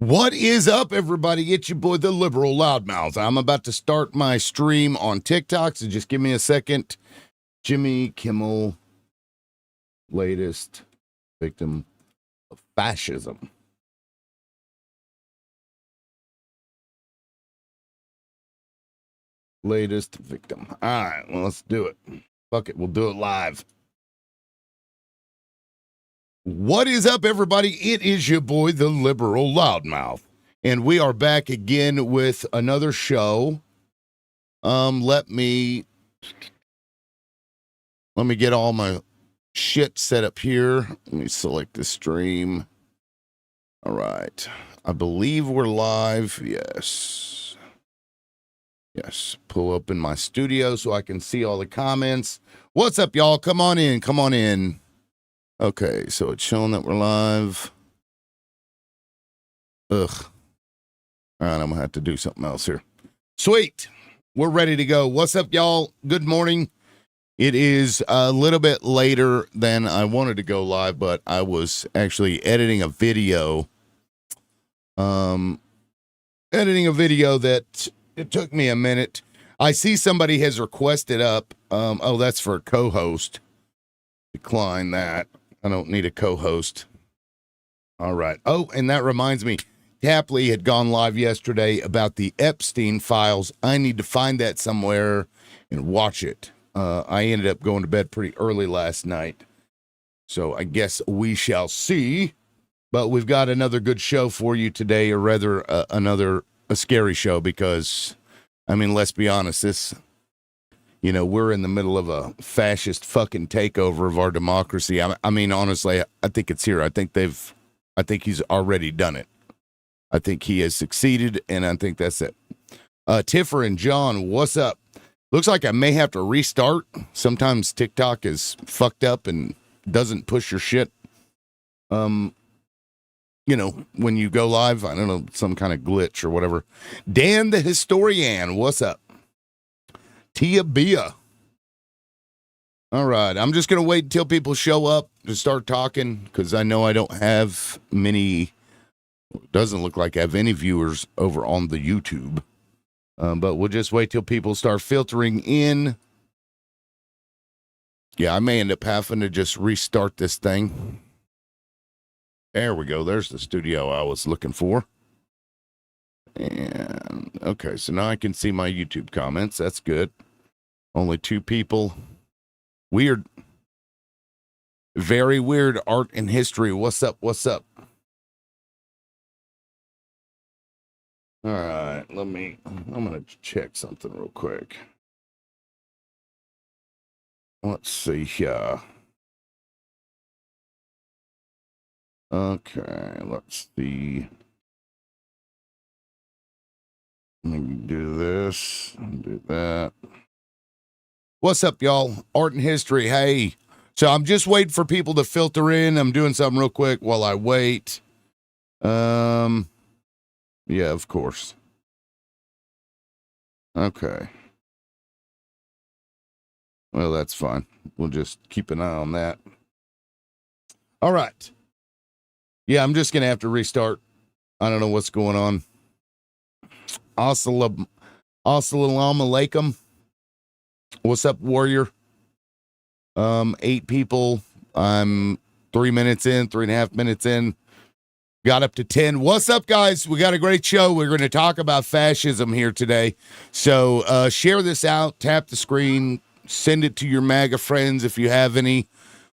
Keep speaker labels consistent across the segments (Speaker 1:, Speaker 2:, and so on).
Speaker 1: What is up, everybody? It's your boy, the Liberal Loudmouth. I'm about to start my stream on TikTok, so just give me a second. Jimmy Kimmel, latest victim of fascism. Latest victim. All right, well, let's do it. Fuck it, we'll do it live. What is up, everybody? It is your boy, the Liberal Loudmouth, and we are back again with another show. Let me get all my shit set up here. Let me select the stream. All right, I believe we're live. Yes. Pull up in my studio so I can see all the comments. What's up, y'all? Come on in. Okay, so it's showing that we're live. Ugh. All right, I'm gonna have to do something else here. Sweet. We're ready to go. What's up, y'all? Good morning. It is a little bit later than I wanted to go live, but I was actually editing a video. That it took me a minute. I see somebody has requested up. Oh, that's for a co-host. Decline that. I don't need a co-host. All right. Oh, and that reminds me, Tapley had gone live yesterday about the Epstein files. I need to find that somewhere and watch it. I ended up going to bed pretty early last night, so I guess we shall see. But we've got another good show for you today, or rather a scary show, because, I mean, let's be honest, we're in the middle of a fascist fucking takeover of our democracy. I mean, honestly, I think it's here. I think he's already done it. I think he has succeeded, and I think that's it. Tiffer and John, what's up? Looks like I may have to restart. Sometimes TikTok is fucked up and doesn't push your shit. When you go live, I don't know, some kind of glitch or whatever. Dan the Historian, what's up? Tia Bia. All right, I'm just going to wait until people show up to start talking, because I know I don't have many, doesn't look like I have any viewers over on the YouTube. But we'll just wait till people start filtering in. Yeah, I may end up having to just restart this thing. There we go. There's the studio I was looking for. And okay, so now I can see my YouTube comments. That's good. Only 2 people. Weird. Very weird. Art and history. What's up? All right, I'm going to check something real quick. Let's see here. Okay, let's see. Let me do this and do that. What's up, y'all? Art and history. Hey, so I'm just waiting for people to filter in. I'm doing something real quick while I wait. Yeah, of course. Okay. Well, that's fine. We'll just keep an eye on that. All right. Yeah, I'm just going to have to restart. I don't know what's going on. Assalamu alaikum. What's up, warrior? 8 people. I'm 3 minutes in, 3.5 minutes in. Got up to 10. What's up, guys? We got a great show. We're going to talk about fascism here today. So share this out, tap the screen, send it to your MAGA friends if you have any,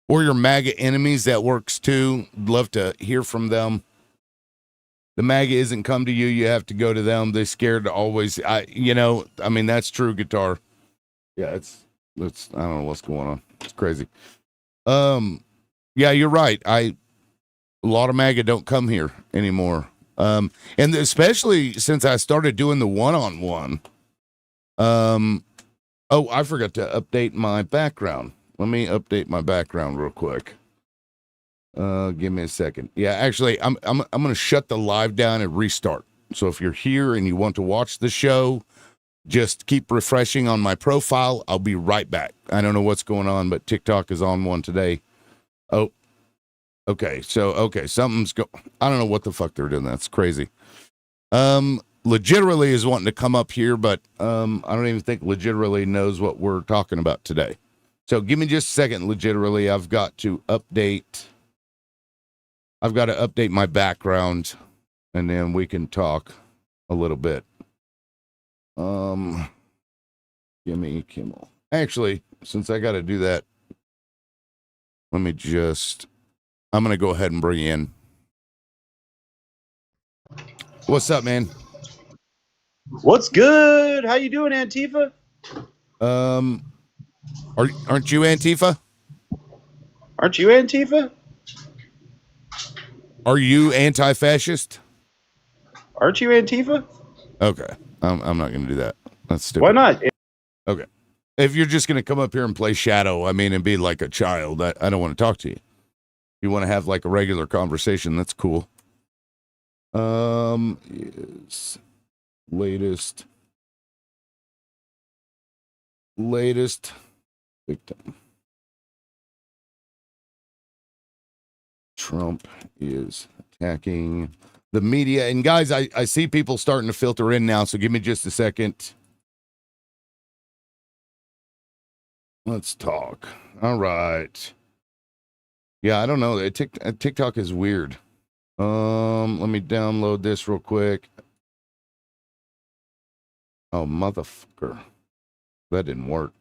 Speaker 1: or your MAGA enemies. That works too. Love to hear from them. The MAGA isn't come to you. You have to go to them. They're scared to always, that's true, guitar. Yeah, it's I don't know what's going on. It's crazy. Yeah, you're right. A lot of MAGA don't come here anymore. And especially since I started doing the one-on-one. Oh, I forgot to update my background. Let me update my background real quick. Give me a second. Yeah, actually, I'm going to shut the live down and restart. So if you're here and you want to watch the show, just keep refreshing on my profile. I'll be right back. I don't know what's going on, but TikTok is on one today. Oh, Okay, something's I don't know what the fuck they're doing. That's crazy. Legitimately is wanting to come up here, but I don't even think Legitimately knows what we're talking about today. So give me just a second, Legitimately. I've got to update my background, and then we can talk a little bit. Jimmy Kimmel. Actually, since I got to do that, I'm going to go ahead and bring you in. What's up, man?
Speaker 2: What's good? How you doing, Antifa?
Speaker 1: Aren't you Antifa?
Speaker 2: Aren't you Antifa?
Speaker 1: Are you anti-fascist?
Speaker 2: Aren't you Antifa?
Speaker 1: Okay, I'm not going to do that. That's stupid.
Speaker 2: Why not?
Speaker 1: Okay, if you're just going to come up here and play Shadow, and be like a child, I don't want to talk to you. If you want to have like a regular conversation, that's cool. Is latest victim. Trump is attacking the media. And guys, I see people starting to filter in now, so give me just a second. Let's talk. All right. Yeah, I don't know. TikTok is weird. Let me download this real quick. Oh, motherfucker. That didn't work.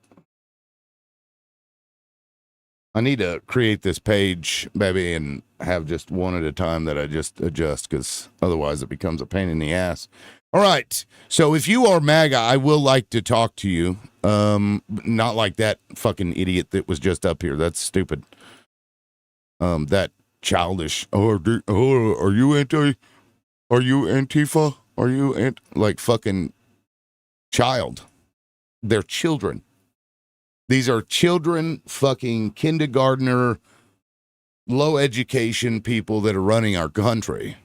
Speaker 1: I need to create this page, baby, and have just one at a time that I just adjust, because otherwise it becomes a pain in the ass. All right. So if you are MAGA, I will like to talk to you. Not like that fucking idiot that was just up here. That's stupid. That childish. Are you Antifa? Are you like fucking child? They're children. These are children, fucking kindergartner, low education people that are running our country.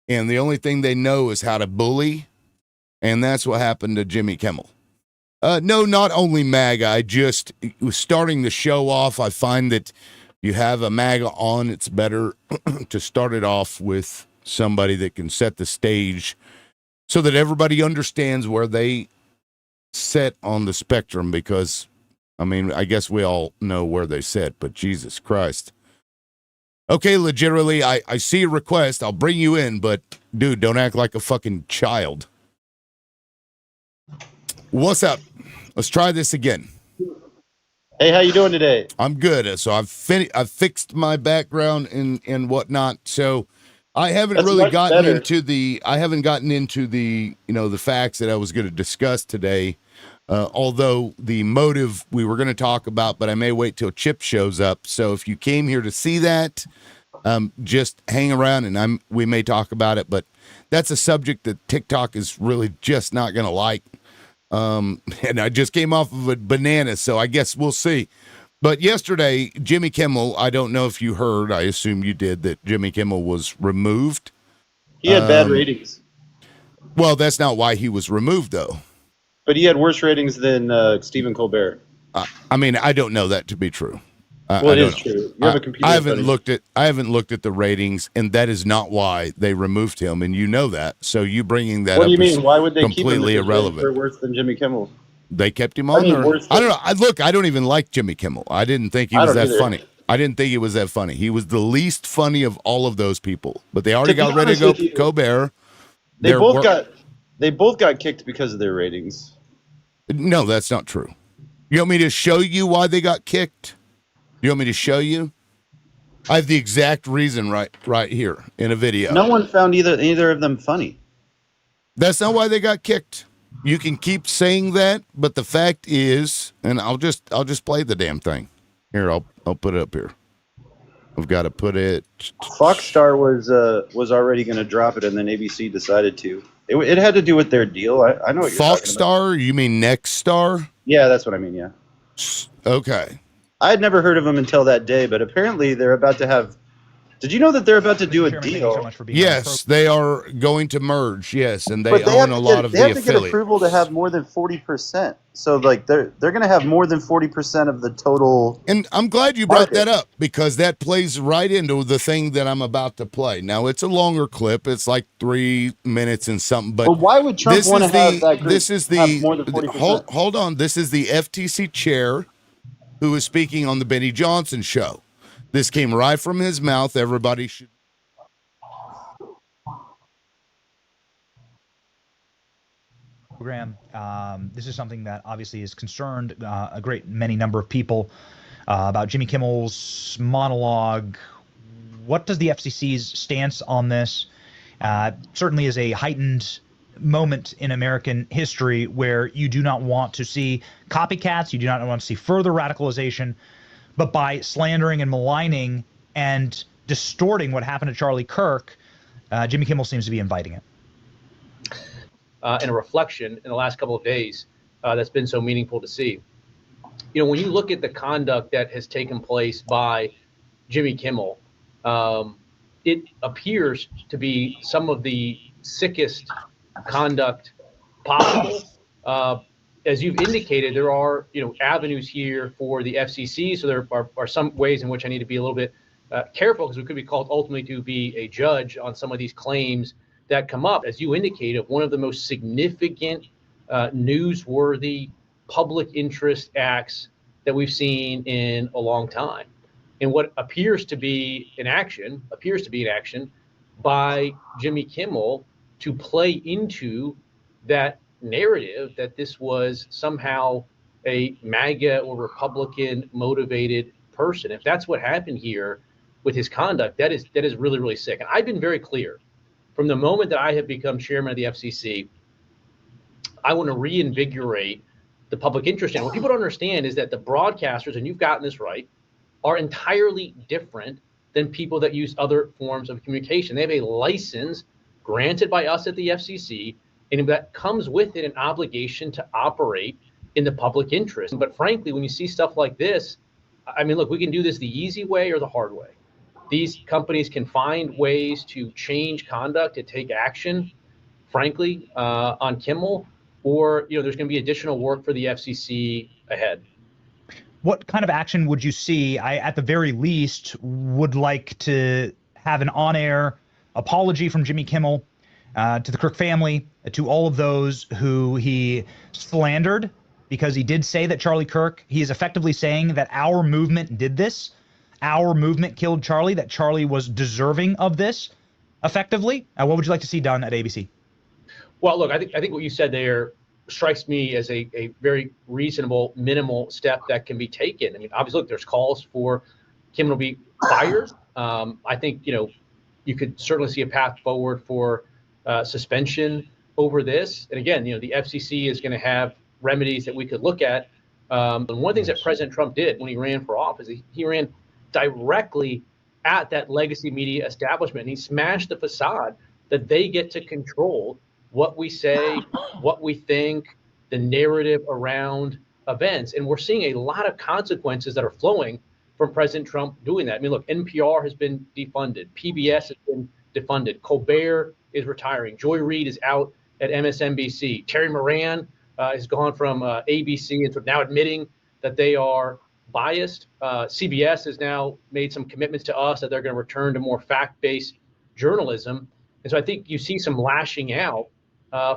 Speaker 1: And the only thing they know is how to bully. And that's what happened to Jimmy Kimmel. No, not only MAGA. I just was starting the show off. I find that you have a MAGA on, it's better to start it off with somebody that can set the stage so that everybody understands where they sit on the spectrum, because I guess we all know where they sit, but Jesus Christ. Okay, legitimately, I see a request. I'll bring you in, but dude, don't act like a fucking child. What's up? Let's try this again.
Speaker 2: Hey, how you doing today?
Speaker 1: I'm good. So I've fixed my background and whatnot. So I haven't gotten into the the facts that I was going to discuss today. Although the motive we were going to talk about, but I may wait till Chip shows up. So if you came here to see that, just hang around and we may talk about it. But that's a subject that TikTok is really just not going to like. And I just came off of a banana, so I guess we'll see. But yesterday, Jimmy Kimmel, I don't know if you heard, I assume you did, that Jimmy Kimmel was removed.
Speaker 2: He had bad ratings.
Speaker 1: Well, that's not why he was removed, though.
Speaker 2: But he had worse ratings than Stephen Colbert.
Speaker 1: I don't know that to be true.
Speaker 2: It is true. You have a computer.
Speaker 1: I haven't looked at the ratings, and that is not why they removed him, and you know that. So you bringing that up.
Speaker 2: What do you mean? Why would they
Speaker 1: completely
Speaker 2: keep him
Speaker 1: irrelevant?
Speaker 2: They're worse than Jimmy Kimmel.
Speaker 1: They kept him on there. I don't know. I don't even like Jimmy Kimmel. I didn't think he was that funny. I didn't think he was that funny. He was the least funny of all of those people. But they already got rid of Colbert.
Speaker 2: They both got kicked because of their ratings.
Speaker 1: No, that's not true. You want me to show you why they got kicked? You want me to show you? I have the exact reason right here in a video.
Speaker 2: No one found either of them funny.
Speaker 1: That's not why they got kicked. You can keep saying that, but the fact is, and I'll just play the damn thing. Here, I'll put it up here. I've got to put it.
Speaker 2: Foxstar was already going to drop it, and then ABC decided to. It had to do with their deal. I know what you're talking about.
Speaker 1: Foxstar? You mean Nextstar?
Speaker 2: Yeah, that's what I mean. Yeah.
Speaker 1: Okay.
Speaker 2: I had never heard of them until that day, but apparently they're about to have Did you know that they're about to do a
Speaker 3: Chairman, thank you so
Speaker 2: deal?
Speaker 3: much for being on the
Speaker 1: Yes, they are going to merge. Yes, and they
Speaker 2: But they
Speaker 1: own
Speaker 2: have
Speaker 1: a
Speaker 2: to
Speaker 1: lot
Speaker 2: get
Speaker 1: of
Speaker 2: they
Speaker 1: the
Speaker 2: have to get
Speaker 1: affiliates.
Speaker 2: approval to have more than 40%. So like they're going to have more than 40% of the total.
Speaker 1: And I'm glad you brought
Speaker 2: market.
Speaker 1: that up because that plays right into the thing that I'm about to play. Now it's a longer clip; it's like 3 minutes and something. But
Speaker 2: Well, why would Trump
Speaker 1: this
Speaker 2: want
Speaker 1: is
Speaker 2: to have
Speaker 1: the
Speaker 2: that group
Speaker 1: this is
Speaker 2: have
Speaker 1: the
Speaker 2: more than 40%?
Speaker 1: hold on. This is the FTC chair who is speaking on the Benny Johnson show. This came right from his mouth. Everybody should.
Speaker 3: program. This is something that obviously has concerned a great many number of people about Jimmy Kimmel's monologue. What does the FCC's stance on this? Certainly is a heightened moment in American history where you do not want to see copycats, you do not want to see further radicalization, but by slandering and maligning and distorting what happened to Charlie Kirk, Jimmy Kimmel seems to be inviting it.
Speaker 4: And a reflection in the last couple of days that's been so meaningful to see. You know, when you look at the conduct that has taken place by Jimmy Kimmel, it appears to be some of the sickest conduct possible. As you've indicated, there are avenues here for the FCC. So there are some ways in which I need to be a little bit careful because we could be called ultimately to be a judge on some of these claims that come up. As you indicated, one of the most significant, newsworthy public interest acts that we've seen in a long time. And what appears to be an action by Jimmy Kimmel to play into that narrative that this was somehow a MAGA or Republican motivated person. If that's what happened here with his conduct, that is really, really sick. And I've been very clear from the moment that I have become chairman of the FCC, I want to reinvigorate the public interest. And what people don't understand is that the broadcasters, and you've gotten this right, are entirely different than people that use other forms of communication. They have a license granted by us at the FCC, and that comes with it an obligation to operate in the public interest. But frankly, when you see stuff like this, I mean, look, we can do this the easy way or the hard way. These companies can find ways to change conduct, to take action, frankly, on Kimmel, or there's going to be additional work for the FCC ahead.
Speaker 3: What kind of action would you see? I, at the very least, would like to have an on-air apology from Jimmy Kimmel to the Kirk family, to all of those who he slandered, because he did say that Charlie Kirk, he is effectively saying that our movement did this, our movement killed Charlie, that Charlie was deserving of this, effectively. What would you like to see done at ABC?
Speaker 4: Well, look, I think what you said there strikes me as a very reasonable, minimal step that can be taken. I mean, obviously, look, there's calls for Kimmel to be fired. I think, you could certainly see a path forward for suspension over this. And again, the FCC is going to have remedies that we could look at. And one of the things that President Trump did when he ran for office, he ran directly at that legacy media establishment. And he smashed the facade that they get to control what we say, what we think, the narrative around events. And we're seeing a lot of consequences that are flowing from President Trump doing that. I mean, look, NPR has been defunded. PBS has been defunded. Colbert is retiring. Joy Reid is out at MSNBC. Terry Moran has gone from ABC and now admitting that they are biased. CBS has now made some commitments to us that they're going to return to more fact-based journalism. And so I think you see some lashing out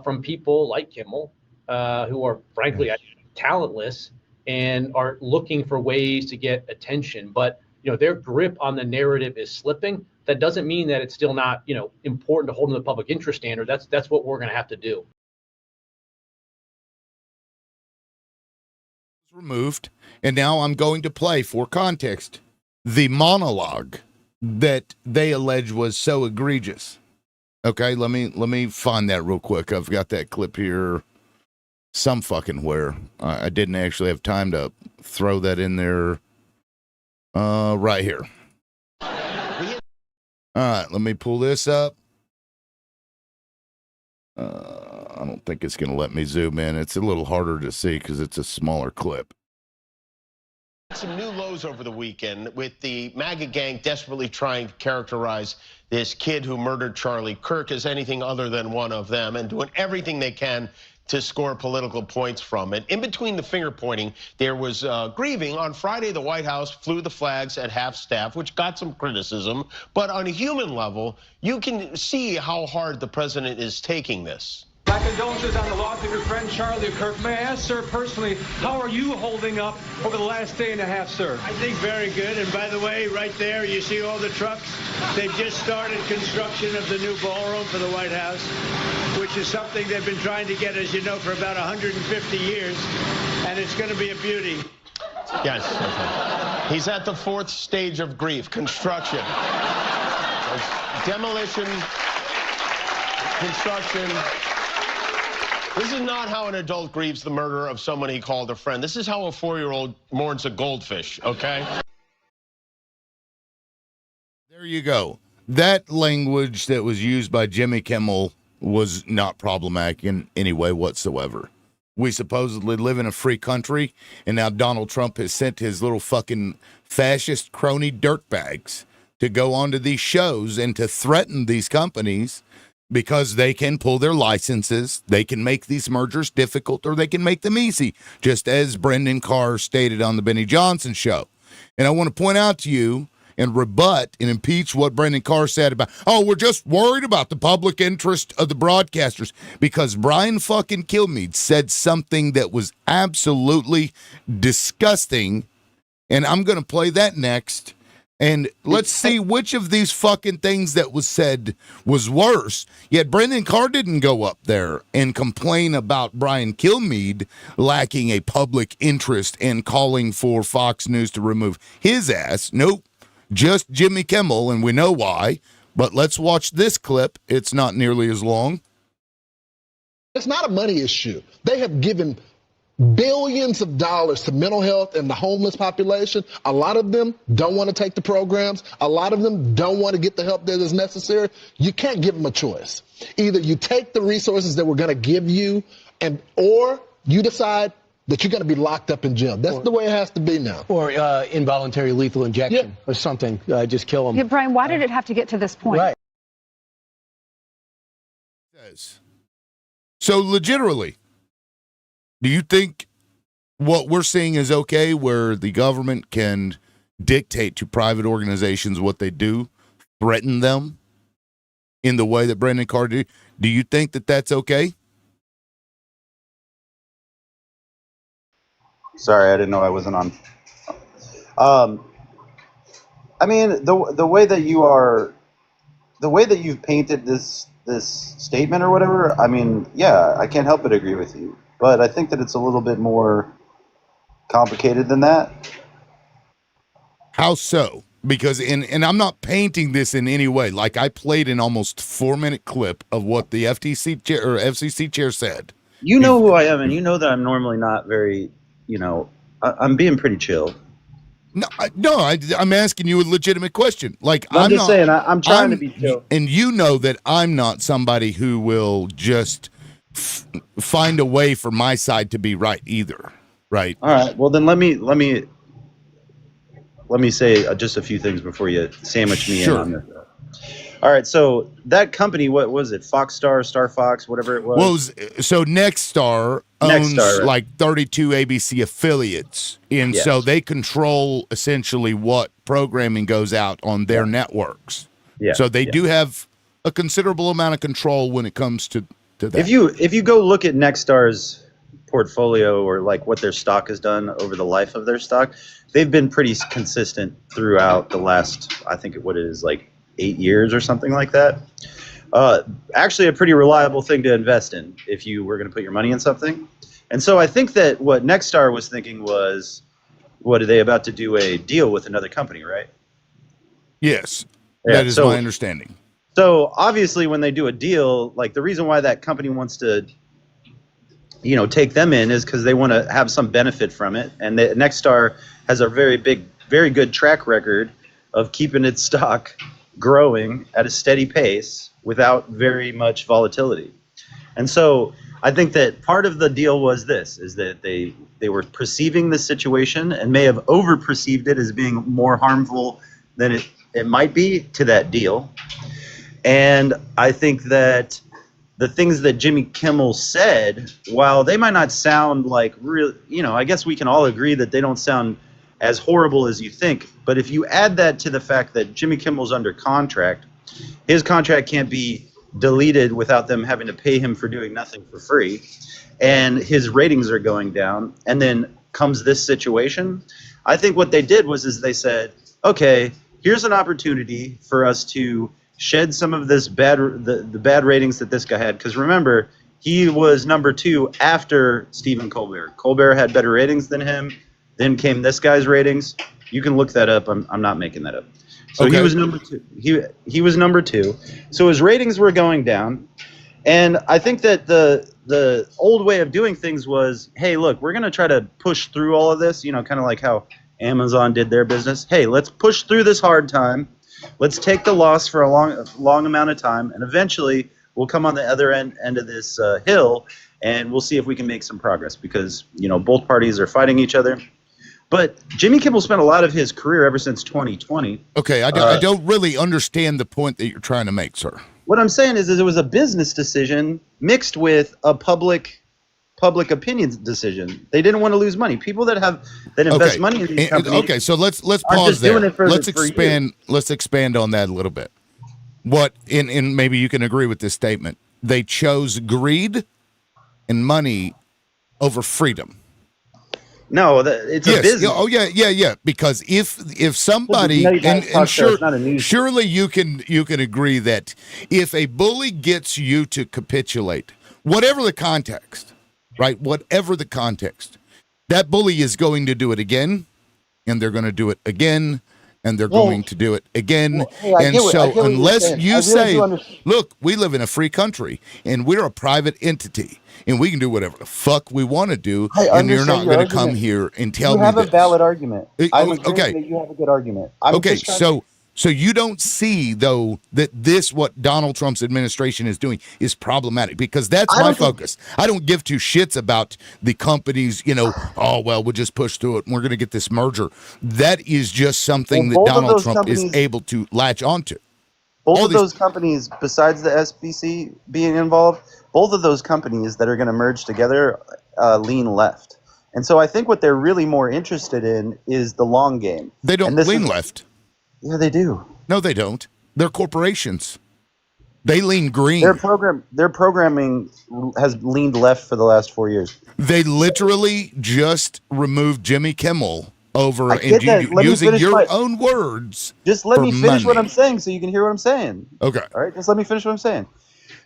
Speaker 4: from people like Kimmel, who are frankly talentless and are looking for ways to get attention. But their grip on the narrative is slipping. That doesn't mean that it's still not important to hold them to the public interest standard. That's what we're going to have to do.
Speaker 1: Removed, and now I'm going to play, for context, the monologue that they allege was so egregious. Okay, let me find that real quick. I've got that clip here some fucking where. I didn't actually have time to throw that in there. Right here. All right, let me pull this up. I don't think it's going to let me zoom in. It's a little harder to see because it's a smaller clip.
Speaker 5: Some new lows over the weekend with the MAGA gang desperately trying to characterize this kid who murdered Charlie Kirk as anything other than one of them and doing everything they can to score political points from it. In between the finger pointing, there was grieving. On Friday, the White House flew the flags at half staff, which got some criticism. But on a human level, you can see how hard the president is taking this.
Speaker 6: My condolences on the loss of your friend Charlie Kirk. May I ask, sir, personally, how are you holding up over the last day and a half, sir?
Speaker 7: I think very good. And by the way, right there, you see all the trucks? They've just started construction of the new ballroom for the White House, which is something they've been trying to get, as you know, for about 150 years. And it's going to be a beauty.
Speaker 5: Yes. He's at the fourth stage of grief, construction. Demolition, construction. This is not how an adult grieves the murder of someone he called a friend. This is how a 4-year-old mourns a goldfish, okay?
Speaker 1: There you go. That language that was used by Jimmy Kimmel was not problematic in any way whatsoever. We supposedly live in a free country, and now Donald Trump has sent his little fucking fascist crony dirtbags to go onto these shows and to threaten these companies because they can pull their licenses, they can make these mergers difficult, or they can make them easy, just as Brendan Carr stated on the Benny Johnson show. And I want to point out to you and rebut and impeach what Brendan Carr said about, oh, we're just worried about the public interest of the broadcasters, because Brian fucking Kilmeade said something that was absolutely disgusting, and I'm going to play that next. And let's see which of these fucking things that was said was worse. Yet Brendan Carr didn't go up there and complain about Brian Kilmeade lacking a public interest and calling for Fox News to remove his ass. Nope, just Jimmy Kimmel, and we know why. But let's watch this clip. It's not nearly as long.
Speaker 8: It's not a money issue. They have given billions of dollars to mental health and the homeless population. A lot of them don't want to take the programs. A lot of them don't want to get the help that is necessary. You can't give them a choice. Either you take the resources that we're going to give you, or you decide that you're going to be locked up in jail. That's the way it has to be now.
Speaker 9: Or involuntary lethal injection or something. Just kill them.
Speaker 10: Yeah, Brian, why did it have to get to this point?
Speaker 9: Right.
Speaker 1: So legitimately, do you think what we're seeing is okay, where the government can dictate to private organizations what they do, threaten them in the way that Brendan Carr did? Do you think that that's okay?
Speaker 2: Sorry, I didn't know I wasn't on. I mean, the way that you've painted this statement or whatever, I mean, yeah, I can't help but agree with you. But I think that it's a little bit more complicated than that.
Speaker 1: How so? Because and I'm not painting this in any way. Like, I played an almost 4-minute clip of what the FTC chair or FCC chair said.
Speaker 2: You know who I am, and you know that I'm normally not very, I'm being pretty chill.
Speaker 1: I'm asking you a legitimate question. Like,
Speaker 2: I'm just saying, I'm trying to be chill.
Speaker 1: And you know that I'm not somebody who will just find a way for my side to be right either, right?
Speaker 2: All right. Well, then let me say just a few things before you sandwich me in on this. All right. So that company, what was it? Star Fox, whatever it was.
Speaker 1: So Nexstar owns like 32 ABC affiliates, and so they control essentially what programming goes out on their networks. Yeah. So they do have a considerable amount of control when it comes to that.
Speaker 2: If you go look at Nexstar's portfolio, or like what their stock has done over the life of their stock, they've been pretty consistent throughout the last, I think what it is, like 8 years or something like that. Actually a pretty reliable thing to invest in if you were going to put your money in something. And so I think that what Nexstar was thinking was, what are they about to do, a deal with another company, right?
Speaker 1: Yes, that is my understanding.
Speaker 2: So obviously when they do a deal, like the reason why that company wants to, take them in is because they want to have some benefit from it. And Nexstar has a very good track record of keeping its stock growing at a steady pace without very much volatility. And so I think that part of the deal was this, is that they were perceiving the situation and may have over-perceived it as being more harmful than it might be to that deal. And I think that the things that Jimmy Kimmel said, while they might not sound like real, I guess we can all agree that they don't sound as horrible as you think. But if you add that to the fact that Jimmy Kimmel's under contract, his contract can't be deleted without them having to pay him for doing nothing for free, and his ratings are going down, and then comes this situation, I think what they did was they said, okay, here's an opportunity for us to shed some of this the bad ratings that this guy had, because remember, he was number 2 after Stephen Colbert. Colbert had better ratings than him. Then came this guy's ratings. You can look that up. I'm not making that up. So okay. He was number 2. He was number 2. So his ratings were going down, and I think that the old way of doing things was, hey, look, we're going to try to push through all of this. Kind of like how Amazon did their business. Hey, let's push through this hard time. Let's take the loss for a long amount of time, and eventually we'll come on the other end of this hill, and we'll see if we can make some progress, because both parties are fighting each other. But Jimmy Kimmel spent a lot of his career ever since 2020.
Speaker 1: Okay, I don't really understand the point that you're trying to make, sir.
Speaker 2: What I'm saying is it was a business decision mixed with a public opinion decision. They didn't want to lose money. People that invest money in these companies.
Speaker 1: Okay, so let's pause there. Let's expand on that a little bit. What in maybe you can agree with this statement. They chose greed and money over freedom.
Speaker 2: No, it's a business.
Speaker 1: Oh yeah. Because if somebody and surely you can agree that if a bully gets you to capitulate, whatever the context, right? Whatever the context, that bully is going to do it again, and they're going to do it again, and they're going to do it again. And so unless you say, look, we live in a free country, and we're a private entity, and we can do whatever the fuck we want to do, and you're not going to come here and tell me
Speaker 2: you have
Speaker 1: this.
Speaker 2: A valid argument. I'm agreeing that you have a good argument.
Speaker 1: So you don't see, though, that what Donald Trump's administration is doing is problematic, because that's my focus. I don't give two shits about the companies, we'll just push through it and we're going to get this merger. That is just something that Donald Trump is able to latch onto.
Speaker 2: Both of those companies, besides the SBC being involved, both of those companies that are going to merge together lean left. And so I think what they're really more interested in is the long game.
Speaker 1: They don't lean left.
Speaker 2: Yeah, they do.
Speaker 1: No, they don't. They're corporations. They lean green.
Speaker 2: Their programming has leaned left for the last 4 years.
Speaker 1: They literally just removed Jimmy Kimmel over and using your own words.
Speaker 2: Just let me finish what I'm saying so you can hear what I'm saying.
Speaker 1: Okay.
Speaker 2: All right, just let me finish what I'm saying.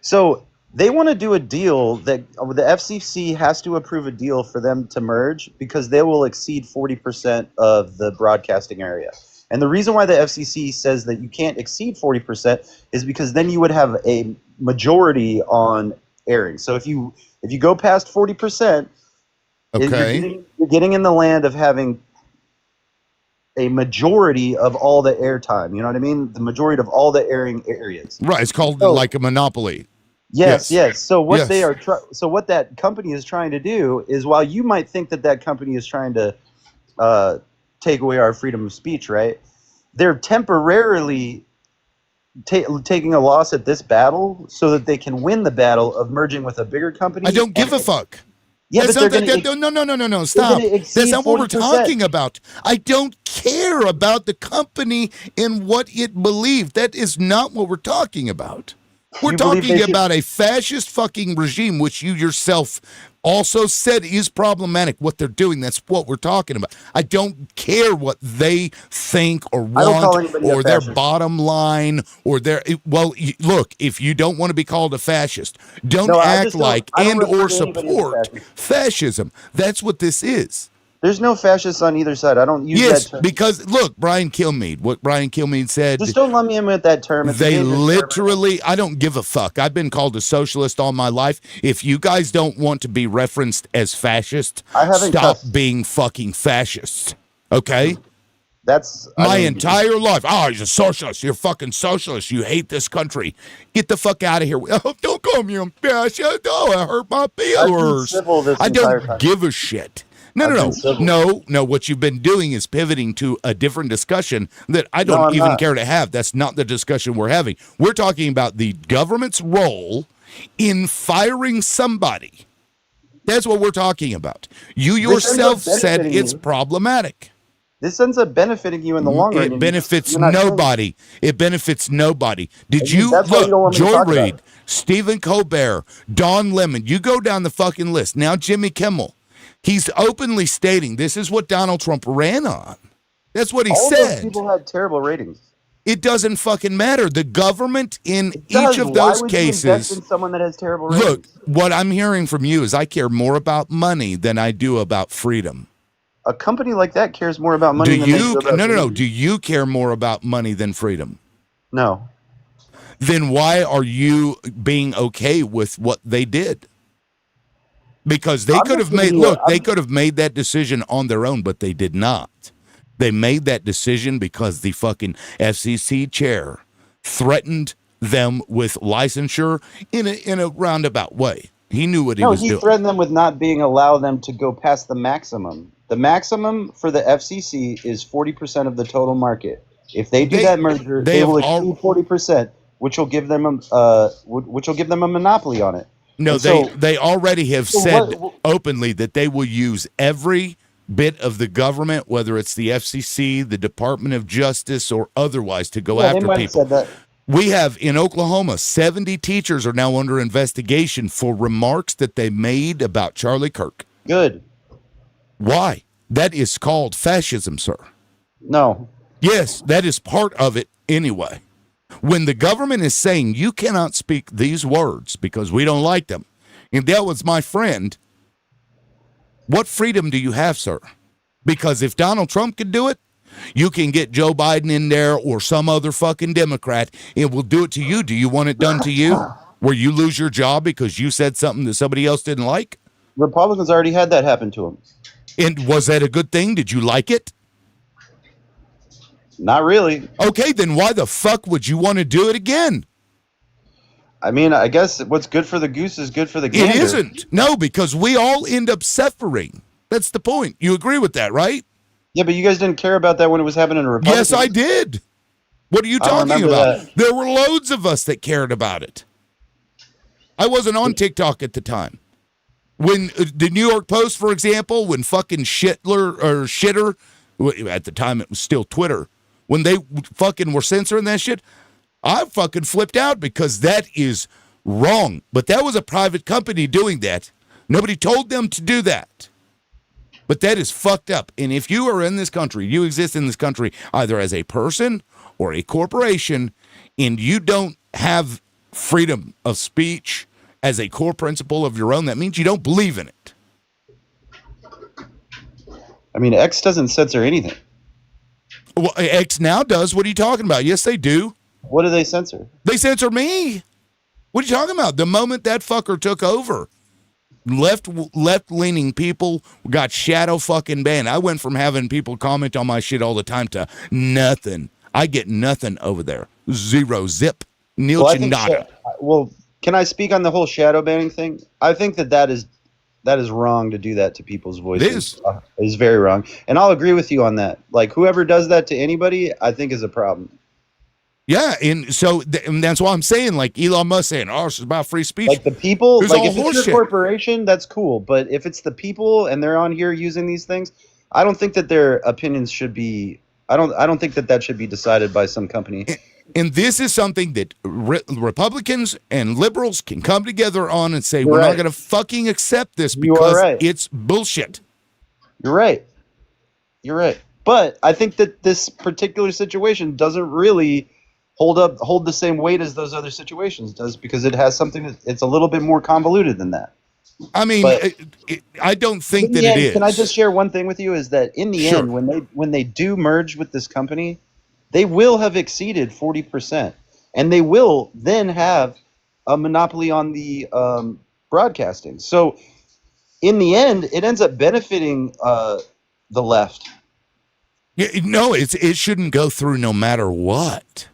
Speaker 2: So they want to do a deal that the FCC has to approve a deal for them to merge, because they will exceed 40% of the broadcasting area. And the reason why the FCC says that you can't exceed 40% is because then you would have a majority on airing. So if you go past 40%, you're getting in the land of having a majority of all the airtime. You know what I mean? The majority of all the airing areas.
Speaker 1: Right. It's called like a monopoly.
Speaker 2: Yes. So what they are so what that company is trying to do is, while you might think that company is trying to take away our freedom of speech, right? They're temporarily taking a loss at this battle so that they can win the battle of merging with a bigger company.
Speaker 1: I don't give a fuck.
Speaker 2: Yeah,
Speaker 1: no, stop. That's not what we're talking about. I don't care about the company and what it believed. That is not what we're talking about. We're talking about a fascist fucking regime, which you yourself also said is problematic. What they're doing, that's what we're talking about. I don't care what they think or want or their bottom line or their. Well, look, if you don't want to be called a fascist, don't act like and or support fascism. That's what this is.
Speaker 2: There's no fascists on either side. I don't use that term.
Speaker 1: Because look, Brian Kilmeade, what Brian Kilmeade said.
Speaker 2: Just don't let me in with that term.
Speaker 1: They literally, I don't give a fuck. I've been called a socialist all my life. If you guys don't want to be referenced as fascist, stop being fucking fascists. Okay?
Speaker 2: That's
Speaker 1: my entire life. Oh, he's a socialist. You're a fucking socialist. You hate this country. Get the fuck out of here. Oh, don't call I'm your fascist. Oh, I hurt my
Speaker 2: I've been
Speaker 1: feelers.
Speaker 2: civil this
Speaker 1: I
Speaker 2: entire
Speaker 1: don't
Speaker 2: time.
Speaker 1: give a shit. No,
Speaker 2: I've
Speaker 1: no,
Speaker 2: been
Speaker 1: no,
Speaker 2: civil.
Speaker 1: no. What you've been doing is pivoting to a different discussion that I
Speaker 2: No,
Speaker 1: don't
Speaker 2: I'm
Speaker 1: even
Speaker 2: not.
Speaker 1: care to have. That's not the discussion we're having. We're talking about the government's role in firing somebody. That's what we're talking about. You yourself
Speaker 2: ends up
Speaker 1: said
Speaker 2: benefiting
Speaker 1: it's
Speaker 2: you.
Speaker 1: problematic.
Speaker 2: This ends up benefiting you in the long run.
Speaker 1: It benefits
Speaker 2: you're not saying-
Speaker 1: nobody. It benefits nobody. Did
Speaker 2: And
Speaker 1: you
Speaker 2: that's why you don't
Speaker 1: look?
Speaker 2: want me to
Speaker 1: Joy
Speaker 2: talk about
Speaker 1: Reid,
Speaker 2: it.
Speaker 1: Stephen Colbert, Don Lemon. You go down the fucking list. Now Jimmy Kimmel. He's openly stating this is what Donald Trump ran on. That's what he
Speaker 2: All those
Speaker 1: said.
Speaker 2: people had terrible ratings.
Speaker 1: It doesn't fucking matter. The government in
Speaker 2: Does.
Speaker 1: each of
Speaker 2: Why
Speaker 1: those
Speaker 2: would you invest
Speaker 1: cases.
Speaker 2: in someone that has terrible ratings?
Speaker 1: Look, what I'm hearing from you is I care more about money than I do about freedom.
Speaker 2: A company like that cares more about money
Speaker 1: Do
Speaker 2: than they do
Speaker 1: you?
Speaker 2: about
Speaker 1: No.
Speaker 2: freedom.
Speaker 1: Do you care more about money than freedom?
Speaker 2: No.
Speaker 1: Then why are you being okay with what they did? Because they could have made, they could have made that decision on their own, but they did not. They made that decision because the fucking FCC chair threatened them with licensure in a roundabout way. He knew what he was
Speaker 2: he
Speaker 1: doing.
Speaker 2: threatened them with not being allow them to go past the maximum. The maximum for the FCC is 40% of the total market. If they do that merger, they will exceed 40%, which will give them a monopoly on it.
Speaker 1: No,
Speaker 2: And
Speaker 1: they already have said openly that they will use every bit of the government, whether it's the FCC, the Department of Justice, or otherwise, to go after people.
Speaker 2: Said that.
Speaker 1: We have in Oklahoma, 70 teachers are now under investigation for remarks that they made about Charlie Kirk.
Speaker 2: Good.
Speaker 1: Why? That is called fascism, sir.
Speaker 2: No.
Speaker 1: Yes, that is part of it anyway. When the government is saying you cannot speak these words because we don't like them, and that was my friend, what freedom do you have, sir? Because if Donald Trump could do it, you can get Joe Biden in there or some other fucking Democrat, and will do it to you. Do you want it done to you? Where you lose your job because you said something that somebody else didn't like?
Speaker 2: Republicans already had that happen to them.
Speaker 1: And was that a good thing? Did you like it?
Speaker 2: Not really.
Speaker 1: Okay, then why the fuck would you want to do it again?
Speaker 2: I mean, I guess what's good for the goose is good for the gander.
Speaker 1: It isn't. No, because we all end up suffering. That's the point. You agree with that, right?
Speaker 2: Yeah, but you guys didn't care about that when it was happening in Republicans.
Speaker 1: Yes, I did. What are you
Speaker 2: I don't
Speaker 1: talking
Speaker 2: remember
Speaker 1: about?
Speaker 2: that.
Speaker 1: There were loads of us that cared about it. I wasn't on TikTok at the time. When the New York Post, for example, when fucking Shitter, at the time it was still Twitter, when they fucking were censoring that shit, I fucking flipped out because that is wrong. But that was a private company doing that. Nobody told them to do that. But that is fucked up. And if you are in this country, you exist in this country either as a person or a corporation, and you don't have freedom of speech as a core principle of your own, that means you don't believe in it.
Speaker 2: I mean, X doesn't censor anything.
Speaker 1: Well, X now does. What are you talking about? Yes, they do.
Speaker 2: What do they censor?
Speaker 1: They censor me. What are you talking about? The moment that fucker took over, left-leaning people got shadow fucking banned. I went from having people comment on my shit all the time to nothing. I get nothing over there. Zero, zip, nil, nada.
Speaker 2: Well, can I speak on the whole shadow banning thing? I think that is wrong to do that to people's voices. It is very wrong. And I'll agree with you on that. Like, whoever does that to anybody, I think is a problem.
Speaker 1: Yeah, and so and that's why I'm saying, like Elon Musk saying, "Oh, it's about free speech."
Speaker 2: Like the people,
Speaker 1: There's
Speaker 2: like
Speaker 1: all
Speaker 2: if it's
Speaker 1: horseshit.
Speaker 2: your corporation, that's cool. But if it's the people and they're on here using these things, I don't think that their opinions should be. I don't think that should be decided by some company.
Speaker 1: And this is something that Republicans and liberals can come together on and say, we're not going to fucking accept this because it's bullshit.
Speaker 2: You're right. You're right. But I think that this particular situation doesn't really hold the same weight as those other situations does, because it has something it's a little bit more convoluted than that.
Speaker 1: I mean, I don't think that it is.
Speaker 2: Can I just share one thing with you? Is that in the end, when they do merge with this company, they will have exceeded 40%, and they will then have a monopoly on the broadcasting. So in the end, it ends up benefiting the left.
Speaker 1: Yeah, no, it shouldn't go through no matter what.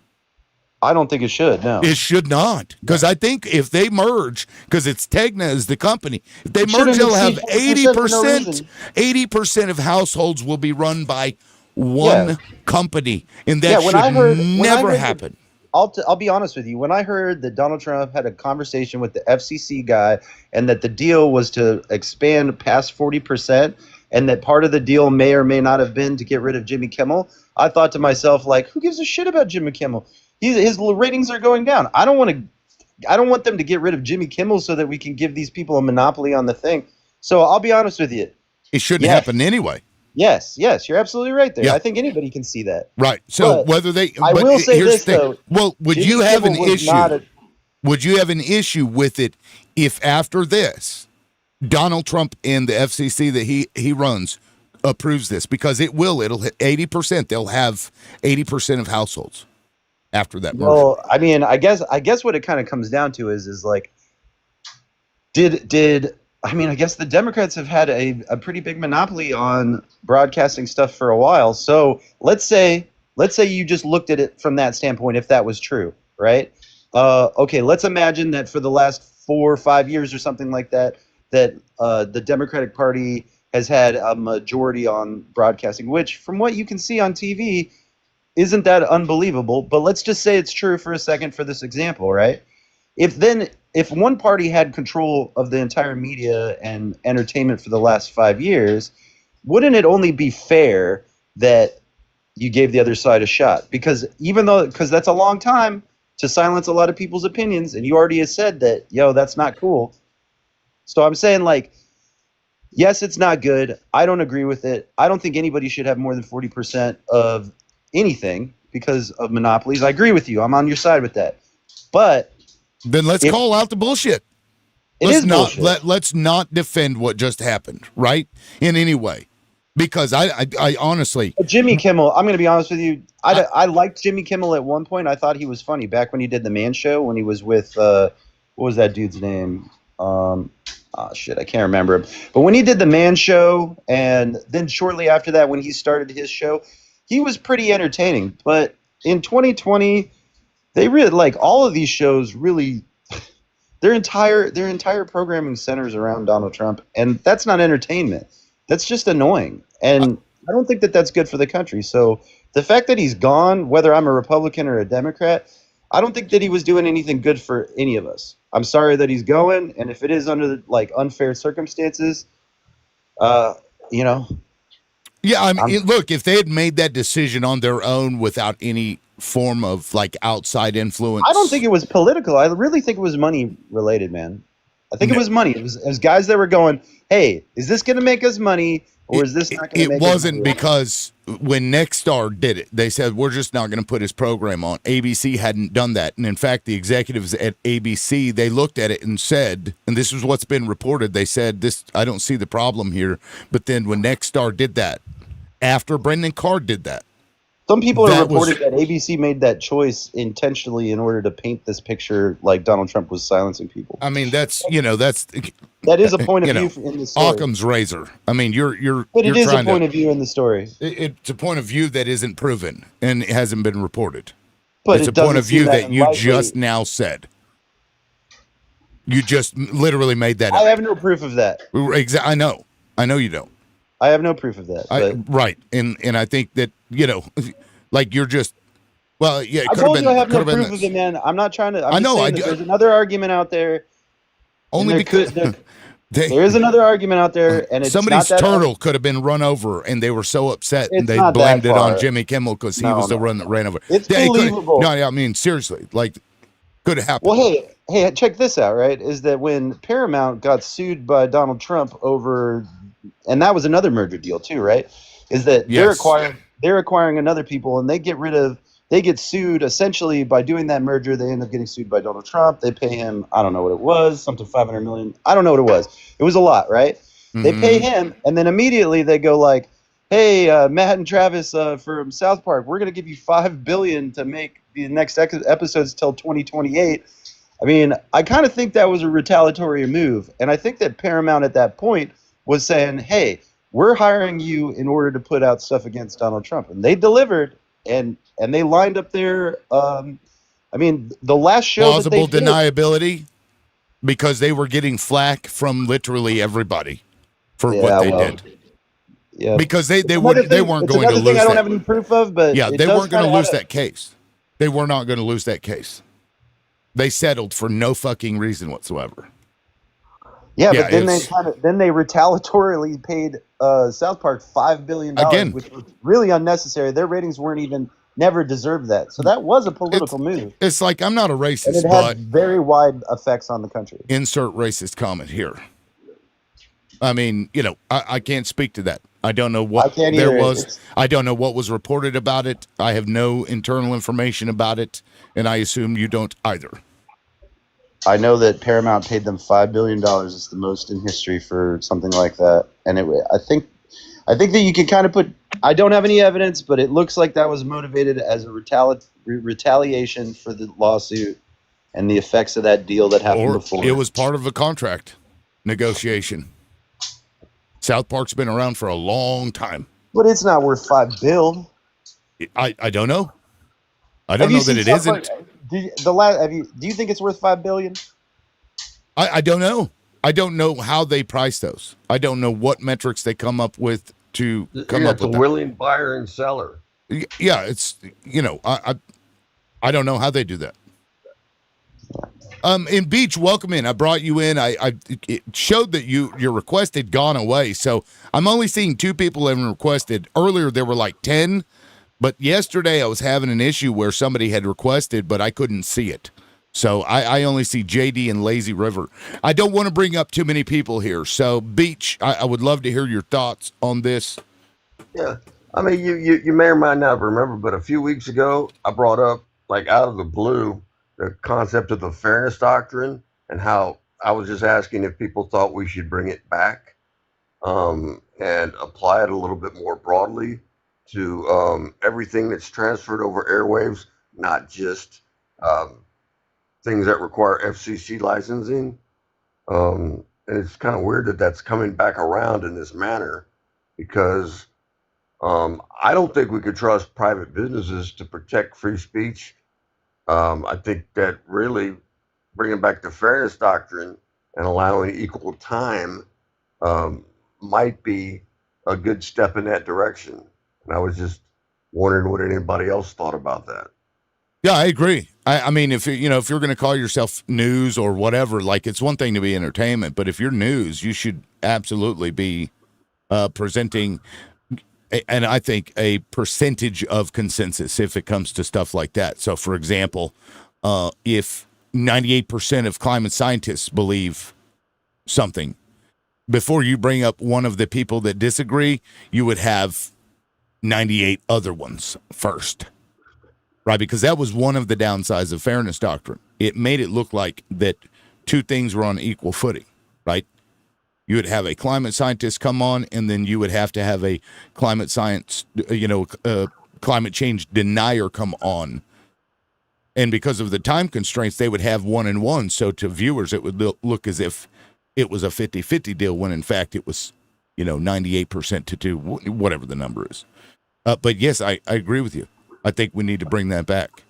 Speaker 2: I don't think it should. No,
Speaker 1: It should not, because I think if they merge, because it's Tegna is the company, if they
Speaker 2: It
Speaker 1: merge,
Speaker 2: shouldn't
Speaker 1: they'll have
Speaker 2: exceed 10% for no
Speaker 1: 80%.
Speaker 2: reason.
Speaker 1: 80% of households will be run by one company, and that
Speaker 2: Yeah, when
Speaker 1: should
Speaker 2: I heard- when I
Speaker 1: never
Speaker 2: heard
Speaker 1: happen.
Speaker 2: I'll be honest with you. When I heard that Donald Trump had a conversation with the FCC guy and that the deal was to expand past 40% and that part of the deal may or may not have been to get rid of Jimmy Kimmel, I thought to myself, like, who gives a shit about Jimmy Kimmel? His ratings are going down. I don't want them to get rid of Jimmy Kimmel so that we can give these people a monopoly on the thing. So I'll be honest with you.
Speaker 1: It shouldn't happen anyway.
Speaker 2: Yes, you're absolutely right there.
Speaker 1: Yeah.
Speaker 2: I think anybody can see that.
Speaker 1: Right. So
Speaker 2: But
Speaker 1: whether they,
Speaker 2: I
Speaker 1: but
Speaker 2: will say
Speaker 1: here's
Speaker 2: this
Speaker 1: the thing.
Speaker 2: though.
Speaker 1: Well, would
Speaker 2: Jimmy
Speaker 1: you have an
Speaker 2: Kimmel was
Speaker 1: issue?
Speaker 2: not a-
Speaker 1: Would you have an issue with it if after this, Donald Trump and the FCC that he runs approves this? Because it'll hit 80%. They'll have 80% of households after that merger.
Speaker 2: Well, I mean, I guess what it kind of comes down to is like, I guess the Democrats have had a pretty big monopoly on broadcasting stuff for a while. So let's say you just looked at it from that standpoint, if that was true, right? Okay, let's imagine that for the last 4 or 5 years or something like that, the Democratic Party has had a majority on broadcasting, which from what you can see on TV, isn't that unbelievable. But let's just say it's true for a second for this example, right? If one party had control of the entire media and entertainment for the last 5 years, wouldn't it only be fair that you gave the other side a shot? Because that's a long time to silence a lot of people's opinions, and you already have said that, that's not cool. So I'm saying, like, yes, it's not good. I don't agree with it. I don't think anybody should have more than 40% of anything because of monopolies. I agree with you. I'm on your side with that. But
Speaker 1: then let's call out the bullshit. Let's not defend what just happened, right? In any way. Because I honestly,
Speaker 2: Jimmy Kimmel, I'm going to be honest with you. I liked Jimmy Kimmel at one point. I thought he was funny back when he did the Man Show, when he was with what was that dude's name? I can't remember him. But when he did the Man Show, and then shortly after that, when he started his show, he was pretty entertaining. But in 2020, they really, like, all of these shows really, their entire programming centers around Donald Trump, and that's not entertainment. That's just annoying, and I don't think that that's good for the country. So the fact that he's gone, whether I'm a Republican or a Democrat, I don't think that he was doing anything good for any of us. I'm sorry that he's going, and if it is under unfair circumstances,
Speaker 1: Yeah, I mean, look, if they had made that decision on their own without any form of outside influence,
Speaker 2: I don't think it was political. I really think it was money related, man. I think it was money. It was guys that were going, hey, is this going to make us money, or is this not going to make us money?
Speaker 1: It wasn't, because when Nexstar did it, they said, we're just not going to put his program on. ABC hadn't done that. And in fact, the executives at ABC, they looked at it and said, and this is what's been reported, they said, I don't see the problem here. But then when Nexstar did that, after Brendan Carr did that,
Speaker 2: some people are reporting that ABC made that choice intentionally in order to paint this picture like Donald Trump was silencing people.
Speaker 1: I mean, that
Speaker 2: is a point of view in the story.
Speaker 1: Occam's razor. I mean,
Speaker 2: but it is a point of view in the story.
Speaker 1: It's a point of view that isn't proven and it hasn't been reported.
Speaker 2: But
Speaker 1: it's a point of view that you just now said. You just literally made that up.
Speaker 2: I have no proof of that.
Speaker 1: I know you don't.
Speaker 2: I have no proof of that.
Speaker 1: Right. And I think that, you're just, well, yeah.
Speaker 2: I told you I have no proof of it, man. I'm not trying to. I'm just saying that there's another argument out there.
Speaker 1: Only because
Speaker 2: there is another argument out there, and it's
Speaker 1: somebody's turtle could have been run over, and they were so upset, and they blamed it on Jimmy Kimmel because he was the one that ran over.
Speaker 2: It's believable.
Speaker 1: No, I mean, seriously, could have happened.
Speaker 2: Well, hey, check this out, right? Is that when Paramount got sued by Donald Trump over, and that was another merger deal too, right? Is that they're acquiring another people, and they get sued essentially by doing that merger. They end up getting sued by Donald Trump. They pay him, I don't know what it was, something $500 million. I don't know what it was. It was a lot, right? Mm-hmm. They pay him, and then immediately they go like, hey, Matt and Travis from South Park, we're going to give you $5 billion to make the next episodes till 2028. I mean, I kind of think that was a retaliatory move, and I think that Paramount at that point was saying, hey, we're hiring you in order to put out stuff against Donald Trump. And they delivered, and they lined up their I mean, the last show
Speaker 1: Plausible
Speaker 2: that they did,
Speaker 1: deniability, because they were getting flack from literally everybody for what
Speaker 2: yeah,
Speaker 1: they
Speaker 2: well,
Speaker 1: did.
Speaker 2: yeah.
Speaker 1: Because they
Speaker 2: It's another
Speaker 1: weren't
Speaker 2: thing. It's
Speaker 1: going to
Speaker 2: another thing
Speaker 1: lose
Speaker 2: I don't
Speaker 1: that.
Speaker 2: have any proof of, but
Speaker 1: Yeah,
Speaker 2: it
Speaker 1: they
Speaker 2: does
Speaker 1: weren't going to
Speaker 2: kinda
Speaker 1: lose
Speaker 2: have
Speaker 1: that case. They were not going to lose that case. They settled for no fucking reason whatsoever.
Speaker 2: Yeah,
Speaker 1: Yeah,
Speaker 2: but then
Speaker 1: it's-
Speaker 2: they retaliatorily paid South Park $5 billion,
Speaker 1: Again.
Speaker 2: which was really unnecessary. Their ratings weren't even never deserved that. So that was a political move,
Speaker 1: It's like, I'm not a
Speaker 2: and
Speaker 1: racist,
Speaker 2: it
Speaker 1: but
Speaker 2: had very wide effects on the country.
Speaker 1: insert racist comment here. I mean, I can't speak to that. I don't know what
Speaker 2: I can't
Speaker 1: there
Speaker 2: either.
Speaker 1: was. I don't know what was reported about it. I have no internal information about it, and I assume you don't either.
Speaker 2: I know that Paramount paid them $5 billion. It's the most in history for something like that. And I think that you can kind of put. I don't have any evidence, but it looks like that was motivated as a retaliation for the lawsuit and the effects of that deal that happened
Speaker 1: Or
Speaker 2: before.
Speaker 1: it was part of a contract negotiation. South Park's been around for a long time.
Speaker 2: But it's not worth $5 billion.
Speaker 1: I don't know. I don't know that it isn't.
Speaker 2: Do you think it's worth $5 billion?
Speaker 1: I don't know. I don't know how they price those. I don't know what metrics they come up with to come up
Speaker 11: It's a
Speaker 1: with that.
Speaker 11: willing buyer and seller.
Speaker 1: Yeah, it's I don't know how they do that. In Beach, welcome in. I brought you in. It showed that your request had gone away. So I'm only seeing 2 people having requested. Earlier there were like 10, but yesterday I was having an issue where somebody had requested, but I couldn't see it. So I only see JD and Lazy River. I don't want to bring up too many people here. So Beach, I would love to hear your thoughts on this.
Speaker 11: Yeah. I mean, you may or may not remember, but a few weeks ago, I brought up, like out of the blue, the concept of the fairness doctrine and how I was just asking if people thought we should bring it back and apply it a little bit more broadly to everything that's transferred over airwaves, not just things that require FCC licensing. And it's kind of weird that that's coming back around in this manner because I don't think we could trust private businesses to protect free speech. I think that really bringing back the fairness doctrine and allowing equal time might be a good step in that direction. And I was just wondering what anybody else thought about that.
Speaker 1: Yeah, I agree. I mean, if you're going to call yourself news or whatever, like it's one thing to be entertainment, but if you're news, you should absolutely be presenting, and I think a percentage of consensus if it comes to stuff like that. So, for example, if 98% of climate scientists believe something, before you bring up one of the people that disagree, you would have 98 other ones first. Right, because that was one of the downsides of fairness doctrine. It made it look like that 2 things were on equal footing, right? You would have a climate scientist come on, and then you would have to have a climate change denier come on. And because of the time constraints, they would have 1 and 1. So to viewers, it would look as if it was a 50-50 deal, when in fact it was, 98% to 2, whatever the number is. But yes, I agree with you. I think we need to bring that back.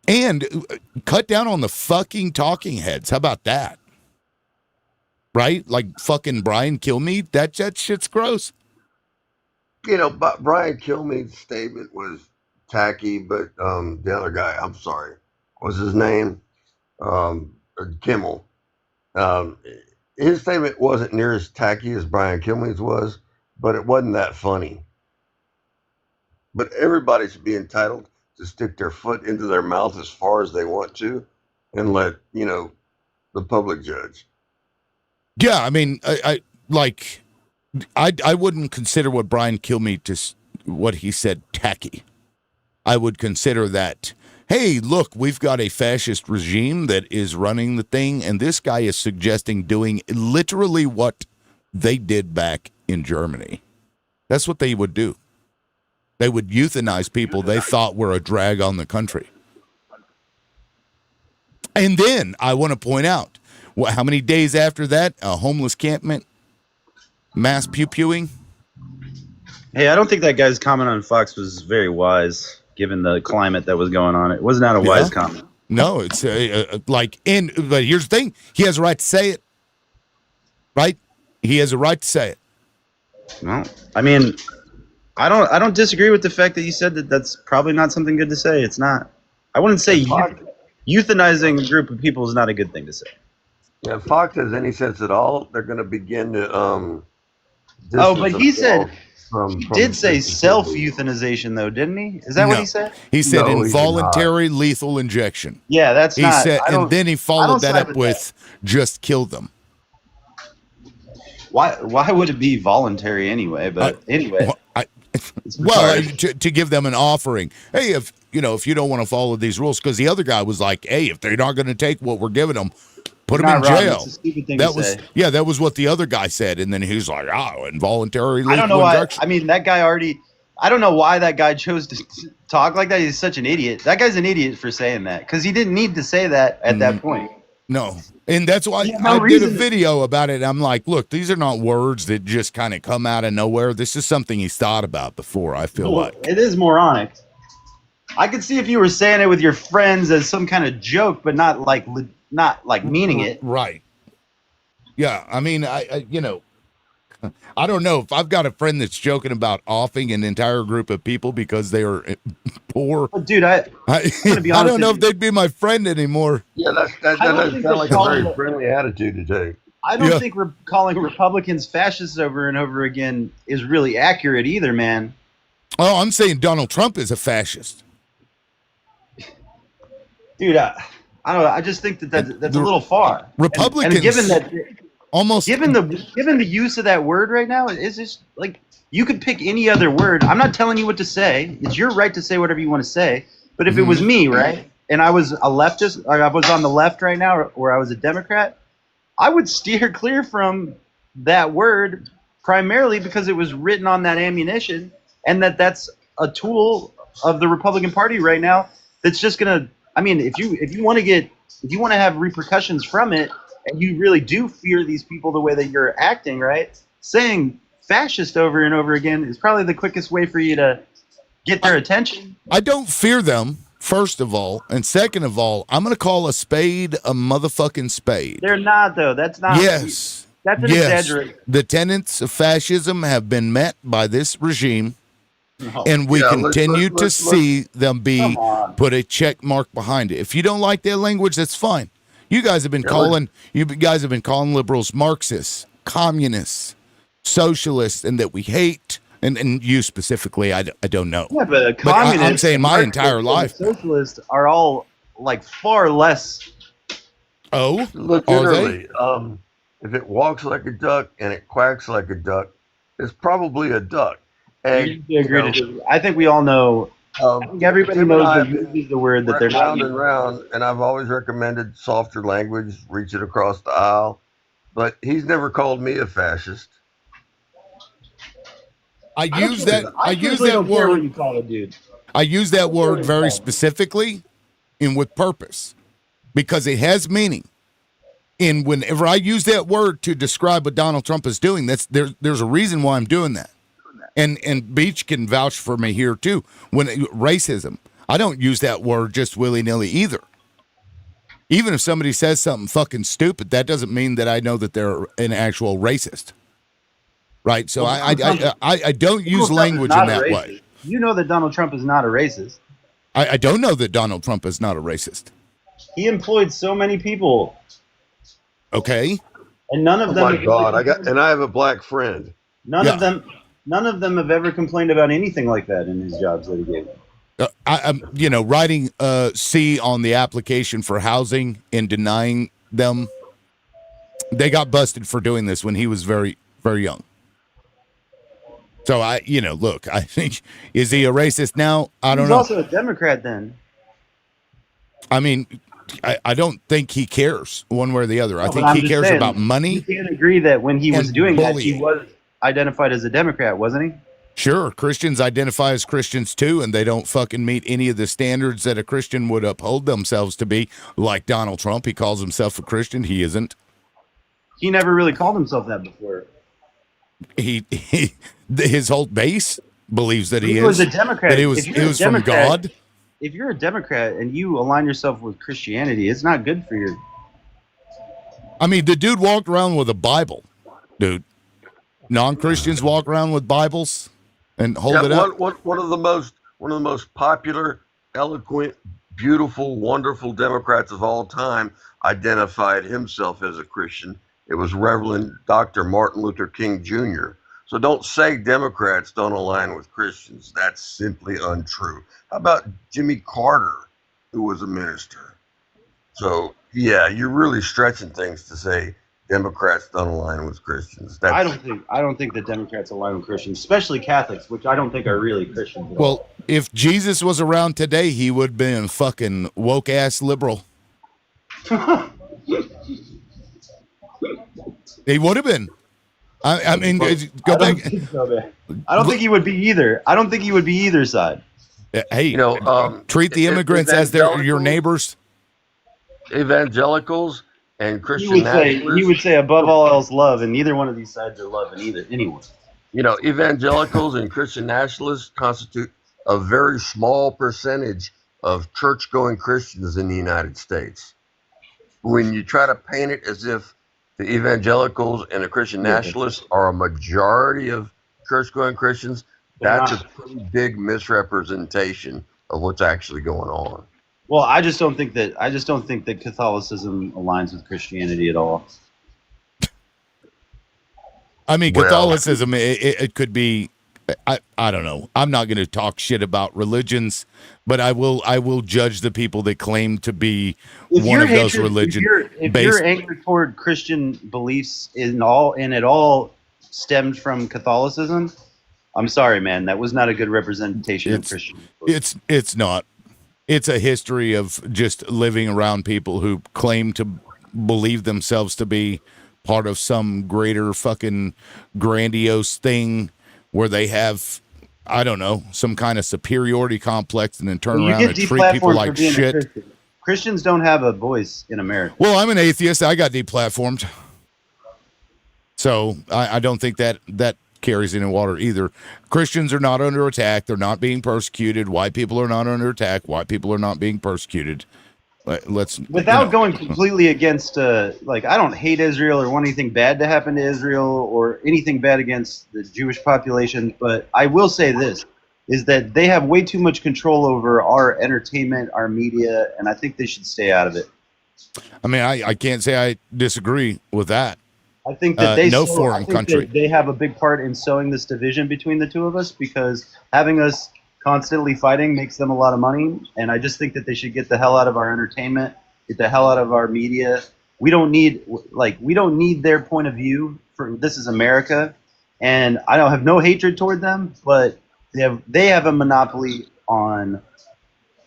Speaker 1: And cut down on the fucking talking heads. How about that? Right? Like fucking Brian Kilmeade? That shit's gross.
Speaker 11: But Brian Kilmeade's statement was tacky, but the other guy, I'm sorry, what's his name? Kimmel. His statement wasn't near as tacky as Brian Kilmeade's was, but it wasn't that funny. But everybody should be entitled to stick their foot into their mouth as far as they want to and let, the public judge.
Speaker 1: Yeah, I mean, I wouldn't consider what Brian Kilmeade what he said tacky. I would consider that, hey, look, we've got a fascist regime that is running the thing, and this guy is suggesting doing literally what they did back in Germany. That's what they would do. They would euthanize people they thought were a drag on the country. And then I want to point out, how many days after that, a homeless campment, mass pew-pewing?
Speaker 2: Hey, I don't think that guy's comment on Fox was very wise. given the climate that was going on. It was not a wise comment.
Speaker 1: No, it's but here's the thing: he has a right to say it, right? He has a right to say it.
Speaker 2: Well, I mean, I don't disagree with the fact that you said that that's probably not something good to say. It's not. I wouldn't say euthanizing a group of people is not a good thing to say.
Speaker 11: Yeah, if Fox has any sense at all, they're going to begin to.
Speaker 2: But he said he did say self-euthanization, though, didn't he? Is that what he said?
Speaker 1: He said involuntary lethal injection.
Speaker 2: Yeah, that's
Speaker 1: he
Speaker 2: not.
Speaker 1: said, and then he followed that up with just kill them.
Speaker 2: Why would it be voluntary anyway? But anyway.
Speaker 1: To give them an offering. Hey, if you don't want to follow these rules, because the other guy was like, hey, if they're not going to take what we're giving them, put them in jail.
Speaker 2: It's a stupid thing
Speaker 1: that
Speaker 2: to
Speaker 1: was
Speaker 2: say.
Speaker 1: that was what the other guy said, and then he was like, involuntary lethal
Speaker 2: I don't know why.
Speaker 1: injection.
Speaker 2: I mean, that guy already. I don't know why that guy chose to talk like that. He's such an idiot. That guy's an idiot for saying that because he didn't need to say that at that point.
Speaker 1: No, and that's why I did a video about it. I'm like, look, these are not words that just kind of come out of nowhere. This is something he's thought about before, I feel like.
Speaker 2: It is moronic. I could see if you were saying it with your friends as some kind of joke, but not like meaning it.
Speaker 1: Right. Yeah, I mean, I I don't know if I've got a friend that's joking about offing an entire group of people because they are poor.
Speaker 2: Well, dude, I
Speaker 1: don't know if they'd be my friend anymore.
Speaker 11: Yeah, that doesn't sound like a very friendly attitude to take.
Speaker 2: I don't think calling Republicans fascists over and over again is really accurate either, man.
Speaker 1: Oh, I'm saying Donald Trump is a fascist.
Speaker 2: Dude, I don't know. I just think that's a little far.
Speaker 1: Republicans,
Speaker 2: and given that.
Speaker 1: Almost
Speaker 2: given the use of that word right now, it's just like you could pick any other word. I'm not telling you what to say. It's your right to say whatever you want to say. But if it was me, right, and I was a leftist, or I was on the left right now, or I was a Democrat, I would steer clear from that word primarily because it was written on that ammunition, and that's a tool of the Republican Party right now. That's just gonna. I mean, if you want to have repercussions from it. And you really do fear these people the way that you're acting, right? Saying fascist over and over again is probably the quickest way for you to get their attention.
Speaker 1: I don't fear them, first of all. And second of all, I'm going to call a spade a motherfucking spade.
Speaker 2: They're not, though. That's not.
Speaker 1: Yes.
Speaker 2: That's an exaggeration.
Speaker 1: The tenets of fascism have been met by this regime. And we continue to see them put a check mark behind it. If you don't like their language, that's fine. You guys have been calling liberals Marxists, communists, socialists, and that we hate, and you specifically, I don't know.
Speaker 2: Yeah, but communists,
Speaker 1: I'm saying my entire life.
Speaker 2: Socialists are all like far less.
Speaker 1: Oh,
Speaker 11: look, literally, if it walks like a duck and it quacks like a duck, it's probably a duck. And
Speaker 2: I think we all know. I think everybody knows that uses the word that they're not
Speaker 11: round and round, and I've always recommended softer language, reach it across the aisle, but he's never called me a fascist.
Speaker 1: I use that word.
Speaker 2: You call it, dude.
Speaker 1: I use that word very specifically and with purpose because it has meaning. And whenever I use that word to describe what Donald Trump is doing, there's a reason why I'm doing that. And Beach can vouch for me here too. When racism, I don't use that word just willy-nilly either. Even if somebody says something fucking stupid, that doesn't mean that I know that they're an actual racist. Right? So I don't use language in that way.
Speaker 2: You know that Donald Trump is not a racist.
Speaker 1: I don't know that Donald Trump is not a racist.
Speaker 2: He employed so many people.
Speaker 1: Okay.
Speaker 2: And none of them.
Speaker 11: Oh my God! I have a black friend.
Speaker 2: None of them have ever complained about anything like that in his jobs that he gave them.
Speaker 1: I'm writing C on the application for housing and denying them. They got busted for doing this when he was very, very young. So look, I think, is he a racist now? I don't know.
Speaker 2: He's also a Democrat then.
Speaker 1: I mean, I don't think he cares one way or the other. I think he cares about money.
Speaker 2: You can't agree that when he was doing that, he was identified as a Democrat, wasn't he?
Speaker 1: Sure. Christians identify as Christians too, and they don't fucking meet any of the standards that a Christian would uphold themselves to be. Like Donald Trump, he calls himself a Christian. He isn't.
Speaker 2: He never really called himself that before.
Speaker 1: His whole base believes that
Speaker 2: He
Speaker 1: he
Speaker 2: was
Speaker 1: is.
Speaker 2: a Democrat.
Speaker 1: That he was from God.
Speaker 2: If you're a Democrat and you align yourself with Christianity, it's not good for your.
Speaker 1: I mean, the dude walked around with a Bible, dude. Non-Christians walk around with Bibles and hold it up.
Speaker 11: One of the most popular, eloquent, beautiful, wonderful Democrats of all time identified himself as a Christian. It was Reverend Dr. Martin Luther King Jr. So don't say Democrats don't align with Christians. That's simply untrue. How about Jimmy Carter, who was a minister? So yeah, you're really stretching things to say Democrats don't align with Christians.
Speaker 2: I don't think the Democrats align with Christians, especially Catholics, which I don't think are really Christians at all.
Speaker 1: Well, if Jesus was around today, he would have been a fucking woke ass liberal. He would have been. I mean, go back.
Speaker 2: I don't think he would be either. I don't think he would be either side.
Speaker 1: Hey, treat the immigrants as your neighbors.
Speaker 11: Evangelicals and Christian
Speaker 2: he would say above all else love, and neither one of these sides are loving anyone.
Speaker 11: Evangelicals and Christian nationalists constitute a very small percentage of church-going Christians in the United States. When you try to paint it as if the evangelicals and the Christian nationalists are a majority of church-going Christians, that's a pretty big misrepresentation of what's actually going on.
Speaker 2: Well, I just don't think that Catholicism aligns with Christianity at all.
Speaker 1: I mean, Catholicism, it could be, I don't know. I'm not going to talk shit about religions, but I will judge the people that claim to be one of those religions.
Speaker 2: If your anger toward Christian beliefs it all stemmed from Catholicism, I'm sorry, man. That was not a good representation of Christian beliefs.
Speaker 1: It's not. It's a history of just living around people who claim to believe themselves to be part of some greater fucking grandiose thing where they have, I don't know, some kind of superiority complex and then turn around and treat people like shit.
Speaker 2: Christians don't have a voice in America.
Speaker 1: Well, I'm an atheist. I got deplatformed. So I don't think that carries any water either. Christians are not under attack. They're not being persecuted. White people are not under attack. White people are not being persecuted.
Speaker 2: Without going completely against, I don't hate Israel or want anything bad to happen to Israel or anything bad against the Jewish population, but I will say this, is that they have way too much control over our entertainment, our media, and I think they should stay out of it.
Speaker 1: I mean, I can't say I disagree with that.
Speaker 2: I think that
Speaker 1: foreign country.
Speaker 2: they have a big part in sowing this division between the two of us because having us constantly fighting makes them a lot of money, and I just think that they should get the hell out of our entertainment, get the hell out of our media. We don't need their point of view. This is America, and I don't have no hatred toward them, but they have a monopoly on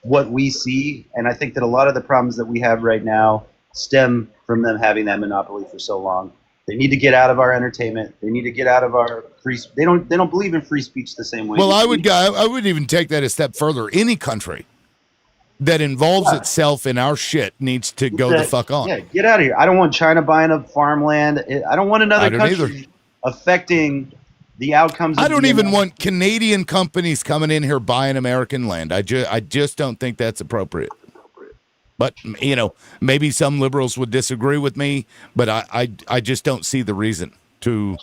Speaker 2: what we see, and I think that a lot of the problems that we have right now stem from them having that monopoly for so long. They need to get out of our entertainment. They need to get out of our free. They don't believe in free speech the same way.
Speaker 1: Well, I would even take that a step further. Any country that involves itself in our shit needs to go the fuck on.
Speaker 2: Yeah, get out of here. I don't want China buying up farmland. I don't want another country affecting the outcomes.
Speaker 1: I don't even want Canadian companies coming in here buying American land. I just don't think that's appropriate. But, maybe some liberals would disagree with me, but I just don't see the reason to.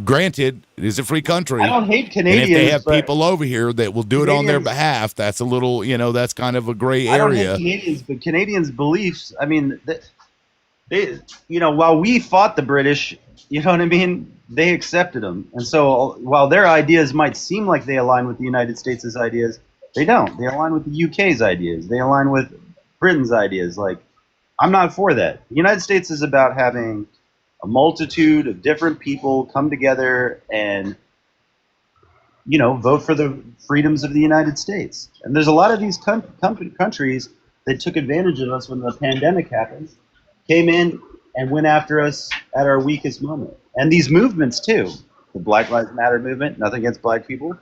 Speaker 1: Granted, it is a free country.
Speaker 2: I don't hate Canadians.
Speaker 1: And if they have people over here that will do it on their behalf, that's a little, that's kind of a gray area.
Speaker 2: I don't hate Canadians, but Canadians' beliefs, I mean, they while we fought the British, you know what I mean? They accepted them. And so while their ideas might seem like they align with the United States' ideas, they don't. They align with the UK's ideas. They align with Britain's ideas. I'm not for that. The United States is about having a multitude of different people come together and, vote for the freedoms of the United States. And there's a lot of these countries that took advantage of us when the pandemic happened, came in and went after us at our weakest moment. And these movements too, the Black Lives Matter movement, nothing against black people,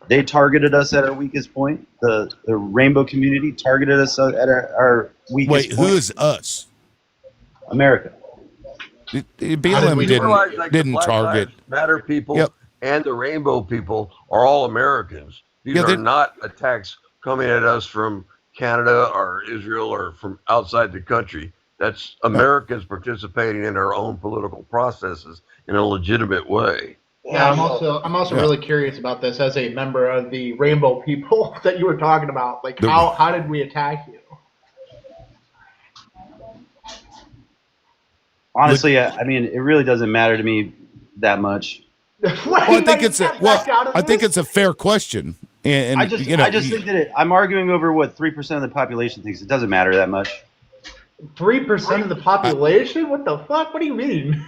Speaker 2: they targeted us at our weakest point. The rainbow community targeted us at our weakest point.
Speaker 1: Wait, who is us?
Speaker 2: America.
Speaker 1: BLM didn't target.
Speaker 11: Matter people.
Speaker 1: Yep.
Speaker 11: and the rainbow people are all Americans. These are not attacks coming at us from Canada or Israel or from outside the country. That's Americans participating in our own political processes in a legitimate way.
Speaker 12: Yeah, I'm also really curious about this as a member of the rainbow people that you were talking about. Like, how did we attack you?
Speaker 2: Honestly, I mean, it really doesn't matter to me that much.
Speaker 1: Well, I think it's a fair question. And
Speaker 2: I just think that I'm arguing over what 3% of the population thinks. It doesn't matter that much.
Speaker 12: 3% of the population? What the fuck? What do you mean?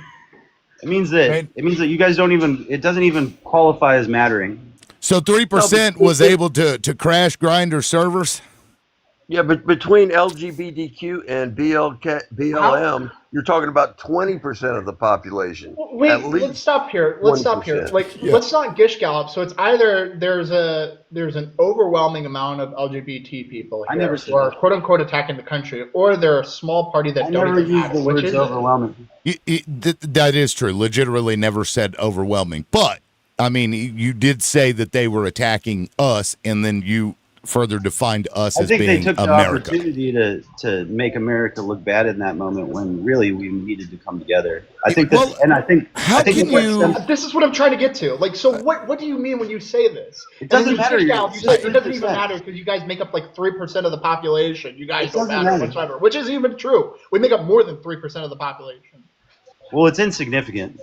Speaker 2: It means that you guys don't even. It doesn't even qualify as mattering.
Speaker 1: So 3% was able to crash Grindr servers.
Speaker 11: Yeah, but between LGBTQ and BLM, you're talking about 20% of the population.
Speaker 12: Wait, let's stop here. Let's stop here. Like, let's not gish gallop. So it's either there's an overwhelming amount of LGBT people here who are quote unquote attacking the country, or they're a small party that don't even
Speaker 2: use the words overwhelming.
Speaker 1: That is true. Legitimately never said overwhelming, but I mean, you did say that they were attacking us, and then you further defined us as being America.
Speaker 2: I think they took the opportunity to make America look bad in that moment when really we needed to come together. I think this
Speaker 12: is what I'm trying to get to. Like, so what do you mean when you say this?
Speaker 2: It doesn't matter.
Speaker 12: It doesn't even matter because you guys make up like 3% of the population. You guys don't matter whatsoever, which is even true. We make up more than 3% of the population.
Speaker 2: Well, it's insignificant.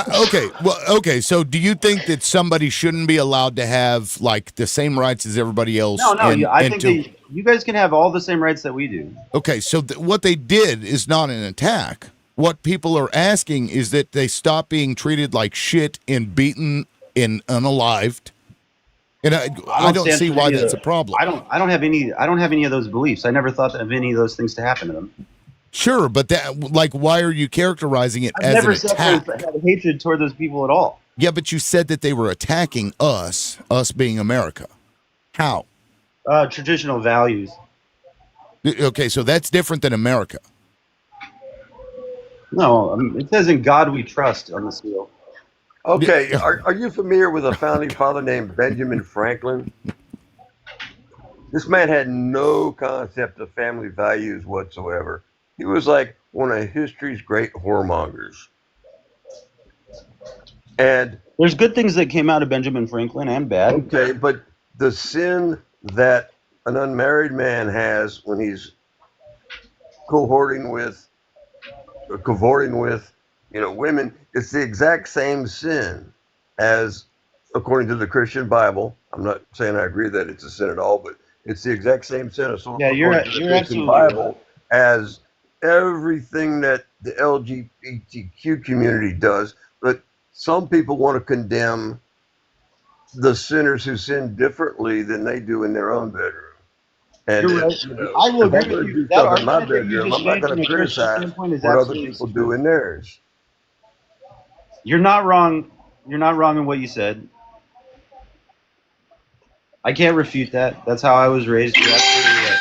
Speaker 1: Okay. So, do you think that somebody shouldn't be allowed to have like the same rights as everybody else?
Speaker 2: No. I think you guys can have all the same rights that we do.
Speaker 1: Okay. So, what they did is not an attack. What people are asking is that they stop being treated like shit and beaten and unalived. And I don't see why that's a problem.
Speaker 2: I don't have any of those beliefs. I never thought of any of those things to happen to them.
Speaker 1: Sure, but why are you characterizing it as an attack?
Speaker 2: I've never had hatred toward those people at all.
Speaker 1: Yeah, but you said that they were attacking us being America. How?
Speaker 2: Traditional values.
Speaker 1: Okay, so that's different than America.
Speaker 2: No, it says "In God We Trust" on the seal.
Speaker 11: Okay, are you familiar with a founding father named Benjamin Franklin? This man had no concept of family values whatsoever. He was like one of history's great whoremongers. And
Speaker 2: there's good things that came out of Benjamin Franklin and bad.
Speaker 11: Okay, but the sin that an unmarried man has when he's cavorting with women, it's the exact same sin as, according to the Christian Bible. I'm not saying I agree that it's a sin at all, but it's the exact same sin as
Speaker 2: you're
Speaker 11: Christian Bible as everything that the LGBTQ community does. But some people want to condemn the sinners who sin differently than they do in their own bedroom. And
Speaker 2: you're right. I will agree with you.
Speaker 11: In my bedroom, I'm not going to criticize what other people do in theirs.
Speaker 2: You're not wrong. You're not wrong in what you said. I can't refute that. That's how I was raised. You're absolutely right.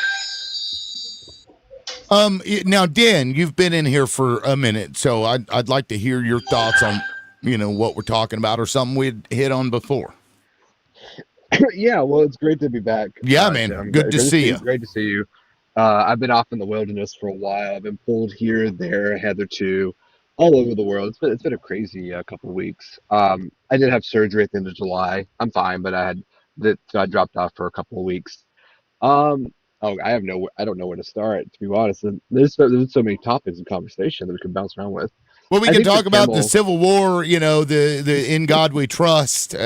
Speaker 1: Now, Dan, you've been in here for a minute, so I'd like to hear your thoughts on, what we're talking about or something we'd hit on before.
Speaker 13: Yeah, well, it's great to be back.
Speaker 1: Yeah, man.
Speaker 13: Tim.
Speaker 1: Good to see you.
Speaker 13: Great to see you. I've been off in the wilderness for a while. I've been pulled here, there, hitherto, all over the world. It's been a crazy couple of weeks. I did have surgery at the end of July. I'm fine, but I dropped off for a couple of weeks. I don't know where to start, to be honest. And there's so many topics of conversation that we can bounce around with.
Speaker 1: Well, we can talk about the Civil War, the In God We Trust,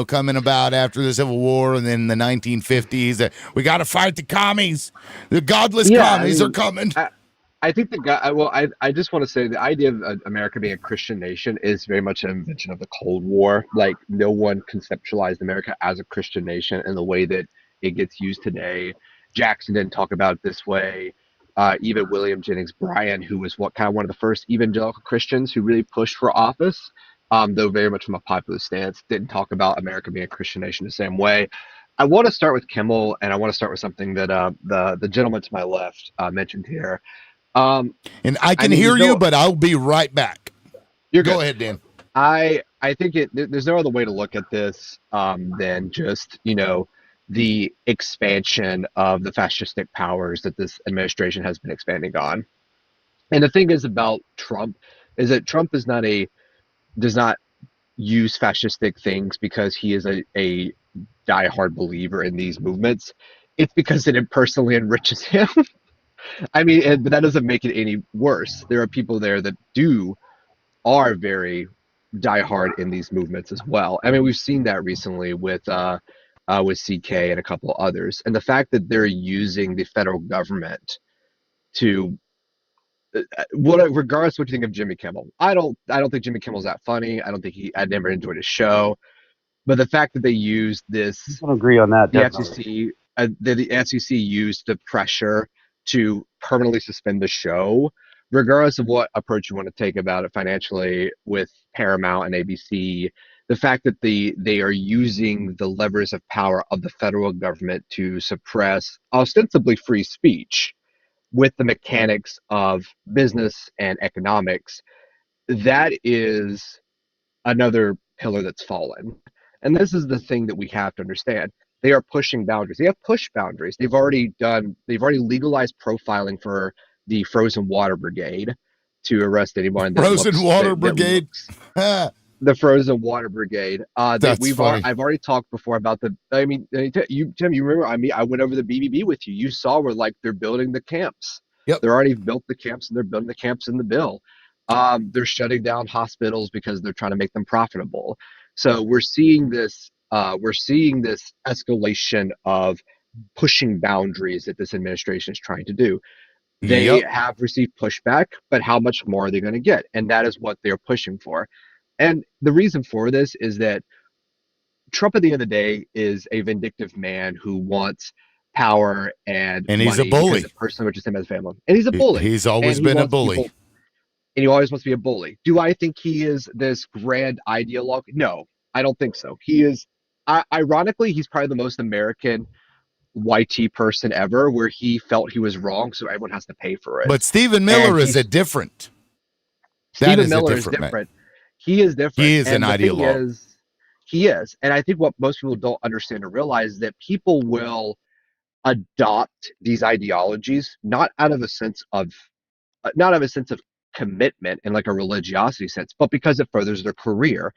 Speaker 1: coming about after the Civil War, and then the 1950s. We got to fight the commies. The godless commies are coming.
Speaker 13: I think I just want to say the idea of America being a Christian nation is very much an invention of the Cold War. Like, no one conceptualized America as a Christian nation in the way that it gets used today. Jackson didn't talk about it this way. Even William Jennings Bryan, who was one of the first evangelical Christians who really pushed for office, though very much from a popular stance, didn't talk about America being a Christian nation the same way. I want to start with Kimmel, and I want to start with something that the gentleman to my left mentioned here.
Speaker 1: And I can hear you, but I'll be right back.
Speaker 13: You're
Speaker 1: Go
Speaker 13: good.
Speaker 1: ahead, Dan.
Speaker 13: I I think there's no other way to look at this than just, the expansion of the fascistic powers that this administration has been expanding on. And the thing is about Trump is that Trump does not use fascistic things because he is a diehard believer in these movements. It's because it personally enriches him. I mean, but that doesn't make it any worse. There are people there that are very diehard in these movements as well. I mean, we've seen that recently with CK and a couple others, and the fact that they're using the federal government to regardless of what you think of Jimmy Kimmel, I don't think Jimmy Kimmel's that funny. I never enjoyed his show. But the fact that they used this,
Speaker 2: I don't agree on that.
Speaker 13: the
Speaker 2: Definitely.
Speaker 13: FCC, the FCC used the pressure to permanently suspend the show, regardless of what approach you want to take about it financially with Paramount and ABC. The fact that they are using the levers of power of the federal government to suppress ostensibly free speech with the mechanics of business and economics, that is another pillar that's fallen. And this is the thing that we have to understand. They are pushing boundaries. They have pushed boundaries. They've already legalized profiling for the Frozen Water Brigade to arrest anyone that
Speaker 1: Frozen
Speaker 13: looks
Speaker 1: Water
Speaker 13: that
Speaker 1: Brigade.
Speaker 13: looks the Frozen Water Brigade.
Speaker 1: That's funny.
Speaker 13: I've already talked before about the. I mean, Tim, you remember? I went over the BBB with you. You saw where they're building the camps.
Speaker 1: Yep.
Speaker 13: They're already built the camps, and they're building the camps in the bill. They're shutting down hospitals because they're trying to make them profitable. So we're seeing this. We're seeing this escalation of pushing boundaries that this administration is trying to do. They have received pushback, but how much more are they going to get? And that is what they're pushing for. And the reason for this is that Trump, at the end of the day, is a vindictive man who wants power and
Speaker 1: he's a
Speaker 13: money
Speaker 1: bully.
Speaker 13: because it personally enriches him as a family. And he's a bully.
Speaker 1: He's always been a bully.
Speaker 13: And he always wants to be a bully. Do I think he is this grand ideologue? No, I don't think so. He is, ironically, he's probably the most American YT person ever, where he felt he was wrong, so everyone has to pay for it.
Speaker 1: But Stephen Miller is a different.
Speaker 13: Stephen Miller is different. He is different.
Speaker 1: He is an ideologue.
Speaker 13: He is. And I think what most people don't understand or realize is that people will adopt these ideologies not out of a sense of commitment in like a religiosity sense, but because it furthers their career.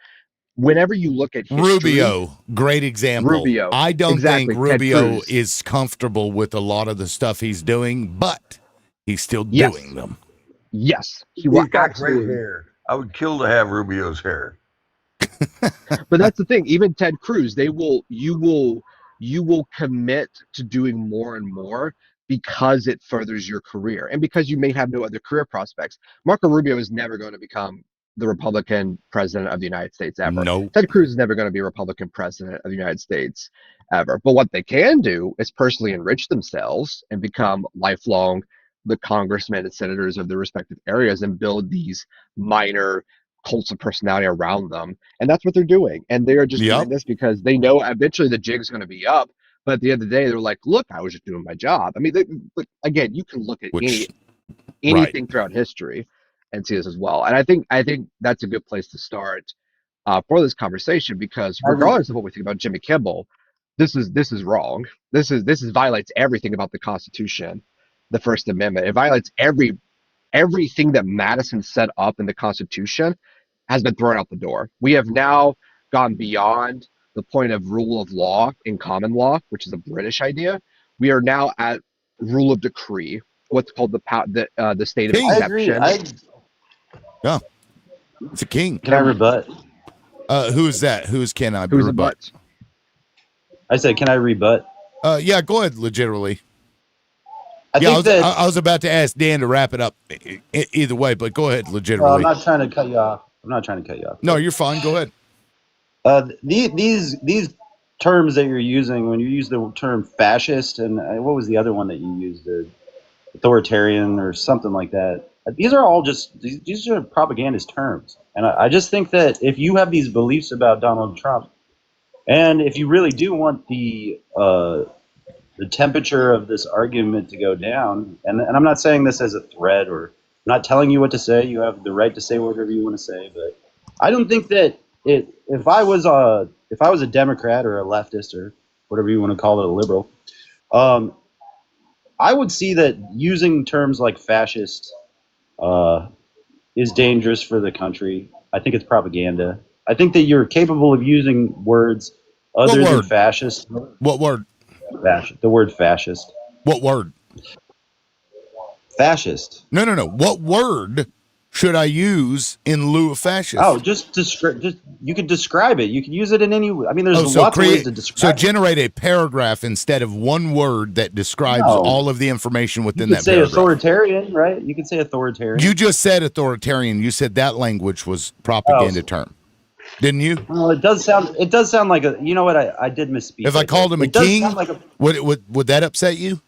Speaker 13: Whenever you look at history,
Speaker 1: Rubio, great example.
Speaker 13: Rubio,
Speaker 1: I don't think Rubio
Speaker 13: Cruz
Speaker 1: is comfortable with a lot of the stuff he's doing, but he's still doing them.
Speaker 13: Yes,
Speaker 11: he's got great hair. I would kill to have Rubio's hair.
Speaker 13: But that's the thing. Even Ted Cruz, you will commit to doing more and more because it furthers your career and because you may have no other career prospects. Marco Rubio is never going to become the Republican president of the United States ever.
Speaker 1: No.
Speaker 13: Ted Cruz is never going to be a Republican president of the United States ever. But what they can do is personally enrich themselves and become lifelong the congressmen and senators of their respective areas and build these minor cults of personality around them. And that's what they're doing. And they are just doing this because they know eventually the jig's going to be up. But at the end of the day, they're like, look, I was just doing my job. I mean, again, you can look at anything throughout history and see this as well. And I think that's a good place to start for this conversation, because regardless of what we think about Jimmy Kimmel, this is wrong. This violates everything about the Constitution, the First Amendment. It violates everything that Madison set up in the Constitution has been thrown out the door. We have now gone beyond the point of rule of law in common law, which is a British idea. We are now at rule of decree, what's called the state of exception.
Speaker 1: Yeah, it's a king.
Speaker 2: Can I rebut?
Speaker 1: Who's that? Can I
Speaker 13: Who's
Speaker 1: rebut?
Speaker 2: I said, can I rebut?
Speaker 1: Yeah, go ahead. Legitimately.
Speaker 2: I
Speaker 1: was about to ask Dan to wrap it up either way, but go ahead. Legitimately.
Speaker 2: I'm not trying to cut you off.
Speaker 1: No, you're fine. Go ahead.
Speaker 2: These terms that you're using, when you use the term fascist, and what was the other one that you used, authoritarian or something like that, these are all these are propagandist terms. And I just think that if you have these beliefs about Donald Trump, and if you really do want the temperature of this argument to go down, and I'm not saying this as a threat, or I'm not telling you what to say. You have the right to say whatever you want to say, but I don't think that if I was a Democrat or a leftist or whatever you want to call it, a liberal, I would see that using terms like fascist is dangerous for the country. I think it's propaganda. I think that you're capable of using words other than fascist.
Speaker 1: What word?
Speaker 2: The word fascist.
Speaker 1: What word?
Speaker 2: Fascist.
Speaker 1: No. What word should I use in lieu of fascist?
Speaker 2: Oh, just you could describe it. You could use it in any. I mean, there's lots of ways to describe.
Speaker 1: So generate a paragraph instead of one word that describes all of the information within that paragraph.
Speaker 2: You could say authoritarian, right? You could say authoritarian.
Speaker 1: You just said authoritarian. You said that language was propaganda term, didn't you?
Speaker 2: Well, it does sound like a. You know what? I did misspeak.
Speaker 1: If I called him a king, would that upset you?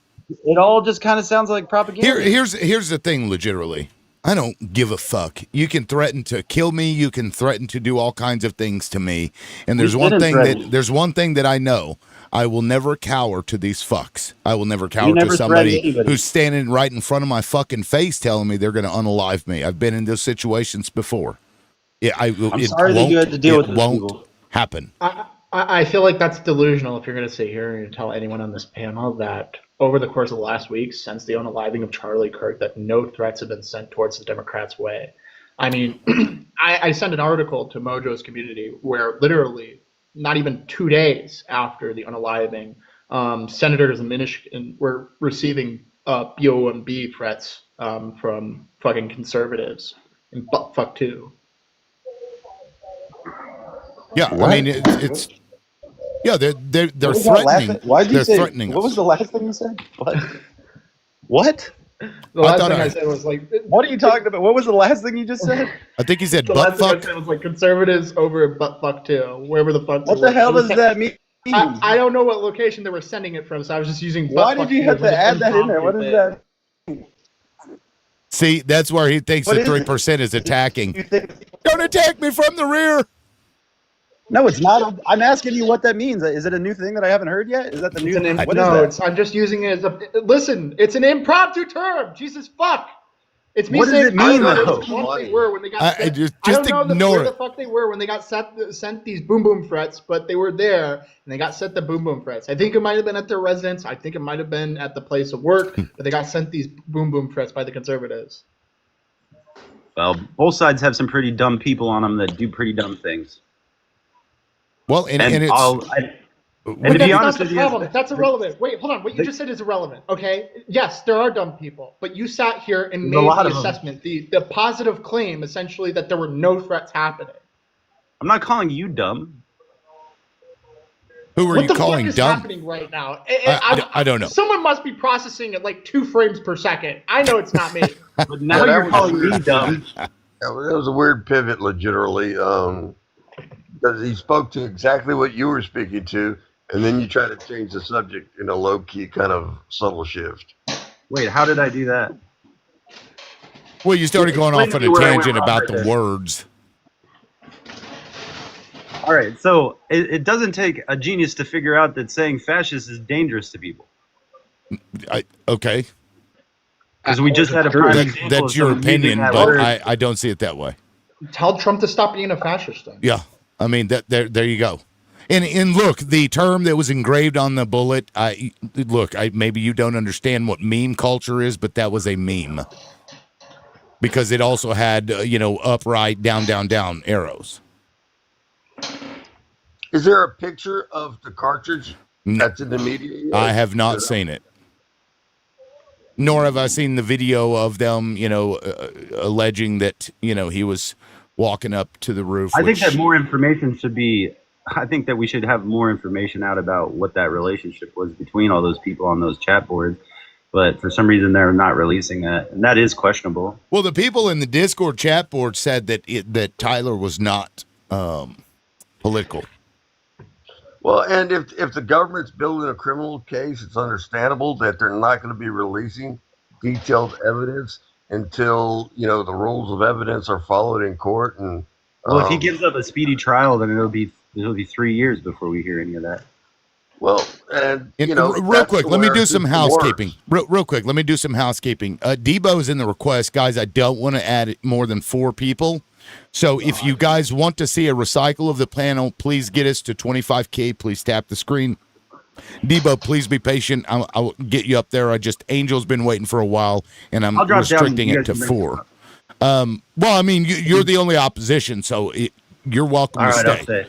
Speaker 2: It all just kind of sounds like propaganda.
Speaker 1: Here's the thing, legitimately. I don't give a fuck. You can threaten to kill me. You can threaten to do all kinds of things to me. And there's one thing that I know. I will never cower to these fucks. I will never cower to somebody who's standing right in front of my fucking face telling me they're going to unalive me. I've been in those situations before. Yeah, I'm
Speaker 2: sorry that you had to deal with this.
Speaker 1: It won't happen.
Speaker 12: I feel like that's delusional if you're going to sit here and tell anyone on this panel that over the course of the last week, since the unaliving of Charlie Kirk, that no threats have been sent towards the Democrats' way. I mean, I sent an article to Mojo's community where literally not even 2 days after the unaliving, senators in Michigan were receiving BOMB threats from fucking conservatives in buttfuck too.
Speaker 1: Yeah, what? I mean it's yeah, they're threatening.
Speaker 2: Why did you say?
Speaker 1: Threatening
Speaker 2: what was the last thing you said? What?
Speaker 12: The last thing I said was like,
Speaker 2: what are you talking about? What was the last thing you just said?
Speaker 1: I think he said
Speaker 12: the
Speaker 1: butt
Speaker 12: last
Speaker 1: fuck.
Speaker 12: thing I said was like conservatives over butt fuck too, wherever the fuck.
Speaker 2: What the hell does that mean?
Speaker 12: I don't know what location they were sending it from, so I was just using.
Speaker 2: Why did you have to add that in there? What is that?
Speaker 1: See, that's where he thinks the 3% is attacking. Don't attack me from the rear.
Speaker 2: No, it's not. I'm asking you what that means. Is it a new thing that I haven't heard yet? Is that the new thing?
Speaker 12: I'm just using it as a. Listen, it's an impromptu term. Jesus fuck. It's me
Speaker 2: what
Speaker 12: saying.
Speaker 2: Does it mean,
Speaker 12: I don't
Speaker 2: though?
Speaker 12: know what they were when they got.
Speaker 1: Just
Speaker 12: I don't know
Speaker 1: ignore
Speaker 12: where the fuck they were when they got sent these boom boom threats, but they were there and they got sent the boom boom threats. I think it might have been at their residence. I think it might have been at the place of work, but they got sent these boom boom threats by the conservatives.
Speaker 2: Well, both sides have some pretty dumb people on them that do pretty dumb things.
Speaker 1: Well, and it's.
Speaker 12: And to be honest with you, that's irrelevant. Wait, hold on. What you just said is irrelevant. Okay. Yes, there are dumb people, but you sat here and made the assessment, the positive claim, essentially, that there were no threats happening.
Speaker 2: I'm not calling you dumb.
Speaker 1: Who are you calling dumb?
Speaker 12: What the fuck is happening right now?
Speaker 1: I don't know.
Speaker 12: Someone must be processing at like 2 frames per second. I know it's not me.
Speaker 2: But now you're calling me dumb.
Speaker 11: That was a weird pivot, legitimately, because he spoke to exactly what you were speaking to, and then you try to change the subject in a low-key kind of subtle shift.
Speaker 2: Wait, how did I do that?
Speaker 1: Well, you started going off on a tangent about the words.
Speaker 2: All right, so it doesn't take a genius to figure out that saying fascist is dangerous to people.
Speaker 1: Okay.
Speaker 2: Because we just had a prime example.
Speaker 1: That's your opinion, but I don't see it that way.
Speaker 12: Tell Trump to stop being a fascist then.
Speaker 1: Yeah. I mean, there you go. And look, the term that was engraved on the bullet, maybe you don't understand what meme culture is, but that was a meme. Because it also had, upright, down, down, down arrows.
Speaker 11: Is there a picture of the cartridge that's in the media?
Speaker 1: I have not seen it. Nor have I seen the video of them, alleging that, he was walking up to the roof.
Speaker 2: I think that more information should be, I think that we should have more information out about what that relationship was between all those people on those chat boards. But for some reason, they're not releasing that. And that is questionable.
Speaker 1: Well, the people in the Discord chat board said that Tyler was not political.
Speaker 11: Well, and if the government's building a criminal case, it's understandable that they're not going to be releasing detailed evidence until, the rules of evidence are followed in court. And
Speaker 2: well, if he gives up a speedy trial, then it'll be 3 years before we hear any of that.
Speaker 11: Well, and
Speaker 1: real quick, let me do some housekeeping. Real quick, let me do some housekeeping. Debo's in the request, guys. I don't want to add more than 4 people. So if you guys want to see a recycle of the panel, please get us to 25K. Please tap the screen. Debo, please be patient. I'll get you up there. Angel's been waiting for a while, and I'm restricting it to 4. Well, I mean, you're the only opposition, so you're welcome to stay.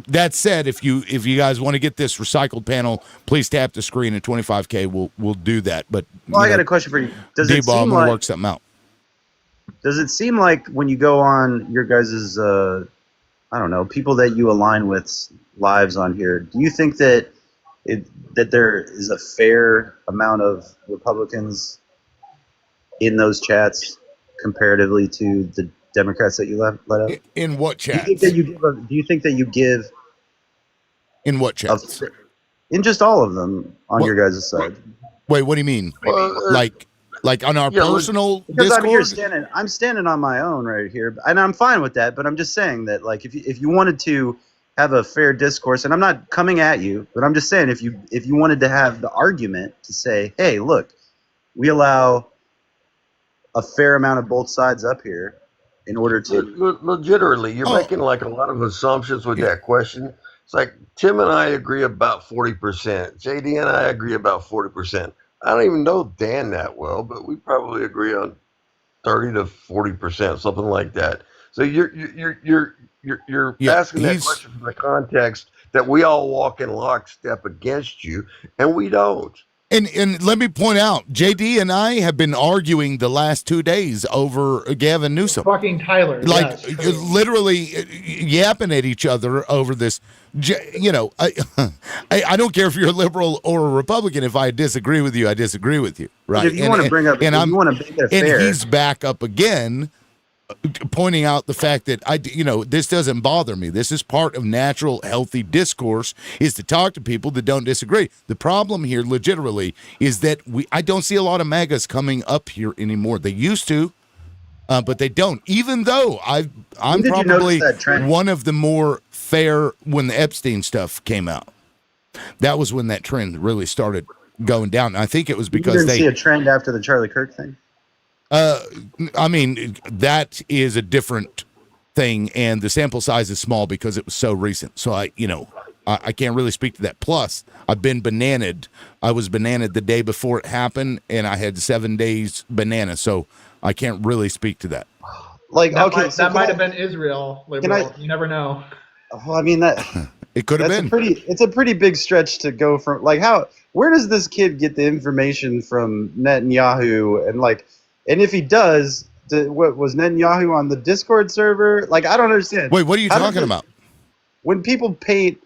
Speaker 1: That said, if you guys want to get this recycled panel, please tap the screen at 25K. We'll do that. But
Speaker 2: I got a question for you. Does it seem
Speaker 1: I'm gonna
Speaker 2: like
Speaker 1: work something out?
Speaker 2: Does it seem like when you go on your guys's I don't know, people that you align with lives on here, do you think that that there is a fair amount of Republicans in those chats comparatively to the Democrats that you let out?
Speaker 1: In what chats?
Speaker 2: Do you think that you give
Speaker 1: in what chats?
Speaker 2: In just all of them on your guys' side.
Speaker 1: Wait, what do you mean? Like on our personal
Speaker 2: because
Speaker 1: Discord?
Speaker 2: I'm standing on my own right here, and I'm fine with that. But I'm just saying that, like, if you wanted to have a fair discourse, and I'm not coming at you, but I'm just saying if you wanted to have the argument to say, hey, look, we allow a fair amount of both sides up here in order to
Speaker 11: legitimately, you're making like a lot of assumptions with that question. It's like Tim and I agree about 40%. JD and I agree about 40%. I don't even know Dan that well, but we probably agree on 30 to 40%, something like that. So you're asking that question from the context that we all walk in lockstep against you, and we don't.
Speaker 1: And let me point out, JD and I have been arguing the last 2 days over Gavin Newsom.
Speaker 12: Fucking Tyler.
Speaker 1: Like, literally yapping at each other over this. You know, I don't care if you're a liberal or a Republican. If I disagree with you, I disagree with you. Right.
Speaker 2: But if you want to bring up, and you want to make it fair.
Speaker 1: And he's back up again, pointing out the fact that this doesn't bother me. This is part of natural, healthy discourse, is to talk to people that don't disagree. The problem here, legitimately, is that I don't see a lot of MAGAs coming up here anymore. They used to, but they don't. Even though I'm probably one of the more fair when the Epstein stuff came out. That was when that trend really started going down. I think it was because
Speaker 2: you didn't see a trend after the Charlie Kirk thing.
Speaker 1: I mean, that is a different thing, and the sample size is small because it was so recent. So I can't really speak to that. Plus, I've been bananaed. I was bananaed the day before it happened, and I had 7 days banana. So I can't really speak to that.
Speaker 2: Like,
Speaker 12: that might have been Israel. Liberal. You never know.
Speaker 2: Well, I mean that
Speaker 1: it could have been.
Speaker 2: It's a pretty big stretch to go from where does this kid get the information from Netanyahu and if he does, what was Netanyahu on the Discord server? Like, I don't understand.
Speaker 1: Wait, what are you talking about?
Speaker 2: When people paint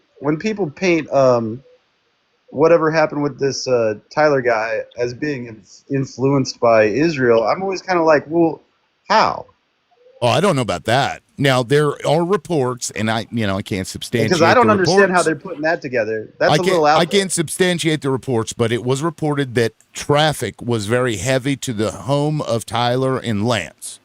Speaker 2: whatever happened with this Tyler guy as being influenced by Israel, I'm always kind of like, well, how?
Speaker 1: Oh, I don't know about that. Now there are reports, and I can't substantiate
Speaker 2: because I don't understand
Speaker 1: reports.
Speaker 2: how they're putting that together. That's a little out.
Speaker 1: I can't substantiate the reports, but it was reported that traffic was very heavy to the home of Tyler and Lance,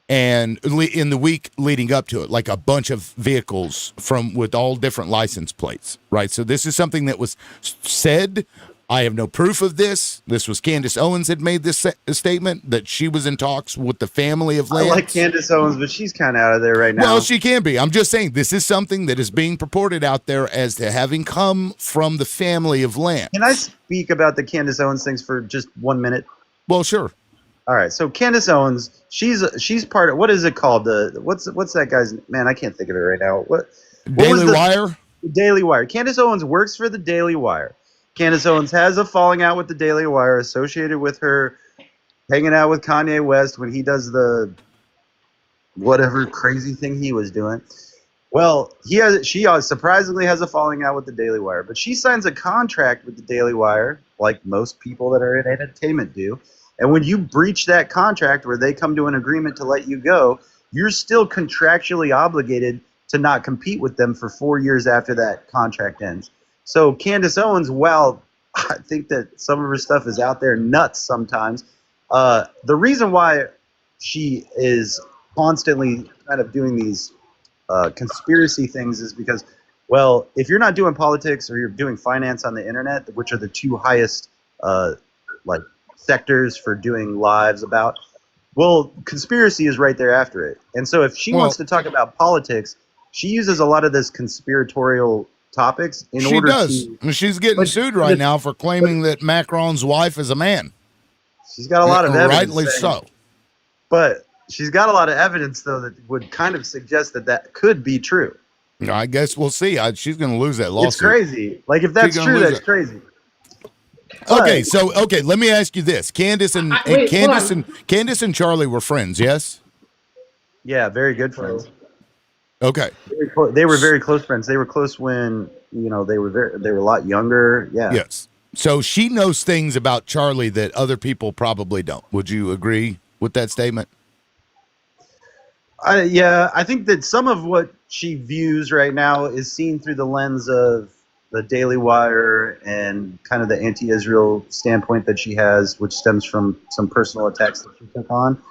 Speaker 1: and in the week leading up to it, like a bunch of vehicles with all different license plates. Right. So this is something that was said. I have no proof of this. This was Candace Owens had made this statement that she was in talks with the family of Lance.
Speaker 2: I like Candace Owens, but she's kind of out of there right now.
Speaker 1: Well, she can be. I'm just saying this is something that is being purported out there as to having come from the family of Lance.
Speaker 2: Can I speak about the Candace Owens things for just 1 minute?
Speaker 1: Well, sure.
Speaker 2: All right. So Candace Owens, she's part of, what is it called? What's that guy's, man, I can't think of it right now. What
Speaker 1: Daily Wire?
Speaker 2: Daily Wire. Candace Owens works for the Daily Wire. Candace Owens has a falling out with the Daily Wire associated with her hanging out with Kanye West when he does the whatever crazy thing he was doing. Well, she surprisingly has a falling out with the Daily Wire, but she signs a contract with the Daily Wire, like most people that are in entertainment do. And when you breach that contract where they come to an agreement to let you go, you're still contractually obligated to not compete with them for 4 years after that contract ends. So Candace Owens, while I think that some of her stuff is out there nuts sometimes, the reason why she is constantly kind of doing these conspiracy things is because, well, if you're not doing politics or you're doing finance on the internet, which are the two highest sectors for doing lives about, Well, conspiracy is right there after it. And so if she wants to talk about politics, she uses a lot of this conspiratorial topics in order to.
Speaker 1: And she's getting sued right now for claiming that Macron's wife is a man.
Speaker 2: She's got a lot of evidence.
Speaker 1: Rightly so.
Speaker 2: But she's got a lot of evidence, though, that would kind of suggest that that could be true.
Speaker 1: I guess we'll see. She's going to lose that lawsuit.
Speaker 2: It's crazy. Like, if that's true, that's crazy.
Speaker 1: Okay, let me ask you this: Candace and Candace and Charlie were friends, yes?
Speaker 2: Yeah, very good friends.
Speaker 1: Okay,
Speaker 2: they were very close friends. They were close when they were a lot younger. Yeah.
Speaker 1: Yes. So she knows things about Charlie that other people probably don't. Would you agree with that statement?
Speaker 2: I think that some of what she views right now is seen through the lens of the Daily Wire and kind of the anti-Israel standpoint that she has, which stems from some personal attacks that she took on.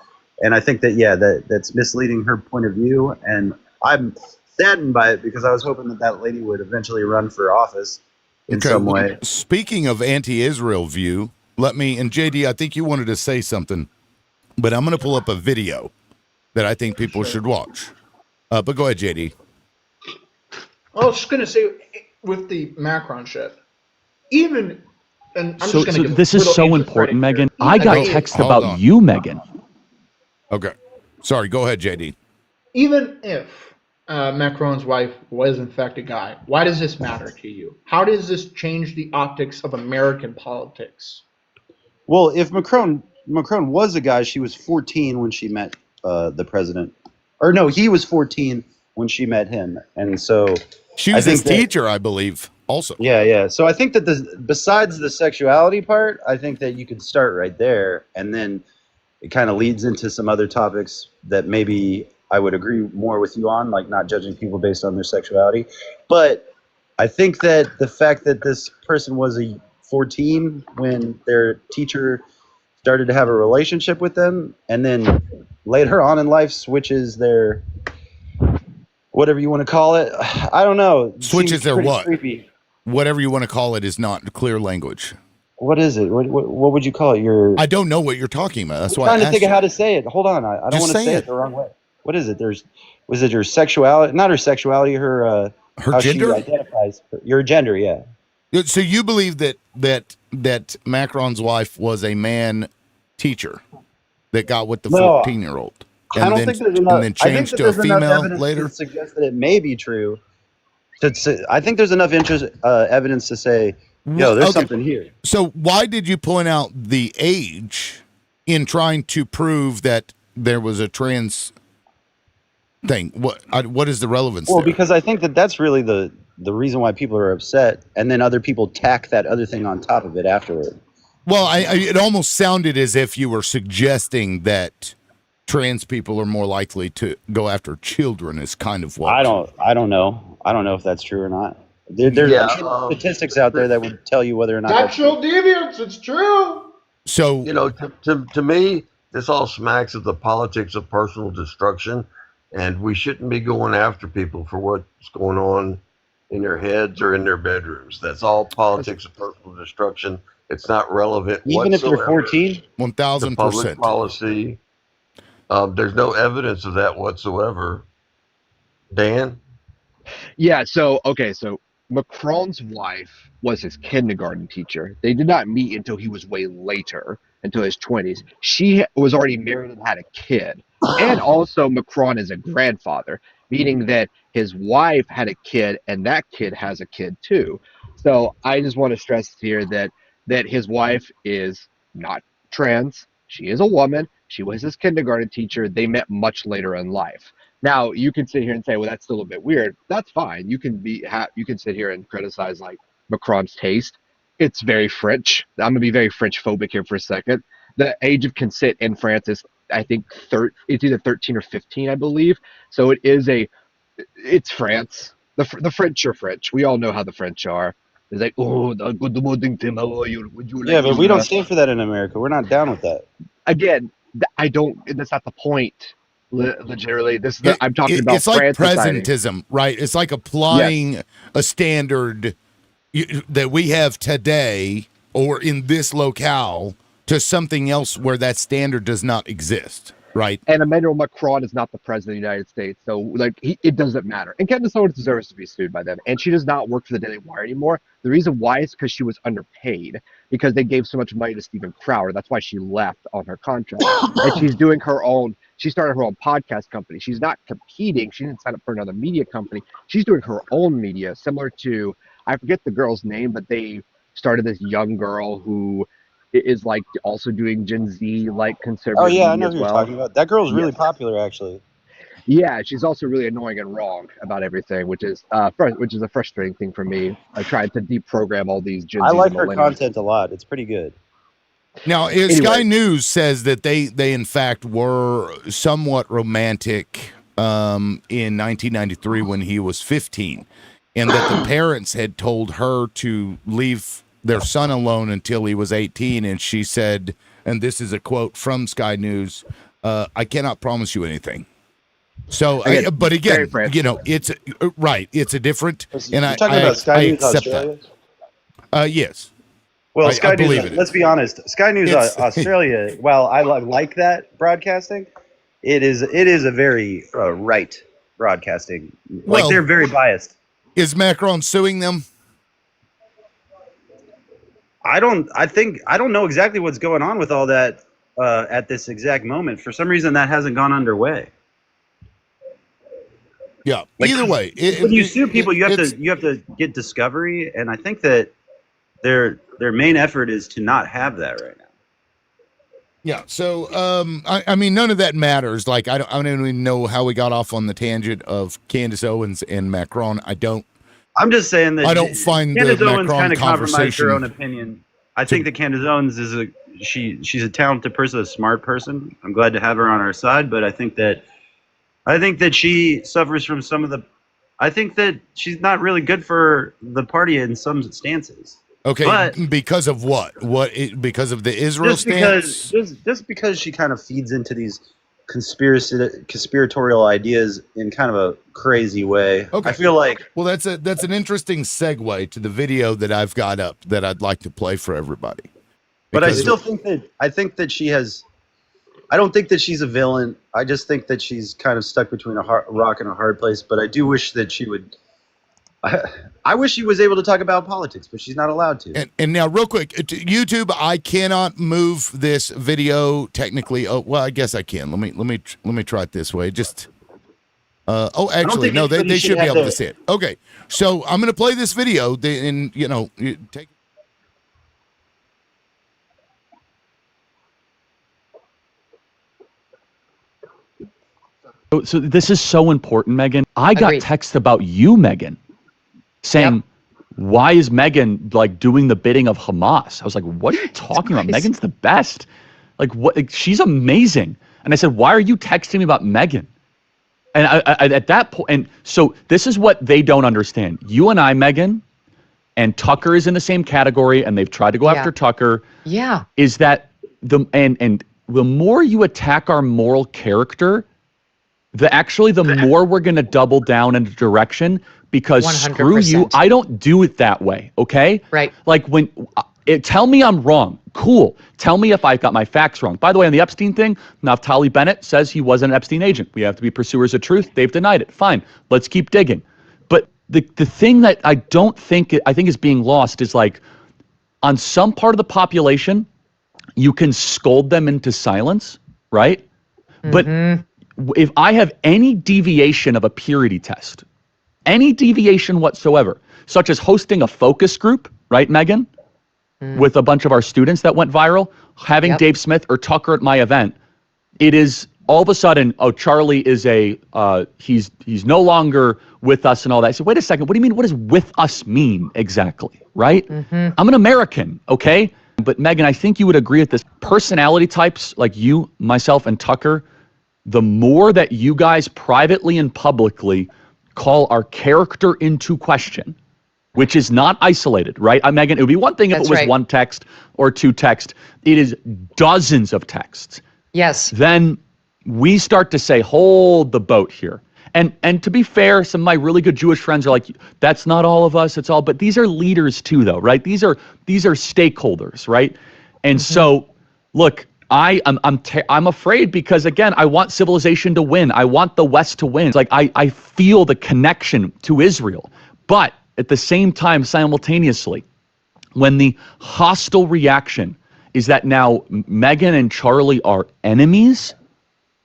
Speaker 2: And I think that, that's misleading her point of view. And I'm saddened by it because I was hoping that lady would eventually run for office in some way.
Speaker 1: Speaking of anti-Israel view, and JD, I think you wanted to say something, but I'm going to pull up a video that I think people should watch. But go ahead, JD.
Speaker 12: I was just going to say, with the Macron shit, this
Speaker 14: is so important, Megan. I got text about you, Megan.
Speaker 1: Okay. Sorry, go ahead, JD.
Speaker 12: Even if Macron's wife was in fact a guy, why does this matter to you? How does this change the optics of American politics?
Speaker 2: Well, if Macron was a guy, she was 14 when she met the president. Or no, he was 14 when she met him. And so
Speaker 1: she was his teacher, I believe, also.
Speaker 2: Yeah. So I think that besides the sexuality part, I think that you could start right there, and then it kind of leads into some other topics that maybe I would agree more with you on, like not judging people based on their sexuality. But I think that the fact that this person was 14 when their teacher started to have a relationship with them, and then later on in life switches their whatever you want to call it. I don't know.
Speaker 1: Switches their what?
Speaker 2: Creepy.
Speaker 1: Whatever you want to call it is not clear language.
Speaker 2: What is it? What would you call it?
Speaker 1: I don't know what you're talking about. That's why
Speaker 2: I'm trying to think of how to say it. Hold on. I don't want to say it the wrong way. What is it? Was it her sexuality? Not her sexuality. Her
Speaker 1: gender?
Speaker 2: She identifies. Your gender, yeah.
Speaker 1: So you believe that Macron's wife was a man teacher that got with the 14-year-old,
Speaker 2: I don't think there's enough.
Speaker 1: And then changed to a female later.
Speaker 2: To suggest that it may be true. I think there's enough evidence to say, there's something here.
Speaker 1: So why did you point out the age in trying to prove that there was a trans thing? What is the relevance?
Speaker 2: Well,
Speaker 1: there?
Speaker 2: Because I think that's really the reason why people are upset, and then other people tack that other thing on top of it afterward.
Speaker 1: Well, it almost sounded as if you were suggesting that trans people are more likely to go after children. Is kind of what
Speaker 2: I don't know. I don't know if that's true or not. There's statistics out there that would tell you whether or not
Speaker 12: sexual deviance. It's true.
Speaker 1: So
Speaker 11: to me, this all smacks of the politics of personal destruction, and we shouldn't be going after people for what's going on in their heads or in their bedrooms. That's all politics of personal destruction. It's not relevant
Speaker 2: even
Speaker 11: whatsoever.
Speaker 2: If you're 14.
Speaker 1: 1,000%.
Speaker 11: Public policy. There's no evidence of that whatsoever. Dan?
Speaker 13: Yeah, so Macron's wife was his kindergarten teacher. They did not meet until he was way later, until his 20s. She was already married and had a kid. And also Macron is a grandfather, meaning that his wife had a kid and that kid has a kid too. So I just want to stress here that his wife is not trans. She is a woman. She was his kindergarten teacher. They met much later in life. Now, you can sit here and say, well, that's still a bit weird. That's fine. You can sit here and criticize like Macron's taste. It's very French. I'm going to be very French phobic here for a second. The age of consent in France is, I think, it's either 13 or 15, I believe. So it's France. The French are French. We all know how the French are. It's like, oh, good morning, Tim. How are you? Would you like
Speaker 2: but we don't stand for that in America. We're not down with that.
Speaker 13: Again, that's not the point. Legitimately, I'm talking about.
Speaker 1: It's like
Speaker 13: France
Speaker 1: presentism,
Speaker 13: society.
Speaker 1: right? It's like applying a standard that we have today or in this locale to something else where that standard does not exist, right?
Speaker 13: And Emmanuel Macron is not the president of the United States, so like it doesn't matter. And Candace Owens deserves to be sued by them. And she does not work for the Daily Wire anymore. The reason why is because she was underpaid, because they gave so much money to Steven Crowder. That's why she left on her contract. And she's doing her own. She started her own podcast company. She's not competing. She didn't sign up for another media company. She's doing her own media, similar to, I forget the girl's name, but they started this young girl who is like also doing Gen Z like conservative.
Speaker 15: Oh yeah, I know
Speaker 13: media
Speaker 15: who
Speaker 13: as
Speaker 15: you're
Speaker 13: well.
Speaker 15: talking about. That girl's really
Speaker 13: Yes.
Speaker 15: popular, actually.
Speaker 13: Yeah, she's also really annoying and wrong about everything, which is a frustrating thing for me. I tried to deprogram all these Gen
Speaker 15: I
Speaker 13: Z
Speaker 15: like
Speaker 13: and
Speaker 15: her
Speaker 13: millennials.
Speaker 15: content a lot. It's pretty good.
Speaker 1: Now, Sky News says that they in fact were somewhat romantic in 1993 when he was 15, and that the parents had told her to leave their son alone until he was 18, and she said, and this is a quote from Sky News, I cannot promise you anything. So, but again, you know, it's right. It's a different, and
Speaker 2: You're talking about Sky News
Speaker 1: accept
Speaker 2: Australia?
Speaker 1: that. Yes.
Speaker 2: Well,
Speaker 1: I
Speaker 2: Sky
Speaker 1: believe
Speaker 2: News,
Speaker 1: it
Speaker 2: let's be honest, Sky News Australia, while I like that broadcasting, it is a very right broadcasting. Like,
Speaker 1: Well,
Speaker 2: they're very biased.
Speaker 1: Is Macron suing them?
Speaker 2: I don't know exactly what's going on with all that at this exact moment. For some reason, that hasn't gone underway.
Speaker 1: Yeah.
Speaker 2: Like,
Speaker 1: Either way,
Speaker 2: when you sue people, you have to get discovery, and I think that their main effort is to not have that right now.
Speaker 1: Yeah. So, I mean, none of that matters. Like, I don't even know how we got off on the tangent of Candace Owens and Macron.
Speaker 2: I'm just saying that
Speaker 1: I don't find
Speaker 2: Candace
Speaker 1: the
Speaker 2: Owens
Speaker 1: Macron
Speaker 2: kind of compromised
Speaker 1: conversation.
Speaker 2: her own opinion. I think that Candace Owens is she's a talented person, a smart person. I'm glad to have her on our side, but I think that she suffers from some of the. I think that she's not really good for the party in some stances.
Speaker 1: Okay,
Speaker 2: but
Speaker 1: because of what? Because of the Israel stance?
Speaker 2: Just because she kind of feeds into these conspiratorial ideas in kind of a crazy way.
Speaker 1: Okay.
Speaker 2: I feel like
Speaker 1: that's an interesting segue to the video that I've got up that I'd like to play for everybody.
Speaker 2: But I still think that she has. I don't think that she's a villain. I just think that she's kind of stuck between a rock and a hard place. But I do wish that she would. I wish she was able to talk about politics, but she's not allowed to.
Speaker 1: And now, real quick, YouTube, I cannot move this video technically. Oh, well, I guess I can. Let me try it this way. Just. Actually, no, they should be able to see it. Okay, so I'm going to play this video, and take.
Speaker 14: So this is so important, Megan. I got text about you, Megan, saying, why is Megan like doing the bidding of Hamas? I was like, what are you talking about? Megan's the best. Like, what? Like, she's amazing. And I said, why are you texting me about Megan? And I at that point, and so this is what they don't understand. You and I, Megan, and Tucker is in the same category, and they've tried to go after Tucker.
Speaker 16: Yeah.
Speaker 14: Is that the more you attack our moral character, the more we're going to double down in a direction, because 100%. Screw you, I don't do it that way, okay?
Speaker 16: Right.
Speaker 14: Like tell me I'm wrong. Cool. Tell me if I got my facts wrong. By the way, on the Epstein thing, Naftali Bennett says he wasn't an Epstein agent. We have to be pursuers of truth. They've denied it. Fine. Let's keep digging. But the thing that I think is being lost is, like, on some part of the population, you can scold them into silence, right? But if I have any deviation of a purity test, any deviation whatsoever, such as hosting a focus group, right, Megan, with a bunch of our students that went viral, having Dave Smith or Tucker at my event, it is all of a sudden, oh, Charlie is he's no longer with us and all that. I said, wait a second, what do you mean? What does with us mean exactly, right? I'm an American, okay? But Megan, I think you would agree with this. Personality types like you, myself, and Tucker, the more that you guys privately and publicly call our character into question, which is not isolated, right? Megan, it would be one thing if it was one text or two texts. It is dozens of texts.
Speaker 16: Yes.
Speaker 14: Then we start to say, hold the boat here. And to be fair, some of my really good Jewish friends are like, that's not all of us, it's all, but these are leaders too, though, right? These are stakeholders, right? And so look, I'm afraid because again, I want civilization to win. I want the West to win. It's like I feel the connection to Israel, but at the same time, simultaneously, when the hostile reaction is that now Meghan and Charlie are enemies,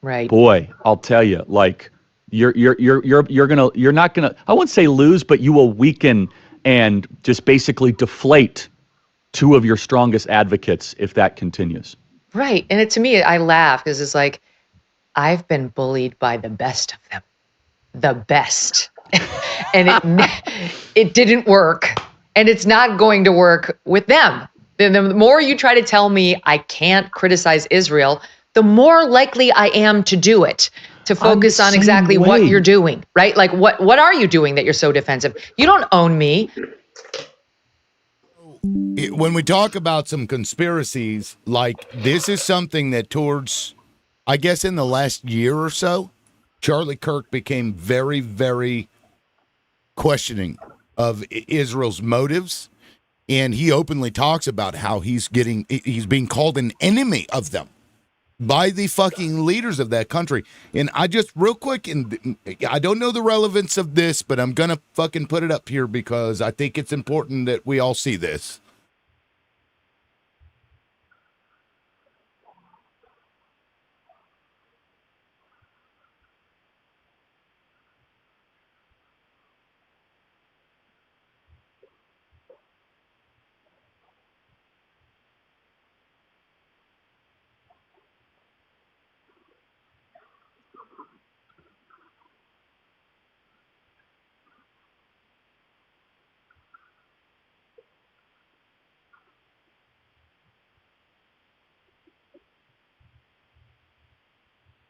Speaker 16: right?
Speaker 14: Boy, I'll tell you, like you're not gonna, I wouldn't say lose, but you will weaken and just basically deflate two of your strongest advocates if that continues.
Speaker 16: Right. And to me, I laugh because it's like, I've been bullied by the best of them, the best. And it didn't work. And it's not going to work with them. The more you try to tell me I can't criticize Israel, the more likely I am to do it, to focus on exactly what you're doing, right? Like, what are you doing that you're so defensive? You don't own me.
Speaker 1: When we talk about some conspiracies, like this is something that towards, I guess in the last year or so, Charlie Kirk became very, very questioning of Israel's motives. And he openly talks about how he's being called an enemy of them by the fucking leaders of that country. And I just real quick, and I don't know the relevance of this, but I'm going to fucking put it up here because I think it's important that we all see this.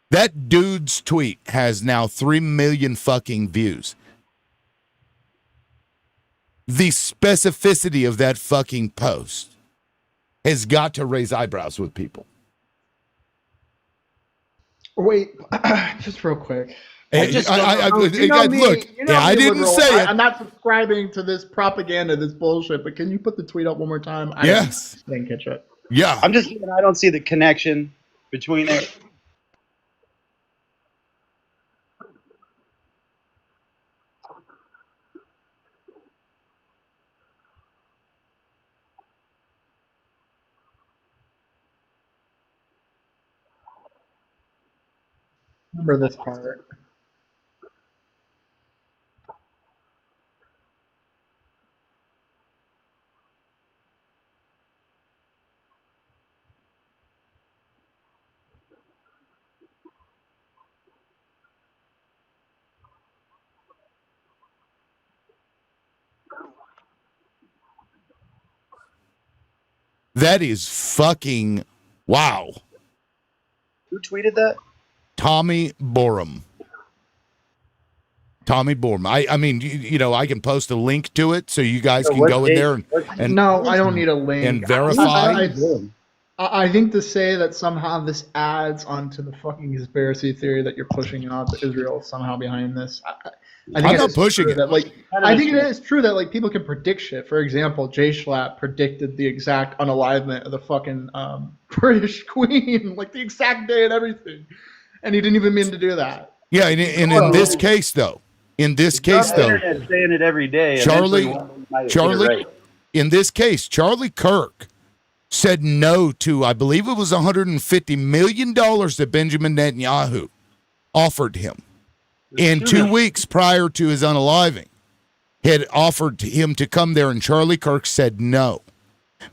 Speaker 1: That dude's tweet has now 3 million fucking views. The specificity of that fucking post has got to raise eyebrows with people.
Speaker 12: Wait, just real quick.
Speaker 1: I didn't say it.
Speaker 12: I'm not subscribing to this propaganda, this bullshit, but can you put the tweet up one more time?
Speaker 1: Yes.
Speaker 12: I didn't catch it.
Speaker 1: Yeah.
Speaker 2: I'm just saying I don't see the connection between it.
Speaker 12: Remember this part.
Speaker 1: That is fucking wow.
Speaker 2: Who tweeted that?
Speaker 1: Tommy Borum. Tommy Borum. I mean, you know, I can post a link to it so you guys can go in there and
Speaker 12: no, I don't need a link
Speaker 1: and verify.
Speaker 12: I think to say that somehow this adds onto the fucking conspiracy theory that you're pushing out that Israel is somehow behind this. I think
Speaker 1: I'm not pushing it.
Speaker 12: That, like, I think it is true that like people can predict shit. For example, Jay Schlatt predicted the exact unalivement of the fucking British Queen, like the exact day and everything, and he didn't even mean to do that.
Speaker 1: Yeah, and in this case though, saying
Speaker 2: it every day.
Speaker 1: Charlie, in this case, Charlie Kirk said no to, I believe it was $150 million that Benjamin Netanyahu offered him. In 2 weeks prior to his unaliving, had offered him to come there, and Charlie Kirk said no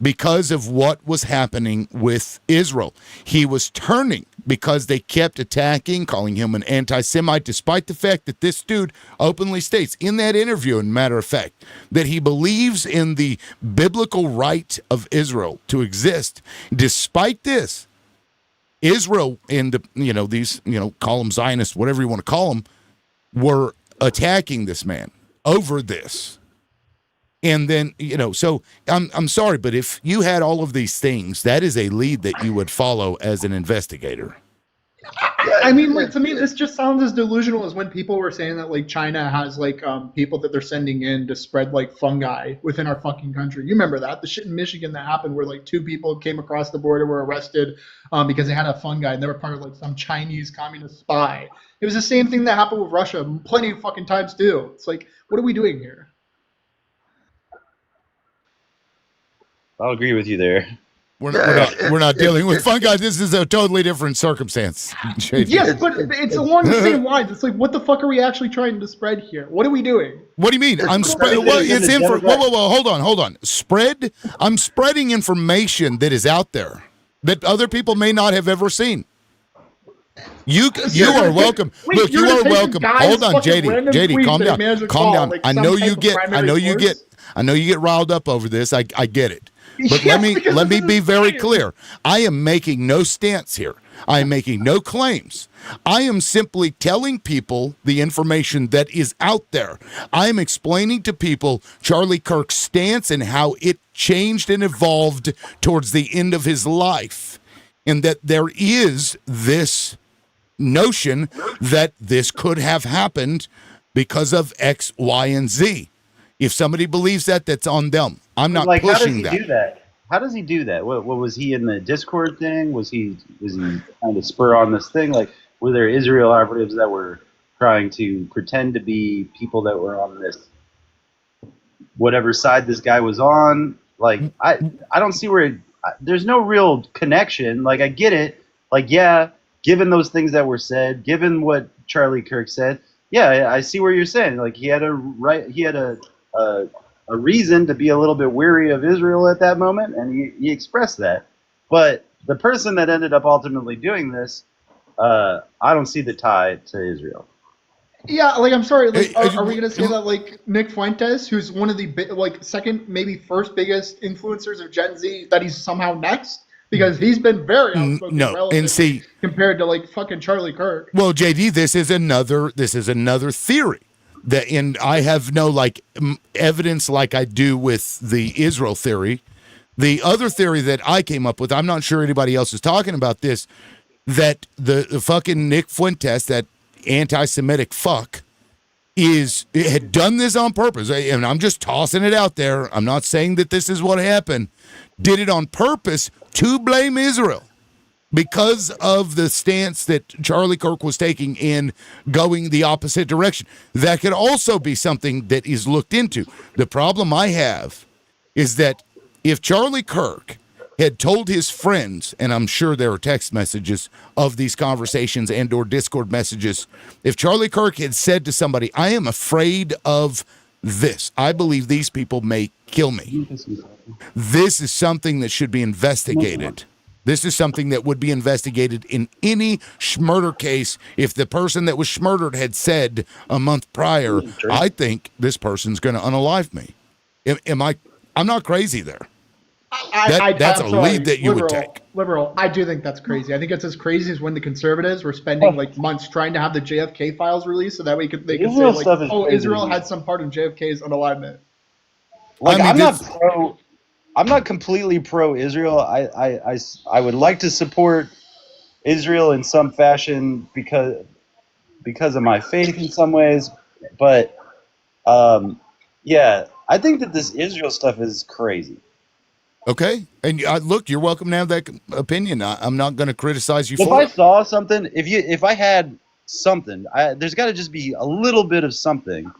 Speaker 1: because of what was happening with Israel. He was turning because they kept attacking, calling him an anti-Semite, despite the fact that this dude openly states in that interview, in matter of fact, that he believes in the biblical right of Israel to exist. Despite this, Israel and these, call them Zionists, whatever you want to call them, were attacking this man over this. And then, so I'm sorry, but if you had all of these things, that is a lead that you would follow as an investigator.
Speaker 12: I mean, like, to me, this just sounds as delusional as when people were saying that, like, China has, like, people that they're sending in to spread, like, fungi within our fucking country. You remember that? The shit in Michigan that happened where, like, 2 people came across the border, were arrested because they had a fungi, and they were part of, like, some Chinese communist spy. It was the same thing that happened with Russia plenty of fucking times, too. It's like, what are we doing here?
Speaker 2: I'll agree with you there.
Speaker 1: We're not dealing with fungi. This is a totally different circumstance.
Speaker 12: Yes, but it's along the same lines. It's like, what the fuck are we actually trying to spread here? What are we doing?
Speaker 1: What do you mean? I'm spreading. Well, it's whoa, hold on. Spread. I'm spreading information that is out there that other people may not have ever seen. You are welcome.
Speaker 12: Wait,
Speaker 1: Look, you are welcome. Hold on,
Speaker 12: fucking random
Speaker 1: JD,
Speaker 12: tweets
Speaker 1: calm
Speaker 12: that
Speaker 1: down.
Speaker 12: manage to
Speaker 1: Calm
Speaker 12: call,
Speaker 1: down.
Speaker 12: like,
Speaker 1: I
Speaker 12: some
Speaker 1: know
Speaker 12: type
Speaker 1: you
Speaker 12: of
Speaker 1: get.
Speaker 12: primary source.
Speaker 1: I know you get riled up over this. I get it. But
Speaker 12: Yes,
Speaker 1: let me be very clear. I am making no stance here. I am making no claims. I am simply telling people the information that is out there. I am explaining to people Charlie Kirk's stance and how it changed and evolved towards the end of his life. And that there is this notion that this could have happened because of X, Y, and Z. If somebody believes that, that's on them. I'm not
Speaker 2: like,
Speaker 1: pushing
Speaker 2: how does he do that? How does he do that? What was he in the Discord thing? Was he trying to spur on this thing? Like, were there Israel operatives that were trying to pretend to be people that were on this whatever side this guy was on? Like, I don't see where there's no real connection. Like, I get it. Like, yeah, given those things that were said, given what Charlie Kirk said, yeah, I see where you're saying. Like, he had a reason to be a little bit weary of Israel at that moment, and he expressed that. But the person that ended up ultimately doing this, I don't see the tie to Israel.
Speaker 12: Yeah, like, I'm sorry. Like, are we gonna say that, like, Nick Fuentes, who's one of the second, maybe first biggest influencers of Gen Z, that he's somehow next? Because he's been very outspoken,
Speaker 1: and see,
Speaker 12: compared to, like, fucking Charlie Kirk.
Speaker 1: Well, JD, this is another theory that, and I have no like evidence like I do with the Israel theory. The other theory that I came up with, I'm not sure anybody else is talking about this, that the fucking Nick Fuentes, that anti-Semitic fuck, had done this on purpose. And I'm just tossing it out there. I'm not saying that this is what happened. Did it on purpose to blame Israel because of the stance that Charlie Kirk was taking in going the opposite direction. That could also be something that is looked into. The problem I have is that if Charlie Kirk had told his friends, and I'm sure there are text messages of these conversations and or Discord messages, if Charlie Kirk had said to somebody, I am afraid of this, I believe these people may kill me, this is something that should be investigated. This is something that would be investigated in any murder case. If the person that was schmurdered had said a month prior, I think this person's going to unalive me. I'm not crazy there. That's a lead that you would take.
Speaker 12: Liberal, I do think that's crazy. I think it's as crazy as when the conservatives were spending like months trying to have the JFK files released so that way they could say, like, oh, Israel had some part in JFK's unalivement.
Speaker 2: Like, I'm not completely pro-Israel. I would like to support Israel in some fashion because of my faith in some ways. But yeah, I think that this Israel stuff is crazy.
Speaker 1: Okay, and look, you're welcome to have that opinion. I'm not going to criticize you
Speaker 2: if
Speaker 1: for
Speaker 2: I
Speaker 1: it.
Speaker 2: saw something, if I had something, there's got to just be a little bit of something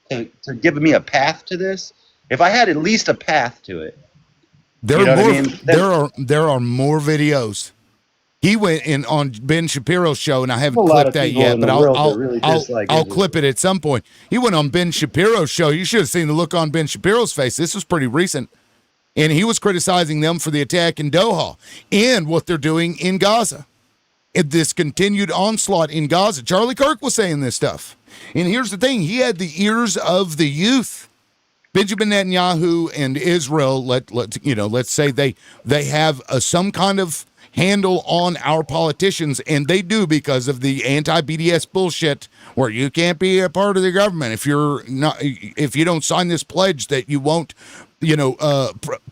Speaker 2: to give me a path to this. If I had at least a path to it.
Speaker 1: There are more videos. He went in on Ben Shapiro's show, and I haven't clipped that yet, but I'll clip it at some point. He went on Ben Shapiro's show. You should have seen the look on Ben Shapiro's face. This was pretty recent. And he was criticizing them for the attack in Doha and what they're doing in Gaza. And this continued onslaught in Gaza. Charlie Kirk was saying this stuff. And here's the thing. He had the ears of the youth. Benjamin Netanyahu and Israel, let's say they have some kind of handle on our politicians, and they do because of the anti-BDS bullshit where you can't be a part of the government if you don't sign this pledge that you won't,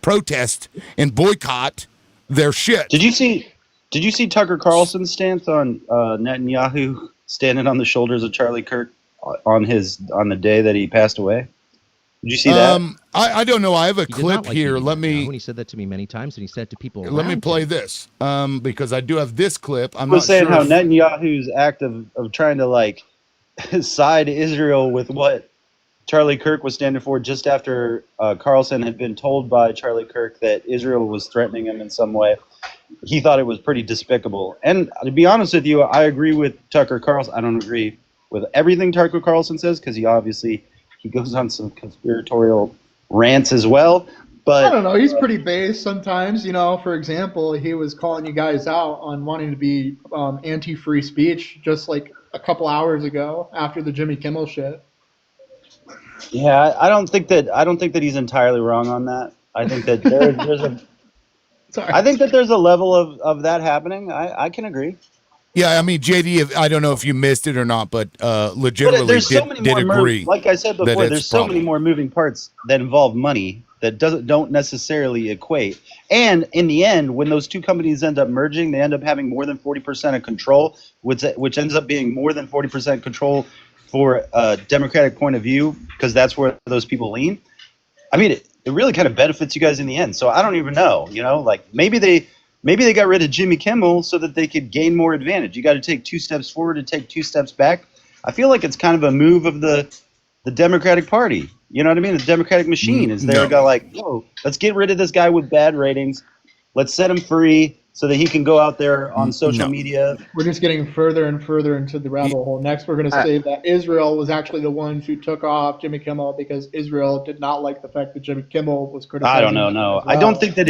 Speaker 1: protest and boycott their shit.
Speaker 2: Did you see Did you see Tucker Carlson's stance on Netanyahu standing on the shoulders of Charlie Kirk on the day that he passed away? Did you see that?
Speaker 1: I don't know. I have a
Speaker 17: He did
Speaker 1: clip
Speaker 17: not like
Speaker 1: here.
Speaker 17: Bibi
Speaker 1: Let me.
Speaker 17: Netanyahu, and he said that to me many times, and he said to people
Speaker 1: Let me
Speaker 17: around
Speaker 1: play
Speaker 17: him.
Speaker 1: this because I do have this clip. I'm
Speaker 2: I was
Speaker 1: not
Speaker 2: saying
Speaker 1: sure.
Speaker 2: how
Speaker 1: if-
Speaker 2: Netanyahu's act of trying to like side Israel with what Charlie Kirk was standing for just after Carlson had been told by Charlie Kirk that Israel was threatening him in some way. He thought it was pretty despicable. And to be honest with you, I agree with Tucker Carlson. I don't agree with everything Tucker Carlson says because he goes on some conspiratorial rants as well. But
Speaker 12: I don't know. He's pretty base sometimes. You know, for example, he was calling you guys out on wanting to be anti-free speech just like a couple hours ago after the Jimmy Kimmel shit.
Speaker 2: yeah, I don't think that he's entirely wrong on that. I think that there's a
Speaker 12: Sorry.
Speaker 2: I think that there's a level of that happening. I can agree.
Speaker 1: Yeah, I mean, JD, I don't know if you missed it or not, but legitimately
Speaker 2: there's so many
Speaker 1: did
Speaker 2: more
Speaker 1: agree.
Speaker 2: like I said
Speaker 1: that
Speaker 2: before,
Speaker 1: it's
Speaker 2: there's so many more moving parts that involve money that don't necessarily equate. And in the end, when those two companies end up merging, they end up having more than 40% of control, which ends up being more than 40% control for a Democratic point of view, because that's where those people lean. I mean, it really kind of benefits you guys in the end. So I don't even know, like maybe they got rid of Jimmy Kimmel so that they could gain more advantage. You got to take 2 steps forward and take 2 steps back. I feel like it's kind of a move of the Democratic Party. You know what I mean? The Democratic machine is there to go like, yo, let's get rid of this guy with bad ratings. Let's set him free so that he can go out there on social media.
Speaker 12: We're just getting further and further into the rabbit hole. Next, we're going to say that Israel was actually the ones who took off Jimmy Kimmel because Israel did not like the fact that Jimmy Kimmel was criticizing.
Speaker 2: I don't know. No, I don't think that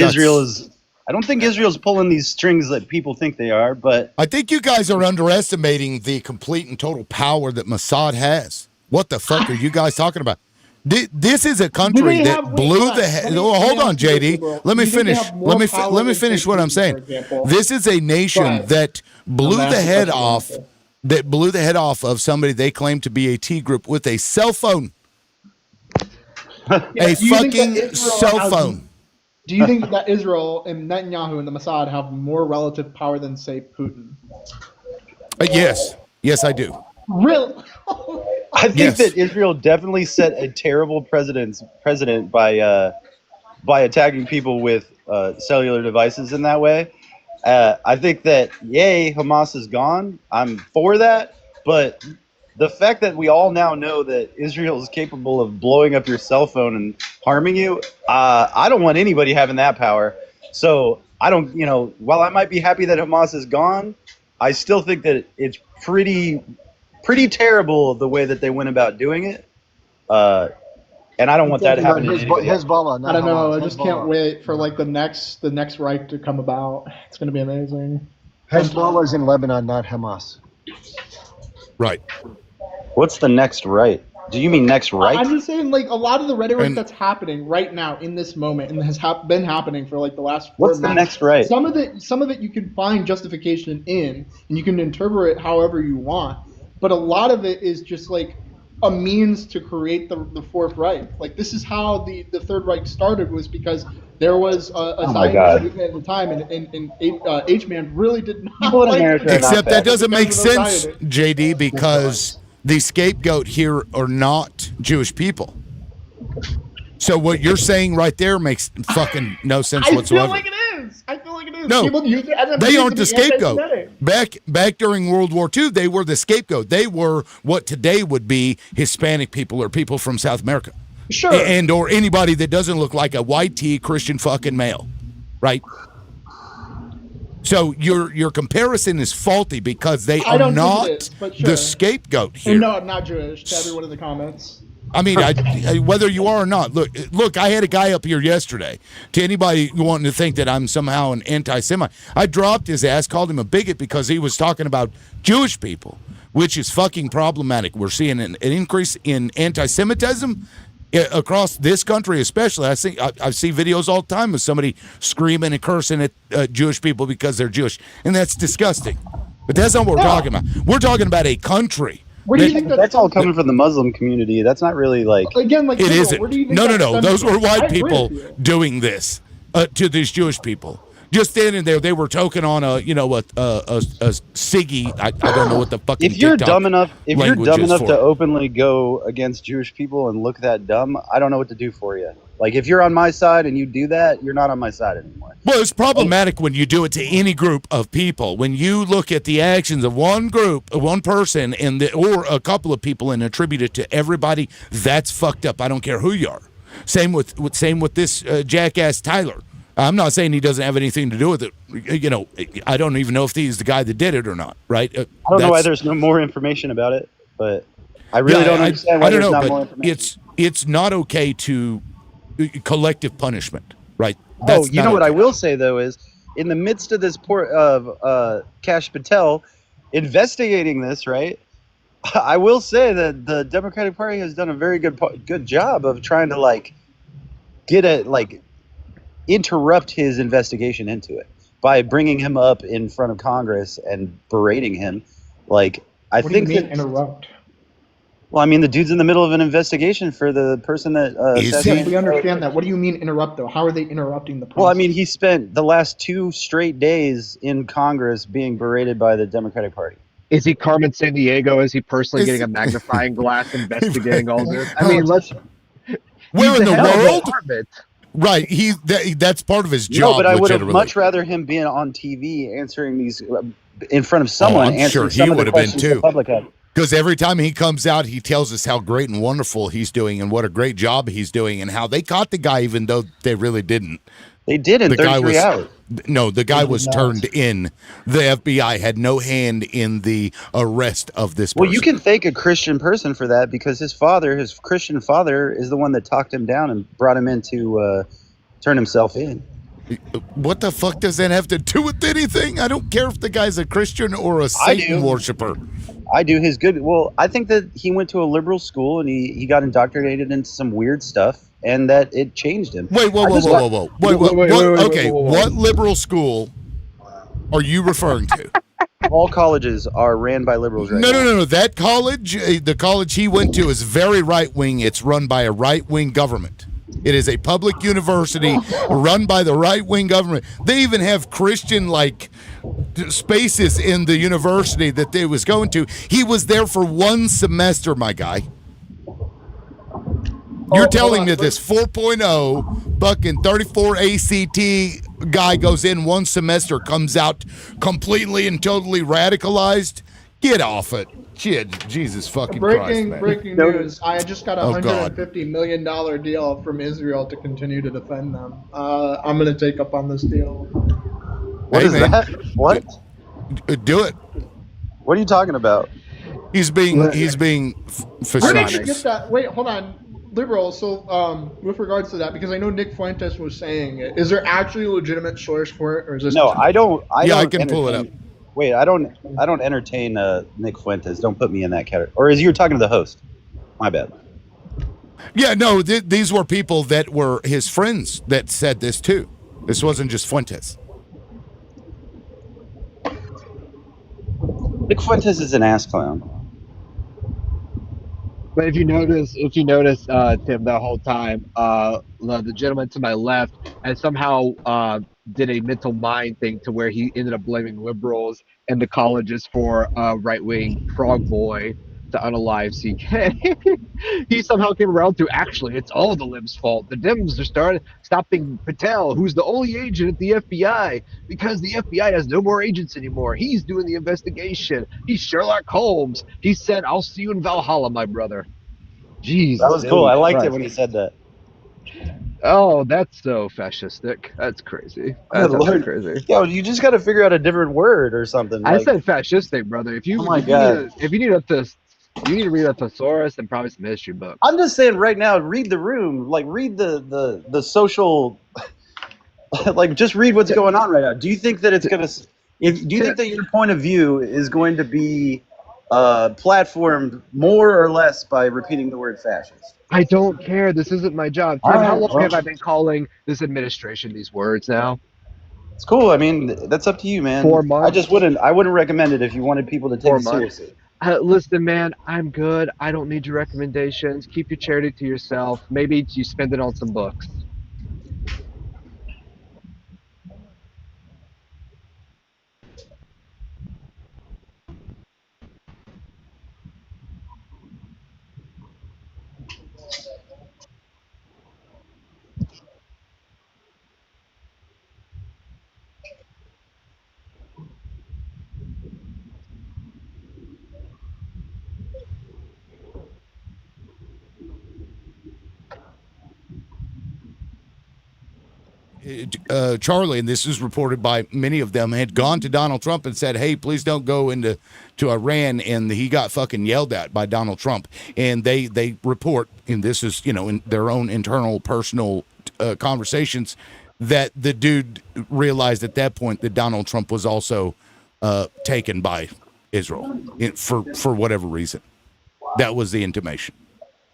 Speaker 2: I don't think Israel's pulling these strings that people think they are, but
Speaker 1: I think you guys are underestimating the complete and total power that Mossad has. What the fuck are you guys talking about? This is a country that blew the head. Hold on, JD. Let me finish. Let me finish what I'm saying. This is a nation that blew the head off. That blew the head off of somebody they claim to be a T group with a cell phone. A fucking cell phone.
Speaker 12: Do you think that Israel and Netanyahu and the Mossad have more relative power than, say, Putin?
Speaker 1: Yes. Yes, I do.
Speaker 12: Really?
Speaker 2: I think that Israel definitely set a terrible precedent by attacking people with cellular devices in that way. I think that, yay, Hamas is gone. I'm for that. But the fact that we all now know that Israel is capable of blowing up your cell phone and harming you, I don't want anybody having that power. So I don't, while I might be happy that Hamas is gone, I still think that it's pretty terrible the way that they went about doing it. And I don't want that to happen to anybody else.
Speaker 12: Hezbollah, I don't know. I just can't wait for like the next right to come about. It's going to be amazing.
Speaker 9: Hezbollah is in Lebanon, not Hamas.
Speaker 1: Right.
Speaker 2: What's the next right? Do you mean next right?
Speaker 12: I'm just saying, like, a lot of the rhetoric that's happening right now in this moment and has been happening for like the last 4 months.
Speaker 2: What's the next right?
Speaker 12: Some of it you can find justification in, and you can interpret it however you want. But a lot of it is just like a means to create the Fourth Reich. Like, this is how the Third Reich started, was because there was a Zionist movement at the time, and H-Man really did not like it.
Speaker 1: Except that doesn't make sense, JD, because the scapegoat here are not Jewish people. So what you're saying right there makes fucking no sense whatsoever.
Speaker 12: I feel like it is.
Speaker 1: No,
Speaker 12: People use it as a
Speaker 1: they
Speaker 12: means
Speaker 1: aren't
Speaker 12: to
Speaker 1: the
Speaker 12: be
Speaker 1: scapegoat.
Speaker 12: anti-Semitic.
Speaker 1: Back during World War II, they were the scapegoat. They were what today would be Hispanic people or people from South America.
Speaker 12: Sure.
Speaker 1: And or anybody that doesn't look like a white tee Christian fucking male. Right? So your comparison is faulty because they are not the scapegoat here.
Speaker 12: And no, I'm not Jewish, to everyone in the comments.
Speaker 1: I mean, whether you are or not, look, I had a guy up here yesterday. To anybody wanting to think that I'm somehow an anti-Semite, I dropped his ass, called him a bigot because he was talking about Jewish people, which is fucking problematic. We're seeing an increase in anti-Semitism across this country, especially. I see videos all the time of somebody screaming and cursing at Jewish people because they're Jewish, and that's disgusting. But that's not what we're talking about. We're talking about a country.
Speaker 12: Where do you think
Speaker 2: that's all coming from the Muslim community? That's not really like
Speaker 12: again, like
Speaker 1: it isn't. No. Those were white
Speaker 12: I agree
Speaker 1: people
Speaker 12: with you.
Speaker 1: doing this to these Jewish people. Just standing there, they were toking on a Siggy. I don't know what the fucking.
Speaker 2: If you're
Speaker 1: TikTok
Speaker 2: dumb enough,
Speaker 1: language is for
Speaker 2: to
Speaker 1: it.
Speaker 2: openly go against Jewish people and look that dumb, I don't know what to do for you. Like if you're on my side and you do that, you're not on my side anymore.
Speaker 1: Well, it's problematic when you do it to any group of people. When you look at the actions of one group, one person, or a couple of people, and attribute it to everybody, that's fucked up. I don't care who you are. Same with this jackass Tyler. I'm not saying he doesn't have anything to do with it. You know, I don't even know if he's the guy that did it or not. Right?
Speaker 2: I don't know why there's no more information about it, but I really don't understand why there's not more information.
Speaker 1: It's not okay to collective punishment, right?
Speaker 2: You know what I will say though is, in the midst of this Kash Patel investigating this, right? I will say that the Democratic Party has done a very good job of trying to interrupt his investigation into it by bringing him up in front of Congress and berating him. Like I
Speaker 12: What
Speaker 2: think
Speaker 12: do you mean interrupt?
Speaker 2: Well, I mean, the dude's in the middle of an investigation for the person that.
Speaker 12: Yes, we understand that. What do you mean interrupt, though? How are they interrupting the process?
Speaker 2: Well, I mean, he spent the last 2 straight days in Congress being berated by the Democratic Party.
Speaker 13: Is he Carmen Sandiego? Is he personally getting a magnifying glass investigating all this? I mean,
Speaker 1: where in the world?
Speaker 13: Department.
Speaker 1: Right, that's part of his job.
Speaker 2: No, but I would have
Speaker 1: legitimately.
Speaker 2: much rather him being on TV answering these in front of someone.
Speaker 1: I'm sure he would have been too.
Speaker 2: The public had.
Speaker 1: Because every time he comes out, he tells us how great and wonderful he's doing and what a great job he's doing and how they caught the guy even though they really didn't.
Speaker 2: They did in 33 hours.
Speaker 1: No, the guy was turned in. The FBI had no hand in the arrest of this person.
Speaker 2: Well, you can thank a Christian person for that because his Christian father, is the one that talked him down and brought him in to turn himself in.
Speaker 1: What the fuck does that have to do with anything? I don't care if the guy's a Christian or a Satan worshiper.
Speaker 2: I do. Well, I think that he went to a liberal school and he got indoctrinated into some weird stuff and that it changed him.
Speaker 1: Wait, whoa. Okay, what liberal school are you referring to?
Speaker 2: All colleges are ran by liberals right now.
Speaker 1: No. That college, the college he went to is very right-wing. It's run by a right-wing government. It is a public university run by the right-wing government. They even have Christian spaces in the university that they was going to. He was there for 1 semester, my guy. You're telling me this 4.0 fucking 34 ACT guy goes in 1 semester, comes out completely and totally radicalized? Get off it. Jesus fucking Christ, man.
Speaker 12: Breaking news. I just got a $150 million deal from Israel to continue to defend them. I'm going to take up on this deal.
Speaker 2: What is that? What?
Speaker 1: Do it.
Speaker 2: What are you talking about?
Speaker 1: He's being
Speaker 12: Where did you
Speaker 1: facetious.
Speaker 12: get that? Wait, hold on. Liberal, so with regards to that, because I know Nick Fuentes was saying it, is there actually a legitimate source for it, or is this?
Speaker 2: No, I don't.
Speaker 1: I can pull it up.
Speaker 2: Wait, I don't entertain Nick Fuentes. Don't put me in that category. Or is you talking to the host? My bad.
Speaker 1: Yeah, no, these were people that were his friends that said this too. This wasn't just Fuentes.
Speaker 2: Nick Fuentes is an ass clown.
Speaker 13: But if you notice, Tim, the whole time, the gentleman to my left has somehow did a mental mind thing to where he ended up blaming liberals and the colleges for right-wing frog boy to unalive CK. He somehow came around to actually it's all the libs' fault. The Dems are stopping Patel, who's the only agent at the FBI, because the FBI has no more agents anymore. He's doing the investigation. He's Sherlock Holmes. He said, "I'll see you in Valhalla, my brother." Jesus,
Speaker 2: that was cool. I liked it when he said that.
Speaker 13: Oh, that's so fascistic. That's crazy. That's crazy.
Speaker 2: Yo, you just got to figure out a different word or something.
Speaker 13: I said fascistic, brother. If you need to read a thesaurus and probably some history book.
Speaker 2: I'm just saying right now, read the room. Read the social. Just read what's going on right now. Do you think that it's gonna? Do you think that your point of view is going to be platformed more or less by repeating the word fascist?
Speaker 13: I don't care. This isn't my job. Tim, how long have I been calling this administration these words now?
Speaker 2: It's cool. I mean, that's up to you, man.
Speaker 13: 4 months.
Speaker 2: I wouldn't recommend it if you wanted people to take it seriously.
Speaker 13: Listen, man, I'm good. I don't need your recommendations. Keep your charity to yourself. Maybe you spend it on some books.
Speaker 1: Charlie, and this is reported by many of them, had gone to Donald Trump and said, "Hey, please don't go to Iran," and he got fucking yelled at by Donald Trump. And they report, and this is in their own internal personal conversations, that the dude realized at that point that Donald Trump was also taken by Israel for whatever reason. That was the intimation.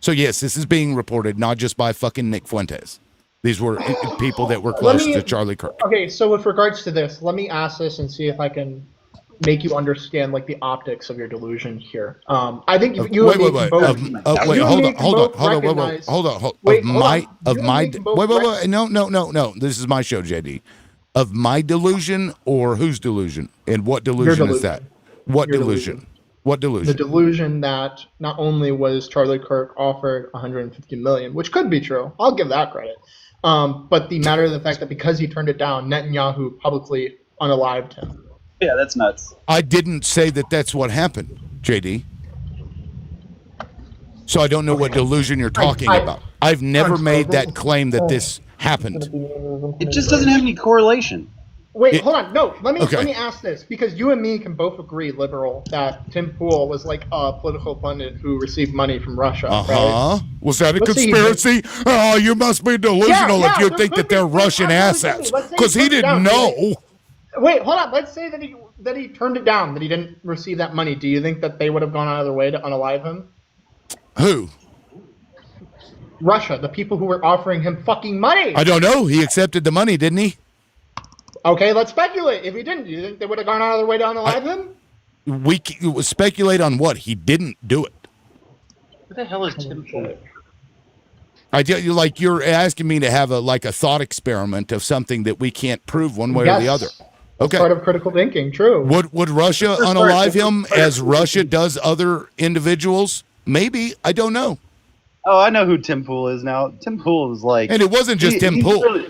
Speaker 1: So yes, this is being reported not just by fucking Nick Fuentes. These were people that were close to Charlie Kirk.
Speaker 12: Okay, so with regards to this, let me ask this and see if I can make you understand like the optics of your delusion here. I think you and me can both.
Speaker 1: No. This is my show, JD. Of my delusion or whose delusion? And what delusion is that? What delusion? What delusion?
Speaker 12: The delusion that not only was Charlie Kirk offered 150 million, which could be true, I'll give that credit. But the matter of the fact that because he turned it down, Netanyahu publicly unalived him.
Speaker 2: Yeah, that's nuts.
Speaker 1: I didn't say that that's what happened, JD. So I don't know what delusion you're talking about. I've never made that claim that this happened.
Speaker 2: It just doesn't have any correlation.
Speaker 12: Wait, hold on. No, let me ask this, because you and me can both agree, liberal, that Tim Pool was like a political pundit who received money from Russia. Right?
Speaker 1: Was that a conspiracy? Oh, you must be delusional if you think that they're Russian assets, because he didn't know.
Speaker 12: Wait, hold on. Let's say that he turned it down, that he didn't receive that money. Do you think that they would have gone out of their way to unalive him?
Speaker 1: Who?
Speaker 12: Russia, the people who were offering him fucking money.
Speaker 1: I don't know. He accepted the money, didn't he?
Speaker 12: Okay, let's speculate. If he didn't, do you think they would have gone out of their way to unalive him?
Speaker 1: We speculate on what? He didn't do it.
Speaker 2: What the hell is Tim Pool?
Speaker 1: Like you're asking me to have a thought experiment of something that we can't prove one way or the other. Okay.
Speaker 12: Part of critical thinking, true.
Speaker 1: Would Russia unalive him as Russia does other individuals? Maybe. I don't know.
Speaker 2: Oh, I know who Tim Pool is now. Tim Pool is like...
Speaker 1: And it wasn't just Tim Pool.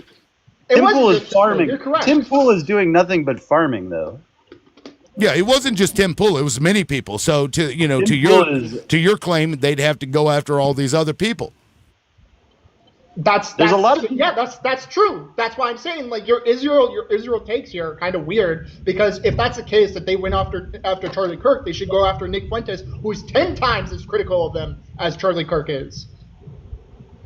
Speaker 2: Tim Pool is farming.
Speaker 12: You're correct.
Speaker 2: Tim Pool is doing nothing but farming, though.
Speaker 1: Yeah, it wasn't just Tim Pool. It was many people. So to your claim, they'd have to go after all these other people.
Speaker 12: That's a lot of that's true. That's why I'm saying like your Israel takes here are kind of weird, because if that's the case that they went after Charlie Kirk, they should go after Nick Fuentes, who's 10 times as critical of them as Charlie Kirk is.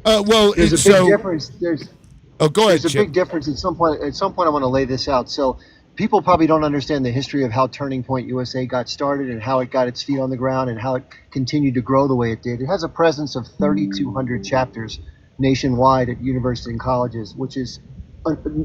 Speaker 9: There's a big difference.
Speaker 1: Go ahead.
Speaker 9: There's a big difference. At some point, I want to lay this out. So people probably don't understand the history of how Turning Point USA got started and how it got its feet on the ground and how it continued to grow the way it did. It has a presence of 3,200 chapters nationwide at universities and colleges, which is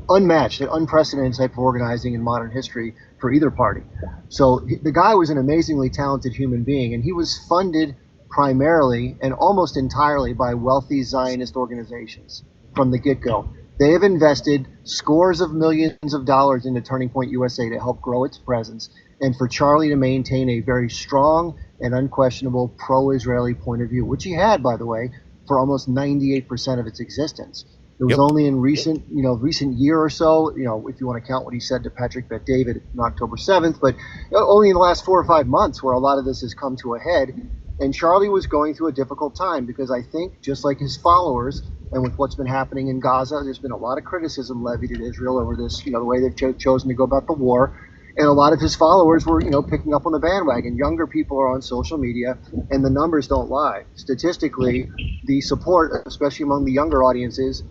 Speaker 9: unmatched, an unprecedented type of organizing in modern history for either party. So the guy was an amazingly talented human being, and he was funded primarily and almost entirely by wealthy Zionist organizations from the get-go. They have invested scores of millions of dollars into Turning Point USA to help grow its presence, and for Charlie to maintain a very strong and unquestionable pro-Israeli point of view, which he had, by the way, for almost 98% of its existence. It was only in recent year or so, if you want to count what he said to Patrick Bet-David on October 7th, but only in the last 4 or 5 months where a lot of this has come to a head. And Charlie was going through a difficult time because I think, just like his followers, and with what's been happening in Gaza, there's been a lot of criticism levied at Israel over this, the way they've chosen to go about the war. And a lot of his followers were, picking up on the bandwagon. Younger people are on social media, and the numbers don't lie. Statistically, the support, especially among the younger audiences,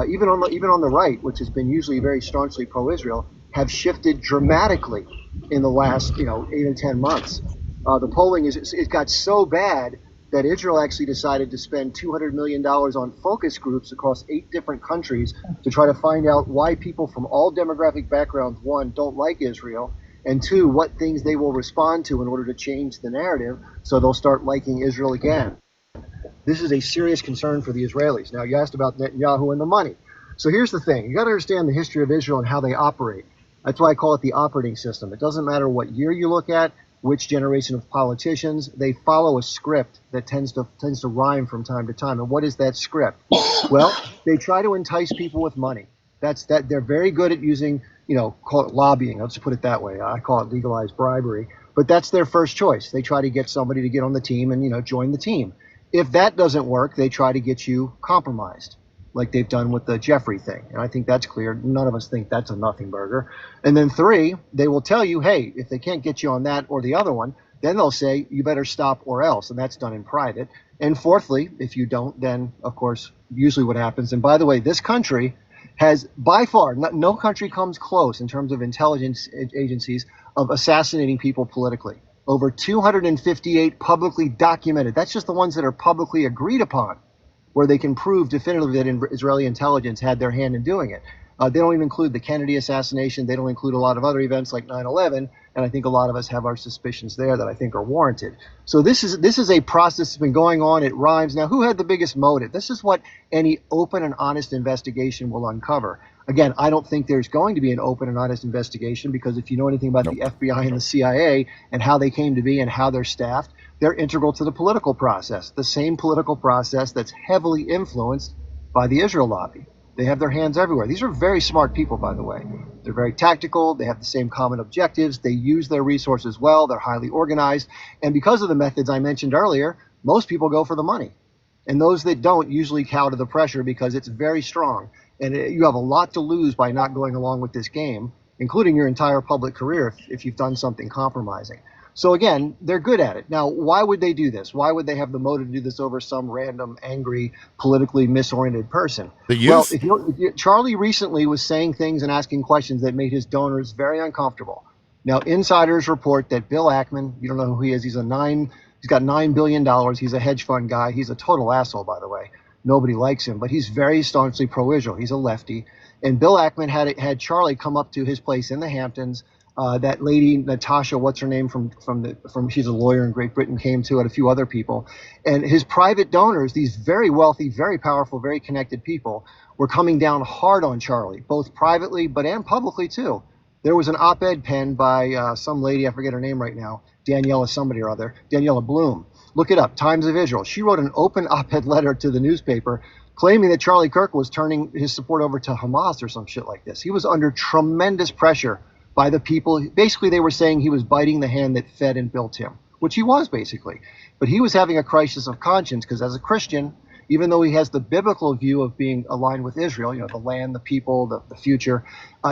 Speaker 9: even on the right, which has been usually very staunchly pro-Israel, have shifted dramatically in the last 8 or 10 months. The polling it got so bad that Israel actually decided to spend $200 million on focus groups across 8 different countries to try to find out why people from all demographic backgrounds, one, don't like Israel, and two, what things they will respond to in order to change the narrative so they'll start liking Israel again. This is a serious concern for the Israelis. Now, you asked about Netanyahu and the money. So here's the thing. You got to understand the history of Israel and how they operate. That's why I call it the operating system. It doesn't matter what year you look at, which generation of politicians, they follow a script that tends to rhyme from time to time. And what is that script? Well, they try to entice people with money. They're very good at using, call it lobbying. Let's put it that way. I call it legalized bribery. But that's their first choice. They try to get somebody to get on the team and, join the team. If that doesn't work, they try to get you compromised. like they've done with the Jeffrey thing. And I think that's clear. None of us think that's a nothing burger. And then 3, they will tell you, hey, if they can't get you on that or the other one, then they'll say you better stop or else. And that's done in private. And fourthly, if you don't, then of course, usually what happens. And by the way, this country has by far, no country comes close in terms of intelligence agencies of assassinating people politically. Over 258 publicly documented. That's just the ones that are publicly agreed upon, where they can prove definitively that Israeli intelligence had their hand in doing it. They don't even include the Kennedy assassination. They don't include a lot of other events like 9/11, and I think a lot of us have our suspicions there that I think are warranted. So this is a process that's been going on. It rhymes. Now, who had the biggest motive? This is what any open and honest investigation will uncover. Again, I don't think there's going to be an open and honest investigation because if you know anything about the FBI and the CIA and how they came to be and how they're staffed, they're integral to the political process, the same political process that's heavily influenced by the Israel lobby. They have their hands everywhere. These are very smart people, by the way. They're very tactical. They have the same common objectives. They use their resources well. They're highly organized. And because of the methods I mentioned earlier, most people go for the money. And those that don't usually cow to the pressure because it's very strong. And you have a lot to lose by not going along with this game, including your entire public career if you've done something compromising. So again, they're good at it. Now, why would they do this? Why would they have the motive to do this over some random, angry, politically misoriented person? Well, Charlie recently was saying things and asking questions that made his donors very uncomfortable. Now, insiders report that Bill Ackman, you don't know who he is, he's got $9 billion. He's a hedge fund guy. He's a total asshole, by the way. Nobody likes him, but he's very staunchly pro-Israel. He's a lefty. And Bill Ackman had Charlie come up to his place in the Hamptons. That lady, Natasha, what's her name, from she's a lawyer in Great Britain, came to it, a few other people. And his private donors, these very wealthy, very powerful, very connected people, were coming down hard on Charlie, both privately and publicly too. There was an op-ed penned by some lady, I forget her name right now, Daniela Bloom. Look it up, Times of Israel. She wrote an open op-ed letter to the newspaper claiming that Charlie Kirk was turning his support over to Hamas or some shit like this. He was under tremendous pressure by the people. Basically, they were saying he was biting the hand that fed and built him, which he was basically. But he was having a crisis of conscience because as a Christian, even though he has the biblical view of being aligned with Israel, the land, the people, the future,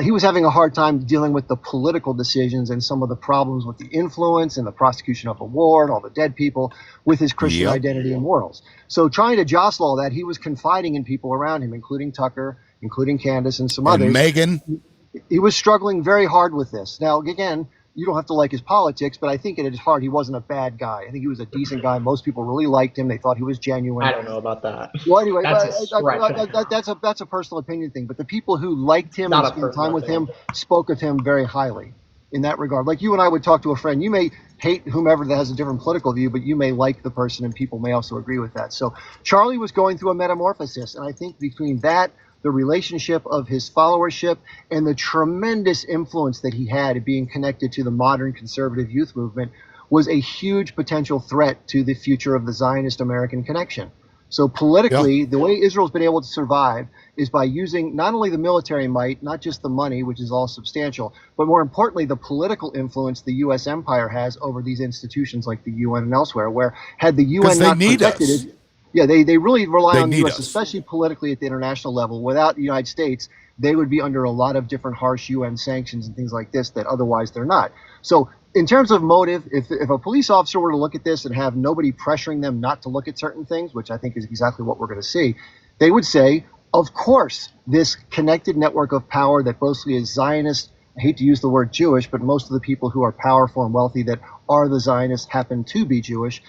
Speaker 9: he was having a hard time dealing with the political decisions and some of the problems with the influence and the prosecution of a war and all the dead people with his Christian identity and morals. So trying to jostle all that, he was confiding in people around him, including Tucker, including Candace and some others.
Speaker 1: Megan.
Speaker 9: He was struggling very hard with this. Now, again, you don't have to like his politics, but I think at his heart, he wasn't a bad guy. I think he was a decent guy. Most people really liked him. They thought he was genuine.
Speaker 12: I don't know about that.
Speaker 9: Well, anyway,
Speaker 12: that's
Speaker 9: a personal opinion thing. But the people who liked him and spent time with him spoke of him very highly in that regard. Like you and I would talk to a friend. You may hate whomever that has a different political view, but you may like the person, and people may also agree with that. So Charlie was going through a metamorphosis, and I think between that, the relationship of his followership, and the tremendous influence that he had in being connected to the modern conservative youth movement was a huge potential threat to the future of the Zionist American connection. So politically, the way Israel's been able to survive is by using not only the military might, not just the money, which is all substantial, but more importantly, the political influence the U.S. empire has over these institutions like the UN and elsewhere, where had the UN not protected it, they really rely on the U.S., especially politically at the international level. Without the United States, they would be under a lot of different harsh UN sanctions and things like this that otherwise they're not. So in terms of motive, if a police officer were to look at this and have nobody pressuring them not to look at certain things, which I think is exactly what we're going to see, they would say, of course, this connected network of power that mostly is Zionist, I hate to use the word Jewish, but most of the people who are powerful and wealthy that are the Zionists happen to be Jewish.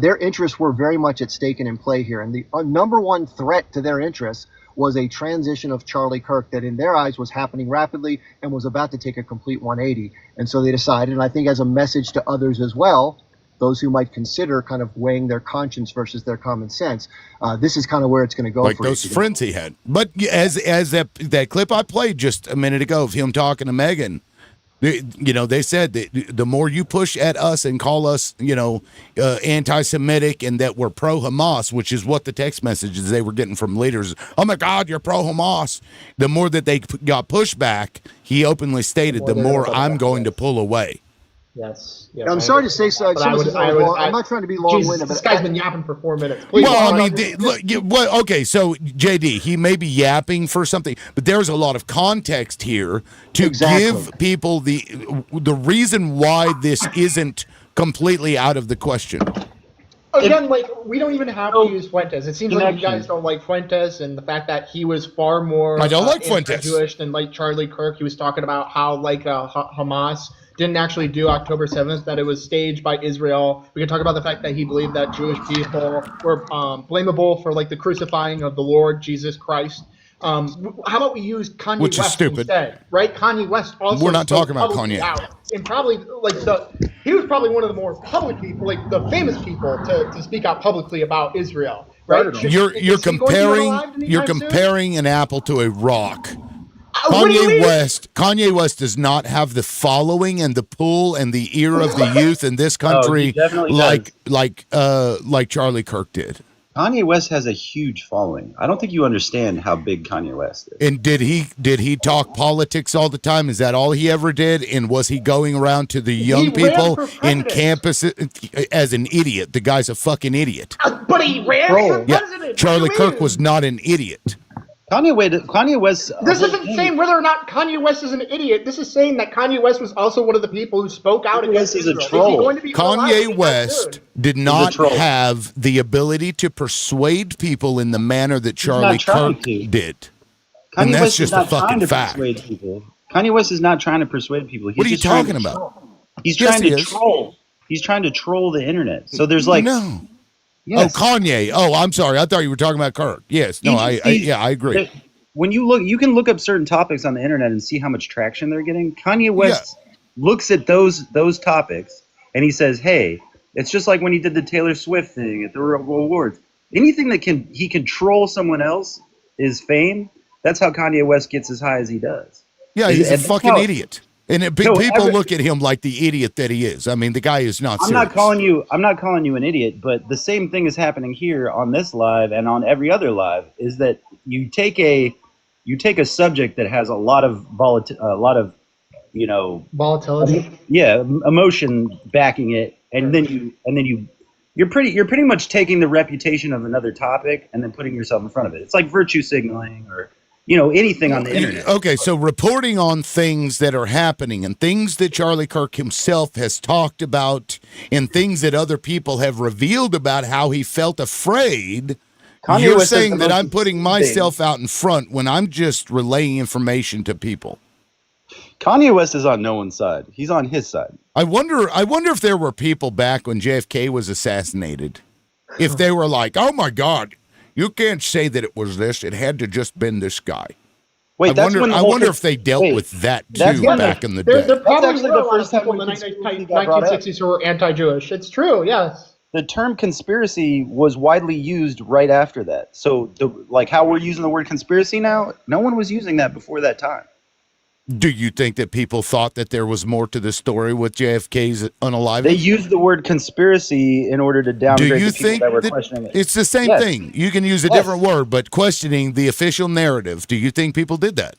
Speaker 9: Their interests were very much at stake and in play here. And the number one threat to their interests was a transition of Charlie Kirk that in their eyes was happening rapidly and was about to take a complete 180. And so they decided, and I think as a message to others as well, those who might consider kind of weighing their conscience versus their common sense, this is kind of where it's going to go.
Speaker 1: Like those friends he had. But as that clip I played just a minute ago of him talking to Megan, they said that the more you push at us and call us, anti-Semitic and that we're pro-Hamas, which is what the text messages they were getting from leaders. Oh my God, you're pro-Hamas. The more that they got pushback, he openly stated, the more I'm going to pull away.
Speaker 12: Yes.
Speaker 9: I'm sorry to say so. I'm not trying to be long-winded,
Speaker 12: this
Speaker 9: but
Speaker 12: guy's been yapping for 4 minutes. Please.
Speaker 1: Well, I mean, okay, so JD, he may be yapping for something, but there's a lot of context here to give people the reason why this isn't completely out of the question.
Speaker 12: Again, like, we don't even have to use Fuentes. It seems like you guys don't like Fuentes, and the fact that he was far more
Speaker 1: I don't like Fuentes.
Speaker 12: Jewish than like Charlie Kirk. He was talking about how like Hamas didn't actually do October 7th, that it was staged by Israel. We could talk about the fact that he believed that Jewish people were blamable for like the crucifying of the Lord Jesus Christ. How about we use Kanye
Speaker 1: Which is
Speaker 12: West
Speaker 1: stupid.
Speaker 12: instead, right? Kanye West also.
Speaker 1: We're not talking about
Speaker 12: publicly
Speaker 1: Kanye.
Speaker 12: out, and probably he was probably one of the more public people, like the famous people, to speak out publicly about Israel, right?
Speaker 1: You're comparing an apple to a rock.
Speaker 12: What do you mean?
Speaker 1: Kanye West does not have the following and the pull and the ear of the youth in this country like Charlie Kirk did.
Speaker 2: Kanye West has a huge following. I don't think you understand how big Kanye West is.
Speaker 1: And did he talk politics all the time? Is that all he ever did? And was he going around to the young people in campus as an idiot? The guy's a fucking idiot.
Speaker 12: But he ran for president.
Speaker 1: Charlie Kirk was not an idiot.
Speaker 2: Kanye West.
Speaker 12: This isn't saying whether or not Kanye West is an idiot. This is saying that Kanye West was also one of the people who spoke out against Israel.
Speaker 2: Is a troll.
Speaker 1: Kanye West did not have the ability to persuade people in the manner that Charlie Kirk did. And that's just a fucking fact.
Speaker 2: Kanye West is not trying to persuade people.
Speaker 1: What are you talking about?
Speaker 2: He's trying to troll. He's trying to troll the internet. So there's like
Speaker 1: Yes. Oh, Kanye. Oh, I'm sorry. I thought you were talking about Kirk. Yes. No, I agree.
Speaker 2: When you can look up certain topics on the internet and see how much traction they're getting. Kanye West looks at those topics and he says, "Hey, it's just like when he did the Taylor Swift thing at the awards. Anything that he can troll someone else is fame. That's how Kanye West gets as high as he does.
Speaker 1: Yeah, he's a fucking idiot. And people look at him like the idiot that he is. I mean, the guy is not serious.
Speaker 2: I'm not calling you an idiot, but the same thing is happening here on this live and on every other live. Is that you take a subject that has a lot of volatility, emotion backing it, and then you're pretty much taking the reputation of another topic and then putting yourself in front of it. It's like virtue signaling or anything on the internet.
Speaker 1: Okay, so reporting on things that are happening and things that Charlie Kirk himself has talked about and things that other people have revealed about how he felt afraid. You're saying that I'm putting myself out in front when I'm just relaying information to people.
Speaker 2: Kanye West is on no one's side. He's on his side.
Speaker 1: I wonder if there were people back when JFK was assassinated, if they were like, "Oh my God, you can't say that it was this. It had to just been this guy."
Speaker 2: Wait,
Speaker 1: I wonder if they dealt with that too back in the day.
Speaker 12: There probably were a lot of people in the 1960s who were anti-Jewish. It's true, yes.
Speaker 2: The term conspiracy was widely used right after that. So, how we're using the word conspiracy now, no one was using that before that time.
Speaker 1: Do you think that people thought that there was more to the story with JFK's unaliving?
Speaker 2: They used the word conspiracy in order to downgrade the people that were questioning it.
Speaker 1: It's the same thing. You can use a different word, but questioning the official narrative. Do you think people did that?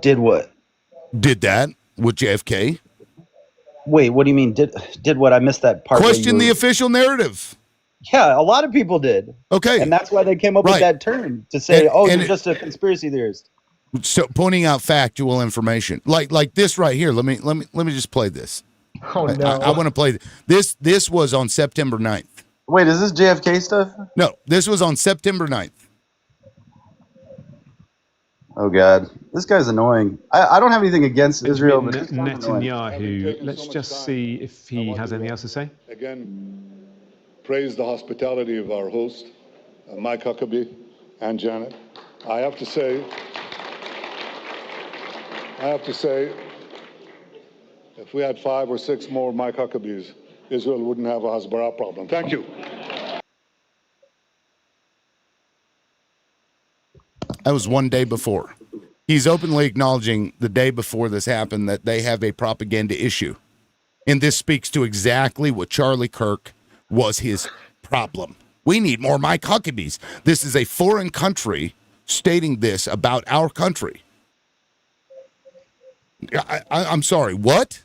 Speaker 2: Did what?
Speaker 1: Did that with JFK?
Speaker 2: Wait, what do you mean? Did what? I missed that part.
Speaker 1: Question the official narrative.
Speaker 2: Yeah, a lot of people did.
Speaker 1: Okay.
Speaker 2: And that's why they came up with that term to say, you're just a conspiracy theorist.
Speaker 1: So pointing out factual information, like this right here. Let me just play this.
Speaker 12: Oh no!
Speaker 1: I want to play this. This was on September 9th.
Speaker 2: Wait, is this JFK stuff?
Speaker 1: No, this was on September 9th.
Speaker 2: Oh God, this guy's annoying. I don't have anything against Israel, but
Speaker 18: Netanyahu. Let's just see if he has anything else to say.
Speaker 19: Again, praise the hospitality of our host, Mike Huckabee and Janet. I have to say, if we had 5 or 6 more Mike Huckabees, Israel wouldn't have a Hasbara problem. Thank you.
Speaker 1: That was one day before. He's openly acknowledging the day before this happened that they have a propaganda issue. And this speaks to exactly what Charlie Kirk was his problem. We need more Mike Huckabees. This is a foreign country stating this about our country. I'm sorry, what?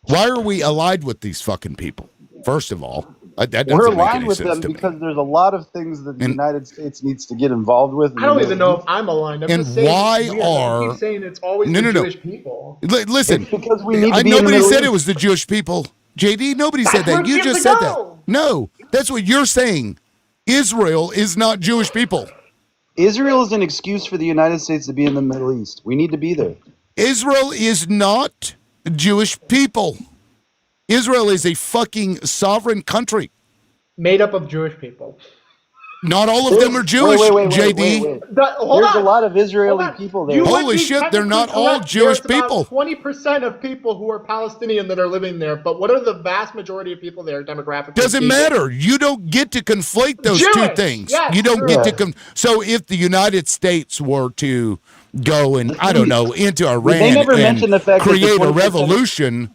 Speaker 1: Why are we allied with these fucking people? First of all, that
Speaker 2: We're
Speaker 1: doesn't make
Speaker 2: aligned
Speaker 1: any
Speaker 2: with
Speaker 1: sense
Speaker 2: them
Speaker 1: to me.
Speaker 2: because there's a lot of things that the
Speaker 1: And-
Speaker 2: United States needs to get involved with.
Speaker 12: I don't even know if I'm aligned. I'm
Speaker 1: And
Speaker 12: just saying
Speaker 1: why
Speaker 12: you
Speaker 1: are-
Speaker 12: keep saying it's always
Speaker 1: No,
Speaker 12: the
Speaker 1: no, no.
Speaker 12: Jewish people.
Speaker 1: Listen,
Speaker 2: It's because we need to be in the
Speaker 1: nobody
Speaker 2: Middle
Speaker 1: said
Speaker 2: East.
Speaker 1: it was the Jewish people. JD, nobody said
Speaker 12: That's where
Speaker 1: that.
Speaker 12: it's
Speaker 1: You
Speaker 12: getting
Speaker 1: just
Speaker 12: to
Speaker 1: said that.
Speaker 12: go.
Speaker 1: No, that's what you're saying. Israel is not Jewish people.
Speaker 2: Israel is an excuse for the United States to be in the Middle East. We need to be there.
Speaker 1: Israel is not Jewish people. Israel is a fucking sovereign country.
Speaker 12: Made up of Jewish people.
Speaker 1: Not all of them are Jewish, JD.
Speaker 12: Hold
Speaker 2: There's
Speaker 12: on.
Speaker 2: a lot of Israeli people there.
Speaker 12: You would
Speaker 1: Holy
Speaker 12: be
Speaker 1: shit, they're not
Speaker 12: technically
Speaker 1: all
Speaker 12: correct.
Speaker 1: Jewish
Speaker 12: There's about
Speaker 1: people.
Speaker 12: 20% of people who are Palestinian that are living there, but what are the vast majority of people there demographically?
Speaker 1: Doesn't
Speaker 12: speaking?
Speaker 1: matter. You don't get to conflate those two
Speaker 12: Jewish,
Speaker 1: things.
Speaker 12: yes,
Speaker 1: You don't
Speaker 12: true.
Speaker 1: get to so if the United States were to go and I don't know into Iran
Speaker 2: They never
Speaker 1: and
Speaker 2: mentioned the fact that the
Speaker 1: create a
Speaker 2: 20%
Speaker 1: revolution,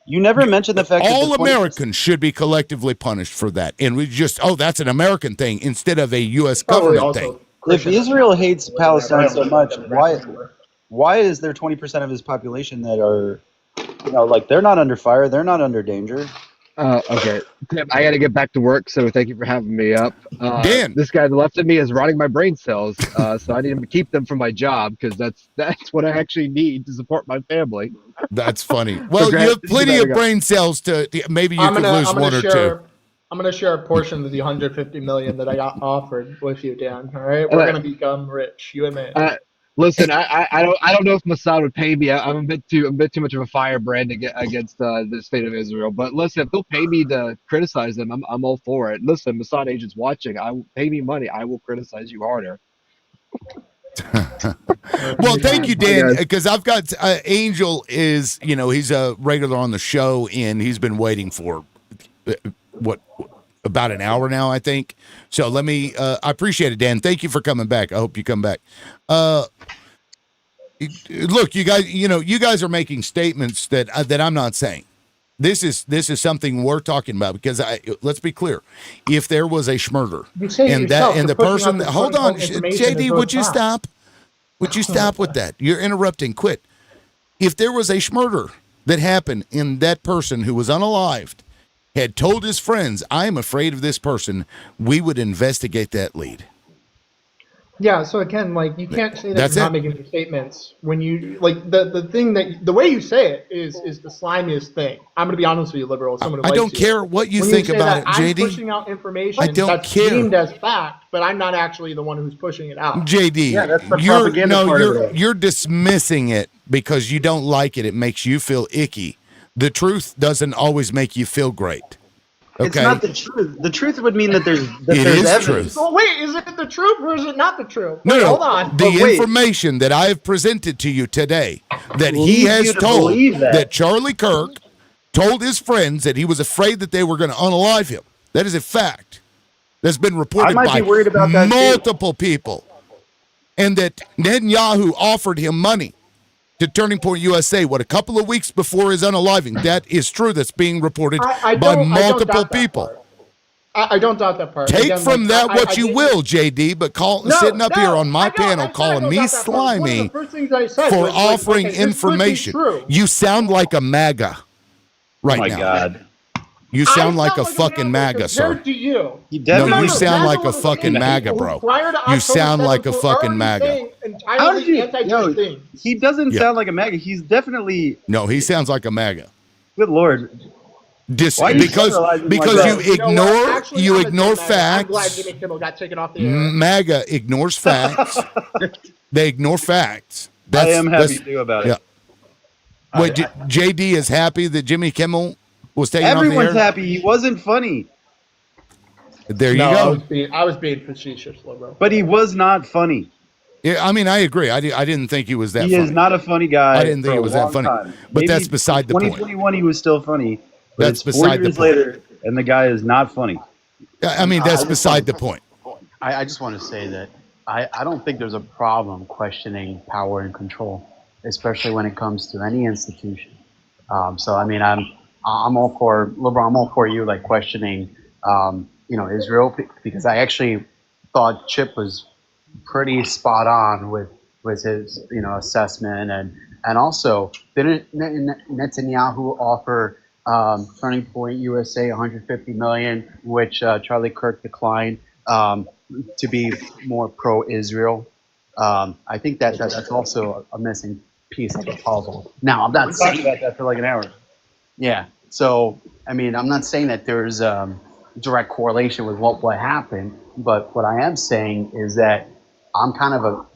Speaker 2: You never mentioned the fact that
Speaker 1: all
Speaker 2: the 20%.
Speaker 1: Americans should be collectively punished for that. And we just that's an American thing instead of a U.S.
Speaker 12: Probably
Speaker 1: government
Speaker 12: also
Speaker 1: thing.
Speaker 2: If Israel hates Palestine so much, why is there 20% of his population that are, like they're not under fire, they're not under danger?
Speaker 13: Okay, Tim, I got to get back to work, so thank you for having me up.
Speaker 1: Dan.
Speaker 13: This guy to the left of me is rotting my brain cells, so I need to keep them for my job because that's what I actually need to support my family.
Speaker 1: That's funny. Well,
Speaker 13: Grant,
Speaker 1: you have plenty of
Speaker 13: go.
Speaker 1: brain cells to maybe you could lose one or two.
Speaker 12: I'm gonna share a portion of the 150 million that I got offered with you, Dan. All right, we're gonna become rich, you and me.
Speaker 13: Listen, I don't know if Mossad would pay me. I'm a bit too much of a firebrand to get against the state of Israel. But listen, if they'll pay me to criticize them, I'm all for it. Listen, Mossad agents watching, pay me money, I will criticize you harder.
Speaker 1: Well, thank you, Dan, because I've got Angel is he's a regular on the show and he's been waiting for about an hour now, I think. So let me. I appreciate it, Dan. Thank you for coming back. I hope you come back. Look, you guys. You guys are making statements that I'm not saying. This is something we're talking about because let's be clear. If there was a schmurder and the person, hold on, JD, would you stop? Would you stop with that? You're interrupting. Quit. If there was a schmurder that happened and that person who was unalived had told his friends, I am afraid of this person, we would investigate that lead.
Speaker 12: Yeah, so again, like you can't say that
Speaker 1: That's
Speaker 12: you're
Speaker 1: it.
Speaker 12: not making these statements when you like the thing that the way you say it is the slimiest thing. I'm gonna be honest with you, liberal. Someone who
Speaker 1: I
Speaker 12: likes
Speaker 1: don't
Speaker 12: you.
Speaker 1: care what you
Speaker 12: When
Speaker 1: think
Speaker 12: say
Speaker 1: about
Speaker 12: that
Speaker 1: it,
Speaker 12: I'm
Speaker 1: JD.
Speaker 12: pushing out information
Speaker 1: I don't
Speaker 12: that's
Speaker 1: care.
Speaker 12: deemed as fact, but I'm not actually the one who's pushing it out.
Speaker 1: JD,
Speaker 2: Yeah, that's the propaganda part of it.
Speaker 1: you're dismissing it because you don't like it. It makes you feel icky. The truth doesn't always make you feel great. Okay.
Speaker 2: It's not the truth. The truth would mean that there's
Speaker 1: It is
Speaker 2: evidence.
Speaker 1: truth.
Speaker 12: So wait, is it the truth or is it not the truth?
Speaker 1: No,
Speaker 12: Wait,
Speaker 1: no.
Speaker 12: hold on.
Speaker 1: The
Speaker 2: But wait.
Speaker 1: information that I have presented to you today, that he
Speaker 2: Leads
Speaker 1: has
Speaker 2: you to
Speaker 1: told
Speaker 2: believe that.
Speaker 1: Charlie Kirk told his friends that he was afraid that they were going to unalive him. That is a fact. That's been reported
Speaker 2: I might
Speaker 1: by
Speaker 2: be worried about that too.
Speaker 1: multiple people. And that Netanyahu offered him money to Turning Point USA, a couple of weeks before his unaliving. That is true. That's being reported
Speaker 12: I
Speaker 1: by
Speaker 12: don't
Speaker 1: multiple
Speaker 12: doubt that
Speaker 1: people.
Speaker 12: part. I don't doubt that part.
Speaker 1: Take
Speaker 12: Again,
Speaker 1: from
Speaker 12: like,
Speaker 1: that
Speaker 12: I
Speaker 1: what you
Speaker 12: didn't-
Speaker 1: will, JD, but sitting up here on my panel calling me slimy for offering information. You sound like a MAGA right
Speaker 2: Oh my
Speaker 1: now.
Speaker 2: God.
Speaker 1: You sound like a fucking MAGA, sir.
Speaker 12: Compared to you.
Speaker 1: No, you
Speaker 2: definitely-
Speaker 1: sound like a
Speaker 12: Remember,
Speaker 1: fucking MAGA,
Speaker 12: people
Speaker 1: bro.
Speaker 12: prior to
Speaker 1: You
Speaker 12: October
Speaker 1: sound like a
Speaker 12: 7th were
Speaker 1: fucking
Speaker 12: already
Speaker 1: MAGA.
Speaker 12: saying
Speaker 2: How
Speaker 12: entirely
Speaker 2: did you?
Speaker 12: anti-Jewish things.
Speaker 2: He doesn't
Speaker 1: Yeah.
Speaker 2: sound like a MAGA. He's definitely.
Speaker 1: No, he sounds like a MAGA.
Speaker 2: Good Lord. Why are you
Speaker 1: Because
Speaker 2: generalizing like
Speaker 1: because
Speaker 2: that?
Speaker 1: you
Speaker 12: know what?
Speaker 1: ignore
Speaker 12: Actually,
Speaker 1: you
Speaker 12: I'm a
Speaker 1: ignore
Speaker 12: Democrat. I'm glad
Speaker 1: facts.
Speaker 12: Jimmy Kimmel got taken off the air.
Speaker 1: MAGA ignores facts. They ignore facts.
Speaker 2: I am happy
Speaker 1: that's-
Speaker 2: too about
Speaker 1: Yeah.
Speaker 2: it.
Speaker 1: Wait, JD is happy that Jimmy Kimmel was taken
Speaker 2: Everyone's
Speaker 1: off the air?
Speaker 2: happy. He wasn't funny,
Speaker 1: There you
Speaker 12: No,
Speaker 1: go.
Speaker 12: I was being facetious, bro.
Speaker 2: but he was not funny.
Speaker 1: Yeah, I mean, I agree. I didn't think he was that
Speaker 2: He
Speaker 1: funny.
Speaker 2: is not a funny guy.
Speaker 1: I didn't think
Speaker 2: for
Speaker 1: he
Speaker 2: a
Speaker 1: was that
Speaker 2: long
Speaker 1: funny.
Speaker 2: time.
Speaker 1: But
Speaker 2: Maybe
Speaker 1: that's beside the point.
Speaker 2: 2021, he was still funny. But
Speaker 1: That's
Speaker 2: it's 4
Speaker 1: beside the
Speaker 2: years
Speaker 1: point.
Speaker 2: later, and the guy is not funny.
Speaker 1: I mean, that's beside the point.
Speaker 20: I just want to say that I don't think there's a problem questioning power and control, especially when it comes to any institution. So I mean, I'm all for liberal. I'm all for you like questioning, Israel because I actually thought Chip was pretty spot on with his assessment and And also, didn't Netanyahu offer Turning Point USA 150 million, which Charlie Kirk declined to be more pro-Israel? I think that's also a missing piece of the puzzle. Now, I'm not saying about that for like an hour. Yeah. So, I mean, I'm not saying that there's direct correlation with what happened, but what I am saying is that I'm kind of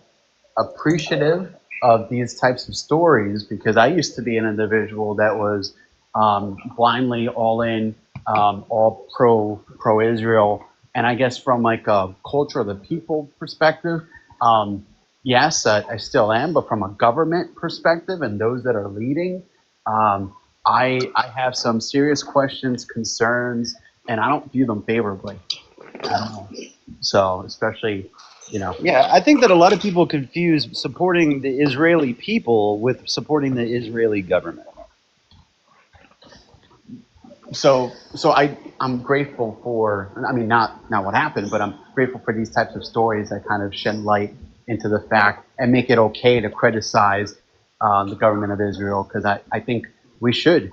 Speaker 20: appreciative of these types of stories because I used to be an individual that was blindly all in, all pro Israel, and I guess from like a culture of the people perspective, yes, I still am, but from a government perspective and those that are leading, I have some serious questions, concerns, and I don't view them favorably at all. So, especially,
Speaker 15: Yeah, I think that a lot of people confuse supporting the Israeli people with supporting the Israeli government.
Speaker 20: So I'm grateful for, I mean, not what happened, but I'm grateful for these types of stories that kind of shed light into the fact and make it okay to criticize the government of Israel, because I think we should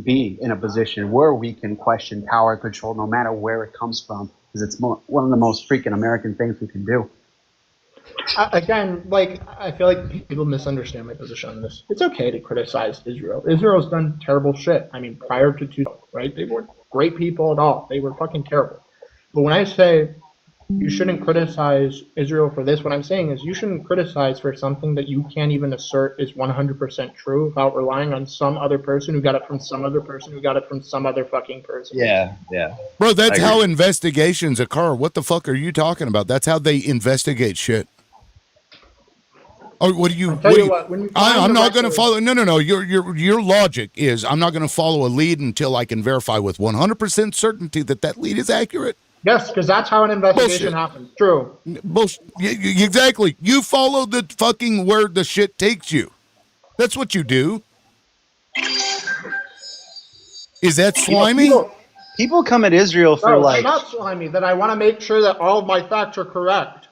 Speaker 20: be in a position where we can question power and control no matter where it comes from, because it's one of the most freaking American things we can do.
Speaker 12: Again, like, I feel like people misunderstand my position on this. It's okay to criticize Israel. Israel's done terrible shit. I mean, prior to 2000, right? They weren't great people at all. They were fucking terrible. But when I say you shouldn't criticize Israel for this, what I'm saying is you shouldn't criticize for something that you can't even assert is 100% true without relying on some other person who got it from some other person who got it from some other fucking person.
Speaker 15: Yeah.
Speaker 1: Bro, that's how investigations occur. What the fuck are you talking about? That's how they investigate shit. Oh, what do you?
Speaker 12: I'll tell you what, when you find
Speaker 1: I'm
Speaker 12: the
Speaker 1: not going to
Speaker 12: record-
Speaker 1: follow. No. Your logic is I'm not going to follow a lead until I can verify with 100% certainty that lead is accurate.
Speaker 12: Yes, because that's how an investigation happens. True.
Speaker 1: Bullshit. Exactly. You follow the fucking where the shit takes you. That's what you do. Is that slimy?
Speaker 15: People come at Israel for
Speaker 12: No, it's not slimy. That I want to make sure that all of my facts are correct.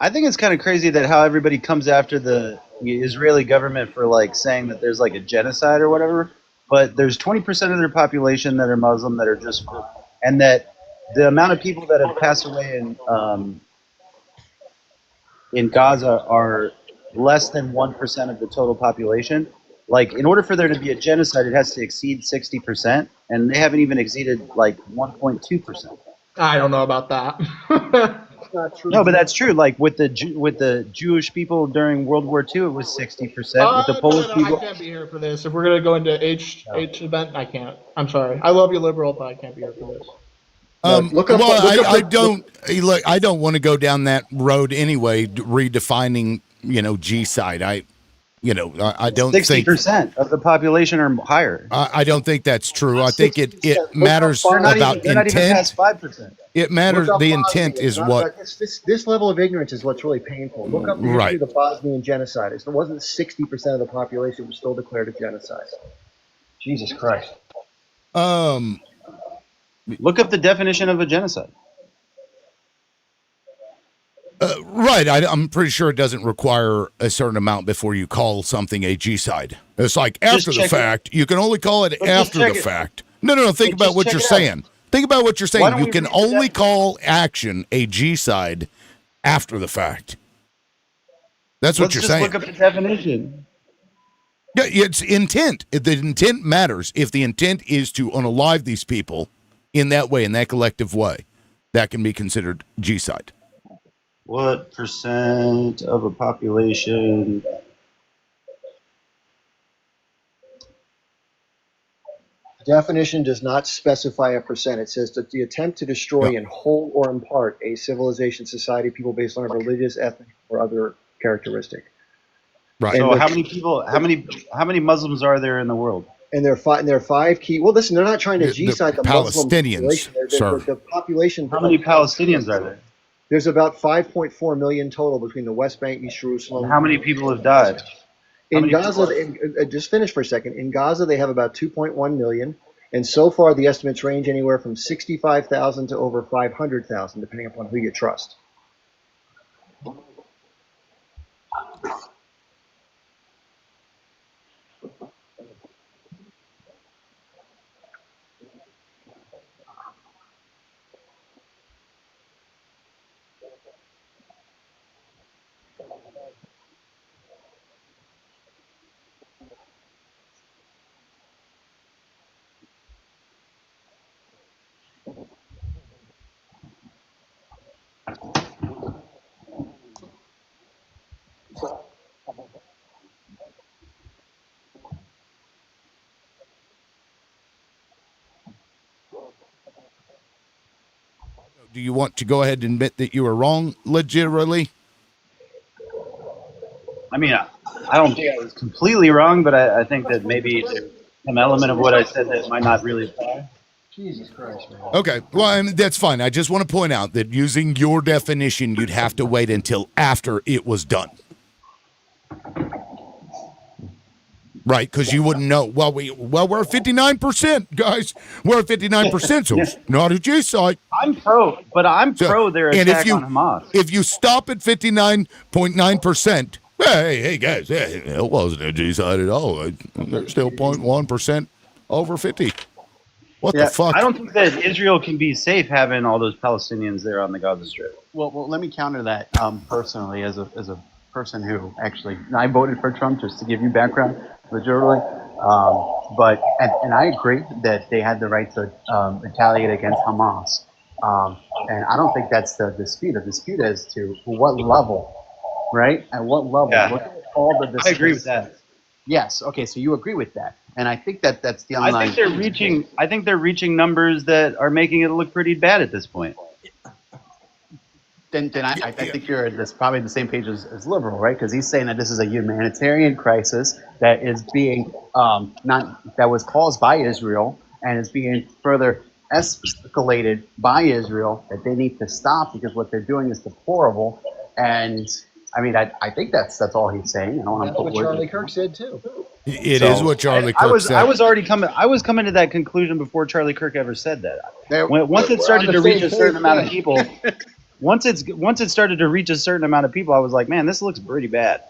Speaker 15: I think it's kind of crazy that how everybody comes after the Israeli government for like saying that there's like a genocide or whatever, but there's 20% of their population that are Muslim that are just, and that the amount of people that have passed away in Gaza are less than 1% of the total population. Like, in order for there to be a genocide, it has to exceed 60%, and they haven't even exceeded like 1.2%.
Speaker 12: I don't know about that.
Speaker 15: Not true. No, but that's true. Like with the Jewish people during World War II, it was 60%. With the Polish people,
Speaker 12: I can't be here for this. If we're gonna go into H event, I can't. I'm sorry. I love you, liberal, but I can't be here for this.
Speaker 1: I don't want to go down that road anyway, redefining, G side. I don't
Speaker 15: 60% of the population are higher.
Speaker 1: I don't think that's true. I think it matters about intent.
Speaker 15: They're not even past 5%.
Speaker 1: It matters. The intent is what.
Speaker 9: This level of ignorance is what's really painful. Look up the history of the Bosnian genocide. It wasn't 60% of the population was still declared a genocide.
Speaker 15: Jesus Christ. Look up the definition of a genocide.
Speaker 1: Right. I'm pretty sure it doesn't require a certain amount before you call something a G-side. It's like after the fact. You can only call it after the fact. No. Think about what you're saying. Think about what you're saying. You can only call action a G-side after the fact. That's what you're saying.
Speaker 15: Let's just look up the definition.
Speaker 1: Yeah, it's intent. The intent matters. If the intent is to unalive these people in that way, in that collective way, that can be considered G-side.
Speaker 15: What percent of a population?
Speaker 9: The definition does not specify a percent. It says that the attempt to destroy in whole or in part a civilization, society, people based on a religious, ethnic, or other characteristic.
Speaker 15: Right. So how many people? How many Muslims are there in the world?
Speaker 9: And there are five key. Well, listen, they're not trying to G-side the Muslim
Speaker 1: Palestinians,
Speaker 9: population. The population.
Speaker 15: How many Palestinians are there?
Speaker 9: There's about 5.4 million total between the West Bank, East Jerusalem.
Speaker 15: And how many people have died?
Speaker 9: In Gaza, just finish for a second. In Gaza, they have about 2.1 million, and so far the estimates range anywhere from 65,000 to over 500,000, depending upon who you trust.
Speaker 1: Do you want to go ahead and admit that you were wrong, legitimately?
Speaker 15: I mean, I don't think I was completely wrong, but I think that maybe there's some element of what I said that might not really apply.
Speaker 9: Jesus Christ, man.
Speaker 1: Okay, well, I mean, that's fine. I just want to point out that using your definition, you'd have to wait until after it was done. Right, because you wouldn't know. Well, we're at 59%, guys. We're at 59%, so it's not a G site.
Speaker 15: I'm pro their attack on Hamas.
Speaker 1: If you stop at 59.9%, hey, guys, it wasn't a G site at all. They're still 0.1% over 50. What the fuck?
Speaker 15: I don't think that Israel can be safe having all those Palestinians there on the Gaza Strip.
Speaker 20: Well, let me counter that personally as a person who actually, I voted for Trump, just to give you background, literally. But I agree that they had the right to retaliate against Hamas. And I don't think that's the dispute. The dispute is to what level, right? At what level?
Speaker 15: Yeah.
Speaker 20: Look at all the
Speaker 15: I agree with that.
Speaker 20: Yes. Okay. So you agree with that, and I think that's the underlying.
Speaker 15: I think they're reaching numbers that are making it look pretty bad at this point.
Speaker 20: Then I think you're that's probably the same page as liberal, right? Because he's saying that this is a humanitarian crisis that is being that was caused by Israel and is being further escalated by Israel, that they need to stop because what they're doing is deplorable. And I mean, I think that's all he's saying. I don't want to
Speaker 9: That's
Speaker 20: put
Speaker 9: what
Speaker 20: words
Speaker 9: Charlie
Speaker 20: in-
Speaker 9: Kirk said too.
Speaker 1: It is what Charlie Kirk said.
Speaker 15: I was already coming. I was coming to that conclusion before Charlie Kirk ever said that. Once it
Speaker 9: we're
Speaker 15: started
Speaker 9: on
Speaker 15: to
Speaker 9: the
Speaker 15: reach
Speaker 9: same
Speaker 15: a certain
Speaker 9: page,
Speaker 15: amount of
Speaker 9: yeah.
Speaker 15: people, once it started to reach a certain amount of people, I was like, man, this looks pretty bad.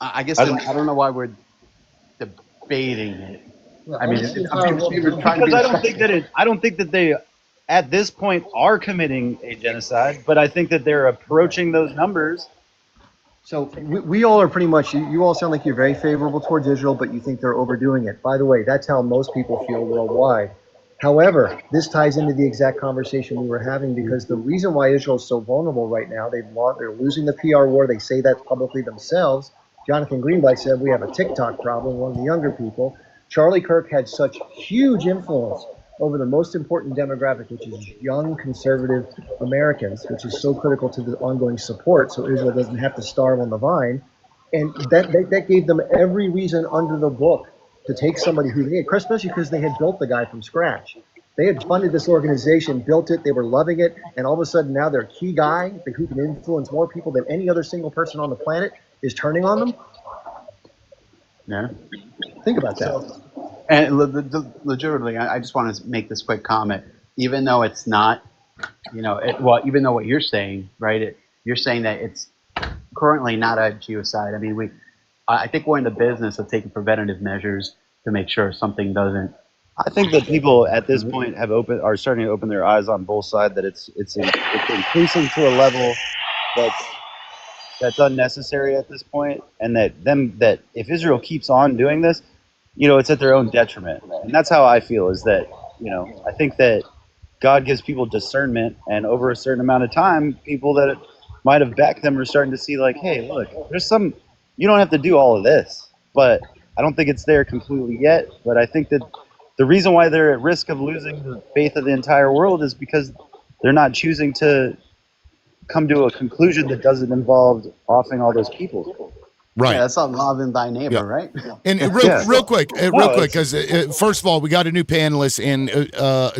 Speaker 20: I guess I don't know why we're debating it. I mean,
Speaker 9: Almost the
Speaker 20: it's
Speaker 9: entire world
Speaker 20: we're
Speaker 9: knows.
Speaker 20: trying to be
Speaker 15: Because I don't think that they, at this point, are committing a genocide. But I think that they're approaching those numbers.
Speaker 9: So we all are pretty much, you all sound like you're very favorable towards Israel, but you think they're overdoing it. By the way, that's how most people feel worldwide. However, this ties into the exact conversation we were having, because the reason why Israel is so vulnerable right now, they're losing the PR war. They say that publicly themselves. Jonathan Greenblatt said we have a TikTok problem, one of the younger people. Charlie Kirk had such huge influence over the most important demographic, which is young conservative Americans, which is so critical to the ongoing support, so Israel doesn't have to starve on the vine. And that gave them every reason under the book to take somebody who they had, especially because they had built the guy from scratch. They had funded this organization, built it, they were loving it, and all of a sudden now their key guy, who can influence more people than any other single person on the planet, is turning on them.
Speaker 20: Yeah.
Speaker 9: Think about that.
Speaker 20: And legitimately, I just want to make this quick comment. Even though it's not, even though what you're saying, right? You're saying that it's currently not a genocide. I mean, I think we're in the business of taking preventative measures to make sure something doesn't.
Speaker 15: I think that people at this point are starting to open their eyes on both sides, that it's increasing to a level that's unnecessary at this point, and that if Israel keeps on doing this, it's at their own detriment. And that's how I feel, is that, I think that God gives people discernment, and over a certain amount of time, people that might have backed them are starting to see, like, hey, look, you don't have to do all of this. But I don't think it's there completely yet. But I think that the reason why they're at risk of losing the faith of the entire world is because they're not choosing to come to a conclusion that doesn't involve offing all those people.
Speaker 1: Right.
Speaker 20: Yeah, that's not loving thy neighbor, right?
Speaker 1: And real quick, because first of all, we got a new panelist, and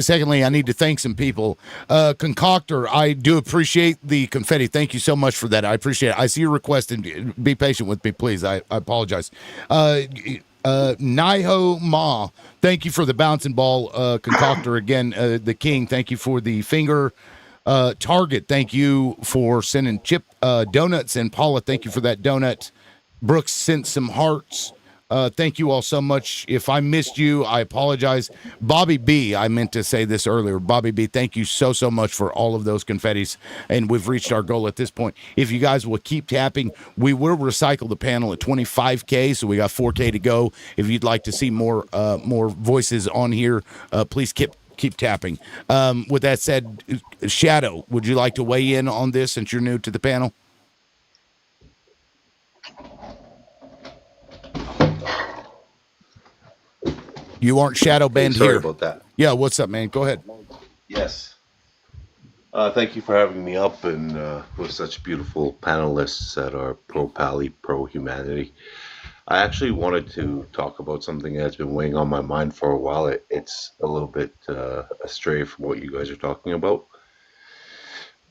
Speaker 1: secondly, I need to thank some people. Concoctor, I do appreciate the confetti. Thank you so much for that. I appreciate it. I see your request, and be patient with me, please. I apologize. Naiho Ma, thank you for the bouncing ball. Concoctor, again, the king, thank you for the finger. Target, thank you for sending chip donuts, and Paula, thank you for that donut. Brooks sent some hearts. Thank you all so much. If I missed you, I apologize. Bobby B, I meant to say this earlier. Bobby B, thank you so much for all of those confettis. And we've reached our goal at this point. If you guys will keep tapping, we will recycle the panel at 25K. So we got 4K to go. If you'd like to see more voices on here, please keep tapping. With that said, Shadow, would you like to weigh in on this since you're new to the panel? You aren't shadow banned here.
Speaker 21: Sorry about that.
Speaker 1: Yeah, what's up, man? Go ahead.
Speaker 21: Yes. Thank you for having me up and with such beautiful panelists that are pro-Pally, pro-humanity. I actually wanted to talk about something that's been weighing on my mind for a while. It's a little bit astray from what you guys are talking about,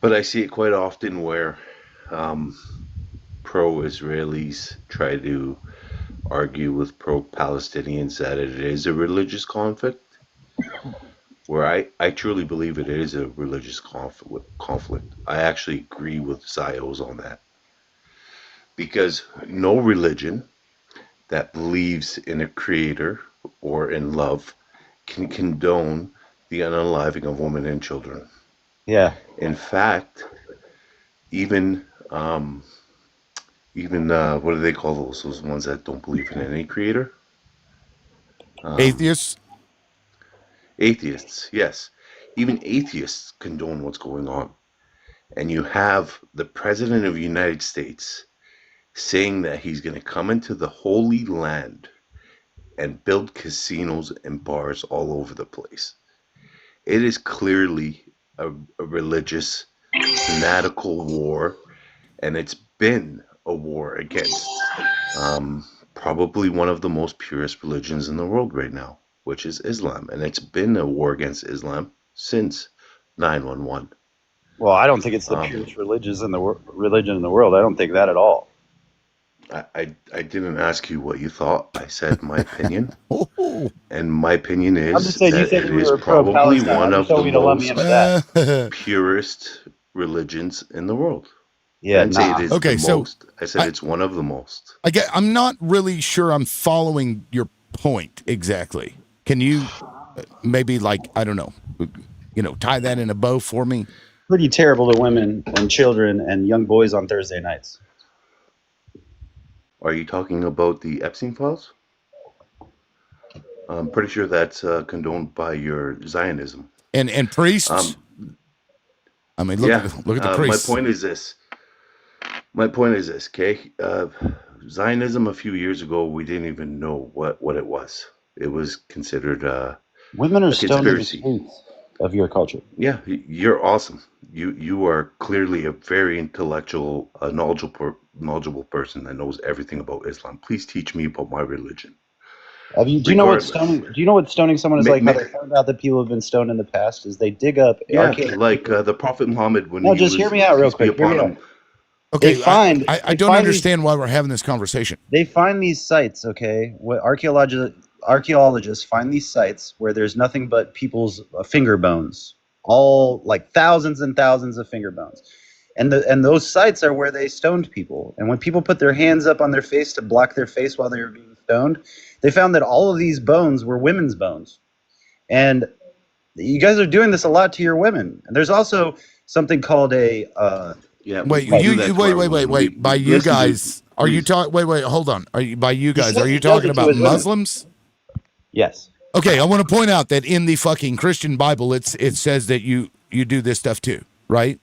Speaker 21: but I see it quite often where um, pro-Israelis try to argue with pro-Palestinians that it is a religious conflict, where I truly believe it is a religious conflict. I actually agree with Zios on that because no religion that believes in a creator or in love can condone the unaliving of women and children.
Speaker 15: Yeah.
Speaker 21: In fact, even what do they call those ones that don't believe in any creator?
Speaker 1: Atheists?
Speaker 21: Atheists, yes. Even atheists condone what's going on. And you have the President of the United States saying that he's going to come into the Holy Land and build casinos and bars all over the place. It is clearly a religious, fanatical war, and it's been a war against probably one of the most purest religions in the world right now, which is Islam. And it's been a war against Islam since 9/11.
Speaker 15: Well, I don't think it's the purest religion in the world. I don't think that at all.
Speaker 21: I didn't ask you what you thought. I said my opinion, and my opinion
Speaker 15: I'm
Speaker 21: is
Speaker 15: just saying, you
Speaker 21: that
Speaker 15: said
Speaker 21: it
Speaker 15: we
Speaker 21: is
Speaker 15: were
Speaker 21: probably
Speaker 15: pro-Palestine.
Speaker 21: one
Speaker 15: I
Speaker 21: of
Speaker 15: just told
Speaker 21: the
Speaker 15: you to let me
Speaker 21: most
Speaker 15: into that.
Speaker 21: purest religions in the world.
Speaker 15: Yeah,
Speaker 21: I didn't say
Speaker 15: nah.
Speaker 21: it is
Speaker 1: Okay,
Speaker 21: the
Speaker 1: so
Speaker 21: most. I said it's one of the most.
Speaker 1: I'm not really sure I'm following your point exactly. Can you maybe I don't know, tie that in a bow for me?
Speaker 15: Pretty terrible to women and children and young boys on Thursday nights.
Speaker 21: Are you talking about the Epstein files? I'm pretty sure that's condoned by your Zionism.
Speaker 1: And priests. I mean, look at the priests.
Speaker 21: My point is this. Okay? Zionism a few years ago, we didn't even know what it was. It was considered
Speaker 15: women are
Speaker 21: a
Speaker 15: stoned in the
Speaker 21: conspiracy.
Speaker 15: streets of your culture.
Speaker 21: Yeah, you're awesome. You are clearly a very intellectual, knowledgeable person that knows everything about Islam. Please teach me about my religion.
Speaker 15: Do you know what stoning? Do you know what stoning someone is like? How they found out that people have been stoned in the past is they dig up.
Speaker 21: The Prophet Muhammad when
Speaker 15: No,
Speaker 21: he
Speaker 15: just
Speaker 21: was,
Speaker 15: hear me out real
Speaker 21: peace be
Speaker 15: quick. Hear me
Speaker 21: upon
Speaker 15: out.
Speaker 21: him.
Speaker 1: Okay, I don't understand why we're having this conversation.
Speaker 15: They find these sites, okay? What archaeologists find these sites where there's nothing but people's finger bones, all like thousands and thousands of finger bones, and those sites are where they stoned people. And when people put their hands up on their face to block their face while they were being stoned, they found that all of these bones were women's bones. And you guys are doing this a lot to your women. And there's also something called a
Speaker 1: wait. By you guys, are you talking? Wait. Hold on. Are you talking about Muslims?
Speaker 15: Yes.
Speaker 1: Okay, I want to point out that in the fucking Christian Bible, it says that you do this stuff too, right?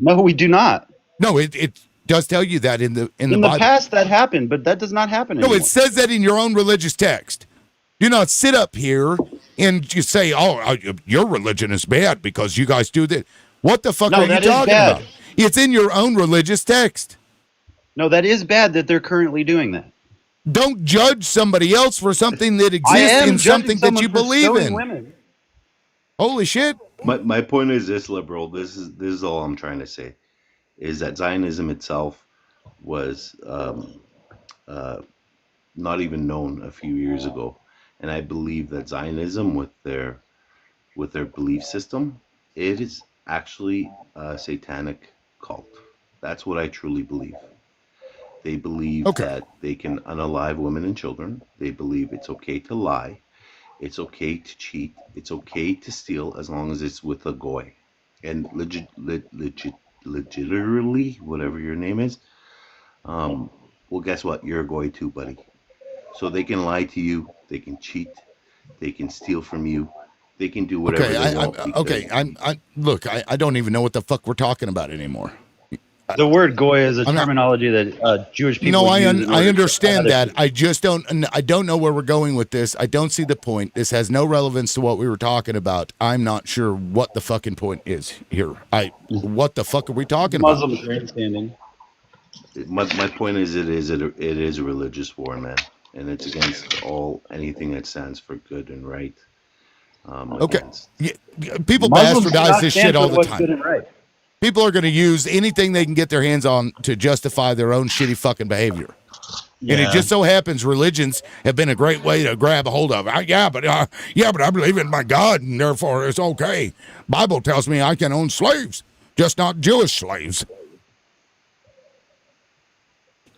Speaker 15: No, we do not.
Speaker 1: No, it does tell you that in the Bible.
Speaker 15: In the past, that happened, but that does not happen anymore.
Speaker 1: No, it says that in your own religious text. Do not sit up here and you say, "Oh, your religion is bad because you guys do this." What the fuck are you talking about? It's in your own religious text.
Speaker 15: No, that is bad that they're currently doing that.
Speaker 1: Don't judge somebody else for something that exists in something that you believe in.
Speaker 15: Women.
Speaker 1: Holy shit.
Speaker 21: My point is this, liberal. This is all I'm trying to say, is that Zionism itself was not even known a few years ago, and I believe that Zionism, with their belief system, it is actually a satanic cult. That's what I truly believe. They believe that they can unalive women and children. They believe it's okay to lie. It's okay to cheat. It's okay to steal as long as it's with a goy. And legitimately, whatever your name is, well, guess what? You're a goy too, buddy. So they can lie to you. They can cheat. They can steal from you. They can do whatever they want.
Speaker 1: Look, I don't even know what the fuck we're talking about anymore.
Speaker 15: The word goy is a
Speaker 1: I'm not-
Speaker 15: terminology that Jewish people
Speaker 1: No,
Speaker 15: use. in order
Speaker 1: I
Speaker 15: to
Speaker 1: understand
Speaker 15: other
Speaker 1: that.
Speaker 15: people.
Speaker 1: I don't know where we're going with this. I don't see the point. This has no relevance to what we were talking about. I'm not sure what the fucking point is here. What the fuck are we talking about?
Speaker 15: Muslim grandstanding.
Speaker 21: My point is, it is a religious war, man, and it's against anything that stands for good and right.
Speaker 1: Okay.
Speaker 21: Against.
Speaker 1: Yeah, people
Speaker 15: Muslims do
Speaker 1: bastardize
Speaker 15: not
Speaker 1: this
Speaker 15: stand
Speaker 1: shit
Speaker 15: for
Speaker 1: all the
Speaker 15: what's
Speaker 1: time.
Speaker 15: good and right.
Speaker 1: People are going to use anything they can get their hands on to justify their own shitty fucking behavior. And it
Speaker 15: Yeah.
Speaker 1: just so happens religions have been a great way to grab a hold of. But I believe in my God, and therefore it's okay. Bible tells me I can own slaves, just not Jewish slaves.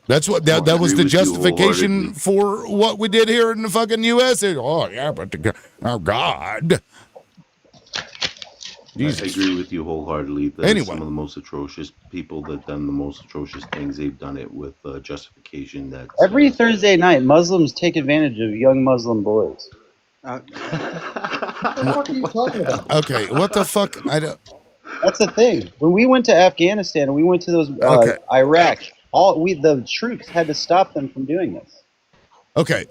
Speaker 1: That's what that was the justification for what we did here in the fucking U.S. Our God.
Speaker 21: I agree with you wholeheartedly. That
Speaker 1: Anyway.
Speaker 21: some of the most atrocious people that done the most atrocious things, they've done it with justification that
Speaker 15: Every Thursday night, Muslims take advantage of young Muslim boys.
Speaker 9: What the fuck are you talking about?
Speaker 1: Okay, what the fuck? I don't.
Speaker 15: That's the thing. When we went to Afghanistan and we went to those
Speaker 1: Okay.
Speaker 15: Iraq, the troops had to stop them from doing this.
Speaker 1: Okay,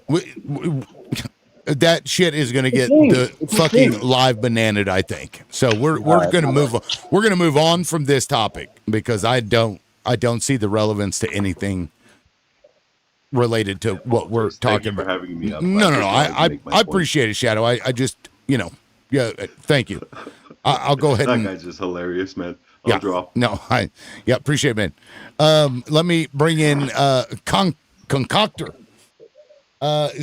Speaker 1: that shit is going to get
Speaker 15: It's a
Speaker 1: fucking
Speaker 15: thing.
Speaker 1: live bananaed, I think. So we're going to move on. We're going to move on from this topic because I don't see the relevance to anything related to what we're talking about.
Speaker 21: having me up.
Speaker 1: No. I
Speaker 21: make my point.
Speaker 1: appreciate it, Shadow. I just thank you. I'll go ahead
Speaker 21: That
Speaker 1: and.
Speaker 21: guy's just hilarious, man. I'll drop.
Speaker 1: No, appreciate it, man. Let me bring in Concoctor.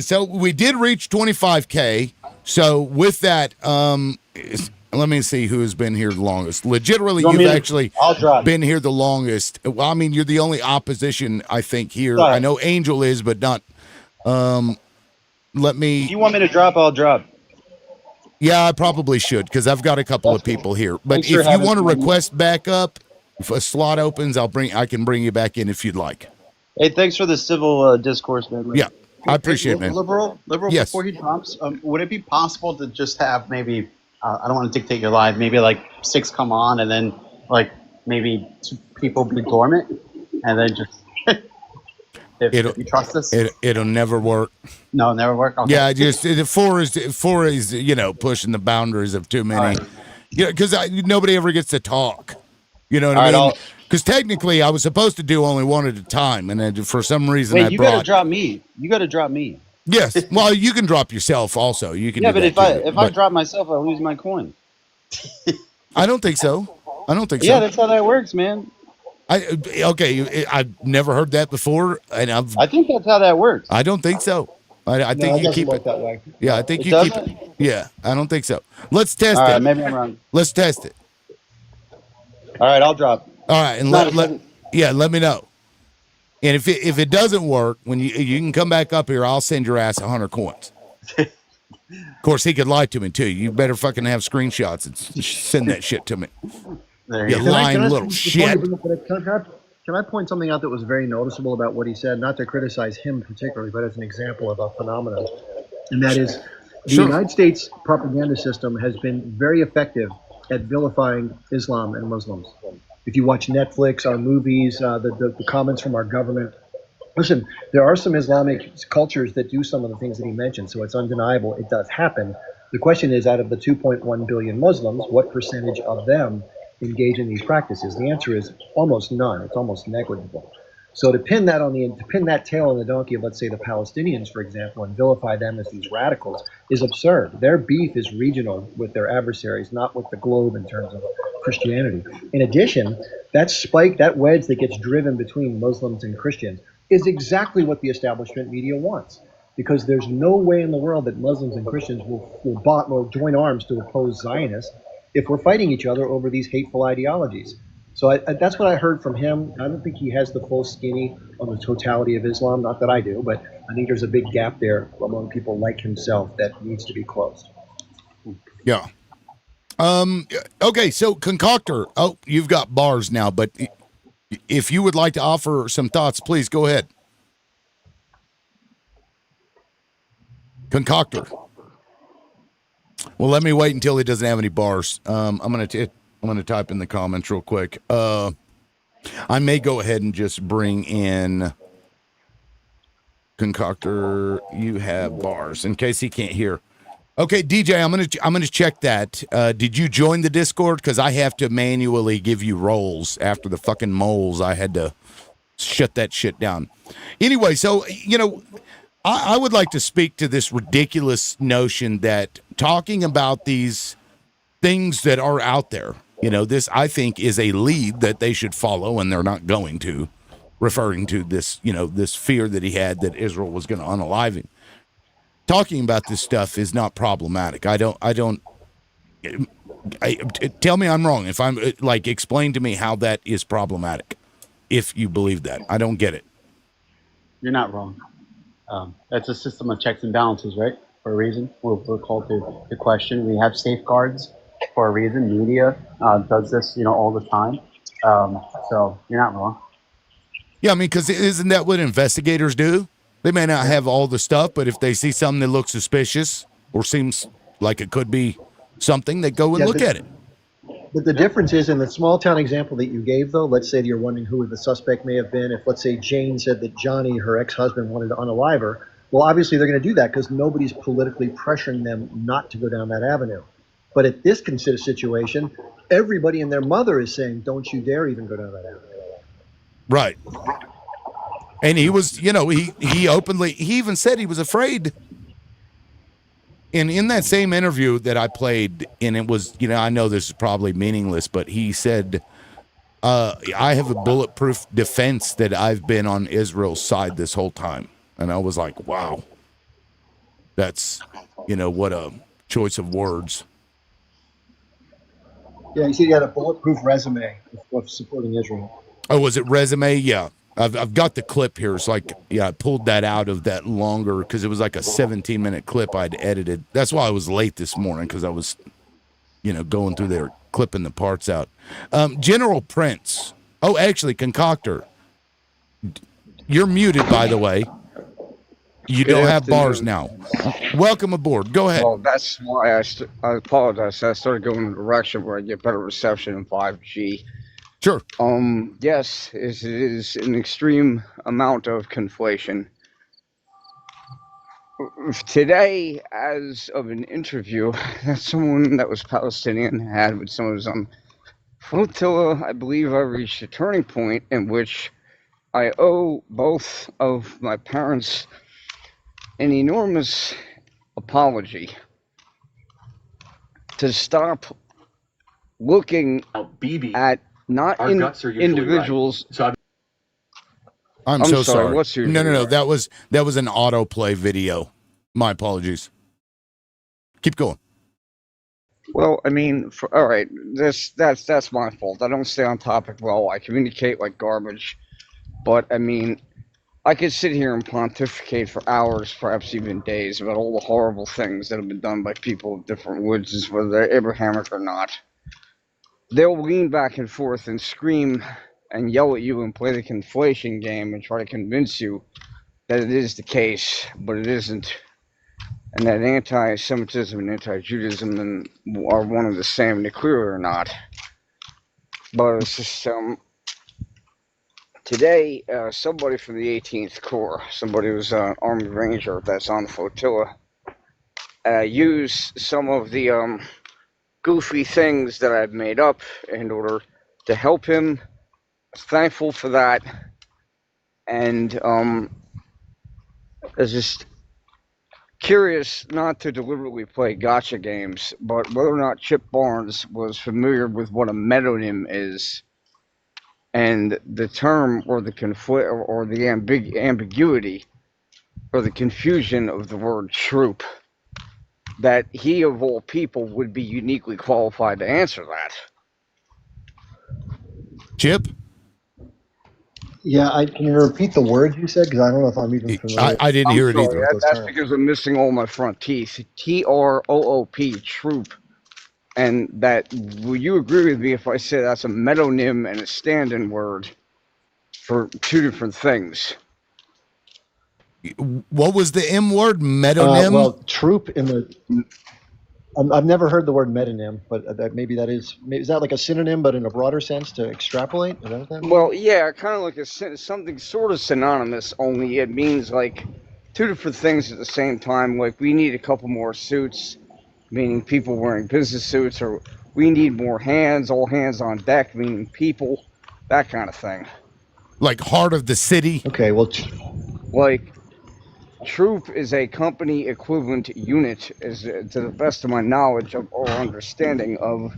Speaker 1: So we did reach 25K. So with that, let me see who has been here the longest. Legitimately, you've actually been here the longest. Well, I mean, you're the only opposition, I think, here.
Speaker 15: Sorry.
Speaker 1: I know Angel is, but not. Let me.
Speaker 15: If you want me to drop, I'll drop.
Speaker 1: Yeah, I probably should because I've got a couple of people here. But
Speaker 15: Thanks
Speaker 1: if
Speaker 15: for
Speaker 1: you
Speaker 15: having
Speaker 1: want to
Speaker 15: me.
Speaker 1: request back up, if a slot opens, I can bring you back in if you'd like.
Speaker 15: Hey, thanks for the civil discourse, man.
Speaker 1: Yeah, I appreciate it, man.
Speaker 20: Liberal,
Speaker 1: Yes.
Speaker 20: before he drops, would it be possible to just have maybe, I don't want to dictate your live, maybe like 6 come on and then like maybe 2 people be dormant and then just, if you trust us?
Speaker 1: It'll never work.
Speaker 20: No, never work? Okay.
Speaker 1: Yeah, just four is pushing the boundaries of too many.
Speaker 20: All right.
Speaker 1: Yeah, because nobody ever gets to talk. You know what
Speaker 15: All
Speaker 1: I
Speaker 15: right,
Speaker 1: mean? Because technically, I was supposed to do only one at a time, and then for some reason,
Speaker 15: Wait,
Speaker 1: I
Speaker 15: you
Speaker 1: brought.
Speaker 15: gotta drop me. You gotta drop me.
Speaker 1: Yes, well, you can drop yourself also. You can.
Speaker 15: Yeah,
Speaker 1: do
Speaker 15: but
Speaker 1: that
Speaker 15: if
Speaker 1: too,
Speaker 15: I drop myself, I lose my coin.
Speaker 1: I don't think so. I don't think so.
Speaker 15: Yeah, that's how that works, man.
Speaker 1: I've never heard that before, and
Speaker 15: I think that's how that works.
Speaker 1: I don't think so. I think you keep it
Speaker 9: that way.
Speaker 1: Yeah, I think
Speaker 15: It
Speaker 1: you keep
Speaker 15: doesn't?
Speaker 1: it. Yeah, I don't think so. Let's test
Speaker 15: All right,
Speaker 1: it.
Speaker 15: maybe I'm wrong.
Speaker 1: Let's test it.
Speaker 15: All right, I'll drop.
Speaker 1: All right, and let me know. And if it doesn't work, when you can come back up here, I'll send your ass 100 coins. Of course, he could lie to me too. You better fucking have screenshots and send that shit to me. You lying little shit.
Speaker 9: Can I point something out that was very noticeable about what he said? Not to criticize him particularly, but as an example of a phenomenon. And that is the United States propaganda system has been very effective at vilifying Islam and Muslims. If you watch Netflix, our movies, the comments from our government, listen, there are some Islamic cultures that do some of the things that he mentioned, so it's undeniable it does happen. The question is, out of the 2.1 billion Muslims, what percentage of them engage in these practices? The answer is almost none. It's almost negligible. So to pin that tail on the donkey of, let's say, the Palestinians, for example, and vilify them as these radicals is absurd. Their beef is regional with their adversaries, not with the globe in terms of Christianity. In addition, that wedge that gets driven between Muslims and Christians is exactly what the establishment media wants. Because there's no way in the world that Muslims and Christians will join arms to oppose Zionists if we're fighting each other over these hateful ideologies. So that's what I heard from him. I don't think he has the full skinny on the totality of Islam. Not that I do, but I think there's a big gap there among people like himself that needs to be closed.
Speaker 1: Yeah. Okay, so Concoctor. Oh, you've got bars now, but if you would like to offer some thoughts, please go ahead. Concoctor. Well, let me wait until he doesn't have any bars. I'm gonna type in the comments real quick. I may go ahead and just bring in Concoctor. You have bars in case he can't hear. Okay, DJ, I'm gonna check that. Did you join the Discord? Because I have to manually give you roles after the fucking moles. I had to shut that shit down. Anyway, so I would like to speak to this ridiculous notion that talking about these things that are out there, this I think is a lead that they should follow, and they're not going to. Referring to this, this fear that he had that Israel was going to unalive him. Talking about this stuff is not problematic. Tell me I'm wrong. If I'm explain to me how that is problematic. If you believe that, I don't get it.
Speaker 20: You're not wrong. That's a system of checks and balances, right? For a reason. We're called to question. We have safeguards for a reason. Media does this, all the time. So you're not wrong.
Speaker 1: Yeah, I mean, because isn't that what investigators do? They may not have all the stuff, but if they see something that looks suspicious or seems like it could be something, they go and look at it.
Speaker 9: But the difference is in the small town example that you gave, though, let's say that you're wondering who the suspect may have been. If, let's say, Jane said that Johnny, her ex-husband, wanted to unalive her, well, obviously they're going to do that because nobody's politically pressuring them not to go down that avenue. But at this situation, everybody and their mother is saying, don't you dare even go down that avenue.
Speaker 1: Right. And he was, he openly, he even said he was afraid. And in that same interview that I played, and it was, I know this is probably meaningless, but he said, I have a bulletproof defense that I've been on Israel's side this whole time. And I was like, wow, that's, what a choice of words.
Speaker 9: Yeah, he said he had a bulletproof resume of supporting Israel.
Speaker 1: Oh, was it resume? Yeah. I've got the clip here. It's I pulled that out of that longer because it was like a 17-minute clip I'd edited. That's why I was late this morning because I was, going through there, clipping the parts out. General Prince. Oh, actually, Concoctor. You're muted, by the way. You don't have bars now. Welcome aboard. Go ahead.
Speaker 3: Well, that's why I apologize. I started going in a direction where I get better reception in 5G.
Speaker 1: Sure.
Speaker 3: Yes, it is an extreme amount of conflation. Today, as of an interview that someone that was Palestinian had with someone who was on flotilla, I believe I reached a turning point in which I owe both of my parents an enormous apology to stop looking at not individuals.
Speaker 1: Right. I'm so sorry.
Speaker 3: What's your
Speaker 1: No. That was an autoplay video. My apologies. Keep going.
Speaker 3: Well, I mean, all right, that's my fault. I don't stay on topic well. I communicate like garbage, but I mean, I could sit here and pontificate for hours, perhaps even days, about all the horrible things that have been done by people of different religions, whether they're Abrahamic or not. They'll lean back and forth and scream and yell at you and play the conflation game and try to convince you that it is the case, but it isn't. And that anti-Semitism and anti-Judaism are one and the same, and they're clearly not. But it's just, today, somebody from the 18th Corps, somebody who's an Army Ranger that's on the flotilla, used some of the goofy things that I've made up in order to help him. Thankful for that. And it's just curious not to deliberately play gotcha games, but whether or not Chip Barnes was familiar with what a metonym is, and the term or the conflict or the ambiguity or the confusion of the word troop, that he of all people would be uniquely qualified to answer that.
Speaker 1: Chip?
Speaker 9: Yeah, can you repeat the words you said? Because I don't know if I'm even familiar.
Speaker 1: I didn't hear it either.
Speaker 3: That's because I'm missing all my front teeth. TROOP, troop. And that, will you agree with me if I say that's a metonym and a stand-in word for two different things?
Speaker 1: What was the M word? Metonym?
Speaker 9: Well, troop in the... I've never heard the word metonym, but maybe is that like a synonym, but in a broader sense to extrapolate? Is that what that means?
Speaker 3: Well, yeah, kind of like something sort of synonymous, only it means like two different things at the same time. Like we need a couple more suits, meaning people wearing business suits, or we need more hands, all hands on deck, meaning people, that kind of thing.
Speaker 1: Like heart of the city.
Speaker 9: Okay, well,
Speaker 3: like troop is a company equivalent unit, is to the best of my knowledge of or understanding of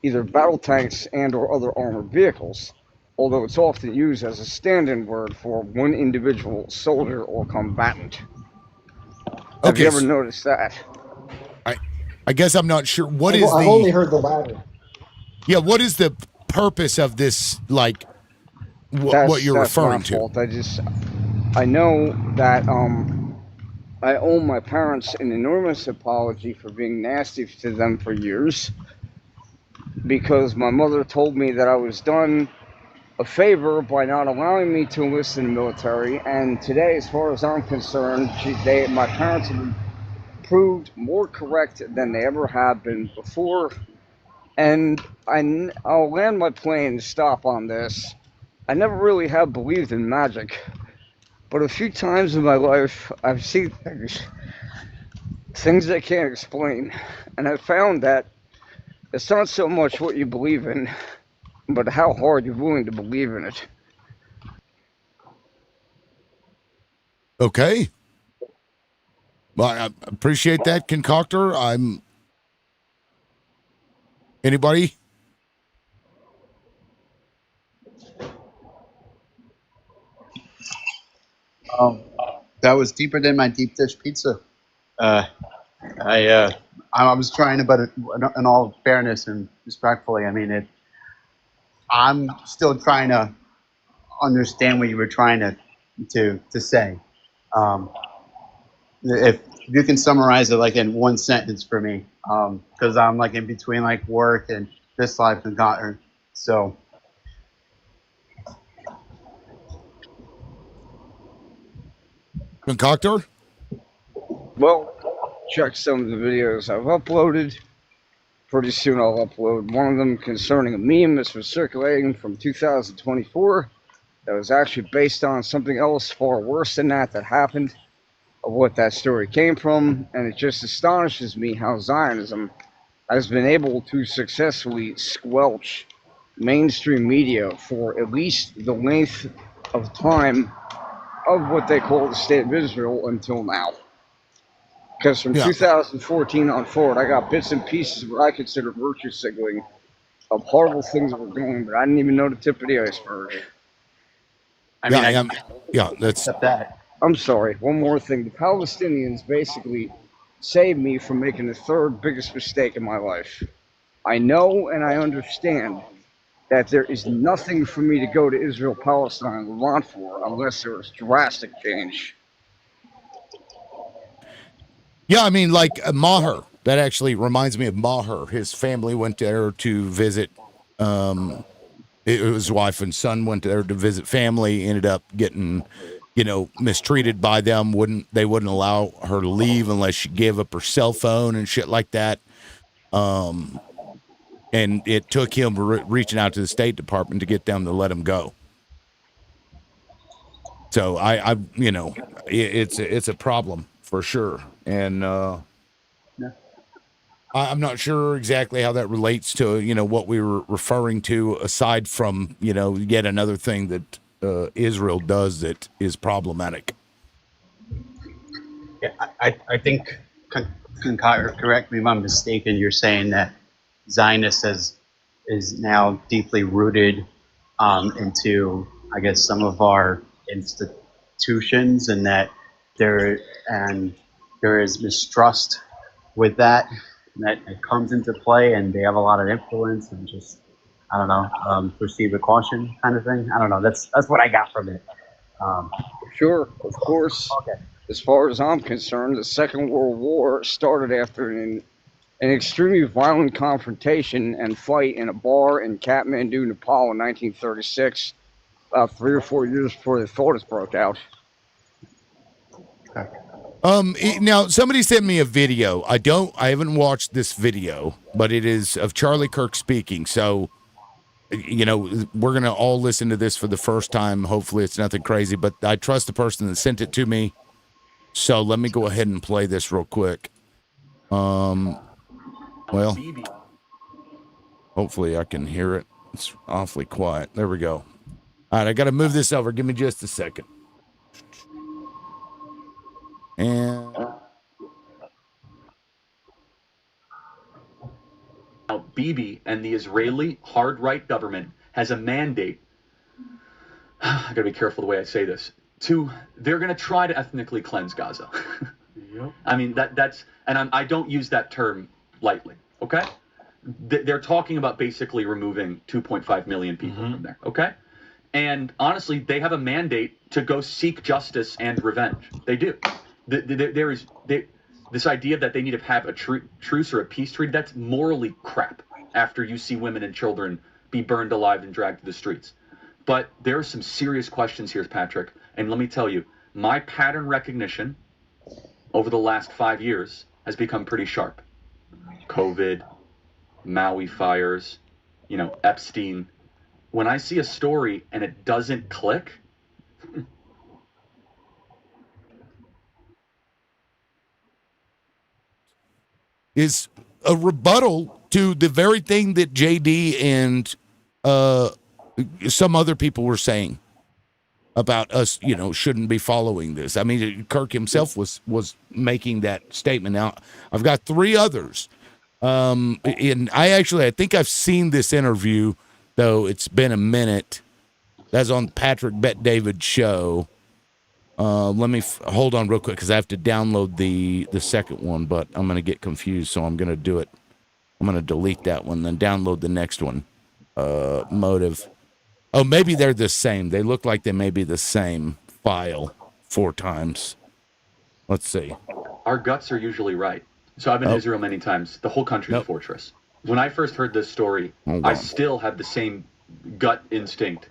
Speaker 3: either battle tanks and or other armored vehicles, although it's often used as a stand-in word for one individual soldier or combatant. Have you ever noticed that?
Speaker 1: I guess I'm not sure.
Speaker 9: I've only heard the latter.
Speaker 1: Yeah, what is the purpose of this, like, what you're referring
Speaker 3: that's
Speaker 1: to?
Speaker 3: my fault. I know that I owe my parents an enormous apology for being nasty to them for years, because my mother told me that I was done a favor by not allowing me to enlist in the military, and today, as far as I'm concerned, my parents have proved more correct than they ever have been before, and I'll land my plane and stop on this. I never really have believed in magic, but a few times in my life I've seen things I can't explain, and I found that it's not so much what you believe in, but how hard you're willing to believe in it.
Speaker 1: Okay. Well, I appreciate that, concoctor. Anybody?
Speaker 20: That was deeper than my deep dish pizza. I was trying to, but in all fairness and respectfully, I mean, I'm still trying to understand what you were trying to say. If you can summarize it like in one sentence for me, because I'm like in between like work and this life and God, so.
Speaker 1: Concoctor?
Speaker 3: Well, check some of the videos I've uploaded. Pretty soon I'll upload one of them concerning a meme that was circulating from 2024 that was actually based on something else far worse than that happened, of what that story came from, and it just astonishes me how Zionism has been able to successfully squelch mainstream media for at least the length of time of what they call the State of Israel until now. Because from 2014 on forward, I got bits and pieces of what I consider virtue signaling of horrible things that were going, but I didn't even know the tip of the iceberg.
Speaker 1: That's
Speaker 20: that.
Speaker 3: I'm sorry. One more thing. The Palestinians basically saved me from making the third biggest mistake in my life. I know and I understand that there is nothing for me to go to Israel, Palestine, and Levant for unless there is drastic change.
Speaker 1: Yeah, I mean, like Maher. That actually reminds me of Maher. His family went there to visit. His wife and son went there to visit family. Ended up getting, mistreated by them. They wouldn't allow her to leave unless she gave up her cell phone and shit like that. And it took him reaching out to the State Department to get them to let him go. So it's a problem for sure. And I'm not sure exactly how that relates to, what we were referring to, aside from, yet another thing that Israel does that is problematic.
Speaker 20: Yeah, I think, correct me if I'm mistaken, you're saying that Zionist is now deeply rooted into, I guess, some of our institutions, and that there is mistrust with that it comes into play, and they have a lot of influence, and just, I don't know, proceed with caution kind of thing. I don't know. That's what I got from it.
Speaker 3: Sure, of course.
Speaker 20: Okay.
Speaker 3: As far as I'm concerned, the Second World War started after an extremely violent confrontation and fight in a bar in Kathmandu, Nepal in 1936, about 3 or 4 years before the Fascists broke out.
Speaker 1: Now somebody sent me a video. I haven't watched this video, but it is of Charlie Kirk speaking. So, we're gonna all listen to this for the first time. Hopefully, it's nothing crazy, but I trust the person that sent it to me. So let me go ahead and play this real quick. Well, hopefully I can hear it. It's awfully quiet. There we go. All right, I got to move this over. Give me just a second. And
Speaker 4: now Bibi and the Israeli hard right government has a mandate. I gotta be careful the way I say this. They're gonna try to ethnically cleanse Gaza. Yep. I mean I don't use that term lightly. Okay, they're talking about basically removing 2.5 million people from there. Okay, and honestly, they have a mandate to go seek justice and revenge. They do. This idea that they need to have a truce or a peace treaty, that's morally crap after you see women and children be burned alive and dragged to the streets. But there are some serious questions here, Patrick. And let me tell you, my pattern recognition over the last 5 years has become pretty sharp. COVID, Maui fires, Epstein. When I see a story and it doesn't click,
Speaker 1: is a rebuttal to the very thing that JD and some other people were saying about us, shouldn't be following this. I mean, Kirk himself was making that statement. Now, I've got 3 others. And I think I've seen this interview, though it's been a minute. That's on Patrick Bet David's show. Let me hold on real quick because I have to download the second one, but I'm going to get confused, so I'm going to do it. I'm going to delete that one, then download the next one. Motive. Oh, maybe they're the same. They look like they may be the same file 4 times. Let's see.
Speaker 4: Our guts are usually right. So I've been to Israel many times. The whole country's a fortress. When I first heard this story, I still have the same gut instinct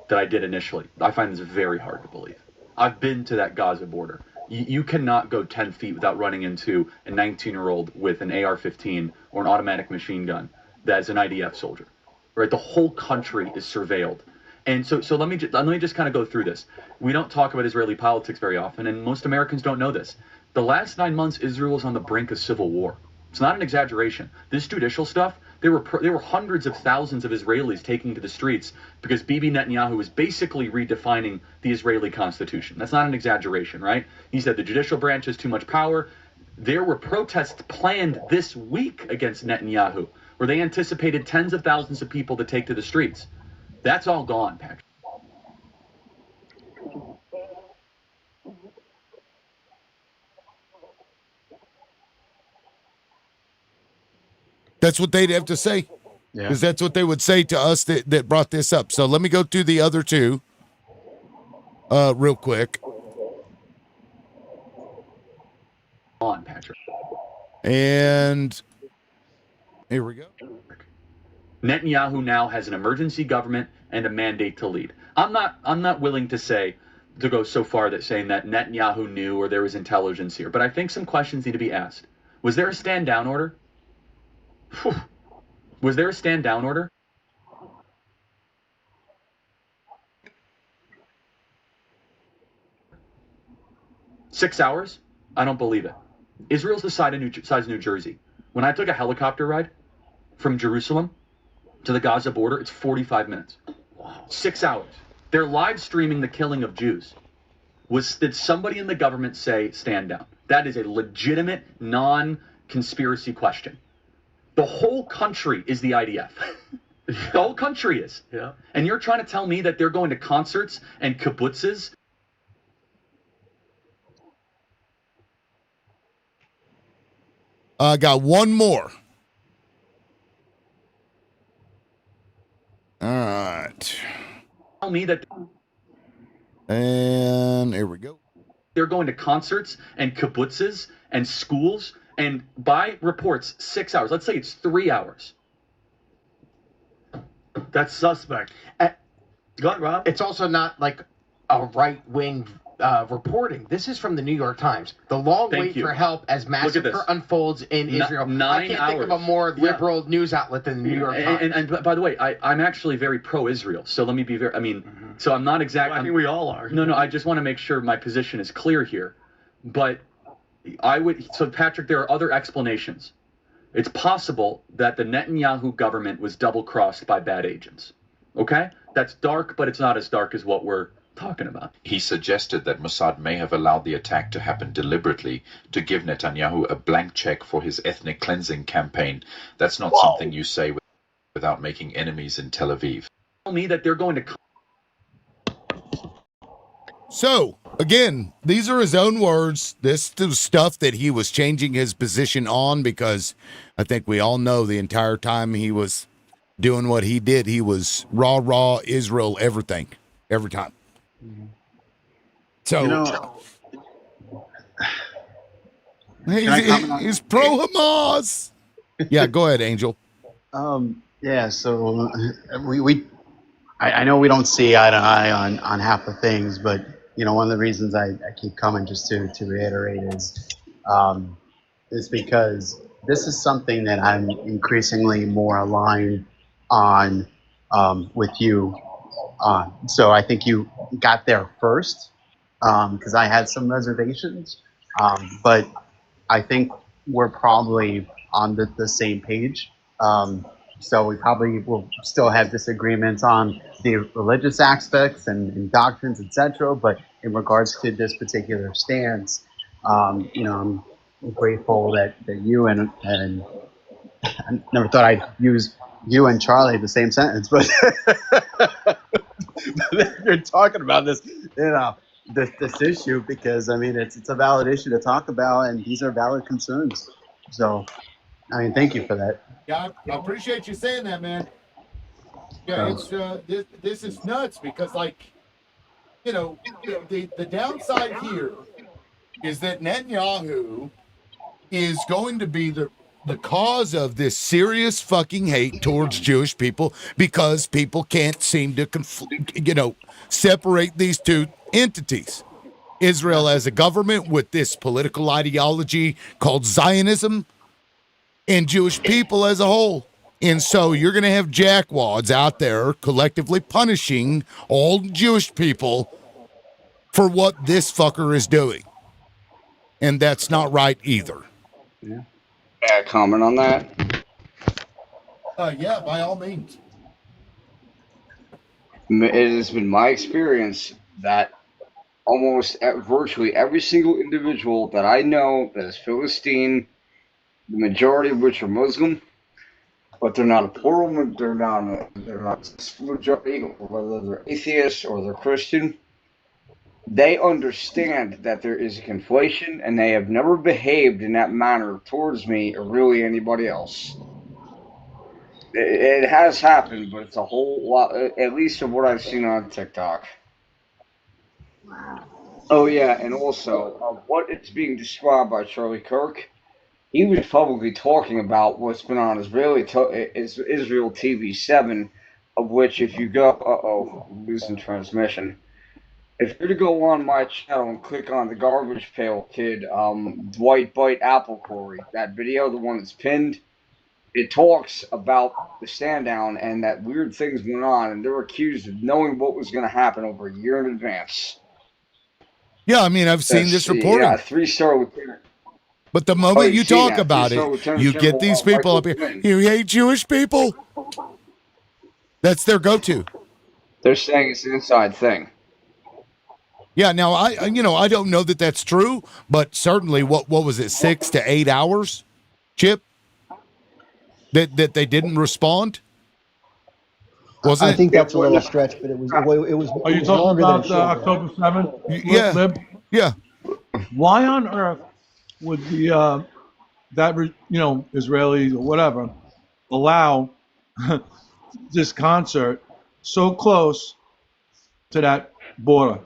Speaker 4: that I did initially. I find this very hard to believe. I've been to that Gaza border. You cannot go 10 feet without running into a 19-year-old with an AR-15 or an automatic machine gun that's an IDF soldier. Right? The whole country is surveilled. And so let me just kind of go through this. We don't talk about Israeli politics very often, and most Americans don't know this. The last 9 months, Israel was on the brink of civil war. It's not an exaggeration. This judicial stuff, there were hundreds of thousands of Israelis taking to the streets because Bibi Netanyahu was basically redefining the Israeli constitution. That's not an exaggeration, right? He said the judicial branch has too much power. There were protests planned this week against Netanyahu, where they anticipated tens of thousands of people to take to the streets. That's all gone, Patrick.
Speaker 1: That's what they'd have to say. Because that's what they would say to us that brought this up. So let me go through the other 2 real quick.
Speaker 4: On, Patrick.
Speaker 1: And here we go.
Speaker 4: Netanyahu now has an emergency government and a mandate to lead. I'm not willing to go so far that saying that Netanyahu knew or there was intelligence here, but I think some questions need to be asked. Was there a stand down order? Whew. Was there a stand down order? Six hours? I don't believe it. Israel's the size of New Jersey. When I took a helicopter ride from Jerusalem to the Gaza border, it's 45 minutes. Wow. 6 hours. They're live streaming the killing of Jews. Did somebody in the government say stand down? That is a legitimate, non-conspiracy question. The whole country is the IDF. The whole country is. Yeah. And you're trying to tell me that they're going to concerts and kibbutzes?
Speaker 1: I got one more. All right.
Speaker 4: Tell me that.
Speaker 1: And here we go.
Speaker 4: They're going to concerts and kibbutzes and schools, and by reports, 6 hours. Let's say it's 3 hours.
Speaker 5: That's suspect. Go ahead, Rob. It's also not like a right-wing
Speaker 6: reporting. This is from the New York Times. The long
Speaker 4: Thank
Speaker 6: wait
Speaker 4: you.
Speaker 6: for help as massacre unfolds in Israel.
Speaker 4: 9
Speaker 6: I can't think of a more liberal news outlet than the New York Times.
Speaker 4: And by the way, I'm actually very pro-Israel. So let me be very. I mean, so I'm not exactly.
Speaker 6: Well, I think we all are.
Speaker 4: No. I just want to make sure my position is clear here. But I would. So Patrick, there are other explanations. It's possible that the Netanyahu government was double-crossed by bad agents. Okay, that's dark, but it's not as dark as what we're talking about.
Speaker 22: He suggested that Mossad may have allowed the attack to happen deliberately to give Netanyahu a blank check for his ethnic cleansing campaign. That's not something you say without making enemies in Tel Aviv.
Speaker 4: Tell me that they're going to.
Speaker 1: So, again, these are his own words. This is stuff that he was changing his position on, because I think we all know the entire time he was doing what he did, he was raw Israel, everything, every time. So, he's pro-Hamas. Yeah, go ahead, Angel.
Speaker 20: Yeah, so I know we don't see eye to eye on half the things, but one of the reasons I keep coming just to reiterate is because this is something that I'm increasingly more aligned on with you on. So I think you got there first because I had some reservations, but I think we're probably on the same page. So we probably will still have disagreements on the religious aspects and doctrines, etc. But in regards to this particular stance, I'm grateful that you and I never thought I'd use you and Charlie in the same sentence, but you're talking about this, this issue, because I mean it's a valid issue to talk about, and these are valid concerns. So, I mean, thank you for that.
Speaker 1: Yeah, I appreciate you saying that, man. Yeah, it's this is nuts, because, like, the downside here is that Netanyahu is going to be the cause of this serious fucking hate towards Jewish people, because people can't seem to separate these two entities. Israel as a government with this political ideology called Zionism, and Jewish people as a whole. And so you're going to have jackwads out there collectively punishing all Jewish people for what this fucker is doing. And that's not right either.
Speaker 3: Yeah. May I comment on that?
Speaker 1: Yeah, by all means.
Speaker 3: It has been my experience that virtually every single individual that I know that is Philistine, the majority of which are Muslim, but they're not a plural, they're not majority, whether they're atheist or they're Christian, they understand that there is a conflation, and they have never behaved in that manner towards me or really anybody else. It has happened, but it's a whole lot, at least of what I've seen on TikTok. Oh yeah, and also, what is being described by Charlie Kirk, he was publicly talking about what's been on Israel TV 7, of which if you go, losing transmission. If you're to go on my channel and click on the Garbage Pail Kid, Dwight Bite Apple Corey, that video, the one that's pinned, it talks about the stand down and that weird things went on, and they're accused of knowing what was going to happen over a year in advance.
Speaker 1: Yeah, I mean, I've seen this reporting.
Speaker 3: Yeah, 3-star lieutenant.
Speaker 1: But the moment you talk about it, you get these people up here. You hate Jewish people? That's their go-to.
Speaker 3: They're saying it's an inside thing.
Speaker 1: Yeah, now I don't know that that's true, but certainly, what was it, 6 to 8 hours, Chip, that they didn't respond?
Speaker 9: I think that's a little stretch, but it was.
Speaker 23: Are you talking about October 7th?
Speaker 1: Yeah. Yeah.
Speaker 23: Why on earth would the Israelis or whatever allow this concert so close to that border,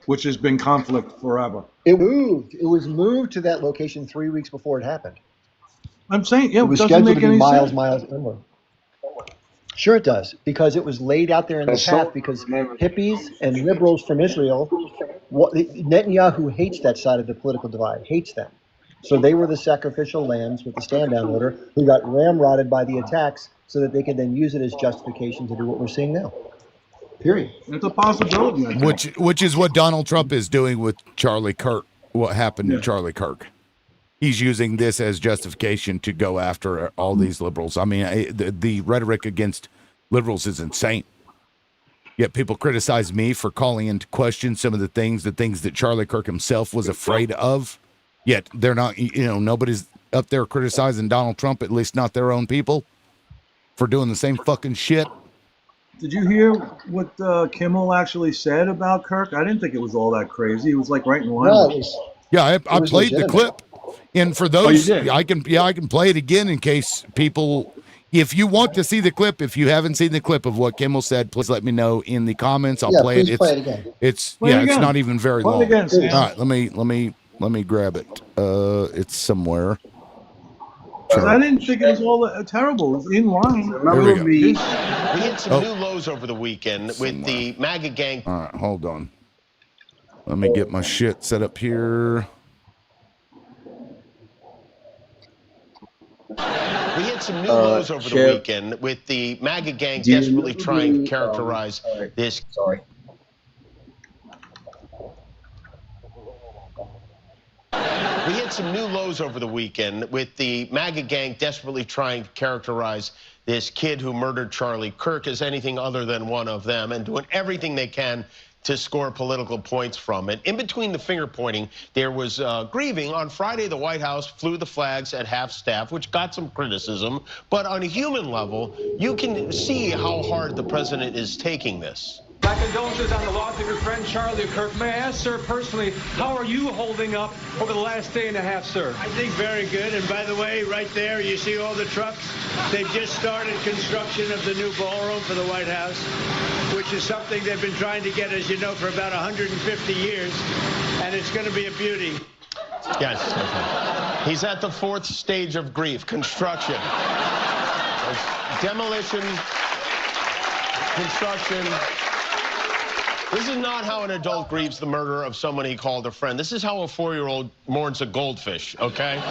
Speaker 23: which has been conflict forever?
Speaker 9: It moved. It was moved to that location 3 weeks before it happened.
Speaker 23: I'm saying, yeah,
Speaker 9: it was scheduled to be miles inward. Sure it does, because it was laid out there in the path, because hippies and liberals from Israel Netanyahu hates that side of the political divide, hates them. So they were the sacrificial lambs with the stand-down order who got ramrodded by the attacks so that they could then use it as justification to do what we're seeing now. Period.
Speaker 23: It's a possibility, I think.
Speaker 1: Which is what Donald Trump is doing with Charlie Kirk. What happened to Charlie Kirk? He's using this as justification to go after all these liberals. I mean, the rhetoric against liberals is insane. Yet people criticize me for calling into question some of the things that Charlie Kirk himself was afraid of. Yet they're not, nobody's up there criticizing Donald Trump, at least not their own people, for doing the same fucking shit.
Speaker 23: Did you hear what Kimmel actually said about Kirk? I didn't think it was all that crazy. It was like right in line.
Speaker 1: I played the clip, and for those,
Speaker 23: you did?
Speaker 1: I can play it again in case people. If you want to see the clip, if you haven't seen the clip of what Kimmel said, please let me know in the comments. I'll play it.
Speaker 9: Play it again.
Speaker 1: It's
Speaker 23: Play it
Speaker 1: it's
Speaker 23: again.
Speaker 1: not even very
Speaker 23: Play it
Speaker 1: long.
Speaker 23: again, Sam.
Speaker 1: All right, let me grab it. It's somewhere.
Speaker 23: I didn't think it was all that terrible. It was in line.
Speaker 1: Here we go.
Speaker 5: We hit some new lows over the weekend with the MAGA gang.
Speaker 1: All right, hold on. Let me get my shit set up here.
Speaker 5: We hit some new lows over the weekend with the MAGA gang desperately trying to characterize this.
Speaker 9: Sorry.
Speaker 5: We hit some new lows over the weekend with the MAGA gang desperately trying to characterize this kid who murdered Charlie Kirk as anything other than one of them and doing everything they can to score political points from it. In between the finger pointing, there was grieving. On Friday, the White House flew the flags at half staff, which got some criticism. But on a human level, you can see how hard the president is taking this.
Speaker 7: My condolences on the loss of your friend Charlie Kirk. May I ask, sir, personally, how are you holding up over the last day and a half, sir?
Speaker 8: I think very good. And by the way, right there, you see all the trucks? They've just started construction of the new ballroom for the White House, which is something they've been trying to get, as you know, for about 150 years. And it's going to be a beauty.
Speaker 5: Yes. Okay. He's at the fourth stage of grief, construction. Demolition, construction. This is not how an adult grieves the murder of someone he called a friend. This is how a 4-year-old mourns a goldfish, okay?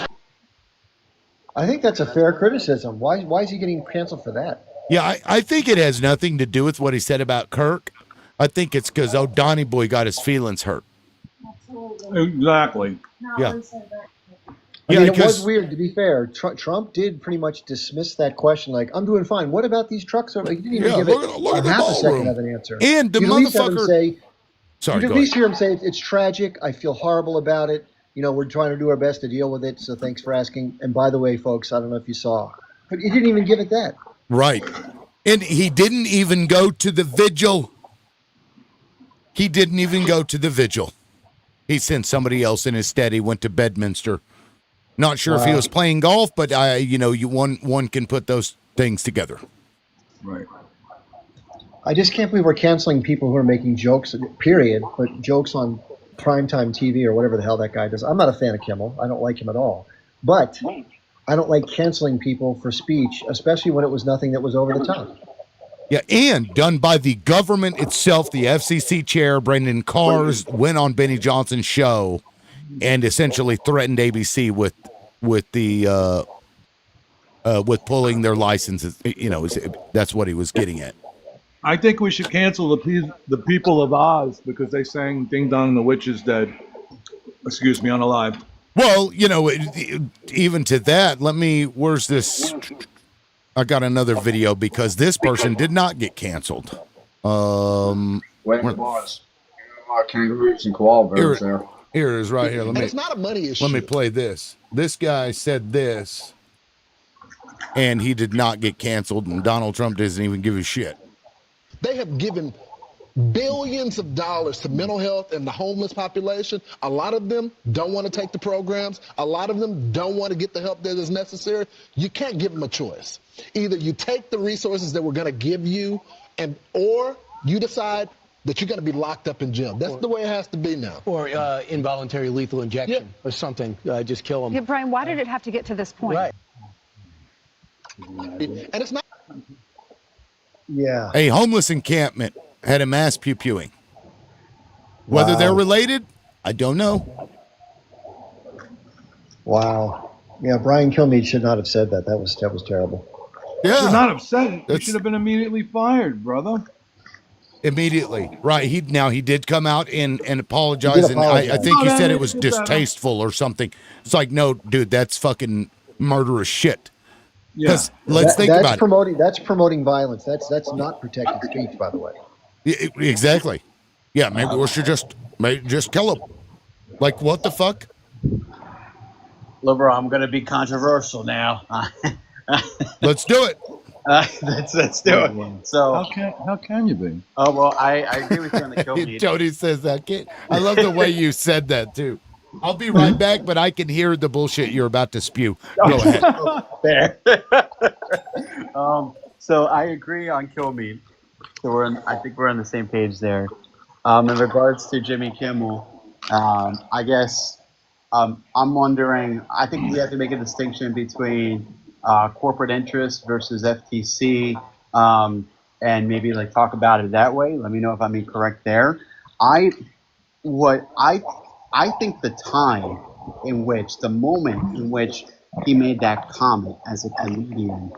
Speaker 9: I think that's a fair criticism. Why is he getting canceled for that?
Speaker 1: Yeah, I think it has nothing to do with what he said about Kirk. I think it's because Donnie Boy got his feelings hurt.
Speaker 23: Exactly.
Speaker 1: Yeah.
Speaker 9: I mean, it was weird, to be fair. Trump did pretty much dismiss that question like, I'm doing fine. What about these trucks? He didn't even give it half a second of an answer.
Speaker 1: And the
Speaker 9: You'd at least have him
Speaker 1: motherfucker.
Speaker 9: say,
Speaker 1: Sorry,
Speaker 9: you'd
Speaker 1: go
Speaker 9: at least
Speaker 1: ahead.
Speaker 9: hear him say, it's tragic. I feel horrible about it. We're trying to do our best to deal with it. So thanks for asking. And by the way, folks, I don't know if you saw, but he didn't even give it that.
Speaker 1: Right. And he didn't even go to the vigil. He didn't even go to the vigil. He sent somebody else in his stead. He went to Bedminster. Not sure if he was playing golf, but one can put those things together.
Speaker 23: Right.
Speaker 9: I just can't believe we're canceling people who are making jokes, period, but jokes on primetime TV or whatever the hell that guy does. I'm not a fan of Kimmel. I don't like him at all. But I don't like canceling people for speech, especially when it was nothing that was over the top.
Speaker 1: Yeah, and done by the government itself. The FCC chair, Brendan Carrs, went on Benny Johnson's show and essentially threatened ABC with pulling their licenses. That's what he was getting at.
Speaker 23: I think we should cancel the people of Oz because they sang "Ding Dong, the Witch is Dead." Excuse me, on a live.
Speaker 1: Well, even to that, where's this? I got another video because this person did not get canceled.
Speaker 10: Wait, boys. Kangaroos and koala bears there.
Speaker 1: Here it is right here.
Speaker 24: And it's not a money issue.
Speaker 1: Let me play this. This guy said this, and he did not get canceled, and Donald Trump doesn't even give a shit.
Speaker 24: They have given billions of dollars to mental health and the homeless population. A lot of them don't want to take the programs. A lot of them don't want to get the help that is necessary. You can't give them a choice. Either you take the resources that we're going to give you, or you decide that you're going to be locked up in jail. That's the way it has to be now.
Speaker 25: Or involuntary lethal injection or something. Just kill them.
Speaker 26: Yeah, Brian, why did it have to get to this point?
Speaker 25: Right.
Speaker 24: And it's not.
Speaker 9: Yeah.
Speaker 1: A homeless encampment had a mass pew-pewing. Whether they're
Speaker 9: Wow.
Speaker 1: related, I don't know.
Speaker 9: Wow. Yeah, Brian Kilmeade should not have said that. That was terrible.
Speaker 1: Yeah.
Speaker 23: Should not have said it. You
Speaker 1: That's-
Speaker 23: should have been immediately fired, brother.
Speaker 1: Immediately, right? He did come out and apologize, and I think he said it was distasteful or something. It's like, no, dude, that's fucking murderous shit. Because let's think about
Speaker 9: it. That's promoting violence. That's not protected speech, by the way.
Speaker 1: Exactly. Yeah, maybe we should just kill him. Like, what the fuck?
Speaker 20: LeBron, I'm going to be controversial now.
Speaker 1: Let's do it.
Speaker 20: Let's do it. So
Speaker 23: how can you be?
Speaker 20: Oh well, I agree with you on the Kilmeade.
Speaker 1: Tony says that. I love the way you said that too. I'll be right back, but I can hear the bullshit you're about to spew. Go ahead.
Speaker 20: There. So I agree on Kilmeade. So I think we're on the same page there. In regards to Jimmy Kimmel, I guess I'm wondering. I think we have to make a distinction between corporate interests versus FTC, and maybe like talk about it that way. Let me know if I'm incorrect there. I think the time in which, the moment in which he made that comment as a comedian,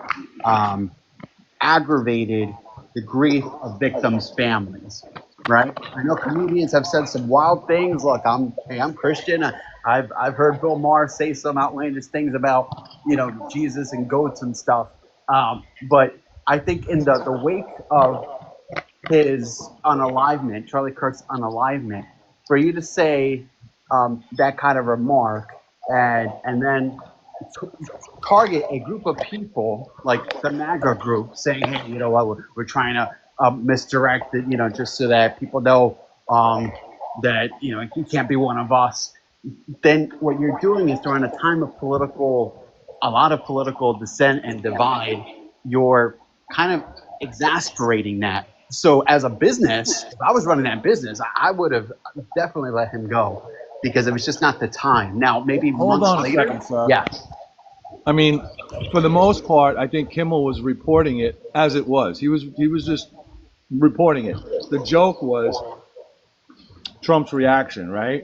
Speaker 20: aggravated the grief of victims' families. Right? I know comedians have said some wild things. Look, I'm Christian. I've heard Bill Maher say some outlandish things about, Jesus and goats and stuff. But I think in the wake of his unalivement, Charlie Kirk's unalivement, for you to say that kind of remark and then target a group of people like the MAGA group saying, hey, you know what, we're trying to misdirect it, just so that people know that, he can't be one of us. Then what you're doing is, during a time of a lot of political dissent and divide, you're kind of exasperating that. So as a business, if I was running that business, I would have definitely let him go, because it was just not the time. Now, maybe
Speaker 23: Hold on a second, sir.
Speaker 20: Yeah.
Speaker 23: I mean, for the most part, I think Kimmel was reporting it as it was. He was just reporting it. The joke was Trump's reaction, right?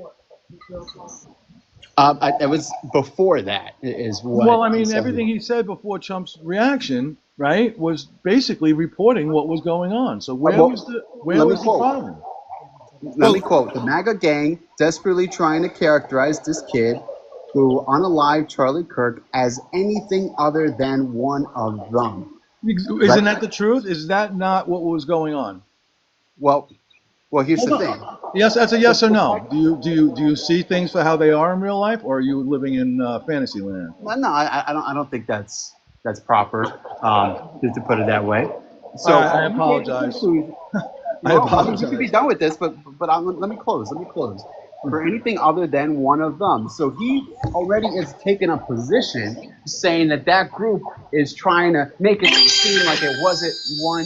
Speaker 20: It was before that is what.
Speaker 23: Well, I mean, everything he said before Trump's reaction, right, was basically reporting what was going on. So where was the problem?
Speaker 20: Let me quote: "The MAGA gang desperately trying to characterize this kid who unalived Charlie Kirk as anything other than one of them."
Speaker 23: Isn't that the truth? Is that not what was going on?
Speaker 20: Well, here's the thing.
Speaker 23: Yes, that's a yes or no. Do you see things for how they are in real life, or are you living in fantasy land?
Speaker 20: Well, no, I don't think that's proper, to put it that way. So
Speaker 23: I apologize.
Speaker 20: I apologize. We could be done with this, but let me close. For anything other than one of them. So he already has taken a position saying that group is trying to make it seem like it wasn't one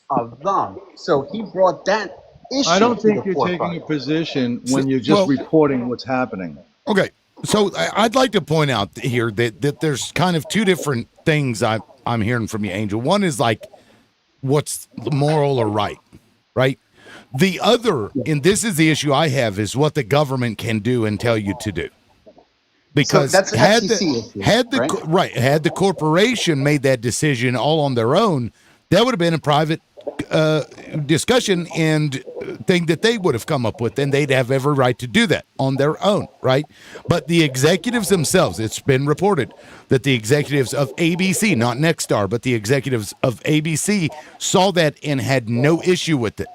Speaker 20: of them. So he brought that issue.
Speaker 23: I don't think
Speaker 20: to the
Speaker 23: you're
Speaker 20: forefront.
Speaker 23: taking a position when you're just reporting what's happening.
Speaker 1: Okay, so I'd like to point out here that there's kind of two different things I'm hearing from you, Angel. One is like, what's moral or right? The other, and this is the issue I have, is what the government can do and tell you to do. Because
Speaker 20: so that's an FCC issue,
Speaker 1: had the corporation made that decision all on their own, that would have been a private discussion and thing that they would have come up with, and they'd have every right to do that on their own, right? But the executives themselves, it's been reported that the executives of ABC, not Nexstar, but the executives of ABC saw that and had no issue with it.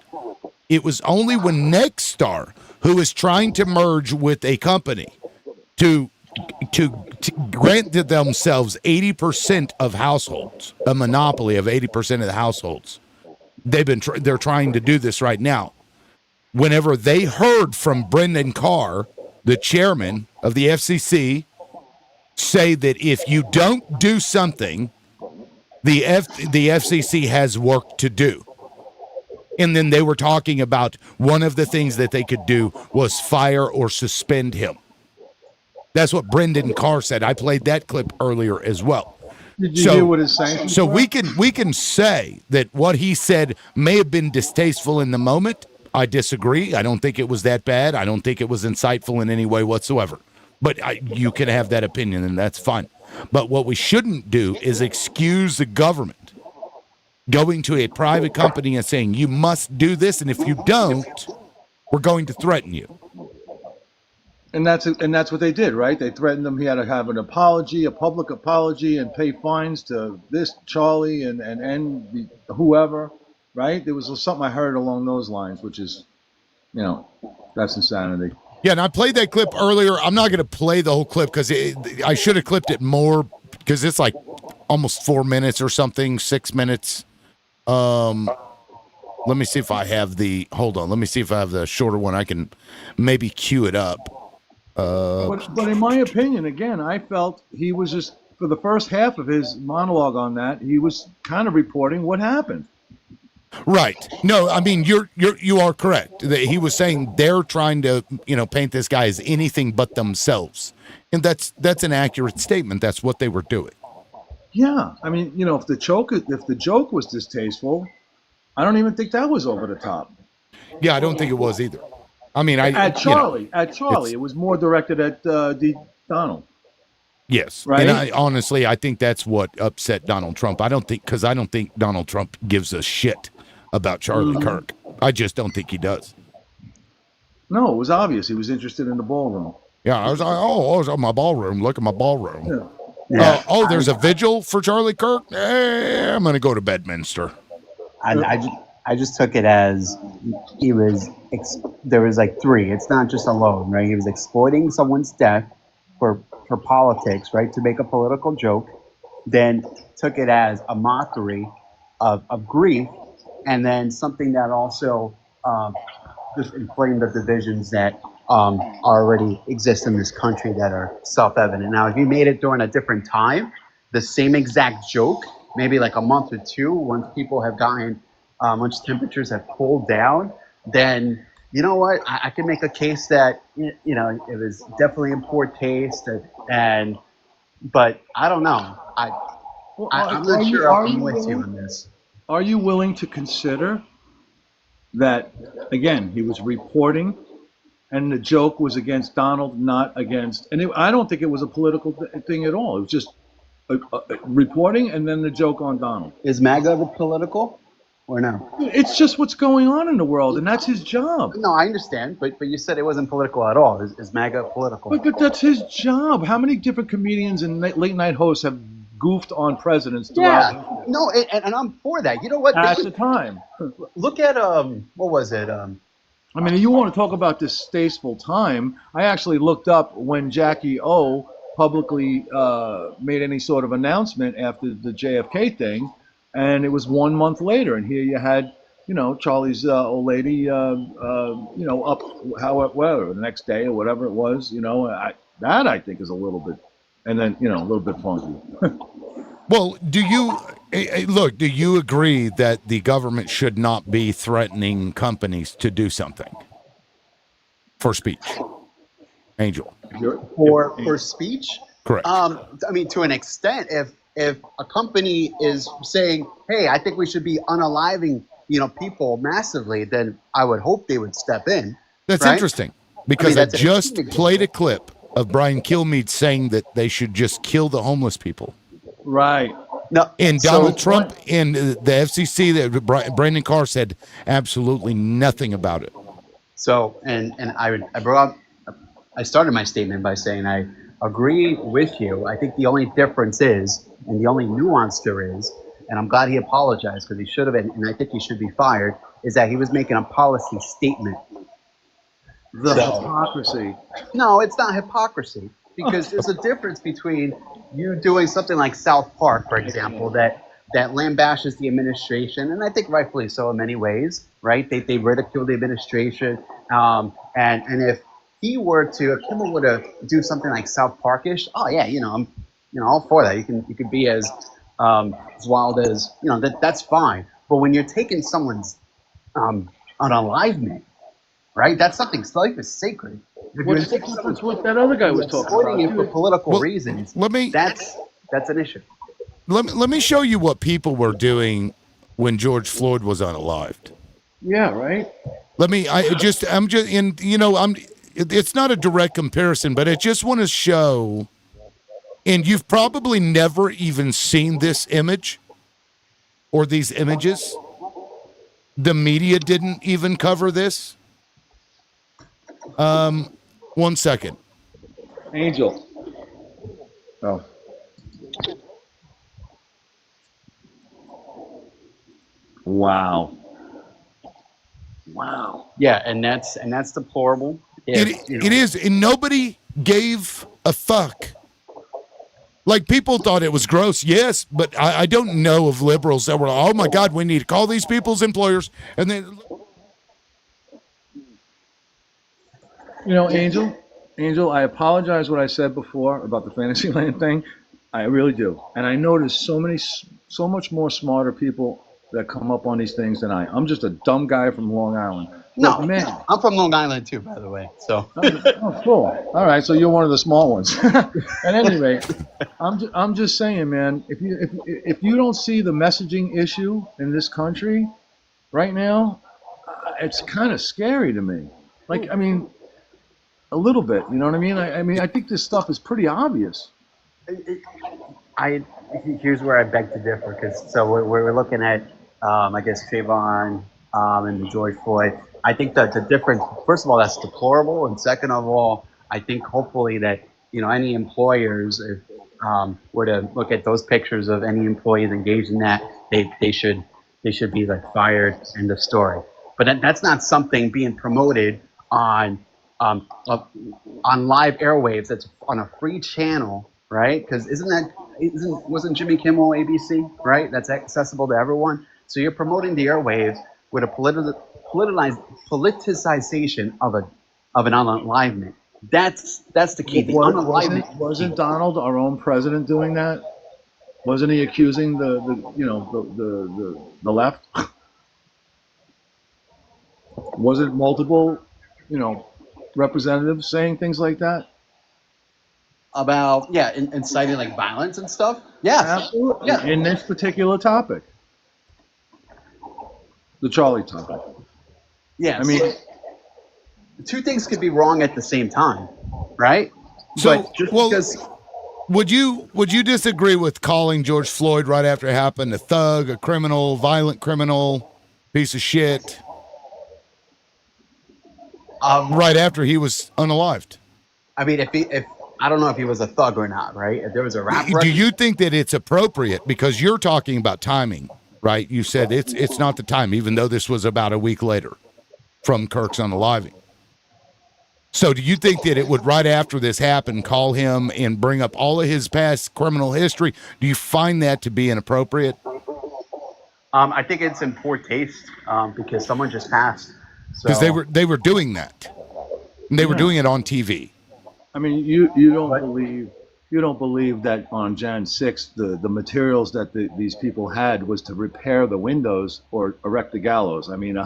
Speaker 1: It was only when Nexstar, who is trying to merge with a company to grant to themselves 80% of households, a monopoly of 80% of the households. They're trying to do this right now. Whenever they heard from Brendan Carr, the chairman of the FCC, say that if you don't do something, the FCC has work to do. And then they were talking about one of the things that they could do was fire or suspend him. That's what Brendan Carr said. I played that clip earlier as well.
Speaker 23: Did you hear what his sanctions were?
Speaker 1: We can say that what he said may have been distasteful in the moment, I disagree. I don't think it was that bad. I don't think it was insightful in any way whatsoever. But you can have that opinion, and that's fine. But what we shouldn't do is excuse the government going to a private company and saying, you must do this, and if you don't, we're going to threaten you.
Speaker 23: And that's what they did, right? They threatened him. He had to have an apology, a public apology, and pay fines to this Charlie and whoever, right? There was something I heard along those lines, which is, that's insanity.
Speaker 1: Yeah, and I played that clip earlier. I'm not going to play the whole clip because I should have clipped it more because it's like almost 4 minutes or something, 6 minutes. Let me see if I have hold on. Let me see if I have the shorter one. I can maybe cue it up.
Speaker 23: But in my opinion, again, I felt he was just, for the first half of his monologue on that, he was kind of reporting what happened.
Speaker 1: Right. No, I mean, you are correct. He was saying they're trying to, paint this guy as anything but themselves. And that's an accurate statement. That's what they were doing.
Speaker 23: Yeah. I mean, if the joke was distasteful, I don't even think that was over the top.
Speaker 1: Yeah, I don't think it was either. I mean,
Speaker 23: at Charlie, it was more directed at Donald.
Speaker 1: Yes,
Speaker 23: right.
Speaker 1: And honestly, I think that's what upset Donald Trump. I don't think Donald Trump gives a shit about Charlie Kirk. I just don't think he does.
Speaker 23: No, it was obvious he was interested in the ballroom.
Speaker 1: Yeah, I was like, I was on my ballroom. Look at my ballroom.
Speaker 23: Yeah.
Speaker 1: There's a vigil for Charlie Kirk. I'm gonna go to Bedminster.
Speaker 20: I just took it as he was. There was like three. It's not just alone, right? He was exploiting someone's death for politics, right, to make a political joke. Then took it as a mockery of grief, and then something that also just inflamed the divisions that already exist in this country that are self-evident. Now, if you made it during a different time, the same exact joke, maybe like a month or two, once people have gotten. Once temperatures have cooled down, then you know what? I can make a case that it was definitely in poor taste, but I don't know. I'm not sure I'm with you on this.
Speaker 23: Are you willing to consider that again? He was reporting, and the joke was against Donald, not against. And I don't think it was a political thing at all. It was just reporting, and then the joke on Donald.
Speaker 20: Is MAGA political? Or no?
Speaker 23: It's just what's going on in the world, and that's his job.
Speaker 20: No, I understand, but you said it wasn't political at all. Is MAGA political?
Speaker 23: But that's his job. How many different comedians and late night hosts have goofed on presidents throughout?
Speaker 20: Yeah, no, and I'm for that. You know what?
Speaker 23: At the time.
Speaker 20: Look at what was it?
Speaker 23: I mean, you want to talk about distasteful time? I actually looked up when Jackie O publicly made any sort of announcement after the JFK thing. And it was 1 month later, and here you had, Charlie's old lady, up, the next day or whatever it was, that I think is a little bit, and then, a little bit funky.
Speaker 1: Well, do you agree that the government should not be threatening companies to do something for speech? Angel.
Speaker 20: For speech?
Speaker 1: Correct.
Speaker 20: I mean, to an extent, if a company is saying, hey, I think we should be unaliving, people massively, then I would hope they would step in.
Speaker 1: That's
Speaker 20: right?
Speaker 1: Interesting because I just played a clip of Brian Kilmeade saying that they should just kill the homeless people.
Speaker 23: Right.
Speaker 20: No.
Speaker 1: And Donald Trump and the FCC, that Brandon Carr said absolutely nothing about it.
Speaker 20: So, and I started my statement by saying I agree with you. I think the only difference is, and the only nuance there is, and I'm glad he apologized because he should have, and I think he should be fired, is that he was making a policy statement.
Speaker 23: Hypocrisy.
Speaker 20: No, it's not hypocrisy, because there's a difference between you doing something like South Park, for example, that lambashes the administration, and I think rightfully so in many ways, right? They ridicule the administration, and if Kimmel were to do something like South Parkish, oh yeah, I'm all for that. You could be as wild as that's fine. But when you're taking someone's unalivement, right? That's something slightly sacred.
Speaker 23: That's what that other guy was talking about.
Speaker 20: It for political reasons. That's an issue.
Speaker 1: Let me show you what people were doing when George Floyd was unalived.
Speaker 23: Yeah, right.
Speaker 1: It's not a direct comparison, but I just want to show, and you've probably never even seen this image or these images. The media didn't even cover this. 1 second.
Speaker 23: Angel. Oh. Wow.
Speaker 20: Yeah, and that's deplorable.
Speaker 1: It is, and nobody gave a fuck. Like, people thought it was gross, yes, but I don't know of liberals that were like, oh my God, we need to call these people's employers. And then,
Speaker 23: Angel, I apologize what I said before about the Fantasyland thing. I really do. And I notice so much more smarter people that come up on these things than I. I'm just a dumb guy from Long Island.
Speaker 20: No,
Speaker 23: But, man.
Speaker 20: I'm from Long Island too, by the way. So.
Speaker 23: Oh, cool. All right, so you're one of the small ones. At any rate, I'm just saying, man. If you don't see the messaging issue in this country right now, it's kind of scary to me. Like, I mean, a little bit. You know what I mean? I think this stuff is pretty obvious.
Speaker 20: Here's where I beg to differ, because we're looking at I guess Trayvon and the George Floyd. I think that the difference, first of all, that's deplorable, and second of all, I think hopefully that any employers, if were to look at those pictures of any employees engaged in that, they should be like fired. End of story. But that's not something being promoted on live airwaves. That's on a free channel, right? Because wasn't Jimmy Kimmel ABC, right? That's accessible to everyone. So you're promoting the airwaves with a politicization of an unalignment. That's the key. The unalignment.
Speaker 23: Wasn't Donald, our own president, doing that? Wasn't he accusing the left? Wasn't multiple, representatives saying things like that?
Speaker 20: About inciting like violence and stuff. Yes,
Speaker 23: absolutely.
Speaker 20: Yeah.
Speaker 23: In this particular topic, the Charlie topic.
Speaker 20: Yes.
Speaker 23: I mean,
Speaker 20: two things could be wrong at the same time, right?
Speaker 1: So, would you disagree with calling George Floyd right after it happened a thug, a criminal, violent criminal, piece of shit? Right after he was unalived.
Speaker 20: I mean, if I don't know if he was a thug or not, right? If there was a rap
Speaker 1: Do you think that it's appropriate, because you're talking about timing, right? You said it's not the time, even though this was about a week later from Kirk's unaliving. So do you think that it would, right after this happened, call him and bring up all of his past criminal history? Do you find that to be inappropriate?
Speaker 20: I think it's in poor taste because someone just passed.
Speaker 1: Because they were doing that. And they were doing it on TV.
Speaker 23: I mean, you don't believe that on Jan 6th the materials that these people had was to repair the windows or erect the gallows. I mean,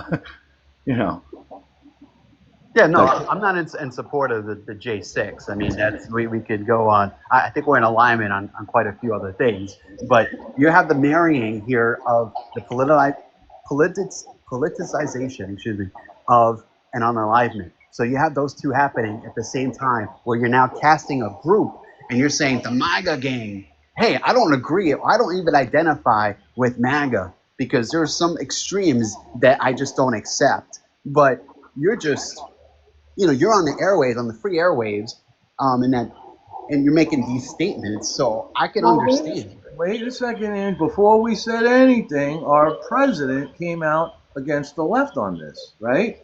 Speaker 20: Yeah, no, I'm not in support of the J6. I mean, that's we could go on. I think we're in alignment on quite a few other things. But you have the marrying here of the politicization, of an unalignment. So you have those two happening at the same time, where you're now casting a group and you're saying the MAGA gang, hey, I don't agree. I don't even identify with MAGA because there's some extremes that I just don't accept. But you're just, you're on the airwaves, on the free airwaves, and you're making these statements. So I can understand.
Speaker 23: Wait a second, and before we said anything, our president came out against the left on this, right?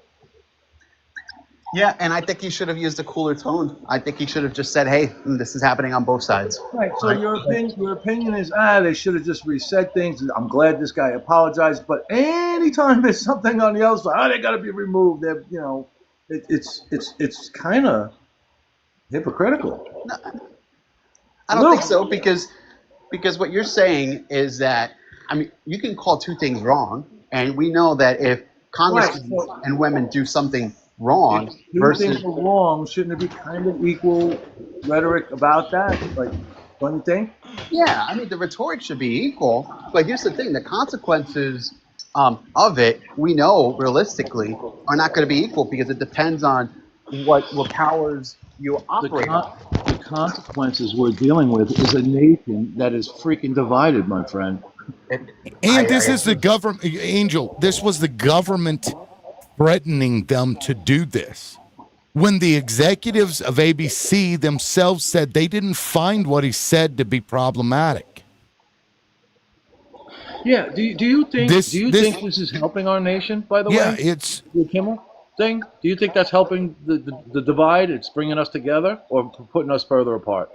Speaker 20: Yeah, and I think he should have used a cooler tone. I think he should have just said, hey, this is happening on both sides.
Speaker 23: Right, so your opinion is, they should have just reset things. I'm glad this guy apologized, but anytime there's something on the other side, they got to be removed. It's kind of hypocritical.
Speaker 20: No, I don't think so, because what you're saying is that, I mean, you can call two things wrong, and we know that if congressmen and women do something wrong
Speaker 23: things are wrong, shouldn't it be kind of equal rhetoric about that? Like, don't you think?
Speaker 20: Yeah, I mean, the rhetoric should be equal, but here's the thing: the consequences of it, we know realistically are not going to be equal because it depends on what powers you operate on.
Speaker 23: The consequences we're dealing with is a nation that is freaking divided, my friend.
Speaker 1: And this is the government, Angel. This was the government threatening them to do this. When the executives of ABC themselves said they didn't find what he said to be problematic.
Speaker 23: Yeah. Do you think this is helping our nation? By the way,
Speaker 1: it's
Speaker 23: the Kimmel thing. Do you think that's helping the divide? It's bringing us together or putting us further apart?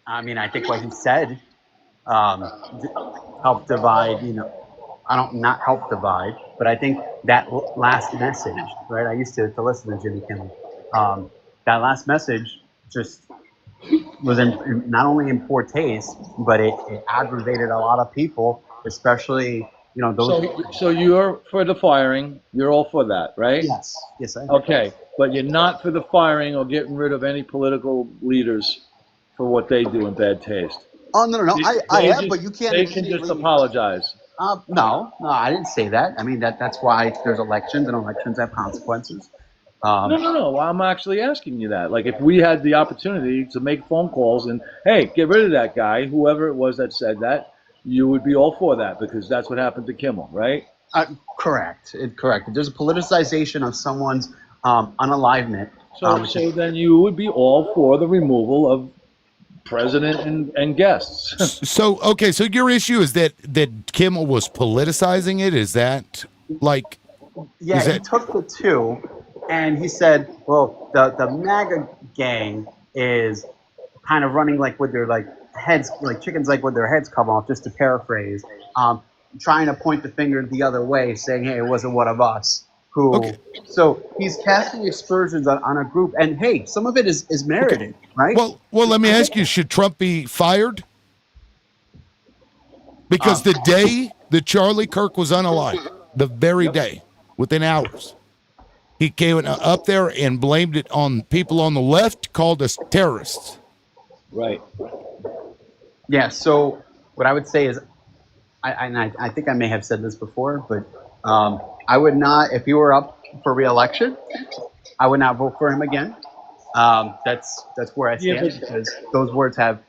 Speaker 20: I mean, I think what he said help divide. I don't not help divide, but I think that last message, right? I used to listen to Jimmy Kimmel. That last message just was not only in poor taste, but it aggravated a lot of people, especially those.
Speaker 23: So you're for the firing. You're all for that, right?
Speaker 20: Yes, I am.
Speaker 23: Okay, but you're not for the firing or getting rid of any political leaders for what they do in bad taste.
Speaker 20: Oh no! I am, but you can't.
Speaker 23: They can just apologize.
Speaker 20: No, I didn't say that. I mean that's why there's elections, and elections have consequences.
Speaker 23: No. I'm actually asking you that. Like, if we had the opportunity to make phone calls and, hey, get rid of that guy, whoever it was that said that, you would be all for that because that's what happened to Kimmel, right?
Speaker 20: Correct. There's a politicization of someone's unalivement.
Speaker 23: So then you would be all for the removal of president and guests.
Speaker 1: So your issue is that Kimmel was politicizing it? Is that like?
Speaker 20: Yeah, he took the two, and he said, "Well, the MAGA gang is kind of running like with their heads, like chickens, like with their heads come off." Just to paraphrase, trying to point the finger the other way, saying, "Hey, it wasn't one of us." So he's casting aspersions on a group, and hey, some of it is merited, right?
Speaker 1: Well, let me ask you: should Trump be fired? Because the day that Charlie Kirk was unalived, the very day, within hours, he came up there and blamed it on people on the left, called us terrorists.
Speaker 23: Right.
Speaker 20: Yeah. So what I would say is, I think I may have said this before, but I would not, if he were up for re-election, I would not vote for him again. That's where I stand, because those words have,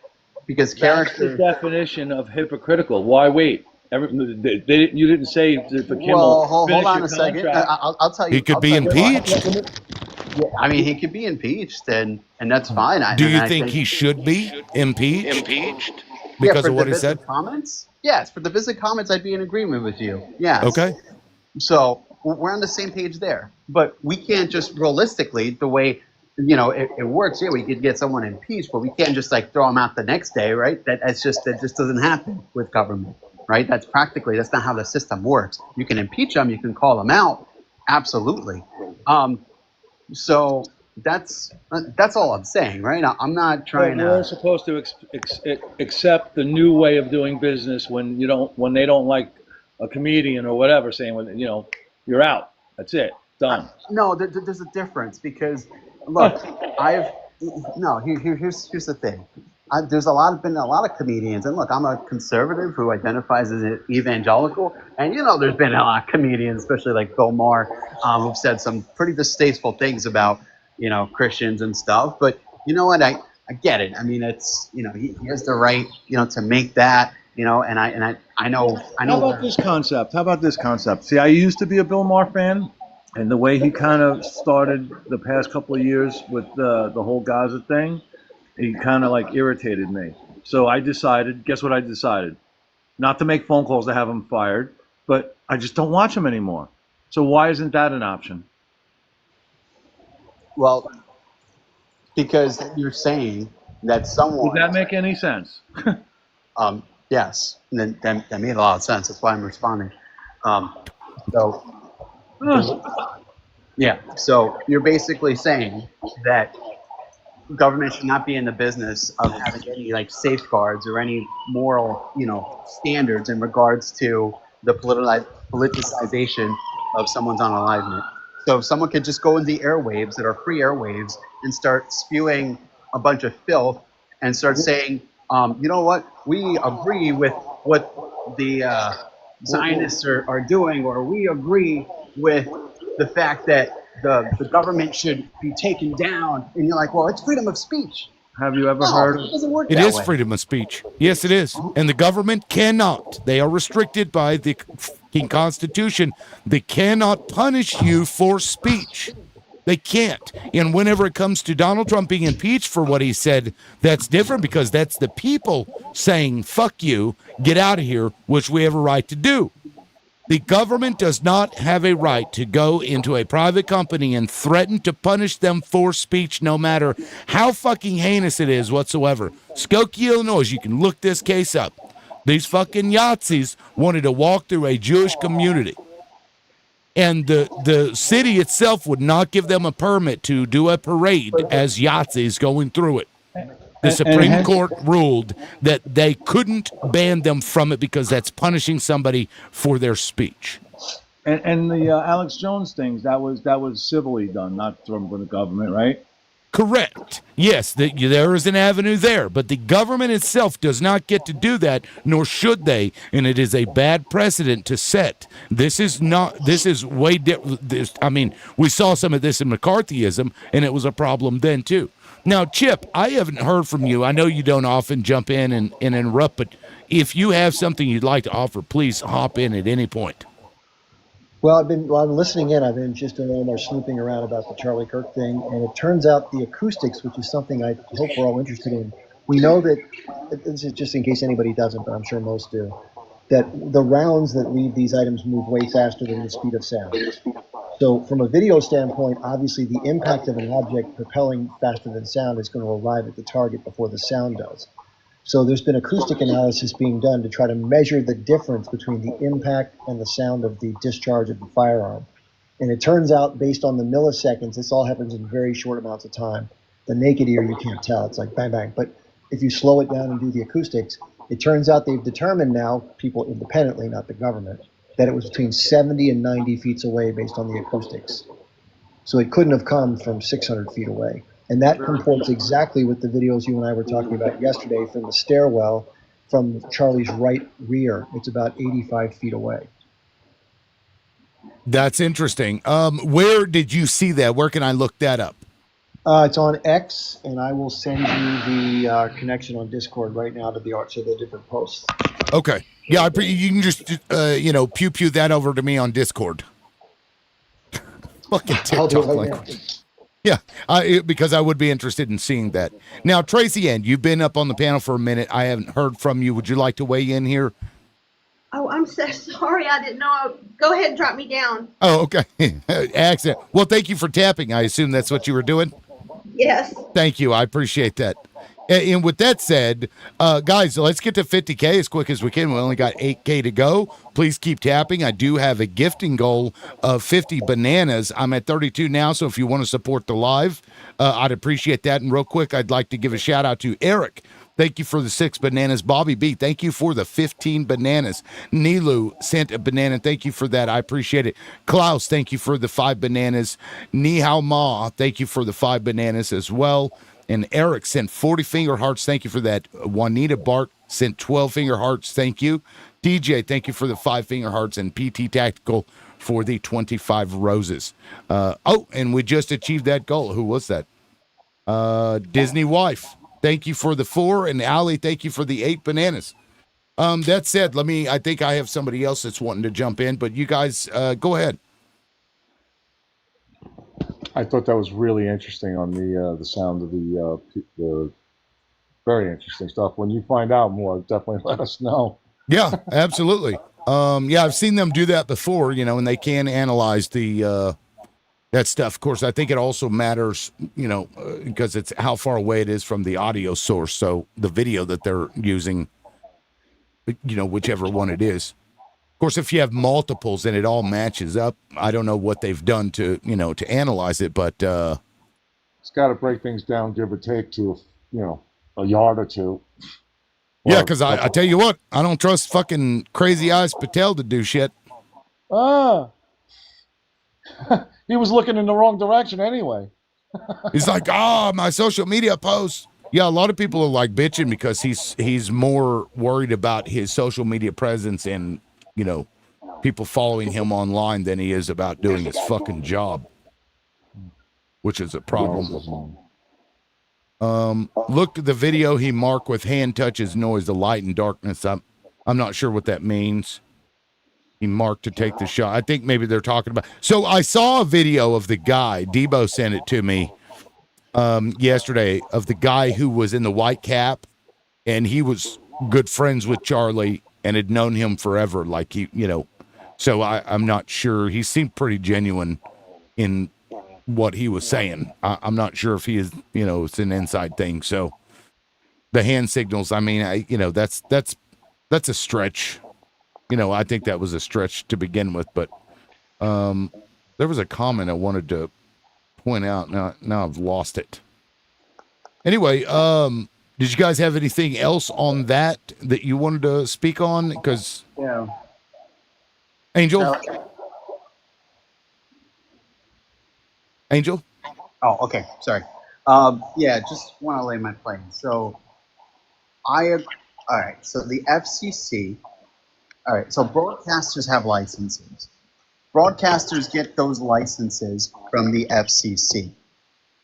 Speaker 20: because character.
Speaker 23: That's the definition of hypocritical. Why wait? You didn't say for Kimmel.
Speaker 20: Well, hold on a second. I'll tell you.
Speaker 1: He could be impeached.
Speaker 20: Yeah, I mean, he could be impeached, and that's fine.
Speaker 1: Do you think he should be impeached? Because of what he said?
Speaker 20: Comments? Yes, for divisive comments, I'd be in agreement with you. Yes.
Speaker 1: Okay.
Speaker 20: So we're on the same page there. But we can't just realistically, the way it works. Yeah, we could get someone impeached, but we can't just throw them out the next day, right? That just doesn't happen with government, right? That's not how the system works. You can impeach them, you can call them out, absolutely. So that's all I'm saying, right? I'm not trying to.
Speaker 23: We're supposed to accept the new way of doing business when they don't like a comedian or whatever, saying you're out. That's it, done.
Speaker 20: No, there's a difference, because look, here's the thing. There's been a lot of comedians, and look, I'm a conservative who identifies as an evangelical, and there's been a lot of comedians, especially like Bill Maher, who've said some pretty distasteful things about Christians and stuff. But you know what? I get it. I mean, it's he has the right to make that and I know.
Speaker 23: How about this concept? See, I used to be a Bill Maher fan, and the way he kind of started the past couple of years with the whole Gaza thing, he kind of irritated me. So I decided, guess what I decided? Not to make phone calls to have him fired, but I just don't watch him anymore. So why isn't that an option?
Speaker 20: Well, because you're saying that someone.
Speaker 23: Would that make any sense?
Speaker 20: Yes, and that made a lot of sense. That's why I'm responding. So you're basically saying that government should not be in the business of having any safeguards or any moral standards in regards to the politicization of someone's unalivement. So if someone could just go in the airwaves that are free airwaves and start spewing a bunch of filth and start saying, you know what, we agree with what the Zionists are doing, or we agree with the fact that the government should be taken down. And you're like, well, it's freedom of speech. Have you ever heard of it? Doesn't work
Speaker 1: It
Speaker 20: that
Speaker 1: is
Speaker 20: way.
Speaker 1: freedom of speech. Yes, it is. And the government cannot. They are restricted by the fucking Constitution. They cannot punish you for speech. They can't. And whenever it comes to Donald Trump being impeached for what he said, that's different because that's the people saying, fuck you, get out of here, which we have a right to do. The government does not have a right to go into a private company and threaten to punish them for speech, no matter how fucking heinous it is whatsoever. Skokie, Illinois, you can look this case up. These fucking Yazis wanted to walk through a Jewish community. And the city itself would not give them a permit to do a parade as Yazis going through it. The Supreme Court ruled that they couldn't ban them from it because that's punishing somebody for their speech.
Speaker 23: And the Alex Jones things, that was civilly done, not from the government, right?
Speaker 1: Correct. Yes, there is an avenue there, but the government itself does not get to do that, nor should they, and it is a bad precedent to set. This is way different. I mean, we saw some of this in McCarthyism, and it was a problem then too. Now, Chip, I haven't heard from you. I know you don't often jump in and interrupt, but if you have something you'd like to offer, please hop in at any point.
Speaker 9: Well, I've been listening in. I've been just doing a little more snooping around about the Charlie Kirk thing, and it turns out the acoustics, which is something I hope we're all interested in. We know that, this is just in case anybody doesn't, but I'm sure most do, that the rounds that leave these items move way faster than the speed of sound. So from a video standpoint, obviously the impact of an object propelling faster than sound is going to arrive at the target before the sound does. So there's been acoustic analysis being done to try to measure the difference between the impact and the sound of the discharge of the firearm. And it turns out, based on the milliseconds, this all happens in very short amounts of time. The naked ear, you can't tell. It's like bang, bang. But if you slow it down and do the acoustics, it turns out they've determined now, people independently, not the government, that it was between 70 and 90 feet away based on the acoustics. So it couldn't have come from 600 feet away. And that comports exactly with the videos you and I were talking about yesterday from the stairwell from Charlie's right rear. It's about 85 feet away.
Speaker 1: That's interesting. Where did you see that? Where can I look that up?
Speaker 9: It's on X, and I will send you the connection on Discord right now to the different posts.
Speaker 1: Okay. Yeah, you can just, pew that over to me on Discord. Fucking TikTok like. Yeah, because I would be interested in seeing that. Now, Tracy Ann, you've been up on the panel for a minute. I haven't heard from you. Would you like to weigh in here?
Speaker 11: Oh, I'm so sorry. I didn't know. Go ahead and drop me down.
Speaker 1: Oh, okay. Accent. Well, thank you for tapping. I assume that's what you were doing?
Speaker 11: Yes.
Speaker 1: Thank you. I appreciate that. And with that said, guys, let's get to 50K as quick as we can. We only got 8K to go. Please keep tapping. I do have a gifting goal of 50 bananas. I'm at 32 now, so if you want to support the live, I'd appreciate that. And real quick, I'd like to give a shout out to Eric. Thank you for the 6 bananas. Bobby B, thank you for the 15 bananas. Nilu sent a banana. Thank you for that. I appreciate it. Klaus, thank you for the 5 bananas. Nihao Ma, thank you for the 5 bananas as well. And Eric sent 40 finger hearts. Thank you for that. Juanita Bart sent 12 finger hearts. Thank you. DJ, thank you for the 5 finger hearts. And PT Tactical for the 25 roses. And we just achieved that goal. Who was that? Disney Wife. Thank you for the 4. And Allie, thank you for the 8 bananas. That said, I think I have somebody else that's wanting to jump in, but you guys go ahead.
Speaker 23: I thought that was really interesting on the sound of the very interesting stuff. When you find out more, definitely let us know.
Speaker 1: Yeah, absolutely. I've seen them do that before, and they can analyze the that stuff. Of course, I think it also matters, because it's how far away it is from the audio source. So the video that they're using, whichever one it is. Of course, if you have multiples and it all matches up, I don't know what they've done to analyze it, but
Speaker 23: it's got to break things down, give or take, to a yard or two.
Speaker 1: Yeah, because I tell you what, I don't trust fucking Crazy Eyes Patel to do shit.
Speaker 23: He was looking in the wrong direction anyway.
Speaker 1: He's like, my social media posts. Yeah, a lot of people are bitching because he's more worried about his social media presence and people following him online than he is about doing his fucking job, which is a problem. Looked at the video he marked with hand touches noise, the light and darkness. I'm not sure what that means. He marked to take the shot. I think maybe they're talking about. So I saw a video of the guy. Debo sent it to me yesterday, of the guy who was in the white cap, and he was good friends with Charlie and had known him forever. Like so I'm not sure. He seemed pretty genuine in what he was saying. I'm not sure if he is, it's an inside thing. So the hand signals, I mean, that's a stretch. I think that was a stretch to begin with, but there was a comment I wanted to point out. Now I've lost it. Anyway, did you guys have anything else on that you wanted to speak on? Because Angel? Angel?
Speaker 20: Oh, okay. Sorry. Yeah, just want to lay my plane. So all right. So the FCC. All right. So broadcasters have licenses. Broadcasters get those licenses from the FCC.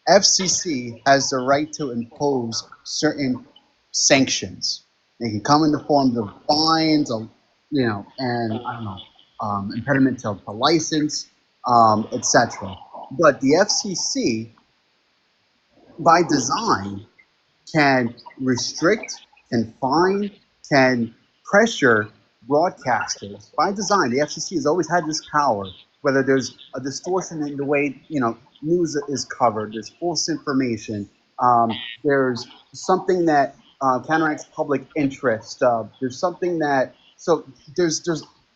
Speaker 20: FCC has the right to impose certain sanctions. They can come in the form of fines, and I don't know, impediment to license, etc. But the FCC, by design, can restrict, can fine, can pressure broadcasters. By design, the FCC has always had this power. Whether there's a distortion in the way news is covered, there's false information, there's something that counteracts public interest. There's something that there's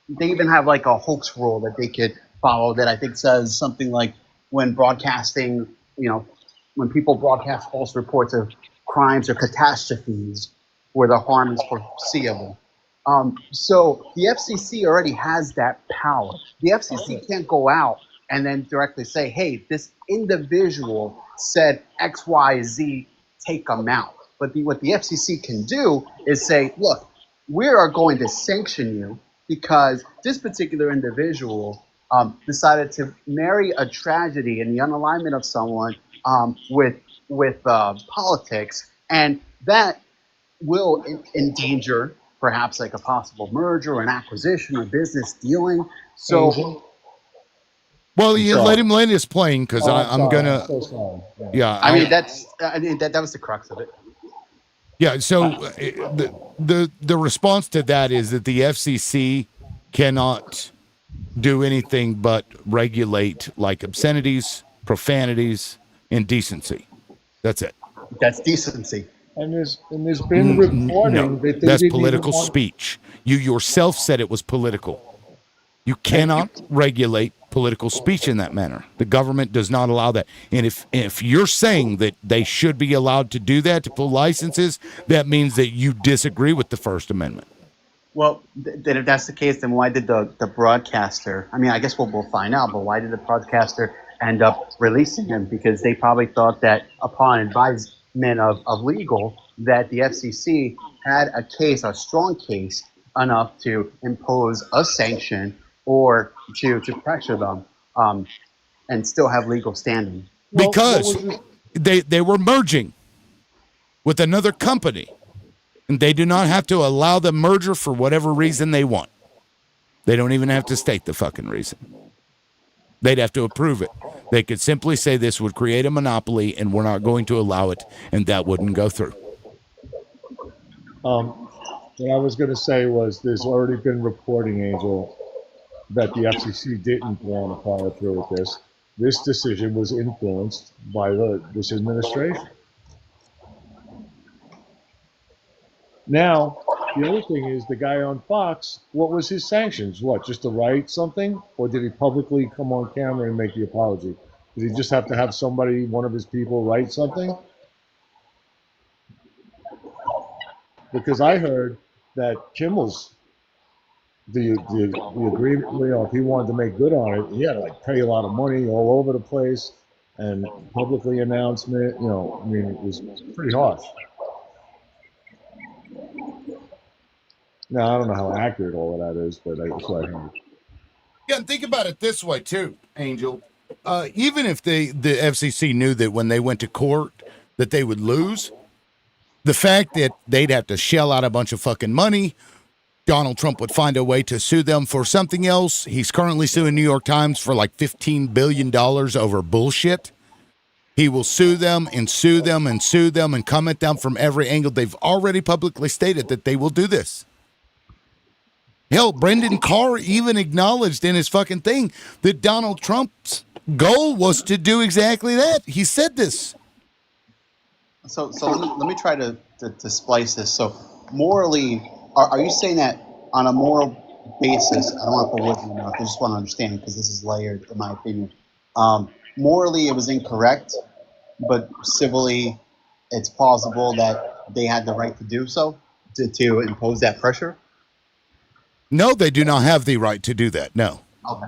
Speaker 20: they even have like a hoax rule that they could follow that I think says something like when broadcasting, when people broadcast false reports of crimes or catastrophes where the harm is foreseeable. So the FCC already has that power. The FCC can't go out and then directly say, hey, this individual said X, Y, Z, take them out. But what the FCC can do is say, look, we are going to sanction you because this particular individual decided to marry a tragedy and the unalignment of someone with politics, and that will endanger perhaps like a possible merger or an acquisition or business dealing. So,
Speaker 1: well, you let him land his plane because I'm gonna.
Speaker 23: So sorry.
Speaker 1: Yeah,
Speaker 20: I mean that was the crux of it.
Speaker 1: Yeah. So the response to that is that the FCC cannot do anything but regulate like obscenities, profanities, and decency. That's it.
Speaker 20: That's decency.
Speaker 23: And there's been reporting
Speaker 1: No,
Speaker 23: that they
Speaker 1: that's
Speaker 23: didn't
Speaker 1: political
Speaker 23: even want...
Speaker 1: speech. You yourself said it was political. You cannot regulate political speech in that manner. The government does not allow that. And if you're saying that they should be allowed to do that, to pull licenses, that means that you disagree with the First Amendment.
Speaker 20: Well, if that's the case, then why did the broadcaster, I mean, I guess we'll find out, but why did the broadcaster end up releasing him? Because they probably thought that upon advisement of legal, that the FCC had a case, a strong case, enough to impose a sanction or to pressure them and still have legal standing.
Speaker 1: Because they were merging with another company. And they do not have to allow the merger for whatever reason they want. They don't even have to state the fucking reason. They'd have to approve it. They could simply say this would create a monopoly and we're not going to allow it, and that wouldn't go through.
Speaker 23: What I was going to say was there's already been reporting, Angel, that the FCC didn't want to follow through with this. This decision was influenced by this administration. Now, the other thing is the guy on Fox, what was his sanctions? What, just to write something? Or did he publicly come on camera and make the apology? Did he just have to have somebody, one of his people, write something? Because I heard that Kimmel's, the agreement, if he wanted to make good on it, he had to like pay a lot of money all over the place and publicly announcement, I mean, it was pretty harsh.
Speaker 13: Now, I don't know how accurate all of that is, but that's what I heard.
Speaker 1: Yeah, and think about it this way too, Angel. Even if the FCC knew that when they went to court that they would lose, the fact that they'd have to shell out a bunch of fucking money, Donald Trump would find a way to sue them for something else. He's currently suing New York Times for like $15 billion over bullshit. He will sue them and sue them and sue them and come at them from every angle. They've already publicly stated that they will do this. Hell, Brendan Carr even acknowledged in his fucking thing that Donald Trump's goal was to do exactly that. He said this.
Speaker 20: So let me try to splice this. So morally, are you saying that on a moral basis, I don't want to put words in your mouth, I just want to understand because this is layered in my opinion. Morally, it was incorrect, but civilly, it's plausible that they had the right to do so, to impose that pressure?
Speaker 1: No, they do not have the right to do that. No.
Speaker 20: Okay.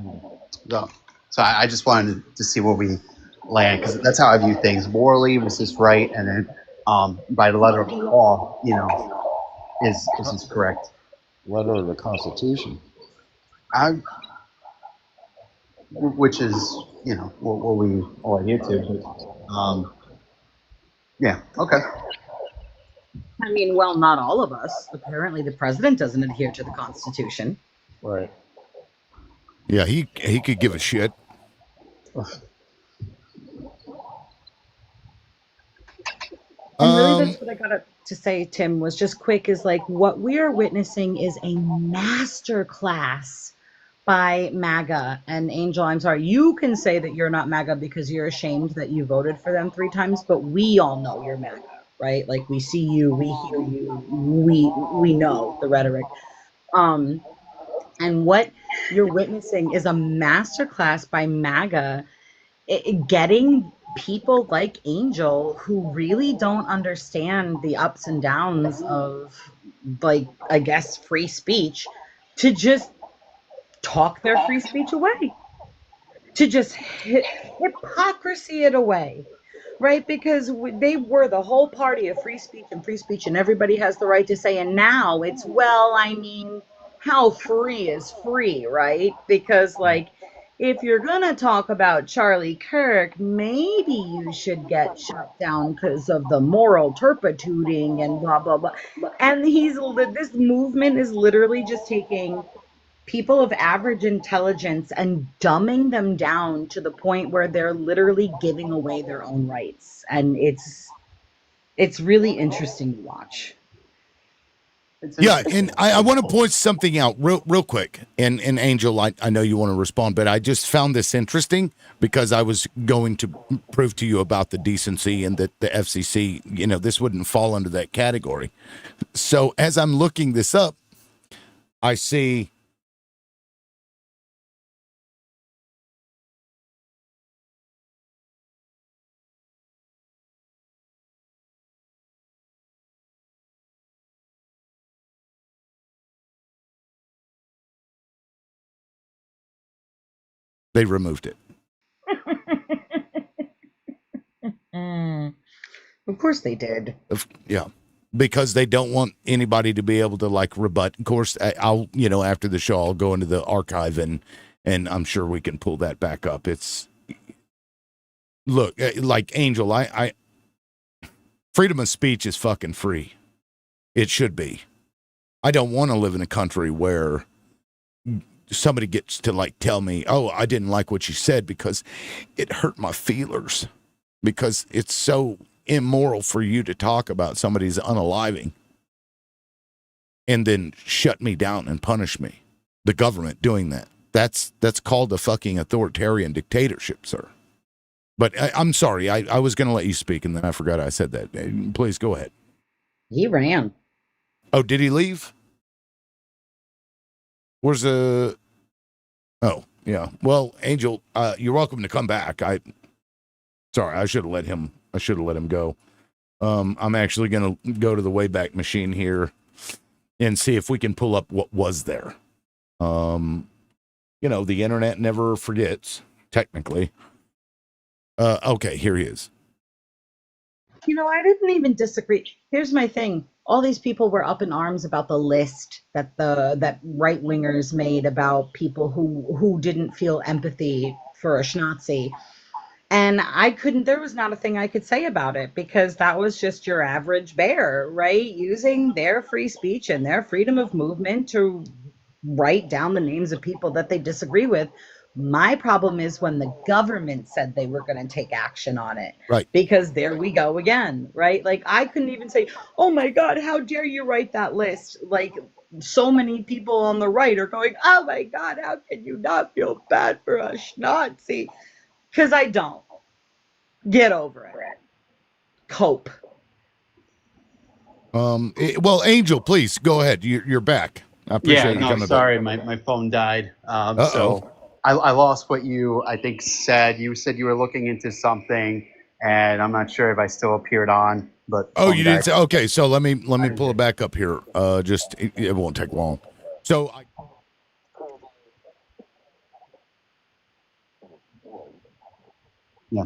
Speaker 20: So I just wanted to see where we land, because that's how I view things. Morally, was this right? And then by the letter of the law, is this correct?
Speaker 13: Letter of the Constitution.
Speaker 20: Which is, what we all adhere to. But, yeah, okay.
Speaker 14: I mean, well, not all of us. Apparently, the president doesn't adhere to the Constitution.
Speaker 13: Right.
Speaker 1: Yeah, he could give a shit.
Speaker 14: And really, that's what I got to say, Tim, was just quick, is like what we are witnessing is a master class by MAGA. And Angel, I'm sorry, you can say that you're not MAGA because you're ashamed that you voted for them 3 times, but we all know you're MAGA, right? Like, we see you, we hear you, we know the rhetoric. And what you're witnessing is a master class by MAGA getting people like Angel, who really don't understand the ups and downs of, like, I guess, free speech, to just talk their free speech away, to just hypocrisy it away, right? Because they were the whole party of free speech, and everybody has the right to say, and now it's, well, I mean, how free is free, right? Because, like, if you're gonna talk about Charlie Kirk, maybe you should get shut down because of the moral turpituding and blah blah blah. And this movement is literally just taking people of average intelligence and dumbing them down to the point where they're literally giving away their own rights. And it's really interesting to watch.
Speaker 1: Yeah, and I want to point something out real quick. And Angel, I know you want to respond, but I just found this interesting because I was going to prove to you about the decency and that the FCC, this wouldn't fall under that category. So as I'm looking this up, I see they removed it.
Speaker 14: Of course they did.
Speaker 1: Yeah, because they don't want anybody to be able to, like, rebut. Of course, I'll, after the show, I'll go into the archive and I'm sure we can pull that back up. Look, like, Angel, I freedom of speech is fucking free. It should be. I don't want to live in a country where somebody gets to, like, tell me, oh, I didn't like what you said because it hurt my feelers, because it's so immoral for you to talk about somebody's unaliving and then shut me down and punish me. The government doing that. That's called a fucking authoritarian dictatorship, sir. But I'm sorry, I was going to let you speak and then I forgot I said that. Please go ahead.
Speaker 14: He ran.
Speaker 1: Oh, did he leave? Where's the... Oh, yeah. Well, Angel, you're welcome to come back. Sorry, I should have let him go. I'm actually going to go to the Wayback Machine here and see if we can pull up what was there. The internet never forgets, technically. Okay, here he is.
Speaker 14: I didn't even disagree. Here's my thing. all these people were up in arms about the list that right wingers made about people who didn't feel empathy for a Schnazi. And there was not a thing I could say about it, because that was just your average bear, right? Using their free speech and their freedom of movement to write down the names of people that they disagree with. My problem is when the government said they were going to take action on it.
Speaker 1: Right.
Speaker 14: Because there we go again, right? Like, I couldn't even say, oh my God, how dare you write that list? Like, so many people on the right are going, oh my God, how can you not feel bad for a Schnazi? Because I don't. Get over it. Cope.
Speaker 1: Well, Angel, please go ahead. You're back. I appreciate you coming
Speaker 20: sorry,
Speaker 1: back.
Speaker 20: my phone died.
Speaker 1: Uh-oh.
Speaker 20: So I lost what you, I think, said. You said you were looking into something, and I'm not sure if I still appeared on, but
Speaker 1: Oh,
Speaker 20: phone
Speaker 1: you
Speaker 20: died.
Speaker 1: didn't say. Okay, so let me pull it back up here. It won't take long. So
Speaker 20: Yeah.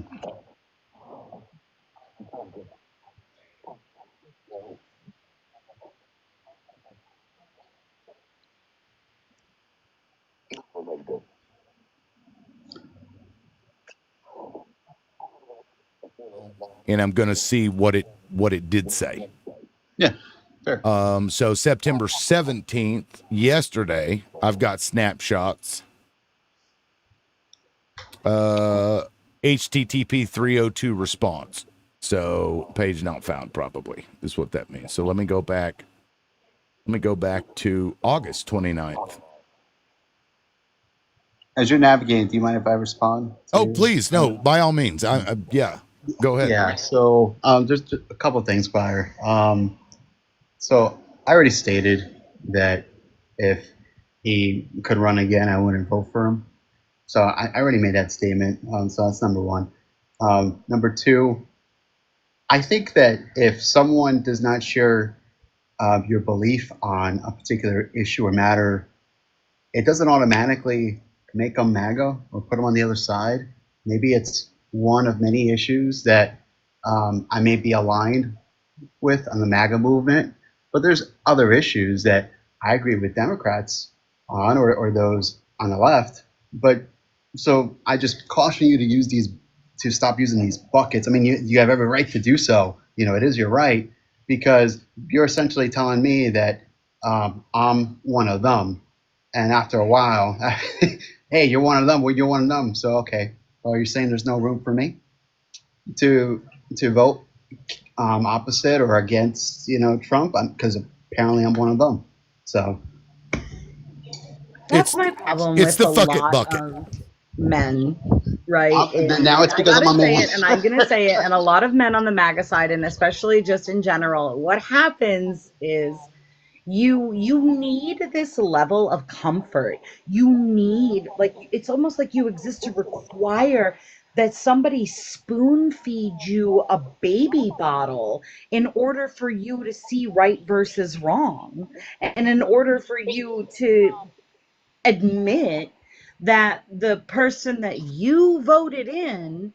Speaker 1: and I'm going to see what it did say.
Speaker 20: Yeah. Fair.
Speaker 1: So September 17th, yesterday, I've got snapshots. HTTP 302 response. So page not found, probably is what that means. So let me go back. Let me go back to August 29th.
Speaker 20: As you're navigating, do you mind if I respond?
Speaker 1: Oh, please. No, by all means. Yeah, go ahead.
Speaker 20: Yeah. So there's a couple of things, Fire. So I already stated that if he could run again, I wouldn't vote for him. So I already made that statement. So that's number one. Number two, I think that if someone does not share your belief on a particular issue or matter, it doesn't automatically make them MAGA or put them on the other side. Maybe it's one of many issues that I may be aligned with on the MAGA movement, but there's other issues that I agree with Democrats on, or those on the left. But so I just caution you to stop using these buckets. I mean, you have every right to do so. It is your right, because you're essentially telling me that I'm one of them. And after a while, hey, you're one of them. Well, you're one of them. So, okay. Well, you're saying there's no room for me to vote opposite or against, Trump, because apparently I'm one of them. So
Speaker 14: That's my problem
Speaker 1: it's
Speaker 14: with
Speaker 1: the
Speaker 14: a
Speaker 1: fuck it
Speaker 14: lot
Speaker 1: bucket.
Speaker 14: of men, right?
Speaker 20: Now it's because
Speaker 14: I
Speaker 20: I'm
Speaker 14: gotta
Speaker 20: a
Speaker 14: say
Speaker 20: man.
Speaker 14: it, and I'm gonna say it, and a lot of men on the MAGA side, and especially just in general, what happens is you need this level of comfort. You need, like, it's almost like you exist to require that somebody spoon feed you a baby bottle in order for you to see right versus wrong, and in order for you to admit that the person that you voted in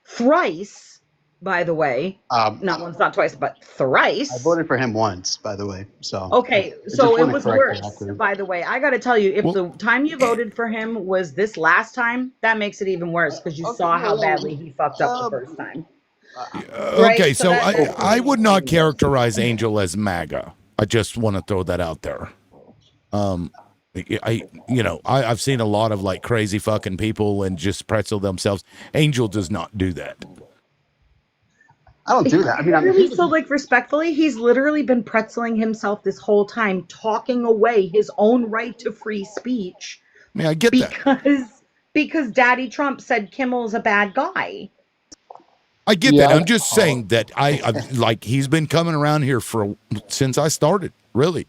Speaker 14: thrice, by the way, not once, not twice, but thrice.
Speaker 20: I voted for him once, by the way. So
Speaker 14: Okay,
Speaker 20: I
Speaker 14: so
Speaker 20: just
Speaker 14: it
Speaker 20: wanna
Speaker 14: was
Speaker 20: correct the
Speaker 14: worse,
Speaker 20: record.
Speaker 14: by the way. I got to tell you, if the time you voted for him was this last time, that makes it even worse, because you saw how badly he fucked up the first time. Right?
Speaker 1: Okay, so
Speaker 14: that
Speaker 1: I would not characterize Angel as MAGA. I just want to throw that out there. I've seen a lot of like crazy fucking people and just pretzel themselves. Angel does not do that.
Speaker 20: I don't do that. I mean,
Speaker 14: Literally, so like respectfully, he's literally been pretzeling himself this whole time, talking away his own right to free speech.
Speaker 1: Yeah, I get that.
Speaker 14: Because Daddy Trump said Kimmel's a bad guy.
Speaker 1: I get that. I'm just saying that I've like he's been coming around here since I started, really,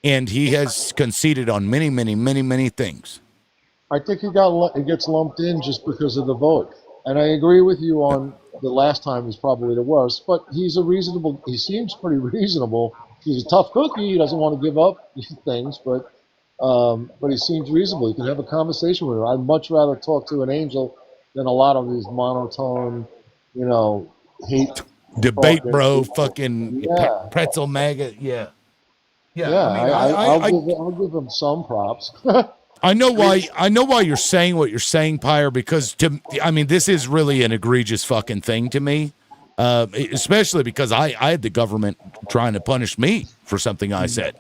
Speaker 1: and he has conceded on many, many, many, many things.
Speaker 13: I think he gets lumped in just because of the vote. And I agree with you on the last time was probably the worst, but he seems pretty reasonable. He's a tough cookie. He doesn't want to give up things, but he seems reasonable. You can have a conversation with him. I'd much rather talk to an Angel than a lot of these monotone, hate
Speaker 1: Debate,
Speaker 13: talking
Speaker 1: bro.
Speaker 13: to,
Speaker 1: Fucking
Speaker 13: yeah,
Speaker 1: pretzel maggot. Yeah. Yeah.
Speaker 13: yeah.
Speaker 1: I mean,
Speaker 13: I'll give him some props.
Speaker 1: I know why you're saying what you're saying, Pyre, because I mean, this is really an egregious fucking thing to me. Especially because I had the government trying to punish me for something I said.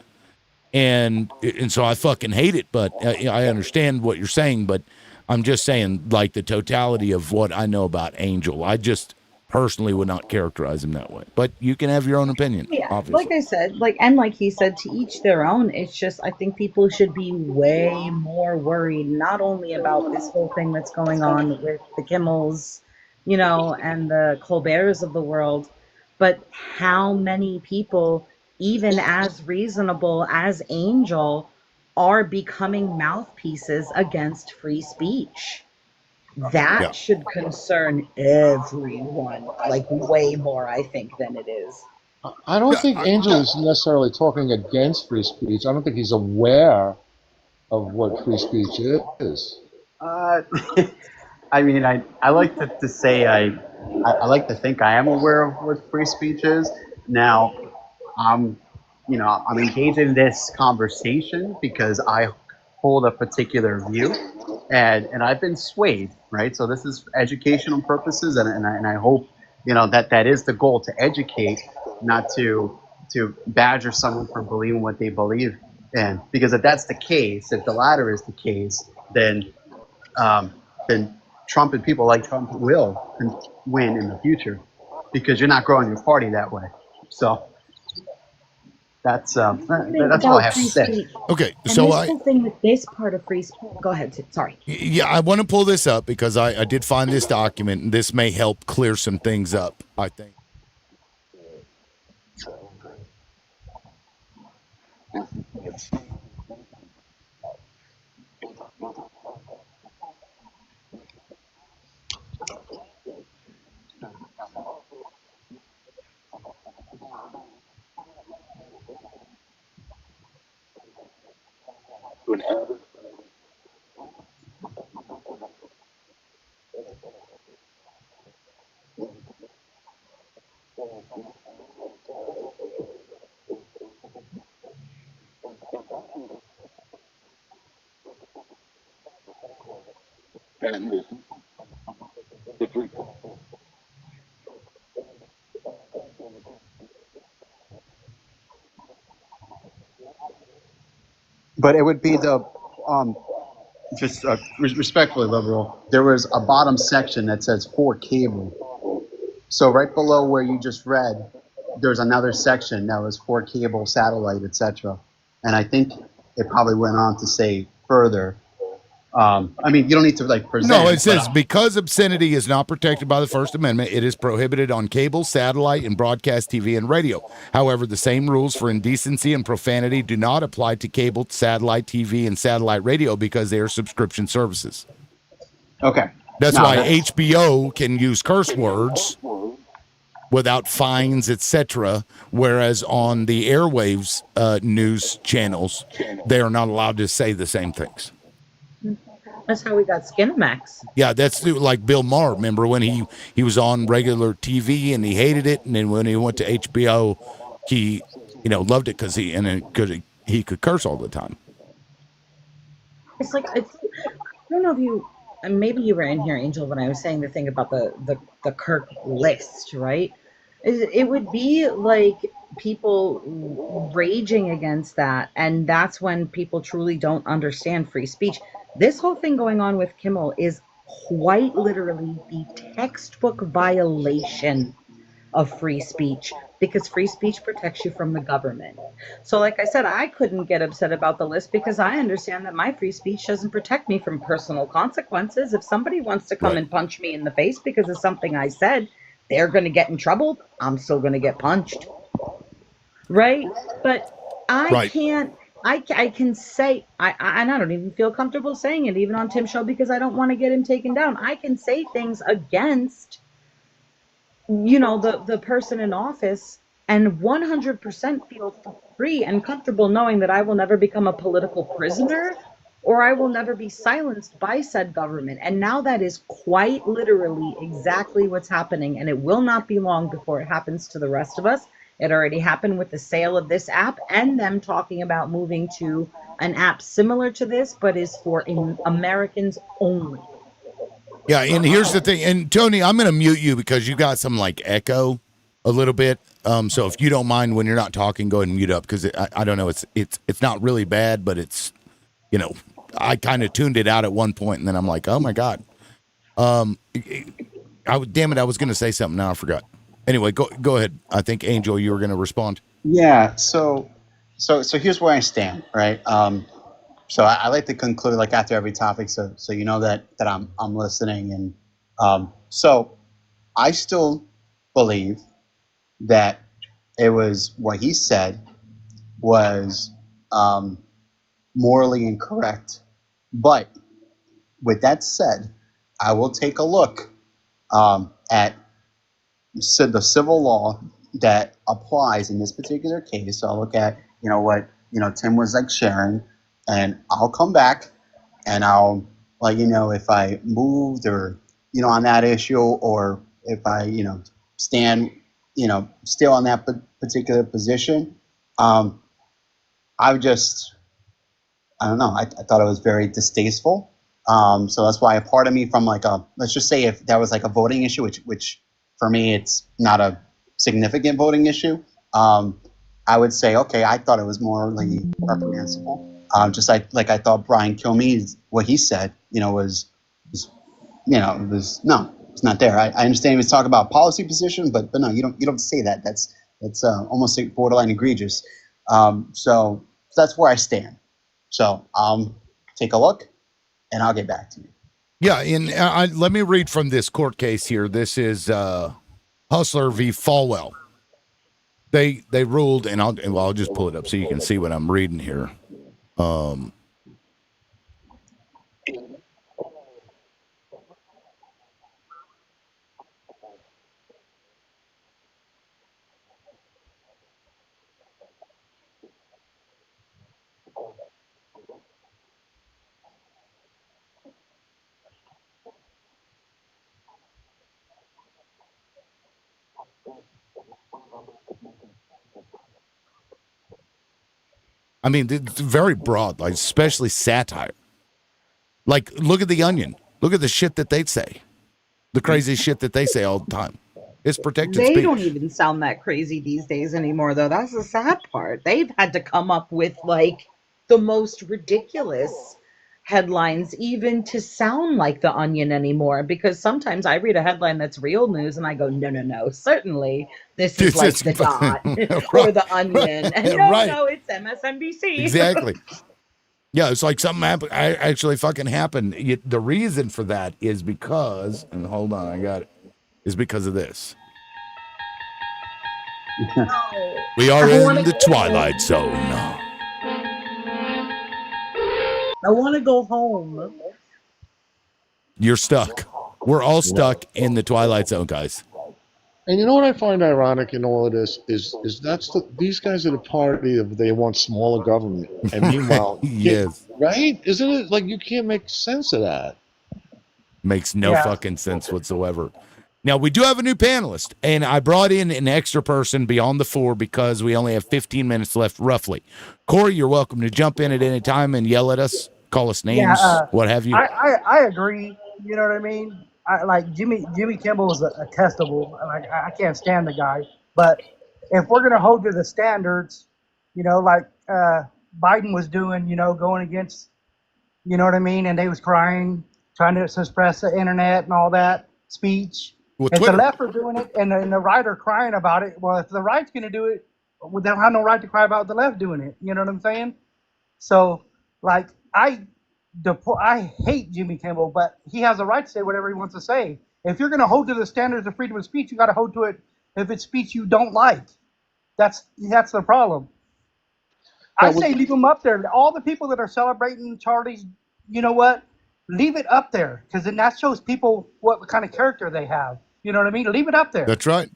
Speaker 1: And so I fucking hate it, but I understand what you're saying, but I'm just saying, like, the totality of what I know about Angel, I just personally would not characterize him that way. But you can have your own opinion,
Speaker 14: Yeah,
Speaker 1: obviously.
Speaker 14: like I said, like he said, to each their own. It's just I think people should be way more worried, not only about this whole thing that's going on with the Kimmels, and the Colberts of the world, but how many people, even as reasonable as Angel, are becoming mouthpieces against free speech. That should concern everyone, like way more, I think, than it is.
Speaker 13: I don't think Angel is necessarily talking against free speech. I don't think he's aware of what free speech is.
Speaker 20: I mean, I like to say I like to think I am aware of what free speech is. Now, I'm engaged in this conversation because I hold a particular view, and I've been swayed, right? So this is for educational purposes, and I hope that is the goal, to educate, not to badger someone for believing what they believe in. Because if that's the case, if the latter is the case, then Trump and people like Trump will win in the future, because you're not growing your party that way. So that's all I have to say.
Speaker 1: Okay,
Speaker 14: And
Speaker 1: so
Speaker 14: this whole thing with this part of free speech. Go ahead. Sorry.
Speaker 1: Yeah, I want to pull this up because I did find this document, and this may help clear some things up, I think.
Speaker 20: But it would be the just respectfully liberal. There was a bottom section that says for cable. So right below where you just read, there's another section that was for cable, satellite, etc. And I think it probably went on to say further. I mean, you don't need to present.
Speaker 1: No, it says because obscenity is not protected by the First Amendment, it is prohibited on cable, satellite, and broadcast TV and radio. However, the same rules for indecency and profanity do not apply to cable, satellite TV, and satellite radio because they are subscription services.
Speaker 20: Okay.
Speaker 1: That's why HBO can use curse words without fines, etc. Whereas on the airwaves news channels, they are not allowed to say the same things.
Speaker 14: That's how we got Skinamax.
Speaker 1: Yeah, that's like Bill Maher. Remember when he was on regular TV and he hated it, and then when he went to HBO, he loved it because he could curse all the time.
Speaker 14: It's like I don't know if you, and maybe you were in here, Angel, when I was saying the thing about the Kirk list, right? It would be like people raging against that, and that's when people truly don't understand free speech. This whole thing going on with Kimmel is quite literally the textbook violation of free speech, because free speech protects you from the government. So like I said, I couldn't get upset about the list because I understand that my free speech doesn't protect me from personal consequences. If somebody wants to come and punch me in the face because of something I said, they're going to get in trouble. I'm still going to get punched. Right? But I can't. I can say, and I don't even feel comfortable saying it, even on Tim's show, because I don't want to get him taken down. I can say things against the person in office and 100% feel free and comfortable knowing that I will never become a political prisoner or I will never be silenced by said government. And now that is quite literally exactly what's happening, and it will not be long before it happens to the rest of us. It already happened with the sale of this app and them talking about moving to an app similar to this, but is for Americans only.
Speaker 1: Yeah, and here's the thing. And Tony, I'm going to mute you because you got some like echo a little bit. So if you don't mind when you're not talking, go ahead and mute up because I don't know. It's not really bad, but it's, you know, I kind of tuned it out at one point and then I'm like, oh my God. Damn it. I was going to say something. Now I forgot. Anyway, go ahead. I think Angel, you were going to respond.
Speaker 20: Yeah. So here's where I stand, right? So I like to conclude like after every topic, so you know that I'm listening, and so I still believe that it was what he said was morally incorrect. But with that said, I will take a look at the civil law that applies in this particular case. So I'll look at what Tim was like sharing, and I'll come back and I'll let you know if I moved or on that issue, or if I stand still on that particular position. I don't know. I thought it was very distasteful. So that's why a part of me, from like let's just say if that was like a voting issue, which for me it's not a significant voting issue, I would say, okay, I thought it was morally reprehensible. Just like I thought Brian Kilmeade, what he said, was it's not there. I understand he was talking about policy position, but no, you don't say that. That's almost like borderline egregious. So that's where I stand. So take a look, and I'll get back to you.
Speaker 1: Yeah, and let me read from this court case here. This is Hustler v. Falwell. They ruled, and I'll just pull it up so you can see what I'm reading here. I mean, it's very broad, like especially satire. Like, look at The Onion. Look at the shit that they say. The crazy shit that they say all the time. It's protected
Speaker 14: They
Speaker 1: speech.
Speaker 14: don't even sound that crazy these days anymore, though. That's the sad part. They've had to come up with like the most ridiculous headlines even to sound like The Onion anymore, because sometimes I read a headline that's real news and I go, no, certainly this is like The Dot or The Onion, and no, it's MSNBC.
Speaker 1: Exactly. Yeah, it's like something actually fucking happened. The reason for that is because, and hold on, I got it, is because of this. We are in the Twilight Zone.
Speaker 14: I want to go home.
Speaker 1: You're stuck. We're all stuck in the Twilight Zone, guys.
Speaker 13: And you know what I find ironic in all of this is these guys are the party of they want smaller government, and meanwhile,
Speaker 1: yes,
Speaker 13: right? Isn't it like you can't make sense of that?
Speaker 1: Makes no fucking sense whatsoever. Now, we do have a new panelist, and I brought in an extra person beyond the four because we only have 15 minutes left, roughly. Corey, you're welcome to jump in at any time and yell at us, call us names, what have you.
Speaker 2: I agree. You know what I mean? I like Jimmy Kimmel is a testable. Like I can't stand the guy, but if we're gonna hold to the standards, like Biden was doing, going against, you know what I mean, and they was crying, trying to suppress the internet and all that speech.
Speaker 1: Well,
Speaker 2: if
Speaker 1: Twitter.
Speaker 2: the left are doing it and the right are crying about it, well, if the right's gonna do it, well, they don't have no right to cry about the left doing it. You know what I'm saying? So, like, I hate Jimmy Kimmel, but he has a right to say whatever he wants to say. If you're going to hold to the standards of freedom of speech, you got to hold to it if it's speech you don't like. That's the problem. I say leave them up there. All the people that are celebrating Charlie's, you know what? Leave it up there, because then that shows people what kind of character they have. You know what I mean? Leave it up there.
Speaker 1: That's right.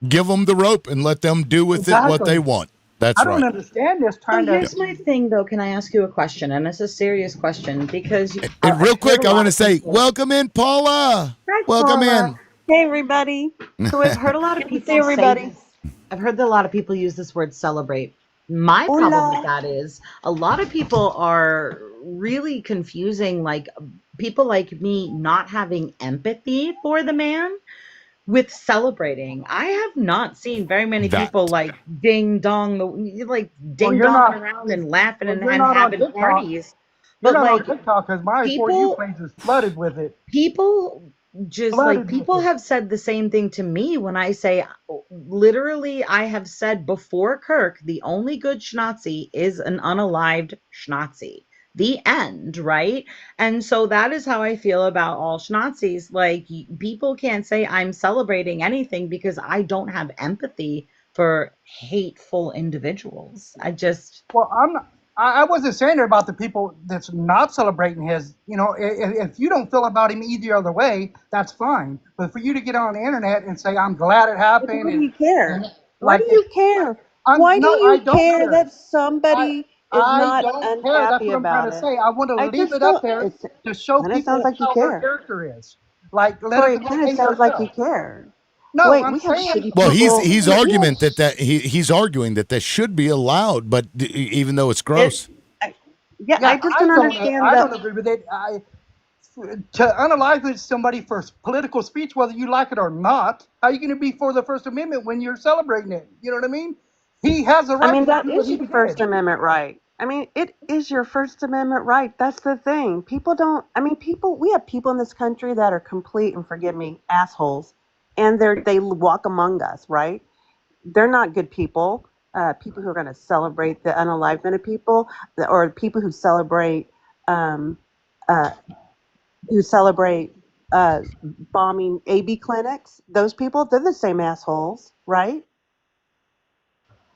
Speaker 1: Give them the rope and let them do with it what they want. That's
Speaker 2: I don't
Speaker 1: right.
Speaker 2: understand this
Speaker 14: So
Speaker 2: trying to.
Speaker 14: here's my thing, though. Can I ask you a question? And it's a serious question because
Speaker 1: And real
Speaker 14: I've heard
Speaker 1: quick,
Speaker 14: a
Speaker 1: I
Speaker 14: lot
Speaker 1: want to
Speaker 14: of
Speaker 1: say,
Speaker 14: people.
Speaker 1: welcome in, Paula.
Speaker 14: Hi,
Speaker 1: Welcome
Speaker 14: Paula.
Speaker 1: in.
Speaker 12: Hey, everybody.
Speaker 14: So I've heard a lot of
Speaker 12: Good to see
Speaker 14: people say
Speaker 12: everybody.
Speaker 14: this. I've heard a lot of people use this word celebrate. My problem with
Speaker 12: Hola.
Speaker 14: that is a lot of people are really confusing, like people like me not having empathy for the man with celebrating. I have not seen very many people like ding dong, like
Speaker 2: Well,
Speaker 14: ding
Speaker 2: you're
Speaker 14: donging
Speaker 2: not.
Speaker 14: around and laughing
Speaker 2: Well,
Speaker 14: and,
Speaker 2: you're
Speaker 14: and
Speaker 2: not on
Speaker 14: having
Speaker 2: TikTok.
Speaker 14: parties.
Speaker 2: You're
Speaker 14: But
Speaker 2: not on
Speaker 14: like
Speaker 2: TikTok because my For You
Speaker 14: people
Speaker 2: page is flooded with it.
Speaker 14: people just like
Speaker 2: Flooded with
Speaker 14: people
Speaker 2: it.
Speaker 14: have said the same thing to me when I say literally I have said before Kirk the only good schnazi is an unalived schnazi, the end, right? And so that is how I feel about all schnazis. Like people can't say I'm celebrating anything because I don't have empathy for hateful individuals. I just
Speaker 2: Well, I wasn't saying it about the people that's not celebrating his. You know, if you don't feel about him either other way, that's fine. But for you to get on the internet and say I'm glad it happened,
Speaker 12: Why do
Speaker 2: and,
Speaker 12: you care?
Speaker 2: and
Speaker 12: Why
Speaker 2: like
Speaker 12: do you care? Why do
Speaker 2: no, I
Speaker 12: you
Speaker 2: don't
Speaker 12: care
Speaker 2: care.
Speaker 12: that somebody is
Speaker 2: I
Speaker 12: not
Speaker 2: don't care. That's
Speaker 12: unhappy
Speaker 2: what I'm trying
Speaker 12: about
Speaker 2: to
Speaker 12: it?
Speaker 2: say. I want to
Speaker 12: I
Speaker 2: leave
Speaker 12: just
Speaker 2: it up
Speaker 12: don't.
Speaker 2: there to show
Speaker 12: And it sounds
Speaker 2: people
Speaker 12: like you
Speaker 2: how their
Speaker 12: care.
Speaker 2: character is. Like let
Speaker 12: Corey,
Speaker 2: it
Speaker 12: it
Speaker 2: like
Speaker 12: kind of
Speaker 2: hang
Speaker 12: sounds like you
Speaker 2: yourself.
Speaker 12: care.
Speaker 2: No,
Speaker 12: Wait,
Speaker 2: I'm
Speaker 12: we have
Speaker 2: saying.
Speaker 12: shitty
Speaker 1: Well,
Speaker 12: people.
Speaker 1: he's argument he's arguing that that should be allowed, but even though it's gross.
Speaker 12: Yeah, I just don't understand
Speaker 2: I
Speaker 12: that.
Speaker 2: don't agree with it. To unalive somebody for political speech, whether you like it or not, how are you going to be for the First Amendment when you're celebrating it? You know what I mean? He has a right
Speaker 12: I mean,
Speaker 2: to
Speaker 12: that
Speaker 2: do what
Speaker 12: is
Speaker 2: he
Speaker 12: your First
Speaker 2: did.
Speaker 12: Amendment right. I mean, it is your First Amendment right. That's the thing. People don't, I mean, we have people in this country that are complete, and forgive me, assholes, and they walk among us, right? They're not good people. People who are going to celebrate the unalivement of people, or people um, uh, who celebrate bombing AB clinics. Those people, they're the same assholes, right?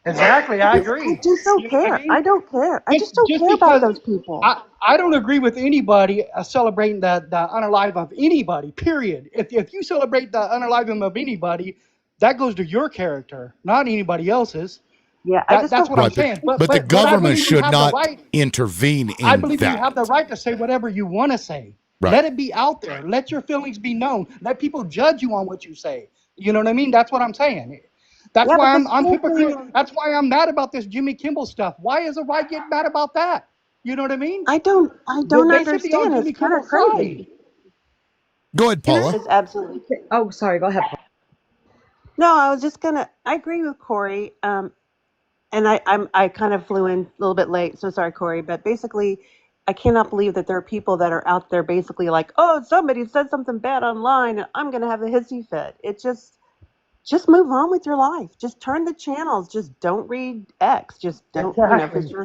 Speaker 2: Exactly, I agree.
Speaker 12: I just don't
Speaker 2: You know what
Speaker 12: care.
Speaker 2: I mean?
Speaker 12: I don't care. I just don't
Speaker 2: Just
Speaker 12: care about
Speaker 2: because
Speaker 12: those people.
Speaker 2: I don't agree with anybody celebrating the unalive of anybody. Period. If you celebrate the unaliving of anybody, that goes to your character, not anybody else's.
Speaker 12: Yeah, I just
Speaker 2: That's
Speaker 12: don't.
Speaker 2: what I'm
Speaker 1: Right,
Speaker 2: saying.
Speaker 1: but the
Speaker 2: But I
Speaker 1: government
Speaker 2: believe you
Speaker 1: should
Speaker 2: have the
Speaker 1: not
Speaker 2: right.
Speaker 1: intervene
Speaker 2: I
Speaker 1: in
Speaker 2: believe you have the
Speaker 1: that.
Speaker 2: right to say whatever you want to say.
Speaker 1: Right.
Speaker 2: Let it be out there. Let your feelings be known. Let people judge you on what you say. You know what I mean? That's what I'm saying. That's
Speaker 12: Yeah,
Speaker 2: why
Speaker 12: but
Speaker 2: I'm
Speaker 12: the
Speaker 2: hypocrite.
Speaker 12: thing,
Speaker 2: That's why I'm mad about this Jimmy Kimmel stuff. Why is the right getting mad about that? You know what I mean?
Speaker 12: I don't
Speaker 2: They should be on
Speaker 12: understand. It's
Speaker 2: Jimmy
Speaker 12: kind of
Speaker 2: Kimmel's side.
Speaker 12: crazy.
Speaker 1: Go ahead, Paula.
Speaker 12: It's absolutely.
Speaker 14: oh sorry, go ahead.
Speaker 12: No, I was just gonna. I agree with Corey. And I kind of flew in a little bit late, so sorry, Corey. But basically, I cannot believe that there are people that are out there basically like, oh, somebody said something bad online, and I'm gonna have a hissy fit. It just move on with your life. Just turn the channels. Just don't read X. Just don't. You know,
Speaker 2: Exactly.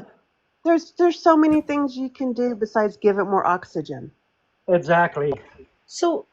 Speaker 12: because there's so many things you can do besides give it more oxygen.
Speaker 2: Exactly.
Speaker 14: So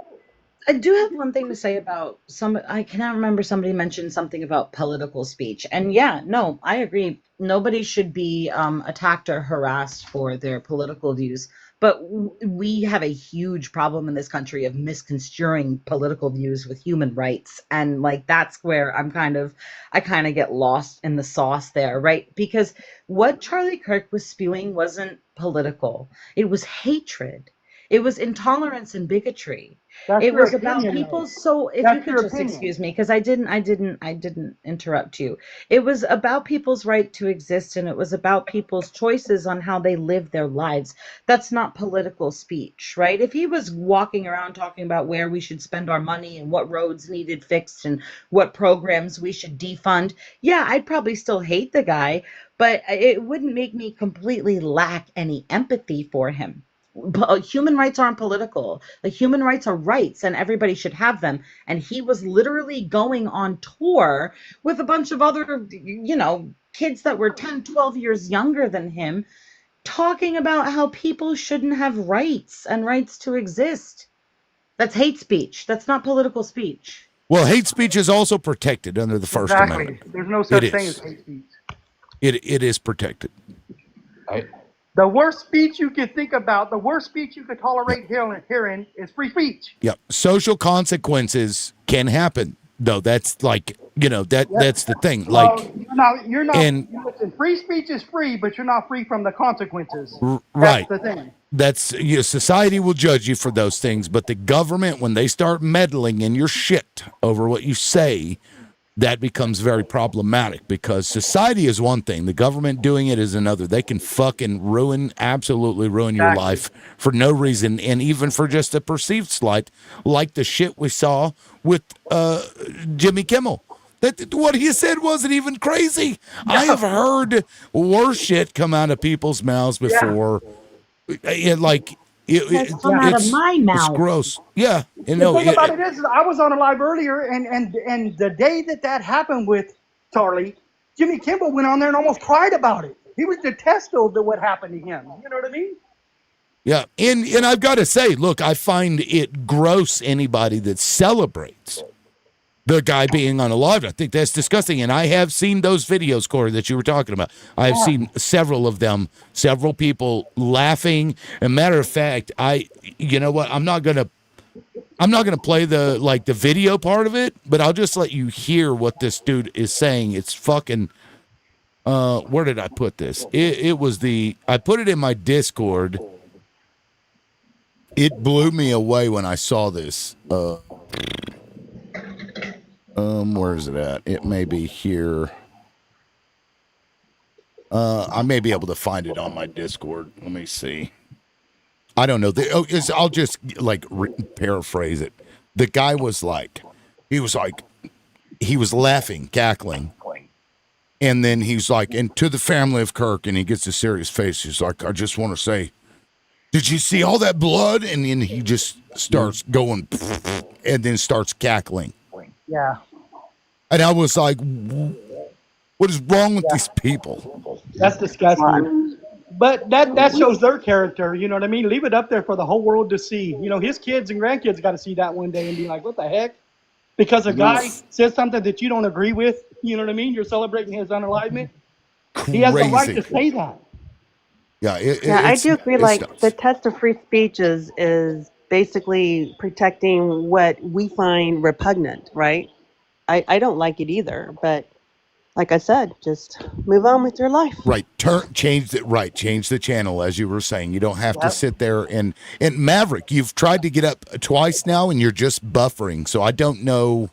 Speaker 14: I do have one thing to say about I cannot remember, somebody mentioned something about political speech. And yeah, no, I agree. Nobody should be attacked or harassed for their political views. But we have a huge problem in this country of misconstruing political views with human rights. And like, that's where I kind of get lost in the sauce there, right? Because what Charlie Kirk was spewing wasn't political. It was hatred. It was intolerance and bigotry.
Speaker 2: That's
Speaker 14: It
Speaker 2: your
Speaker 14: was about
Speaker 2: opinion,
Speaker 14: people.
Speaker 2: though.
Speaker 14: So if you
Speaker 2: That's
Speaker 14: could
Speaker 2: your
Speaker 14: just
Speaker 2: opinion.
Speaker 14: excuse me, because I didn't interrupt you. It was about people's right to exist, and it was about people's choices on how they live their lives. That's not political speech, right? If he was walking around talking about where we should spend our money and what roads needed fixed and what programs we should defund, yeah, I'd probably still hate the guy, but it wouldn't make me completely lack any empathy for him. Human rights aren't political. Like, human rights are rights and everybody should have them. And he was literally going on tour with a bunch of other, kids that were 10, 12 years younger than him, talking about how people shouldn't have rights and rights to exist. That's hate speech. That's not political speech.
Speaker 1: Well, hate speech is also protected under the First Amendment.
Speaker 2: There's no
Speaker 1: It
Speaker 2: such thing as
Speaker 1: is.
Speaker 2: hate speech.
Speaker 1: It is protected.
Speaker 2: The worst speech you could think about, the worst speech you could tolerate hearing is free speech.
Speaker 1: Yeah, social consequences can happen, though. That's like, that's the thing. Like,
Speaker 2: No, you're not.
Speaker 1: And
Speaker 2: Listen, free speech is free, but you're not free from the consequences.
Speaker 1: right.
Speaker 2: That's the thing.
Speaker 1: That's society will judge you for those things, but the government, when they start meddling in your shit over what you say, that becomes very problematic because society is one thing. The government doing it is another. They can fucking absolutely ruin your life for no reason, and even for just a perceived slight, like the shit we saw with Jimmy Kimmel. That what he said wasn't even crazy. I have heard worse shit come out of people's mouths before.
Speaker 14: It's come out of my
Speaker 1: It's
Speaker 14: mouth.
Speaker 1: gross. Yeah,
Speaker 2: The thing about it is, I was on a live earlier, and the day that happened with Charlie, Jimmy Kimmel went on there and almost cried about it. He was detestable to what happened to him. You know what I mean?
Speaker 1: Yeah, and I've got to say, look, I find it gross anybody that celebrates the guy being unalive. I think that's disgusting, and I have seen those videos, Corey, that you were talking about. I've seen several of them, several people laughing. As a matter of fact, you know what? I'm not gonna play the video part of it, but I'll just let you hear what this dude is saying. It's fucking. Where did I put this? It was I put it in my Discord. It blew me away when I saw this. Where is it at? It may be here. I may be able to find it on my Discord. Let me see. I don't know. I'll just paraphrase it. The guy was he was laughing, cackling. And then he's like, and to the family of Kirk, and he gets a serious face. He's like, I just want to say, did you see all that blood? And then he just starts going, and then starts cackling.
Speaker 2: Yeah.
Speaker 1: And I was like, what is wrong with these people?
Speaker 2: That's disgusting. But that shows their character. You know what I mean? Leave it up there for the whole world to see. You know, his kids and grandkids got to see that one day and be like, what the heck? Because a guy says something that you don't agree with. You know what I mean? You're celebrating his unalivement. He has the right to say that.
Speaker 1: Yeah,
Speaker 12: I do agree. The test of free speech is basically protecting what we find repugnant, right? I don't like it either, but like I said, just move on with your life.
Speaker 1: Right. Change the channel, as you were saying. You don't have to sit there and Maverick, you've tried to get up twice now and you're just buffering. So I don't know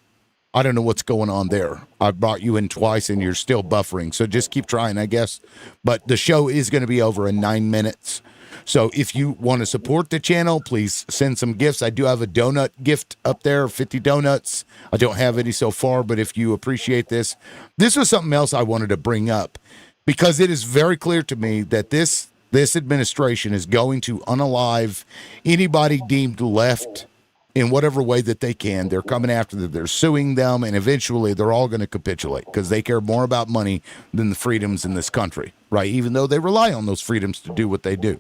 Speaker 1: what's going on there. I brought you in twice and you're still buffering. So just keep trying, I guess. But the show is going to be over in 9 minutes. So if you want to support the channel, please send some gifts. I do have a donut gift up there, 50 donuts. I don't have any so far, but if you appreciate this was something else I wanted to bring up because it is very clear to me that this administration is going to unalive anybody deemed left in whatever way that they can. They're coming after them. They're suing them, and eventually they're all going to capitulate because they care more about money than the freedoms in this country, right? Even though they rely on those freedoms to do what they do.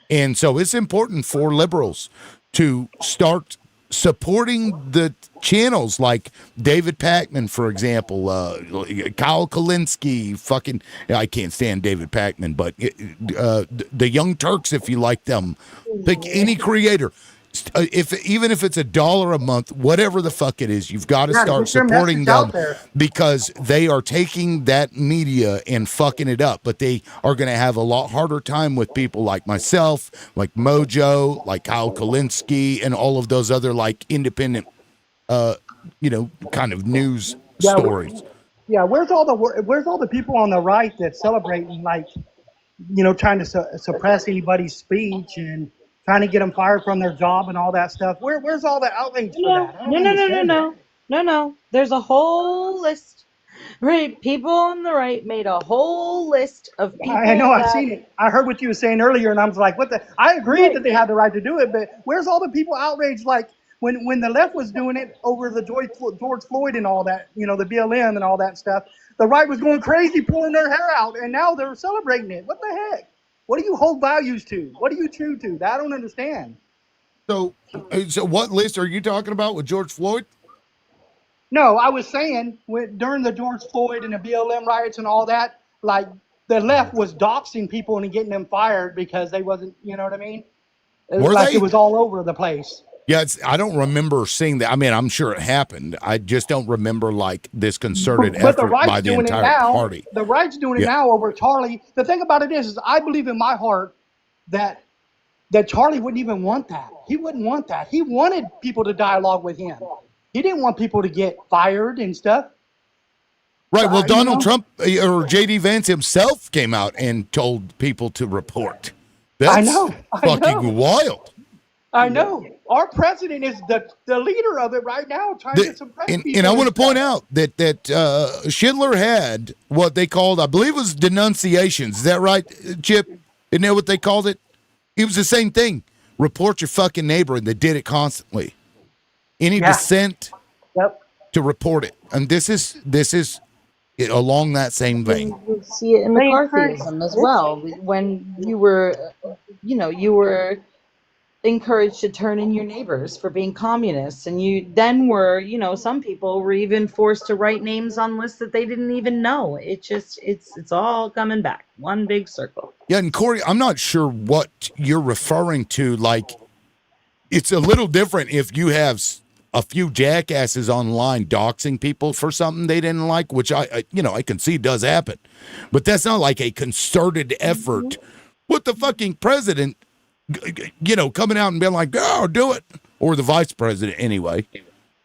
Speaker 1: And so it's important for liberals to start supporting the channels like David Pakman, for example, Kyle Kalinske, I can't stand David Pakman, but the Young Turks, if you like them, pick any creator. Even if it's $1 a month, whatever the fuck it is, you've got to start supporting them because they are taking that media and fucking it up. But they are going to have a lot harder time with people like myself, like Mojo, like Kyle Kalinske, and all of those other independent, kind of news stories.
Speaker 2: Yeah, where's all the people on the right that celebrating trying to suppress anybody's speech and trying to get them fired from their job and all that stuff? Where's all the outrage for that?
Speaker 14: No. There's a whole list. Right, people on the right made a whole list of people.
Speaker 2: I know, I've seen it. I heard what you were saying earlier, and I was like, "What the?" I agree that they have the right to do it, but where's all the people outraged? Like when the left was doing it over the George Floyd and all that, the BLM and all that stuff, the right was going crazy, pulling their hair out, and now they're celebrating it. What the heck? What do you hold values to? What do you true to? I don't understand.
Speaker 1: So what list are you talking about with George Floyd?
Speaker 2: No, I was saying during the George Floyd and the BLM riots and all that, the left was doxing people and getting them fired because they wasn't, you know what I mean? It was it was all over the place.
Speaker 1: Yeah, I don't remember seeing that. I mean, I'm sure it happened. I just don't remember like this concerted
Speaker 2: But the
Speaker 1: effort by
Speaker 2: right's
Speaker 1: the
Speaker 2: doing it
Speaker 1: entire
Speaker 2: now.
Speaker 1: party.
Speaker 2: The right's doing it
Speaker 1: Yeah.
Speaker 2: now over Charlie. The thing about it is I believe in my heart that Charlie wouldn't even want that. He wouldn't want that. He wanted people to dialogue with him. He didn't want people to get fired and stuff.
Speaker 1: Right. Well, Donald
Speaker 2: know?
Speaker 1: Trump or J.D. Vance himself came out and told people to report. That's
Speaker 2: I know.
Speaker 1: fucking wild.
Speaker 2: I know. Our president is the leader of it right now, trying to suppress people.
Speaker 1: And I want to point out that Schindler had what they called, I believe it was denunciations. Is that right, Chip? Isn't that what they called it? It was the same thing. Report your fucking neighbor, and they did it constantly. Any dissent, to report it. And this is along that same vein.
Speaker 14: You see it in McCarthyism as well. When you were, you were encouraged to turn in your neighbors for being communists, and you then were, some people were even forced to write names on lists that they didn't even know. It's all coming back, one big circle.
Speaker 1: Yeah, and Corey, I'm not sure what you're referring to. Like, it's a little different if you have a few jackasses online doxing people for something they didn't like, which I can see does happen. But that's not like a concerted effort with the fucking president, coming out and being like, "Oh, do it," or the vice president anyway.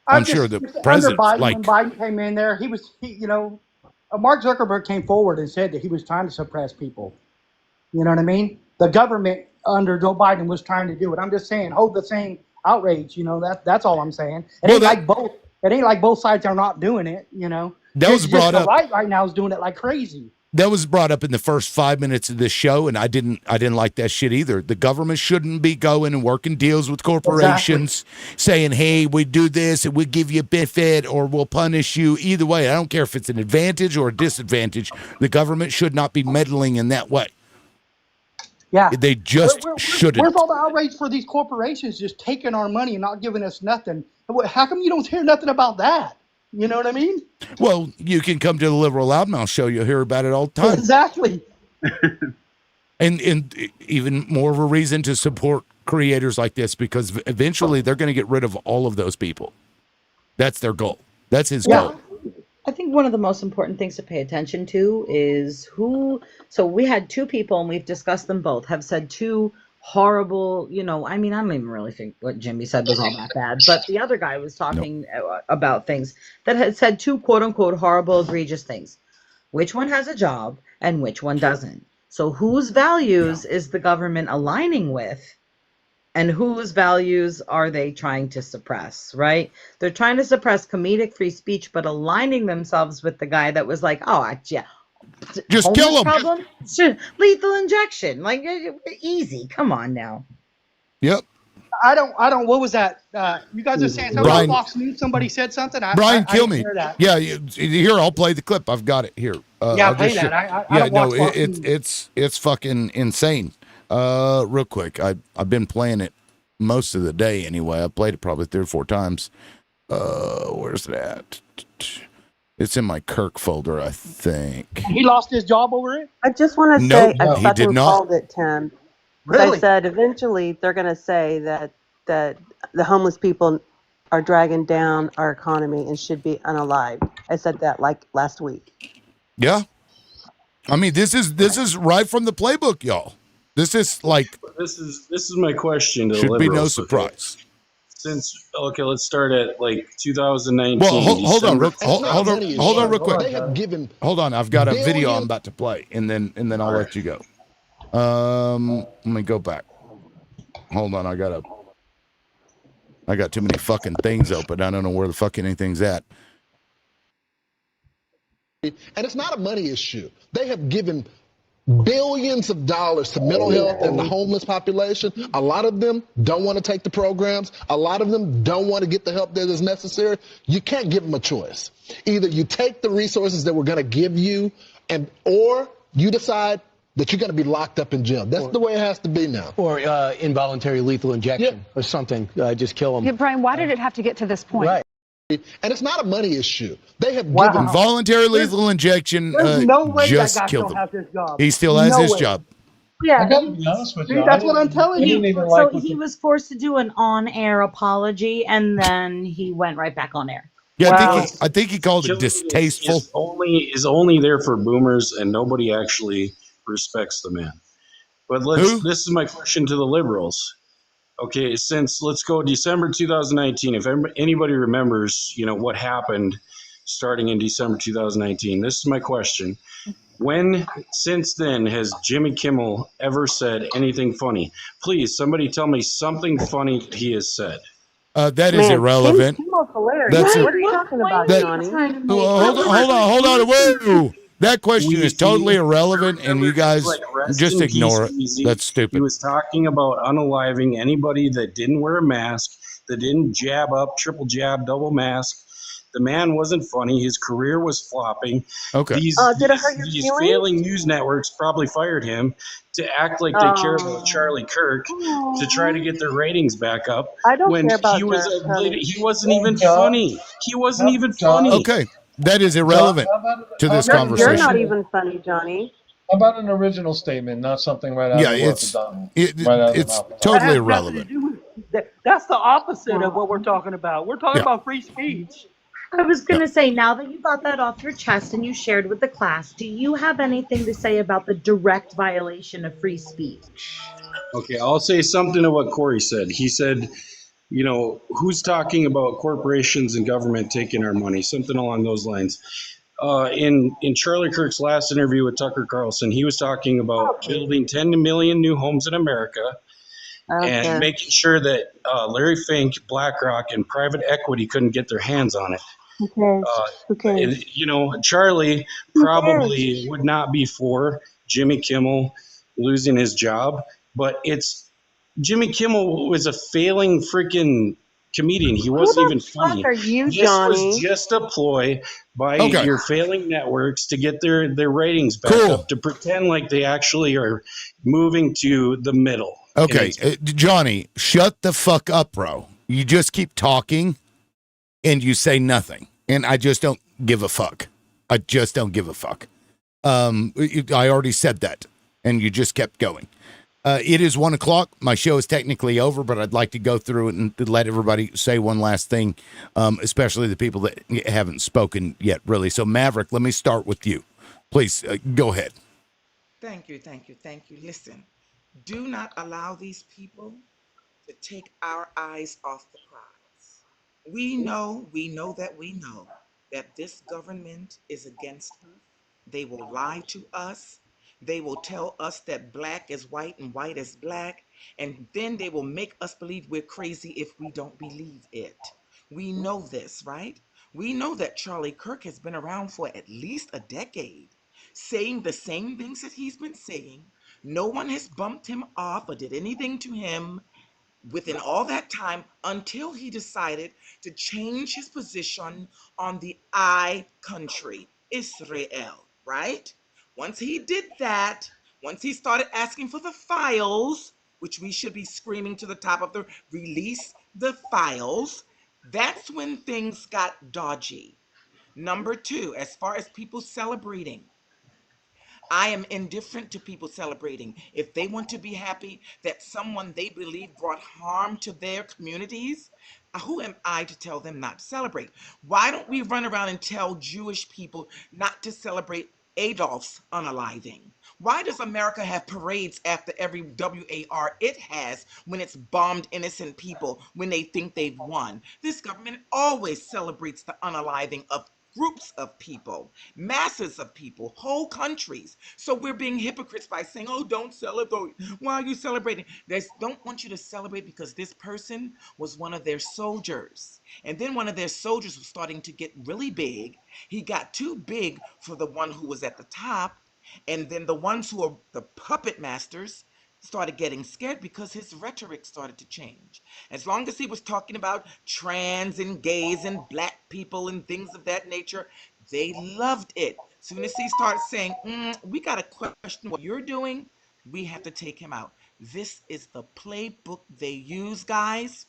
Speaker 1: I'm sure the president,
Speaker 2: when Biden came in there, Mark Zuckerberg came forward and said that he was trying to suppress people. You know what I mean? The government under Joe Biden was trying to do it. I'm just saying, hold the same outrage. That's all I'm saying. It ain't like both sides are not doing it.
Speaker 1: That was brought up.
Speaker 2: The right now is doing it like crazy.
Speaker 1: That was brought up in the first 5 minutes of this show, and I didn't like that shit either. The government shouldn't be going and working deals with corporations, saying, "Hey, we do this and we give you a benefit or we'll punish you." Either way, I don't care if it's an advantage or a disadvantage. The government should not be meddling in that way.
Speaker 2: Yeah,
Speaker 1: they just shouldn't.
Speaker 2: Where's all the outrage for these corporations just taking our money and not giving us nothing? How come you don't hear nothing about that? You know what I mean?
Speaker 1: Well, you can come to the Liberal Loudmouth show. You'll hear about it all the time.
Speaker 2: Exactly.
Speaker 1: and even more of a reason to support creators like this, because eventually they're going to get rid of all of those people. That's their goal. That's his goal.
Speaker 14: I think one of the most important things to pay attention to is so we had two people, and we've discussed them both, have said two horrible, I don't even really think what Jimmy said was all that bad, but the other guy was talking about things that had said two quote unquote horrible, egregious things. Which one has a job and which one doesn't? So whose values is the government aligning with, and whose values are they trying to suppress, right? They're trying to suppress comedic free speech, but aligning themselves with the guy that was like, oh, yeah,
Speaker 1: just kill him.
Speaker 14: Problem? Lethal injection. Like, easy. Come on now.
Speaker 1: Yep.
Speaker 2: I don't, what was that? You guys are saying something on Fox News? Somebody said something?
Speaker 1: Brian, kill me. Yeah, here, I'll play the clip. I've got it here.
Speaker 2: Yeah, play that. I don't watch Fox News.
Speaker 1: It's fucking insane. Real quick, I've been playing it most of the day anyway. I played it probably 3 or 4 times. Where's it at? It's in my Kirk folder, I think.
Speaker 2: He lost his job over it?
Speaker 12: I just want to say
Speaker 1: he did not.
Speaker 12: Called it, Tim.
Speaker 2: Really?
Speaker 12: They said eventually they're going to say that the homeless people are dragging down our economy and should be unalived. I said that like last week.
Speaker 1: Yeah. I mean, this is right from the playbook, y'all. This is like
Speaker 15: this is my question to the
Speaker 1: should be no
Speaker 15: liberals.
Speaker 1: surprise.
Speaker 15: Let's start at like 2019.
Speaker 1: Well, hold on real quick.
Speaker 24: They have given.
Speaker 1: Hold on, I've got a video I'm about to play, and then I'll let you go. Let me go back. Hold on, I got too many fucking things open. I don't know where the fucking anything's at.
Speaker 24: And it's not a money issue. They have given billions of dollars to mental health and the homeless population. A lot of them don't want to take the programs. A lot of them don't want to get the help that is necessary. You can't give them a choice. Either you take the resources that we're going to give you, or you decide that you're going to be locked up in jail. That's the way it has to be now.
Speaker 25: Or involuntary lethal injection or something. Just kill them.
Speaker 26: Yeah, Brian, why did it have to get to this point?
Speaker 24: Right. And it's not a money issue. They have
Speaker 1: given voluntary lethal injection.
Speaker 2: There's no way
Speaker 1: just
Speaker 2: that guy
Speaker 1: killed
Speaker 2: still
Speaker 1: him.
Speaker 2: has his job.
Speaker 1: He still has his job.
Speaker 12: Yeah.
Speaker 13: I gotta be honest with
Speaker 24: See,
Speaker 13: you.
Speaker 24: that's what I'm telling
Speaker 13: I
Speaker 24: you.
Speaker 13: didn't even
Speaker 14: So
Speaker 13: like what
Speaker 14: he
Speaker 13: the.
Speaker 14: was forced to do an on-air apology, and then he went right back on air.
Speaker 1: Yeah,
Speaker 12: Wow.
Speaker 1: I think he called it
Speaker 15: Killing
Speaker 1: distasteful.
Speaker 15: is only there for boomers, and nobody actually respects the man. But
Speaker 1: Who?
Speaker 15: this is my question to the liberals. Okay, since let's go December 2019. If anybody remembers, what happened starting in December 2019. This is my question. When, since then, has Jimmy Kimmel ever said anything funny? Please, somebody tell me something funny that he has said.
Speaker 1: That is
Speaker 12: Man,
Speaker 1: irrelevant.
Speaker 12: Kimmel's hilarious.
Speaker 1: That's
Speaker 14: Right?
Speaker 1: it.
Speaker 12: What are you
Speaker 14: What
Speaker 12: talking
Speaker 14: point
Speaker 12: about,
Speaker 1: That
Speaker 14: are you
Speaker 12: Johnny?
Speaker 14: trying to make?
Speaker 1: hold on. Whoa. That question is totally
Speaker 15: He
Speaker 1: irrelevant, and you guys
Speaker 15: rest
Speaker 1: just
Speaker 15: in peace,
Speaker 1: ignore it.
Speaker 15: Easy.
Speaker 1: That's
Speaker 15: He
Speaker 1: stupid.
Speaker 15: was talking about unaliving anybody that didn't wear a mask, that didn't jab up, triple jab, double mask. The man wasn't funny. His career was flopping.
Speaker 1: Okay.
Speaker 12: Did it hurt your
Speaker 15: These
Speaker 12: feelings?
Speaker 15: failing news networks probably fired him to act like they care about Charlie Kirk to try to get their ratings back up
Speaker 12: I don't
Speaker 15: when
Speaker 12: care
Speaker 15: he
Speaker 12: about
Speaker 15: was
Speaker 12: honey.
Speaker 15: he wasn't
Speaker 13: Hey,
Speaker 15: even
Speaker 13: John.
Speaker 15: funny. He wasn't even
Speaker 13: John.
Speaker 15: funny.
Speaker 1: Okay. That is
Speaker 13: John,
Speaker 1: irrelevant to
Speaker 13: how
Speaker 1: this
Speaker 13: about an
Speaker 12: You're not
Speaker 1: conversation.
Speaker 12: even funny, Johnny.
Speaker 13: How about an original statement, not something right out
Speaker 1: Yeah,
Speaker 13: of the mouth of Donald?
Speaker 1: it's
Speaker 13: Right out of the
Speaker 1: it's
Speaker 13: mouth of
Speaker 2: That
Speaker 1: totally
Speaker 2: has nothing to
Speaker 1: irrelevant.
Speaker 2: do with that. That's the opposite of what we're talking about. We're talking
Speaker 1: Yeah.
Speaker 2: about free speech.
Speaker 14: I was
Speaker 1: Yeah.
Speaker 14: going to say, now that you got that off your chest and you shared with the class, do you have anything to say about the direct violation of free speech?
Speaker 15: Okay, I'll say something to what Corey said. He said, who's talking about corporations and government taking our money? Something along those lines. In Charlie Kirk's last interview with Tucker Carlson, he was talking about building 10 million new homes in America and making sure that Larry Fink, BlackRock, and private equity couldn't get their hands on it.
Speaker 12: Who cares? Who cares?
Speaker 15: Charlie
Speaker 12: Who
Speaker 15: probably would not be for Jimmy Kimmel losing his job, but Jimmy Kimmel was a failing freaking comedian. He wasn't even funny.
Speaker 12: Are you,
Speaker 15: This was
Speaker 12: Johnny?
Speaker 15: just a ploy by
Speaker 1: Okay.
Speaker 15: your failing networks to get their ratings back
Speaker 1: Cool.
Speaker 15: up, to pretend like they actually are moving to the middle.
Speaker 1: Okay, Johnny, shut the fuck up, bro. You just keep talking and you say nothing. And I just don't give a fuck. I just don't give a fuck. I already said that, and you just kept going. It is 1:00. My show is technically over, but I'd like to go through it and let everybody say one last thing, especially the people that haven't spoken yet, really. So, Maverick, let me start with you. Please, go ahead.
Speaker 6: Thank you. Listen, do not allow these people to take our eyes off the prize. We know that this government is against us. They will lie to us. They will tell us that black is white and white is black. And then they will make us believe we're crazy if we don't believe it. We know this, right? We know that Charlie Kirk has been around for at least a decade, saying the same things that he's been saying. No one has bumped him off or did anything to him within all that time until he decided to change his position on the I country, Israel, right? Once he did that, once he started asking for the files, which we should be screaming to the top of the release the files, that's when things got dodgy. Number two, as far as people celebrating, I am indifferent to people celebrating. If they want to be happy that someone they believe brought harm to their communities, who am I to tell them not to celebrate? Why don't we run around and tell Jewish people not to celebrate Adolf's unaliving? Why does America have parades after every WAR it has when it's bombed innocent people when they think they've won? This government always celebrates the unaliving of groups of people, masses of people, whole countries. So we're being hypocrites by saying, oh, don't celebrate. Why are you celebrating? They don't want you to celebrate because this person was one of their soldiers. And then one of their soldiers was starting to get really big. He got too big for the one who was at the top. And then the ones who are the puppet masters started getting scared because his rhetoric started to change. As long as he was talking about trans and gays and black people and things of that nature, they loved it. Soon as he started saying, we got to question what you're doing, we have to take him out. This is the playbook they use, guys.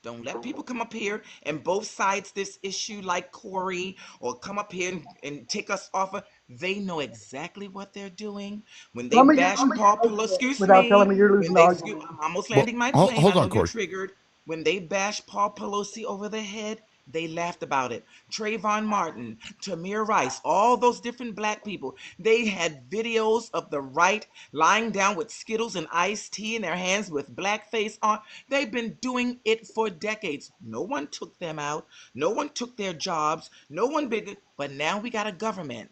Speaker 6: Don't let people come up here and both sides this issue like Corey or come up here and take us off of. They know exactly what they're doing when they bash Paul Pelosi. Excuse
Speaker 2: without telling
Speaker 6: me.
Speaker 2: me you're
Speaker 6: When
Speaker 2: losing the
Speaker 6: they,
Speaker 2: argument.
Speaker 6: I'm almost
Speaker 1: Well,
Speaker 6: landing my plane.
Speaker 1: hold
Speaker 6: I
Speaker 1: on,
Speaker 6: know you're
Speaker 1: Corey.
Speaker 6: triggered. When they bashed Paul Pelosi over the head, they laughed about it. Trayvon Martin, Tamir Rice, all those different black people, they had videos of the right lying down with Skittles and iced tea in their hands with blackface on. They've been doing it for decades. No one took them out. No one took their jobs. No one big. But now we got a government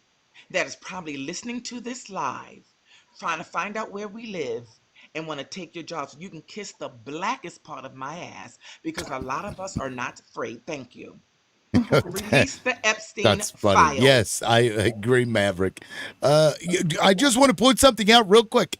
Speaker 6: that is probably listening to this live, trying to find out where we live and want to take your jobs. You can kiss the blackest part of my ass because a lot of us are not afraid. Thank you. Release the Epstein
Speaker 1: That's funny.
Speaker 6: files.
Speaker 1: Yes, I agree, Maverick. I just want to point something out real quick.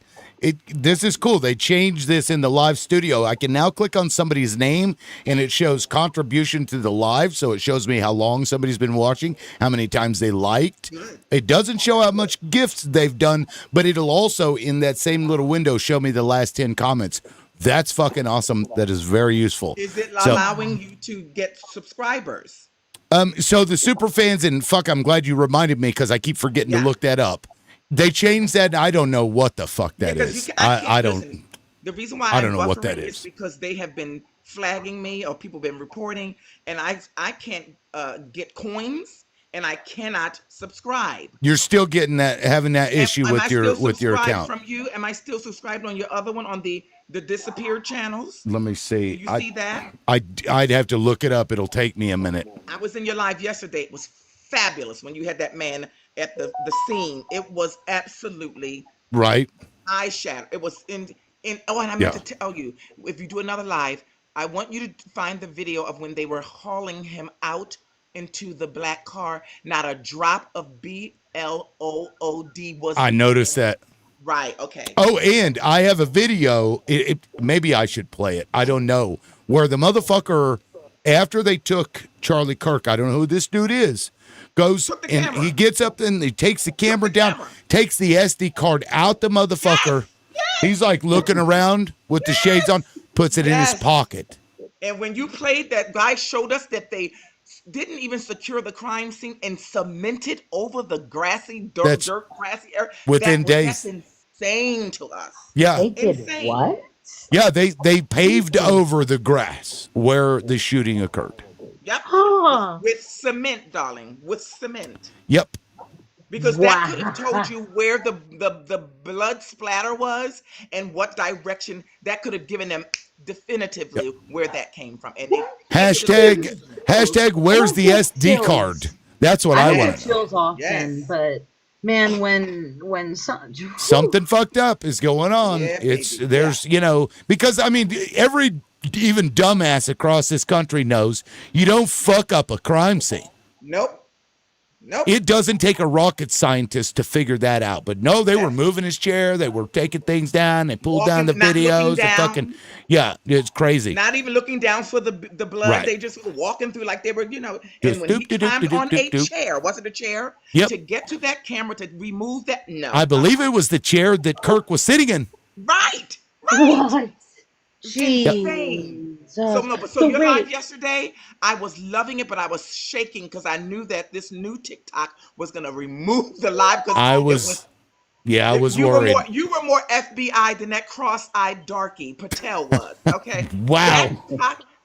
Speaker 1: This is cool. They changed this in the live studio. I can now click on somebody's name and it shows contribution to the live. So it shows me how long somebody's been watching, how many times they liked.
Speaker 6: Good.
Speaker 1: It doesn't show how much gifts they've done, but it'll also in that same little window show me the last 10 comments. That's fucking awesome. That is very useful.
Speaker 6: Is it
Speaker 1: So,
Speaker 6: allowing you to get subscribers?
Speaker 1: so the super fans and fuck, I'm glad you reminded me because I keep forgetting to look that up. They changed that. And I don't know what the fuck that is. I don't.
Speaker 6: Listen, the reason why
Speaker 1: I don't know what
Speaker 6: buffering
Speaker 1: that
Speaker 6: is
Speaker 1: is.
Speaker 6: because they have been flagging me or people been reporting, and I can't get coins and I cannot subscribe.
Speaker 1: You're still getting that, having that issue
Speaker 6: Am
Speaker 1: with
Speaker 6: I
Speaker 1: your
Speaker 6: still
Speaker 1: with your
Speaker 6: subscribed
Speaker 1: account.
Speaker 6: from you? Am I still subscribed on your other one on the disappeared channels?
Speaker 1: Let me see.
Speaker 6: Do you see that?
Speaker 1: I'd have to look it up. It'll take me a minute.
Speaker 6: I was in your live yesterday. It was fabulous when you had that man at the scene. It was absolutely
Speaker 1: Right.
Speaker 6: eye shadow. It was in oh, and I meant to tell you, if you do another live, I want you to find the video of when they were hauling him out into the black car. Not a drop of BLOOD was.
Speaker 1: I noticed that.
Speaker 6: Right. Okay.
Speaker 1: Oh, and I have a video. Maybe I should play it. I don't know. Where the motherfucker, after they took Charlie Kirk, I don't know who this dude is, goes and he gets up and he takes the camera down, takes the SD card out the motherfucker. He's like looking around with the shades on, puts it in his pocket.
Speaker 6: And when you played that, guy showed us that they didn't even secure the crime scene and cemented over the grassy dirt grassy area.
Speaker 1: Within days.
Speaker 6: That's insane to us.
Speaker 1: Yeah.
Speaker 14: They did
Speaker 6: Insane.
Speaker 14: what?
Speaker 1: Yeah, they paved over the grass where the shooting occurred.
Speaker 6: Yep. With cement, darling. With cement.
Speaker 1: Yep.
Speaker 6: Because that could have told you where the blood splatter was and what direction. That could have given them definitively where that came from. And
Speaker 1: hashtag where's the SD card? That's what I
Speaker 14: don't
Speaker 1: want
Speaker 14: get
Speaker 1: to know.
Speaker 14: chills often, but man, when
Speaker 1: Something fucked up is going on. There's because I mean every even dumbass across this country knows you don't fuck up a crime scene.
Speaker 6: Nope.
Speaker 1: It doesn't take a rocket scientist to figure that out. But no, they were moving his chair. They were taking things down. They pulled down the videos. The fucking it's crazy.
Speaker 6: Not even looking down for the blood.
Speaker 1: Right.
Speaker 6: They just were walking through like they were, And
Speaker 1: Just
Speaker 6: when he climbed on a chair, was it a chair?
Speaker 1: Yep.
Speaker 6: To get to that camera to remove that. No.
Speaker 1: I believe it was the chair that Kirk was sitting in.
Speaker 6: Right.
Speaker 14: What?
Speaker 6: Insane. So your live yesterday, I was loving it, but I was shaking because I knew that this new TikTok was gonna remove the live.
Speaker 1: I was worried.
Speaker 6: You were more FBI than that cross-eyed darky Patel was. Okay.
Speaker 1: Wow.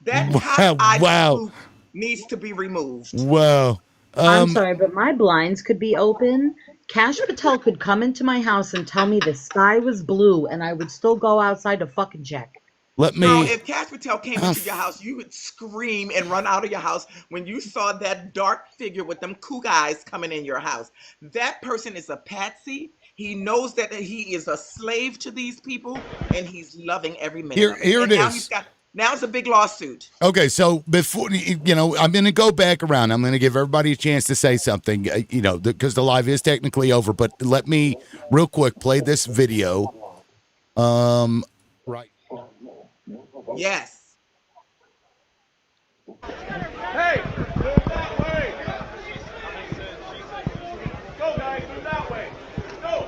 Speaker 6: That cock-eyed
Speaker 1: Wow.
Speaker 6: spook needs to be removed.
Speaker 1: Wow.
Speaker 14: I'm sorry, but my blinds could be open. Cash Patel could come into my house and tell me the sky was blue, and I would still go outside to fucking check.
Speaker 6: Girl, if Cash Patel came into your house, you would scream and run out of your house when you saw that dark figure with them kook eyes coming in your house. That person is a patsy. He knows that he is a slave to these people, and he's loving every minute.
Speaker 1: Here it is.
Speaker 6: Now it's a big lawsuit.
Speaker 1: Okay, so before I'm going to go back around. I'm going to give everybody a chance to say something. Because the live is technically over. But let me real quick play this video. Right.
Speaker 6: Yes.
Speaker 7: Hey, move that way. Go, guys, move that way. Go.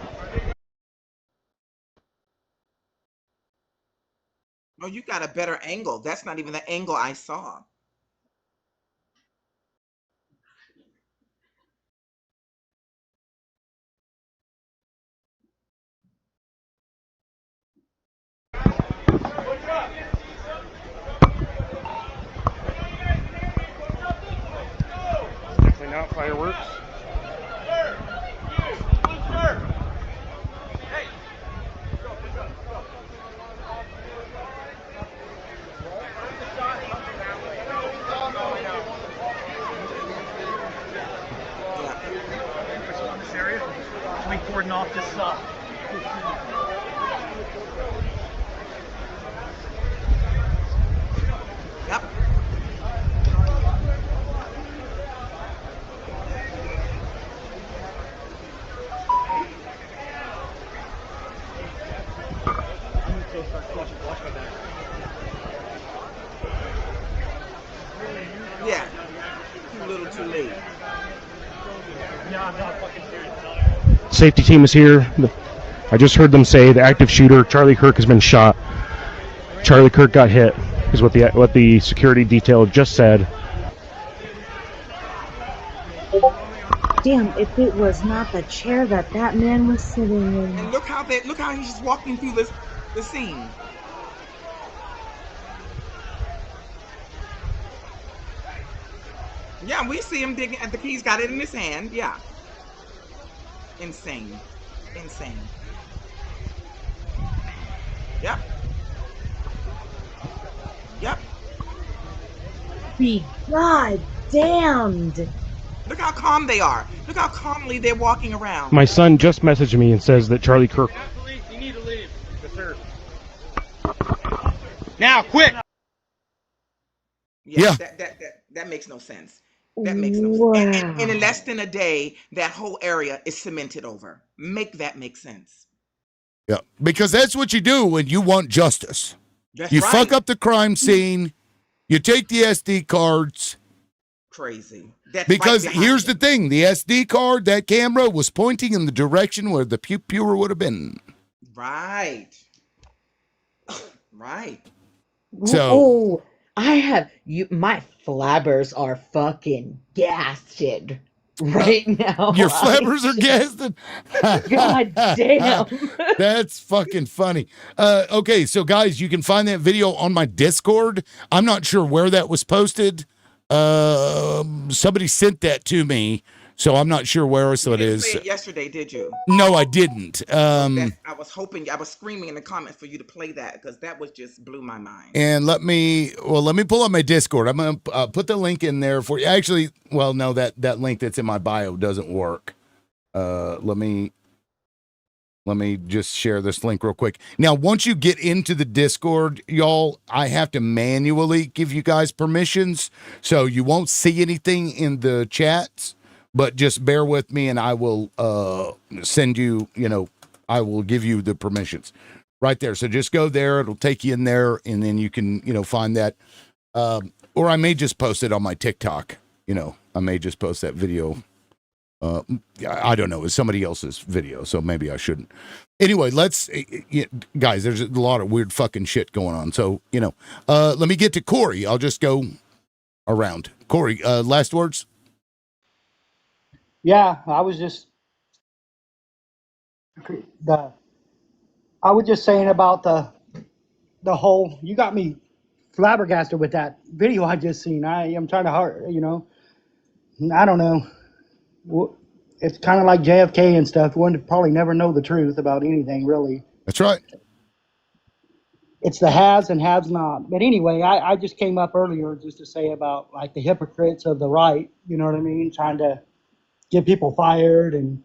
Speaker 6: No, you got a better angle. That's not even the angle I saw.
Speaker 3: Definitely not fireworks.
Speaker 7: This area, we cordon off this
Speaker 6: Yep. Yeah. Too little, too late.
Speaker 7: Yeah, I'm not fucking serious.
Speaker 16: Safety team is here. I just heard them say the active shooter, Charlie Kirk, has been shot. Charlie Kirk got hit, is what the security detail just said.
Speaker 14: Damn, if it was not the chair that man was sitting in.
Speaker 6: And look how he's just walking through the scene. Yeah, we see him digging at he's got it in his hand. Yeah. Insane. Insane. Yep. Yep.
Speaker 14: Be God damned.
Speaker 6: Look how calm they are. Look how calmly they're walking around.
Speaker 16: My son just messaged me and says that Charlie Kirk...
Speaker 7: You need to leave. Yes, sir. Now, quick!
Speaker 6: Yeah. That makes no sense. That makes no sense. And in less than a day, that whole area is cemented over. Make that make sense.
Speaker 1: Yeah, because that's what you do when you want justice.
Speaker 6: That's
Speaker 1: you
Speaker 6: right.
Speaker 1: fuck up the crime scene. You take the SD cards.
Speaker 6: Crazy. That's
Speaker 1: because
Speaker 6: right
Speaker 1: here's the thing: the SD card, that camera was pointing in the direction where the pewer would have been.
Speaker 6: Right. Right.
Speaker 1: So
Speaker 14: oh, I have you. My flabbers are fucking gasted right now.
Speaker 1: your flappers are gassed.
Speaker 14: God damn.
Speaker 1: That's fucking funny. Okay, so guys, you can find that video on my Discord. I'm not sure where that was posted. Somebody sent that to me, so I'm not sure where else it is.
Speaker 6: You didn't play it yesterday, did you?
Speaker 1: No, I didn't.
Speaker 6: I was hoping, I was screaming in the comments for you to play that because that was just blew my mind.
Speaker 1: And let me pull up my Discord. I'm gonna put the link in there for you. Actually, well, no, that link that's in my bio doesn't work. Let me just share this link real quick. Now, once you get into the Discord, y'all, I have to manually give you guys permissions, so you won't see anything in the chats. But just bear with me, and I will send you. I will give you the permissions. Right there. So just go there. It'll take you in there, and then you can, find that. Or I may just post it on my TikTok. I may just post that video. I don't know. It's somebody else's video, so maybe I shouldn't. Anyway, guys, there's a lot of weird fucking shit going on. So, let me get to Corey. I'll just go around. Corey, last words?
Speaker 2: Yeah, I was just saying about the whole. You got me flabbergasted with that video I just seen. I am trying to I don't know. It's kind of like JFK and stuff. One would probably never know the truth about anything, really.
Speaker 1: That's right.
Speaker 2: It's the haves and haves not. But anyway, I just came up earlier just to say about like the hypocrites of the right. You know what I mean? Trying to get people fired and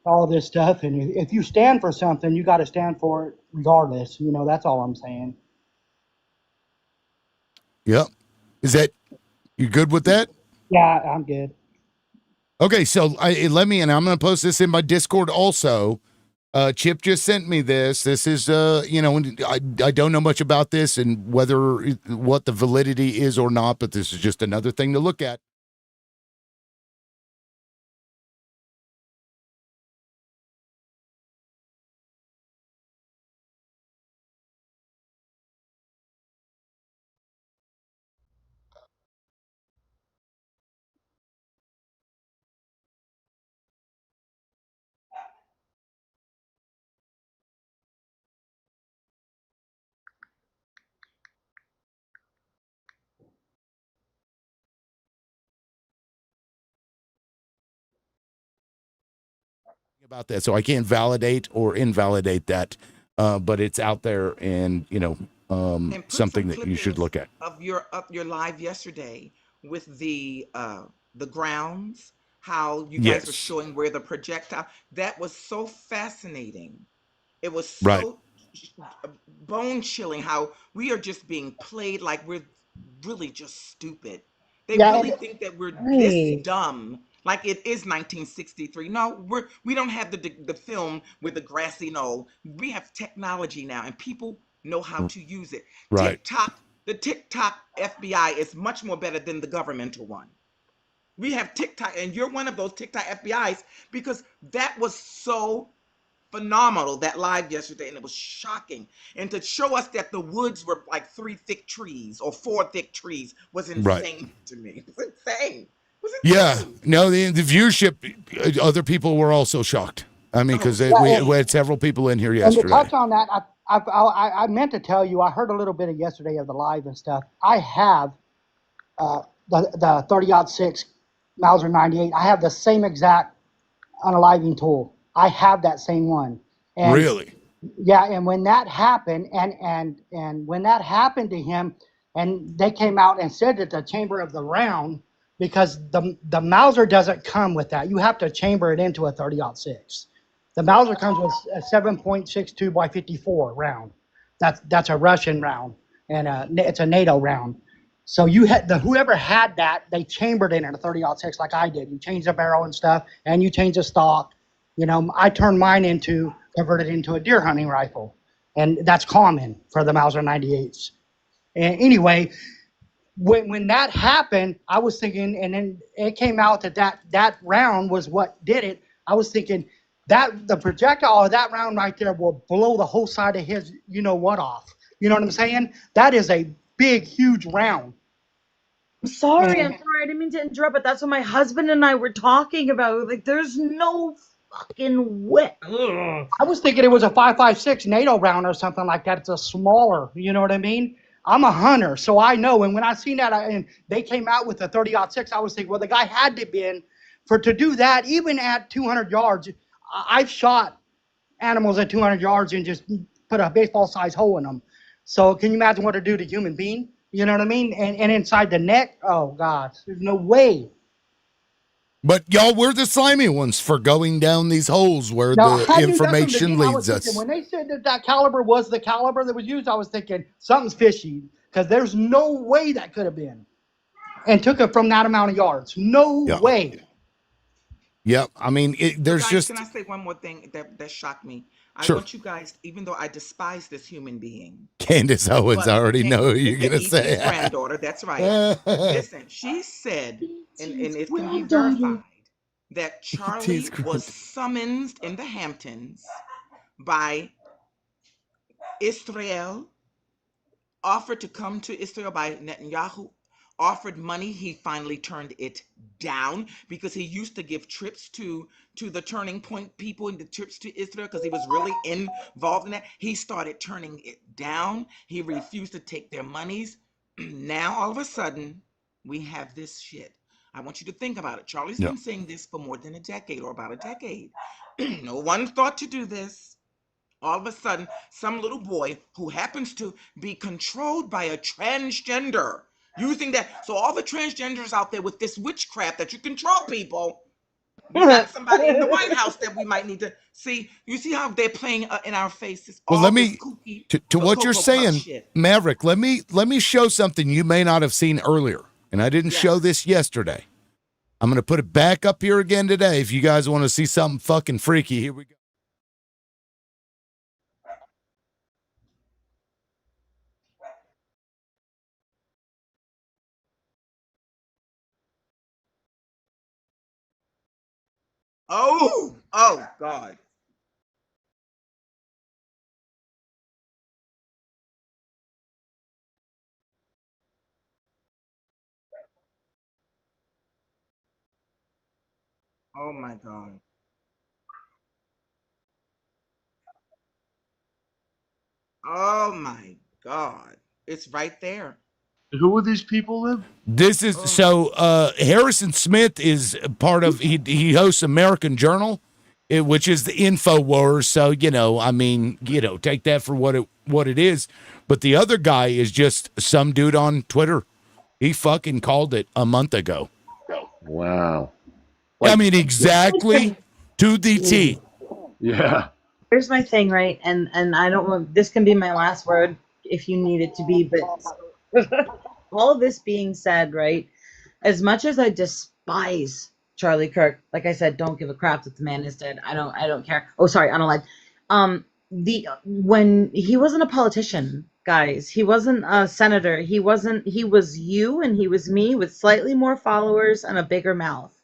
Speaker 2: all this stuff. And if you stand for something, you got to stand for it regardless. That's all I'm saying.
Speaker 1: Yep. Is that you good with that?
Speaker 2: Yeah, I'm good.
Speaker 1: Okay, so and I'm going to post this in my Discord also. Chip just sent me this. This is, I don't know much about this and what the validity is or not, but this is just another thing to look at. about that, so I can't validate or invalidate that. But it's out there, and
Speaker 6: And put
Speaker 1: something
Speaker 6: some
Speaker 1: that you should
Speaker 6: clippings
Speaker 1: look at.
Speaker 6: of your live yesterday with the grounds, how you guys were
Speaker 1: Yes.
Speaker 6: showing where the projectile. That was so fascinating. It was
Speaker 1: Right.
Speaker 6: so bone chilling how we are just being played like we're really just stupid. They
Speaker 2: Yeah,
Speaker 6: really
Speaker 2: and
Speaker 6: think that we're this
Speaker 14: Right.
Speaker 6: dumb, like it is 1963. No, we don't have the film with the grassy knoll. We have technology now, and people know how to use it.
Speaker 1: Right.
Speaker 6: The TikTok FBI is much more better than the governmental one. We have TikTok, and you're one of those TikTok FBIs because that was so phenomenal, that live yesterday, and it was shocking. And to show us that the woods were like 3 thick trees or 4 thick trees was
Speaker 1: Right.
Speaker 6: insane to me. It was insane. It was
Speaker 1: Yeah.
Speaker 6: insane.
Speaker 1: No, the viewership. Other people were also shocked. I mean, because
Speaker 2: Yeah,
Speaker 1: we had several people in here
Speaker 2: and to
Speaker 1: yesterday.
Speaker 2: touch on that, I meant to tell you, I heard a little bit of yesterday of the live and stuff. I have the 30-06 Mauser 98. I have the same exact unaliving tool. I have that same one. And
Speaker 1: Really?
Speaker 2: yeah, and when that happened, and when that happened to him, and they came out and said that the chamber of the round, because the Mauser doesn't come with that. You have to chamber it into a 30-06. The Mauser comes with a 7.62 by 54 round. That's a Russian round, and it's a NATO round. So you had whoever had that, they chambered it in a 30-06 like I did. You change the barrel and stuff, and you change the stock. I turned mine converted into a deer hunting rifle, and that's common for the Mauser 98s. And anyway, when that happened, I was thinking, and then it came out that round was what did it. I was thinking that the projectile of that round right there will blow the whole side of his what off. You know what I'm saying? That is a big, huge round.
Speaker 14: I'm sorry,
Speaker 2: And
Speaker 14: I didn't mean to interrupt, but that's what my husband and I were talking about. Like, there's no fucking way.
Speaker 2: I was thinking it was a 5.56 NATO round or something like that. It's a smaller, you know what I mean? I'm a hunter, so I know. And when I seen that, and they came out with a 30-06, I was thinking, well, the guy had to been to do that, even at 200 yards. I've shot animals at 200 yards and just put a baseball-sized hole in them. So can you imagine what it do to human being? You know what I mean? And inside the neck, oh God, there's no way.
Speaker 1: But y'all were the slimy ones for going down these holes where
Speaker 2: Now,
Speaker 1: the
Speaker 2: I knew
Speaker 1: information
Speaker 2: I was
Speaker 1: leads
Speaker 2: thinking,
Speaker 1: us.
Speaker 2: when they said that caliber was the caliber that was used, I was thinking something's fishy because there's no way that could have been, and took it from that amount of yards. No
Speaker 1: Yeah.
Speaker 2: way.
Speaker 1: Yep. I mean, there's
Speaker 6: Guys,
Speaker 1: just
Speaker 6: can I say one more thing that shocked me? I
Speaker 1: Sure.
Speaker 6: want you guys, even though I despise this human being,
Speaker 1: Candace Owens. I already know who you're gonna
Speaker 6: E.T.'s
Speaker 1: say.
Speaker 6: granddaughter, that's right. Listen, she said, and it can be verified, that Charlie was summoned in the Hamptons by Israel, offered to come to Israel by Netanyahu, offered money. He finally turned it down because he used to give trips to the Turning Point people and the trips to Israel because he was really involved in that. He started turning it down. He refused to take their monies. Now, all of a sudden, we have this shit. I want you to think about it. Charlie's
Speaker 1: Yeah.
Speaker 6: been saying this for more than a decade, or about a decade. No one thought to do this. All of a sudden, some little boy who happens to be controlled by a transgender, using that. So all the transgenders out there with this witchcraft that you control people, we got somebody in the White House that we might need to see. You see how they're playing in our faces?
Speaker 1: Well,
Speaker 6: all
Speaker 1: let
Speaker 6: this
Speaker 1: me
Speaker 6: kooky
Speaker 1: to what you're
Speaker 6: Cocoa Puff
Speaker 1: saying,
Speaker 6: shit.
Speaker 1: Maverick. Let me show something you may not have seen earlier, and I didn't show this yesterday. I'm gonna put it back up here again today. If you guys want to see something fucking freaky, here we go.
Speaker 6: Oh God. Oh my God. Oh my God. It's right there.
Speaker 13: Who would these people live?
Speaker 1: This is so Harrison Smith is part of he hosts American Journal, which is the InfoWars. So, I mean, take that for what it is. But the other guy is just some dude on Twitter. He fucking called it a month ago.
Speaker 4: Wow.
Speaker 1: I mean, exactly to the T.
Speaker 4: Yeah.
Speaker 14: Here's my thing, right? And I don't want this can be my last word if you need it to be, but all this being said, right? As much as I despise Charlie Kirk, like I said, don't give a crap that the man is dead. I don't care. Oh, sorry, I don't like. When he wasn't a politician, guys, he wasn't a senator. He was you and he was me with slightly more followers and a bigger mouth.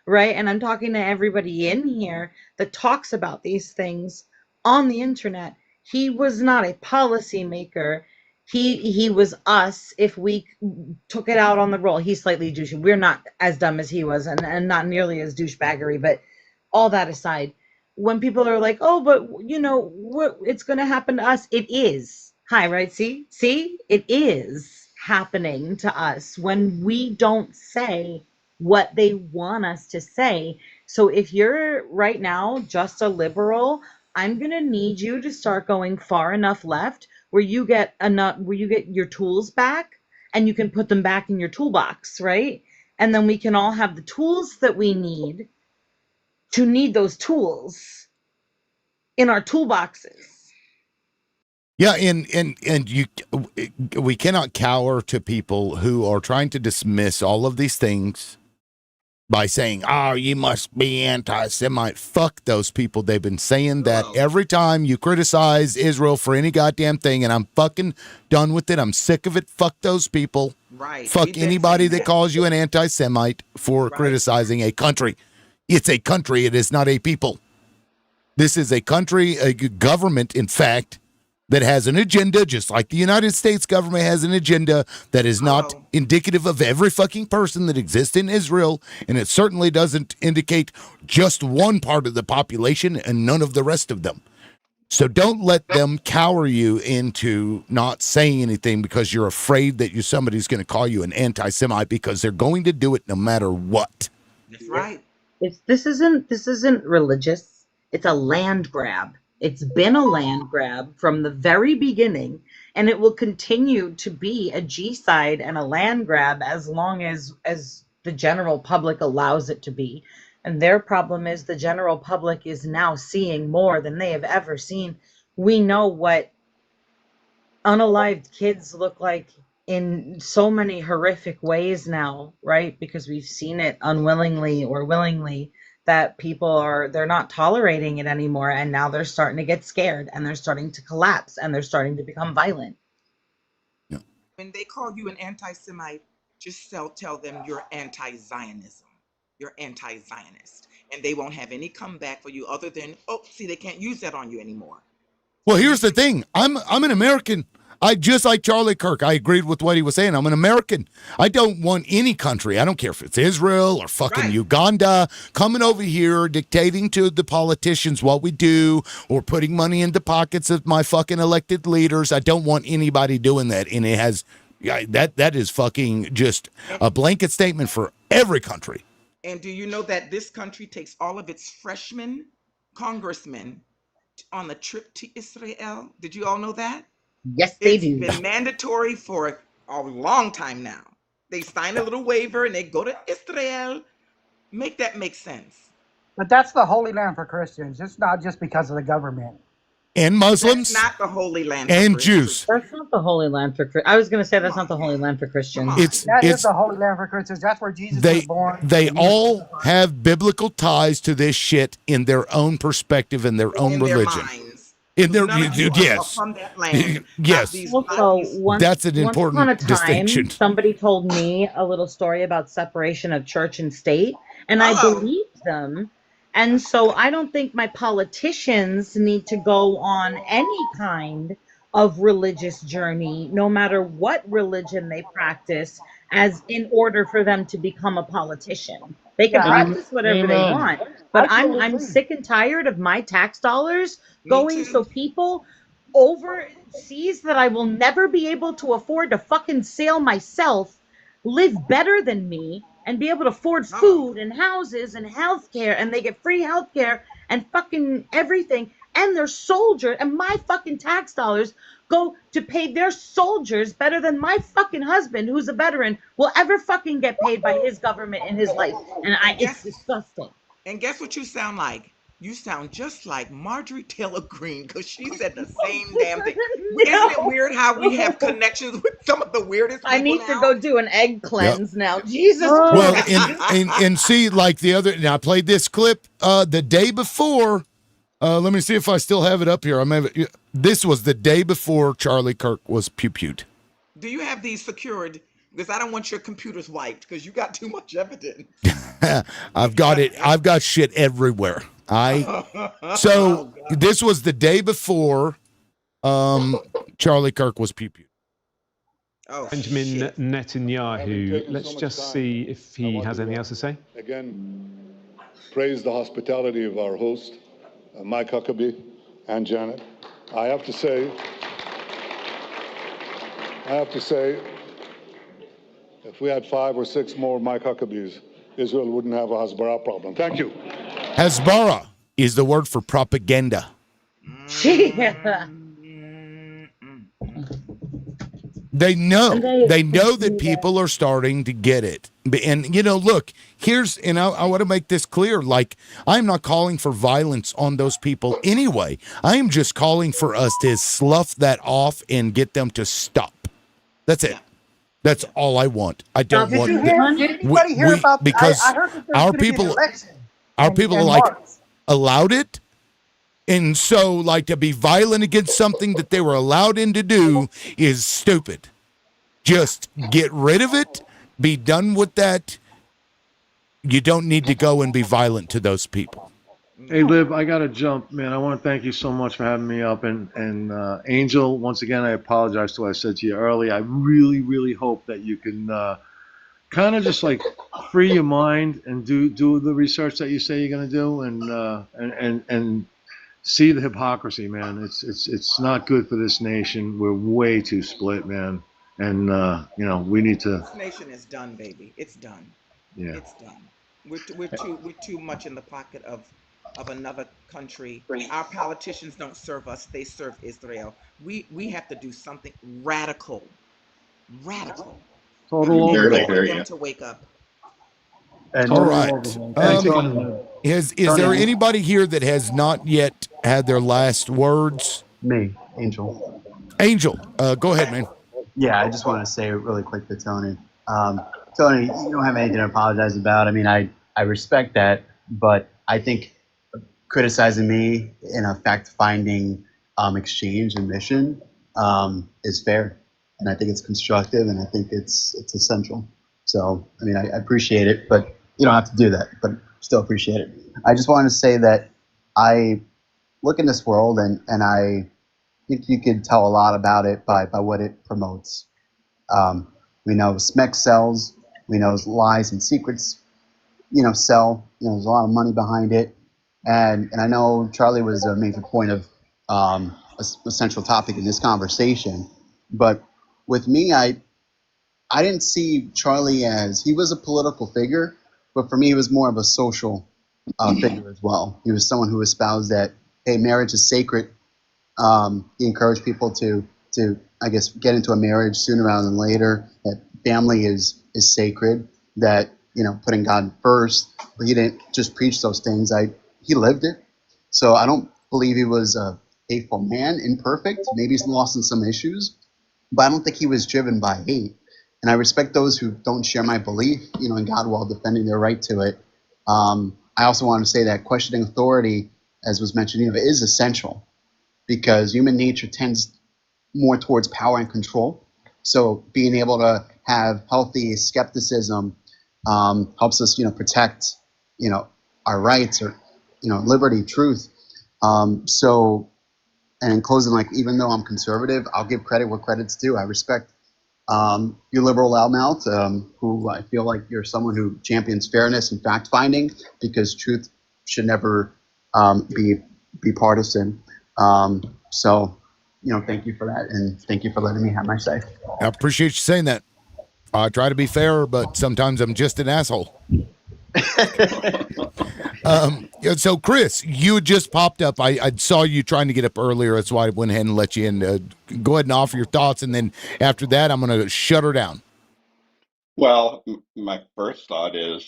Speaker 14: Right? And I'm talking to everybody in here that talks about these things on the internet. He was not a policymaker. He was us if we took it out on the roll. He's slightly douchey. We're not as dumb as he was and not nearly as douchebaggery, but all that aside, when people are like, oh, but what it's gonna happen to us, it is. Hi, right? See, it is happening to us when we don't say what they want us to say. So if you're right now just a liberal, I'm going to need you to start going far enough left where you get your tools back and you can put them back in your toolbox, right? And then we can all have the tools that we need to need those tools in our toolboxes.
Speaker 1: Yeah, and we cannot cower to people who are trying to dismiss all of these things by saying, oh, you must be anti-Semite. Fuck those people. They've been saying that every time you criticize Israel for any goddamn thing, and I'm fucking done with it. I'm sick of it. Fuck those people.
Speaker 6: Right.
Speaker 1: Fuck anybody that calls you an anti-Semite for criticizing a country. It's a country. It is not a people. This is a country, a government, in fact, that has an agenda, just like the United States government has an agenda that is not indicative of every fucking person that exists in Israel, and it certainly doesn't indicate just one part of the population and none of the rest of them. So don't let them cower you into not saying anything because you're afraid that somebody's going to call you an anti-Semite, because they're going to do it no matter what.
Speaker 6: That's right.
Speaker 14: This isn't religious. It's a land grab. It's been a land grab from the very beginning, and it will continue to be a G-side and a land grab as long as the general public allows it to be. And their problem is the general public is now seeing more than they have ever seen. We know what unalived kids look like in so many horrific ways now, right? Because we've seen it unwillingly or willingly, that they're not tolerating it anymore, and now they're starting to get scared and they're starting to collapse and they're starting to become violent.
Speaker 1: Yeah.
Speaker 6: When they call you an anti-Semite, just tell them you're anti-Zionism. You're anti-Zionist, and they won't have any comeback for you other than, oh, see, they can't use that on you anymore.
Speaker 1: Well, here's the thing. I'm an American. I just like Charlie Kirk. I agreed with what he was saying. I'm an American. I don't want any country. I don't care if it's Israel or fucking Uganda coming over here dictating to the politicians what we do or putting money in the pockets of my fucking elected leaders. I don't want anybody doing that. And it has that is fucking just a blanket statement for every country.
Speaker 6: And do you know that this country takes all of its freshman congressmen on the trip to Israel? Did you all know that?
Speaker 14: Yes, they do.
Speaker 6: It's been mandatory for a long time now. They sign a little waiver and they go to Israel. Make that make sense.
Speaker 2: But that's the Holy Land for Christians. It's not just because of the government.
Speaker 1: And Muslims.
Speaker 6: That's not the Holy Land
Speaker 1: and Jews.
Speaker 14: That's not the Holy Land for I was going to say that's not the Holy Land for Christians.
Speaker 2: That is the Holy Land for Christians. That's where Jesus was born.
Speaker 1: They all have biblical ties to this shit in their own perspective and their own religion. In their yes,
Speaker 6: from that land.
Speaker 1: yes.
Speaker 14: Also,
Speaker 1: that's an important
Speaker 14: once upon a time,
Speaker 1: distinction.
Speaker 14: Somebody told me a little story about separation of church and state, and I believed them. And so I don't think my politicians need to go on any kind of religious journey, no matter what religion they practice, as in order for them to become a politician. They can practice whatever they want, but I'm sick and tired of my tax dollars going so people overseas that I will never be able to afford to fucking sail myself live better than me and be able to afford food and houses and healthcare, and they get free healthcare, and fucking everything, and their soldier, and my fucking tax dollars go to pay their soldiers better than my fucking husband, who's a veteran, will ever fucking get paid by his government in his life. And it's disgusting.
Speaker 6: And guess what you sound like? You sound just like Marjorie Taylor Greene, because she said the same damn thing. Isn't it weird how we have connections with some of the weirdest people
Speaker 14: I need
Speaker 6: now?
Speaker 14: to go do an egg cleanse now. Jesus
Speaker 1: Well,
Speaker 14: Christ.
Speaker 1: and see, like the other, now I played this clip the day before. Let me see if I still have it up here. This was the day before Charlie Kirk was pew-pewed.
Speaker 6: Do you have these secured? Because I don't want your computers wiped because you got too much evidence.
Speaker 1: I've got it. I've got shit everywhere. So this was the day before Charlie Kirk was pew-pewed.
Speaker 8: Benjamin Netanyahu. Let's just see if he has anything else to say.
Speaker 17: Again, praise the hospitality of our host, Mike Huckabee and Janet. I have to say, if we had 5 or 6 more Mike Huckabees, Israel wouldn't have a Hasbara problem. Thank you.
Speaker 1: Hasbara is the word for propaganda. They know that people are starting to get it. And, look, I want to make this clear. Like, I'm not calling for violence on those people anyway. I am just calling for us to slough that off and get them to stop. That's it. That's all I want. I don't want because our people are like allowed it. And so, like, to be violent against something that they were allowed in to do is stupid. Just get rid of it. Be done with that. You don't need to go and be violent to those people.
Speaker 13: Hey, Lib, I got to jump, man. I want to thank you so much for having me up. And Angel, once again, I apologize to what I said to you earlier. I really, really hope that you can kind of just like free your mind and do the research that you say you're going to do and see the hypocrisy, man. It's not good for this nation. We're way too split, man. And we need to.
Speaker 6: This nation is done, baby. It's done.
Speaker 13: Yeah.
Speaker 6: It's done. We're too much in the pocket of another country. Our politicians don't serve us; they serve Israel. We have to do something radical.
Speaker 13: Total
Speaker 6: For
Speaker 13: overhaul.
Speaker 6: them to wake up.
Speaker 1: All right. Is there anybody here that has not yet had their last words?
Speaker 20: Me, Angel.
Speaker 1: Angel, go ahead, man.
Speaker 20: Yeah, I just want to say really quick to Tony. Tony, you don't have anything to apologize about. I mean, I respect that, but I think criticizing me in a fact-finding exchange and mission is fair, and I think it's constructive, and I think it's essential. So, I mean, I appreciate it, but you don't have to do that, but still appreciate it. I just wanted to say that I look in this world, and I think you could tell a lot about it by what it promotes. We know SMEC sells. We know lies and secrets, sell. There's a lot of money behind it. And I know Charlie was a major point of a central topic in this conversation. But with me, I didn't see Charlie as, he was a political figure, but for me, he was more of a social figure as well. He was someone who espoused that, hey, marriage is sacred. He encouraged people to I guess get into a marriage sooner rather than later. That family is sacred. That putting God first. But he didn't just preach those things. He lived it. So I don't believe he was a hateful man. Imperfect. Maybe he's lost in some issues, but I don't think he was driven by hate. And I respect those who don't share my belief, in God while defending their right to it. I also want to say that questioning authority, as was mentioned, is essential. Because human nature tends more towards power and control. So being able to have healthy skepticism helps us, protect, our rights or, liberty, truth. And in closing, like, even though I'm conservative, I'll give credit where credit's due. I respect you liberal loudmouth, who I feel like you're someone who champions fairness and fact-finding, because truth should never be partisan. So, thank you for that, and thank you for letting me have my say.
Speaker 1: I appreciate you saying that. I try to be fair, but sometimes I'm just an asshole. So Chris, you just popped up. I saw you trying to get up earlier. That's why I went ahead and let you in. Go ahead and offer your thoughts, and then after that, I'm going to shut her down.
Speaker 5: Well, my first thought is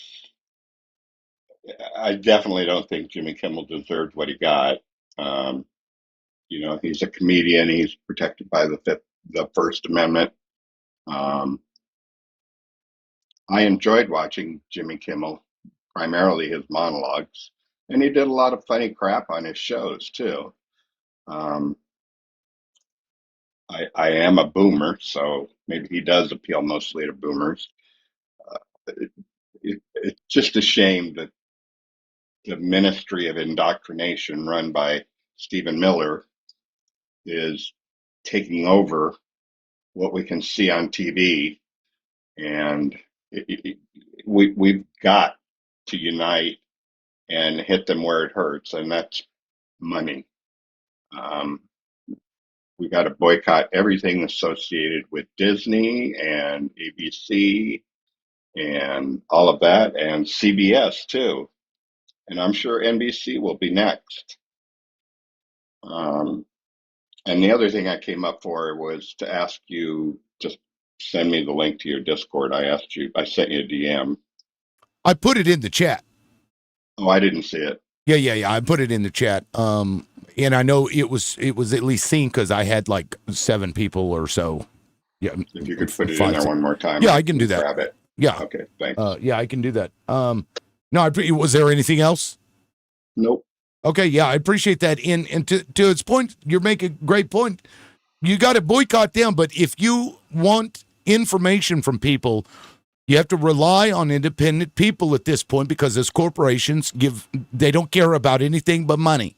Speaker 5: I definitely don't think Jimmy Kimmel deserved what he got. Um, he's a comedian. He's protected by the First Amendment. I enjoyed watching Jimmy Kimmel, primarily his monologues, and he did a lot of funny crap on his shows too. Um, I am a boomer, so maybe he does appeal mostly to boomers. It's just a shame that the Ministry of Indoctrination, run by Stephen Miller, is taking over what we can see on TV, and we've got to unite and hit them where it hurts, and that's money. We got to boycott everything associated with Disney and ABC and all of that, and CBS too. And I'm sure NBC will be next. And the other thing I came up for was to ask you, just send me the link to your Discord. I sent you a DM.
Speaker 1: I put it in the chat.
Speaker 5: Oh, I didn't see it.
Speaker 1: Yeah. I put it in the chat. And I know it was at least seen because I had like 7 people or so. Yeah.
Speaker 5: If you could put it in there one more time.
Speaker 1: Yeah, I can do that.
Speaker 5: Grab it.
Speaker 1: Yeah.
Speaker 5: Okay. Thanks.
Speaker 1: Yeah, I can do that. No, was there anything else?
Speaker 5: Nope.
Speaker 1: Okay. Yeah, I appreciate that. And to its point, you're making a great point. You got to boycott them, but if you want information from people, you have to rely on independent people at this point, because as corporations they don't care about anything but money.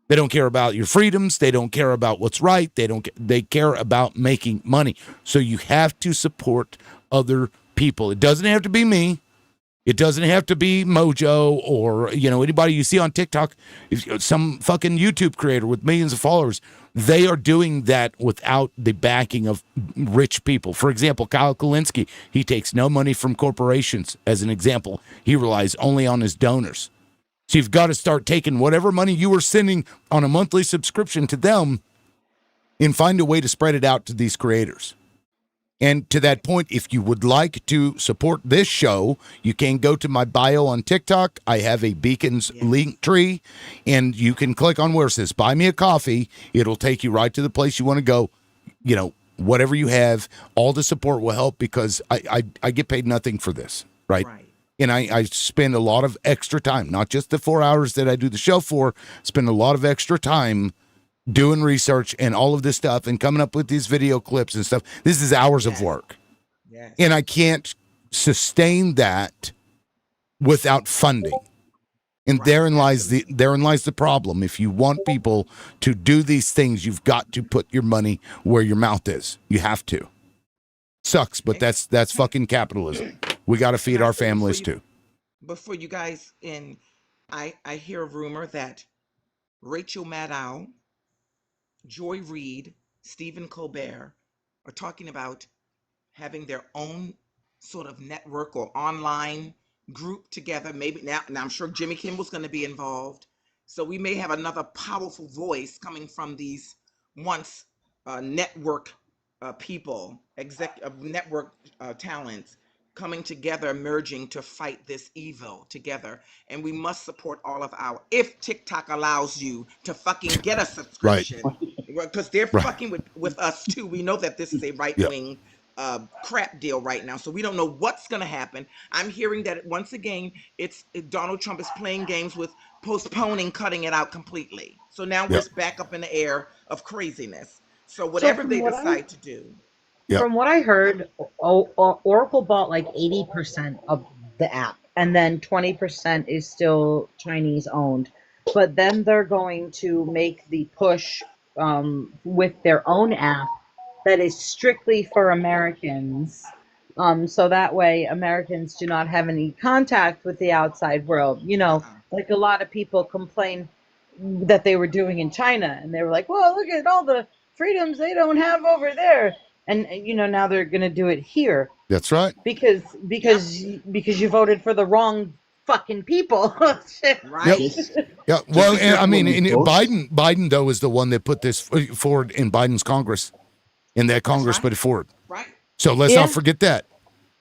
Speaker 1: They don't care about your freedoms. They don't care about what's right. They care about making money. So you have to support other people. It doesn't have to be me. It doesn't have to be Mojo or, anybody you see on TikTok. If some fucking YouTube creator with millions of followers, they are doing that without the backing of rich people. For example, Kyle Kulinski, he takes no money from corporations. As an example, he relies only on his donors. So you've got to start taking whatever money you were sending on a monthly subscription to them and find a way to spread it out to these creators. And to that point, if you would like to support this show, you can go to my bio on TikTok. I have a Beacons link tree, and you can click on where it says buy me a coffee. It'll take you right to the place you want to go. Whatever you have, all the support will help, because I get paid nothing for this, right? And I spend a lot of extra time, not just the 4 hours that I do the show for, spend a lot of extra time doing research and all of this stuff and coming up with these video clips and stuff. This is hours of work. Yes. And I can't sustain that without funding. And therein lies the problem. If you want people to do these things, you've got to put your money where your mouth is. You have to. Sucks, but that's fucking capitalism. We got to feed our families too.
Speaker 6: Before you guys I hear a rumor that Rachel Maddow, Joy Reid, Stephen Colbert are talking about having their own sort of network or online group together. Maybe now I'm sure Jimmy Kimmel's going to be involved. So we may have another powerful voice coming from these once network people, network talents coming together, merging to fight this evil together. And we must support all of if TikTok allows you to fucking get a subscription, because they're fucking with us too. We know that this is a right-wing crap deal right now, so we don't know what's going to happen. I'm hearing that once again, Donald Trump is playing games with postponing cutting it out completely. So now we're back up in the air of craziness. So whatever they decide to do.
Speaker 14: From what I heard, Oracle bought like 80% of the app, and then 20% is still Chinese owned. But then they're going to make the push with their own app that is strictly for Americans. So that way Americans do not have any contact with the outside world. Like a lot of people complain that they were doing in China, and they were like, well, look at all the freedoms they don't have over there. And now they're going to do it here.
Speaker 1: That's right.
Speaker 14: Because you voted for the wrong fucking people.
Speaker 6: Right.
Speaker 1: Yeah. Well,
Speaker 20: Just
Speaker 1: and, I mean,
Speaker 20: when we
Speaker 1: and
Speaker 20: vote-
Speaker 1: Biden though is the one that put this forward in Biden's Congress, and that Congress put it forward.
Speaker 6: Right.
Speaker 1: So let's
Speaker 14: Yeah.
Speaker 1: not forget that.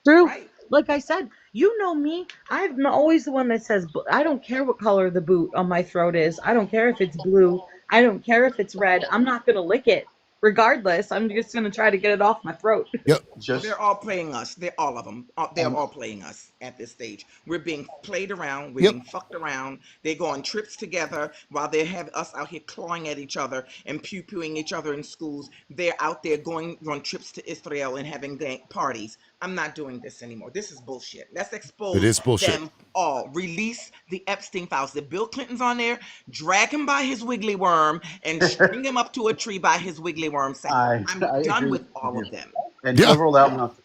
Speaker 14: True. Like I said, you know me. I'm always the one that says, I don't care what color the boot on my throat is. I don't care if it's blue. I don't care if it's red. I'm not going to lick it. Regardless, I'm just going to try to get it off my throat.
Speaker 1: Yep.
Speaker 6: They're all playing us. They're all of them. They're all playing us at this stage. We're being played around. We're being fucked around. They go on trips together while they have us out here clawing at each other and pew-pewing each other in schools. They're out there going on trips to Israel and having parties. I'm not doing this anymore. This is bullshit. Let's expose
Speaker 1: It is bullshit.
Speaker 6: them all. Release the Epstein files. The Bill Clinton's on there. Drag him by his wiggly worm and string him up to a tree by his wiggly worm. I'm done
Speaker 20: agree
Speaker 6: with all of them.
Speaker 20: And overall,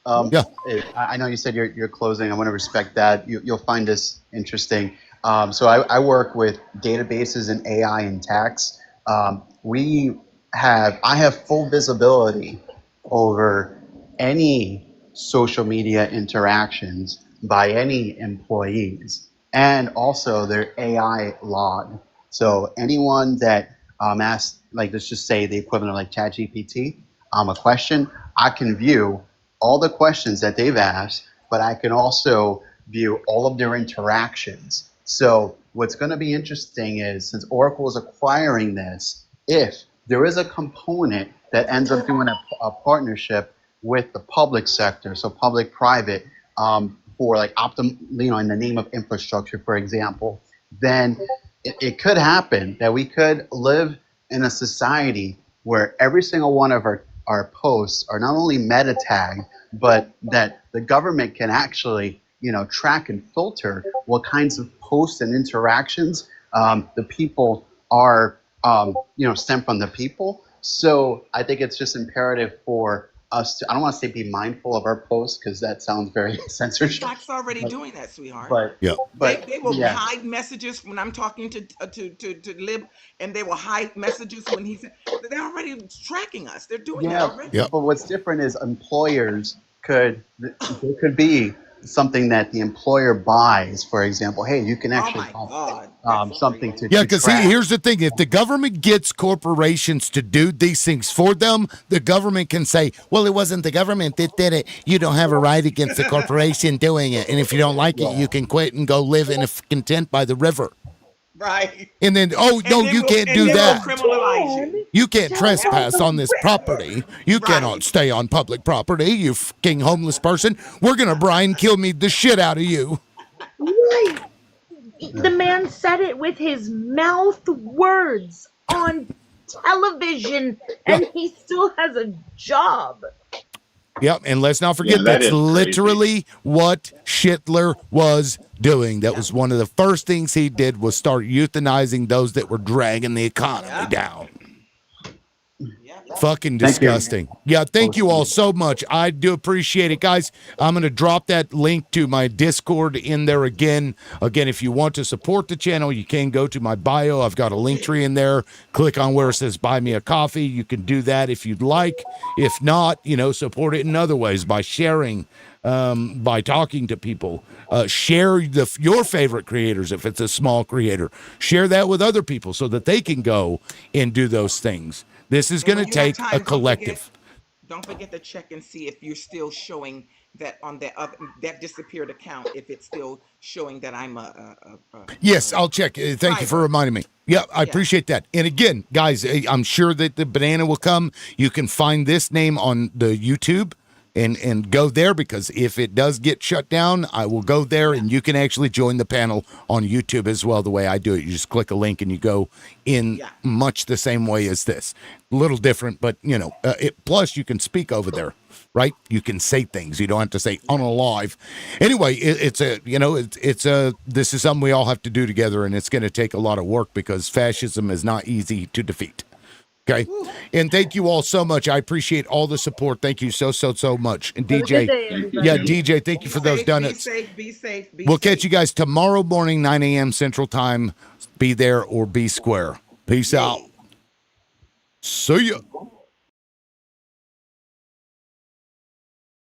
Speaker 20: I know you said you're closing. I want to respect that. You'll find this interesting. So I work with databases and AI and tax. I have full visibility over any social media interactions by any employees and also their AI log. So anyone that asks, like, let's just say the equivalent of like ChatGPT, a question, I can view all the questions that they've asked, but I can also view all of their interactions. So what's going to be interesting is, since Oracle is acquiring this, if there is a component that ends up doing a partnership with the public sector, so public-private, for like in the name of infrastructure, for example, then it could happen that we could live in a society where every single one of our posts are not only meta tagged, but that the government can actually, track and filter what kinds of posts and interactions the people are, sent from the people. So I think it's just imperative for us to, I don't want to say be mindful of our posts because that sounds very censorship.
Speaker 6: Slack's already doing that, sweetheart.
Speaker 20: But
Speaker 6: They will hide messages when I'm talking to Lib, and they will hide messages when he's. They're already tracking us. They're doing that already.
Speaker 20: But what's different is employers there could be something that the employer buys. For example, hey, you can actually something to
Speaker 1: Because here's the thing: if the government gets corporations to do these things for them, the government can say, "Well, it wasn't the government that did it. You don't have a right against the corporation doing it, and if you don't like it, you can quit and go live in a content by the river."
Speaker 6: Right.
Speaker 1: And then, you can't do that. You can't trespass on this property. You cannot stay on public property, you fucking homeless person. We're going to Brian kill me the shit out of you.
Speaker 14: Right. The man said it with his mouth words on television, and he still has a job.
Speaker 1: Yep, and let's not forget that's literally what Schittler was doing. That was one of the first things he did, was start euthanizing those that were dragging the economy down. Fucking disgusting. Thank you all so much. I do appreciate it, guys. I'm going to drop that link to my Discord in there again. Again, if you want to support the channel, you can go to my bio. I've got a link tree in there. Click on where it says buy me a coffee. You can do that if you'd like. If not, support it in other ways by sharing, by talking to people. Share your favorite creators if it's a small creator. Share that with other people so that they can go and do those things. This is going to take a collective.
Speaker 6: Don't forget to check and see if you're still showing that on that disappeared account, if it's still showing that I'm
Speaker 1: Yes, I'll check. Thank you for reminding me. Yeah, I appreciate that. And again, guys, I'm sure that the banana will come. You can find this name on the YouTube and go there, because if it does get shut down, I will go there and you can actually join the panel on YouTube as well, the way I do it. You just click a link and you go in much the same way as this. A little different, but plus you can speak over there, right? You can say things. You don't have to say unalive. Anyway, this is something we all have to do together, and it's going to take a lot of work because fascism is not easy to defeat. Okay. And thank you all so much. I appreciate all the support. Thank you so much. And DJ, DJ, thank you for those donuts.
Speaker 6: Be safe.
Speaker 1: We'll catch you guys tomorrow morning, 9 a.m. Central Time. Be there or be square. Peace out. See ya.